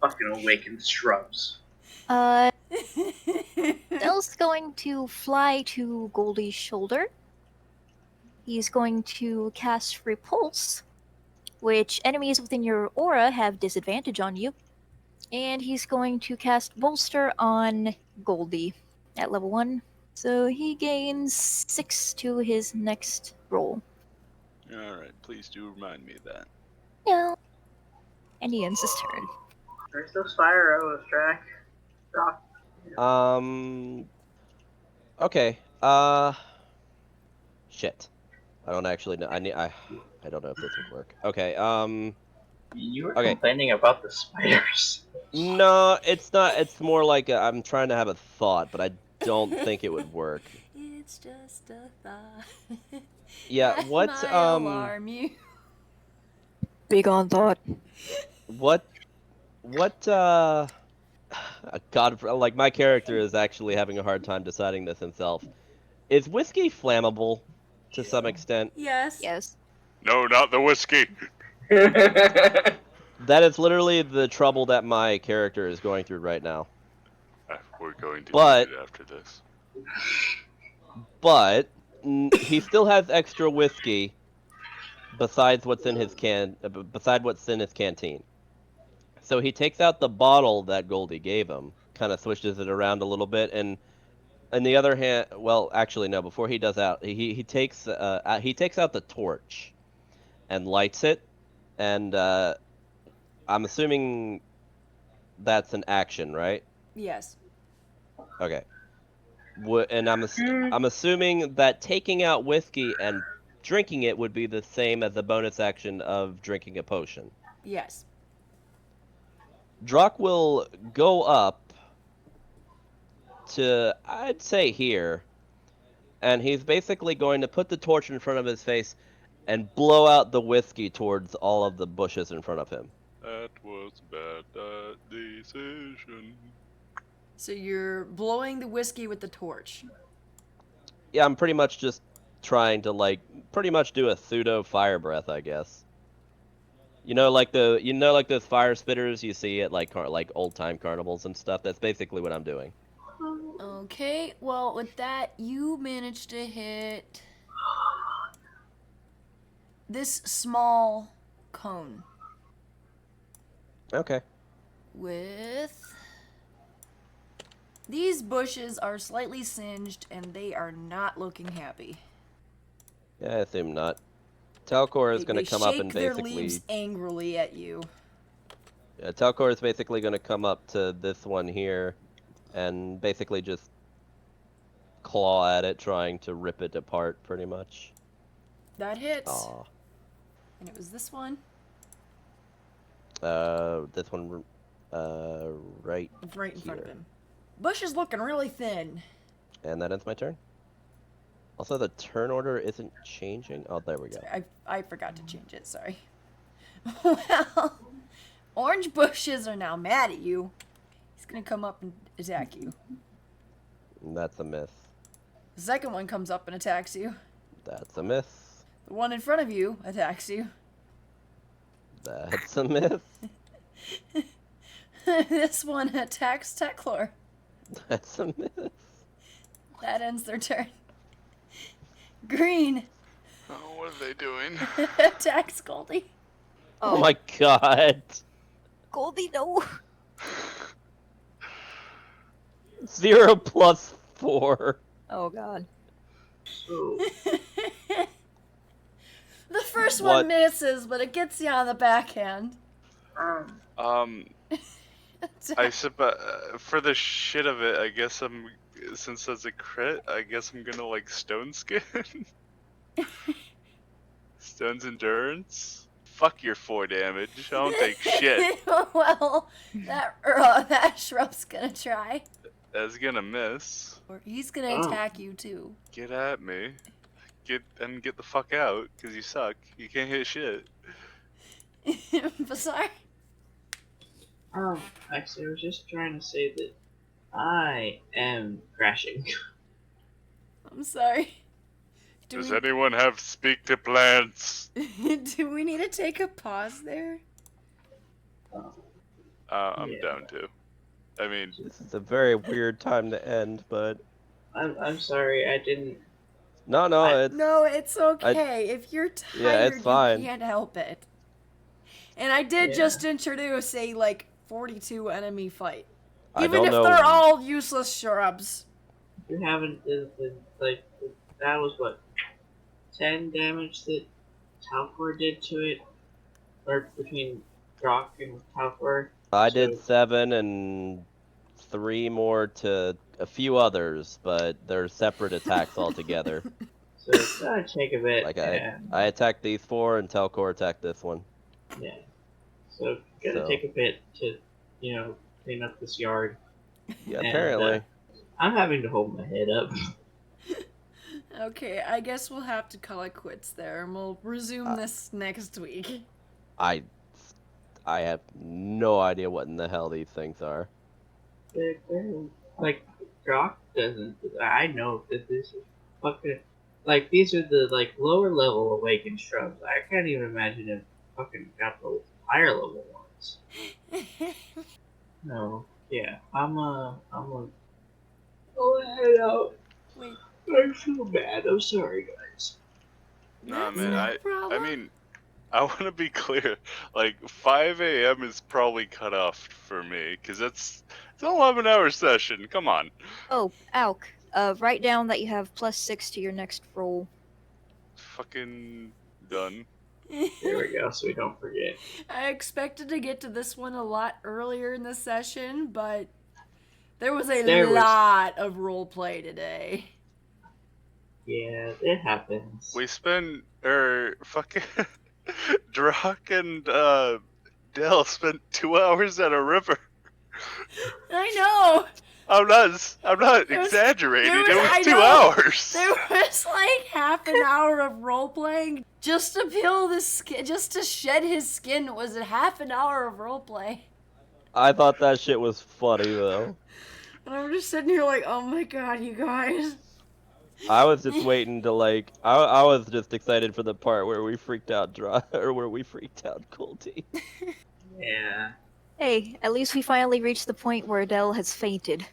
Fucking awakened shrubs. Dell's going to fly to Goldie's shoulder. He's going to cast Repulse, which enemies within your aura have disadvantage on you. And he's going to cast Bolster on Goldie at level 1. So he gains 6 to his next roll. Alright, please do remind me of that. Yeah. And he ends his turn. There's those fire arrows, Drac. Doc. Okay. Shit. I don't actually know. I don't know if this would work. Okay. You were Okay. complaining about the spiders. No, it's not. It's more like I'm trying to have a thought, but I don't think it would work. It's just a thought. Yeah. That What? might alarm you. Big on thought. What? God, like my character is actually having a hard time deciding this himself. Is whiskey flammable to some extent? Yes. Yes. No, not the whiskey! That is literally the trouble that my character is going through right now. We're going to But- do it after this. But he still has extra whiskey besides what's in his canteen. So he takes out the bottle that Goldie gave him, kind of switches it around a little bit, and on the other hand, well, actually no. Before he does that, he takes out the torch and lights it, and I'm assuming that's an action, right? Yes. Okay. And I'm assuming that taking out whiskey and drinking it would be the same as the bonus action of drinking a potion. Yes. Drock will go up to, I'd say here, and he's basically going to put the torch in front of his face and blow out the whiskey towards all of the bushes in front of him. That was a bad decision. So you're blowing the whiskey with the torch. Yeah, I'm pretty much just trying to pretty much do a pseudo fire breath, I guess. Like those fire spitters you see at like old time carnivals and stuff. That's basically what I'm doing. Okay, well, with that, you managed to hit this small cone Okay. with... These bushes are slightly singed, and they are not looking happy. Yeah, I assume not. Telcor is going to come up and They shake their basically... leaves angrily at you. Yeah, Telcor is basically going to come up to this one here and basically just claw at it, trying to rip it apart, pretty much. That hits. Aw. And it was this one. This one, right Right in front of here. him. Bush is looking really thin. And that ends my turn. Also, the turn order isn't changing. Oh, there we go. I forgot to change it, sorry. Well, orange bushes are now mad at you. He's gonna come up and attack you. That's a miss. The second one comes up and attacks you. That's a miss. The one in front of you attacks you. That's a miss. This one attacks Teclor. That's a miss. That ends their turn. Green Oh, what are they doing? attacks Goldie. Oh my god. Goldie, no. 0 plus 4. Oh god. The first What? one misses, but it gets you on the backhand. I suppose for the shit of it, I guess since that's a crit, I guess I'm gonna Stone Skin. Stone's Endurance. fuck your 4 damage. I don't take shit. Well, that shrub's gonna try. That's gonna miss. Or he's gonna attack you too. Get at me. Get the fuck out, cause you suck. You can't hit shit. Sorry. Actually, I was just trying to say that I am crashing. I'm sorry. Does anyone have speak to plants? Do we need to take a pause there? I'm down to. I mean, This is a very weird time to end, but I'm sorry, I didn't. no, It's okay. If you're tired, Yeah, it's fine. You can't help it. And I did just introduce a 42 enemy fight. Even if they're all useless shrubs. You haven't that was what 10 damage that Talcor did to it, or between Drock and Talcor. I did 7 and 3 more to a few others, but they're separate attacks altogether. So it's gonna take a bit. Like I attacked these 4 and Telcor attacked this one. Yeah. So it's gonna take a bit to, clean up this yard. Yeah, apparently. I'm having to hold my head up. Okay, I guess we'll have to call it quits there, and we'll resume this next week. I have no idea what in the hell these things are. They're like, Drock doesn't. I know that this is fucking. Like, these are the, lower level awakened shrubs. I can't even imagine if fucking got the higher level ones. No. Yeah. I'm go head out. Wait. I feel bad. I'm sorry, guys. nah, man. I mean, I want to be clear. 5 a.m. is probably cut off for me, because it's an 11-hour session. Come on. Oh, Alk. Write down that you have +6 to your next roll. Fucking done. There we go, so we don't forget. I expected to get to this one a lot earlier in the session, but there was a lot of roleplay today. Yeah, it happens. We spent, fucking, Drock and, Dell spent 2 hours at a river. I know! I'm not exaggerating. It was 2 hours. There was half an hour of roleplaying just to peel the skin, just to shed his skin. Was it half an hour of roleplay? I thought that shit was funny though. And I'm just sitting here oh my god, you guys. I was just waiting to I was just excited for the part where we freaked out where we freaked out Goldie. Yeah. Hey, at least we finally reached the point where Adele has fainted.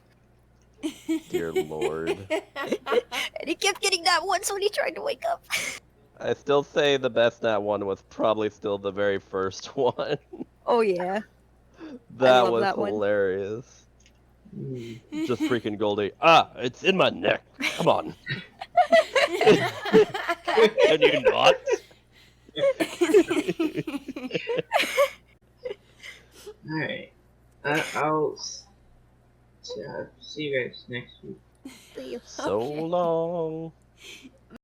Dear lord. And he kept getting that once when he tried to wake up. I still say the best nat one was probably still the very first one. Oh yeah. That was that one. hilarious. Just freaking Goldie. It's in my neck. Come on. Can you not? Alright. I'll see you guys next week. See you. So long.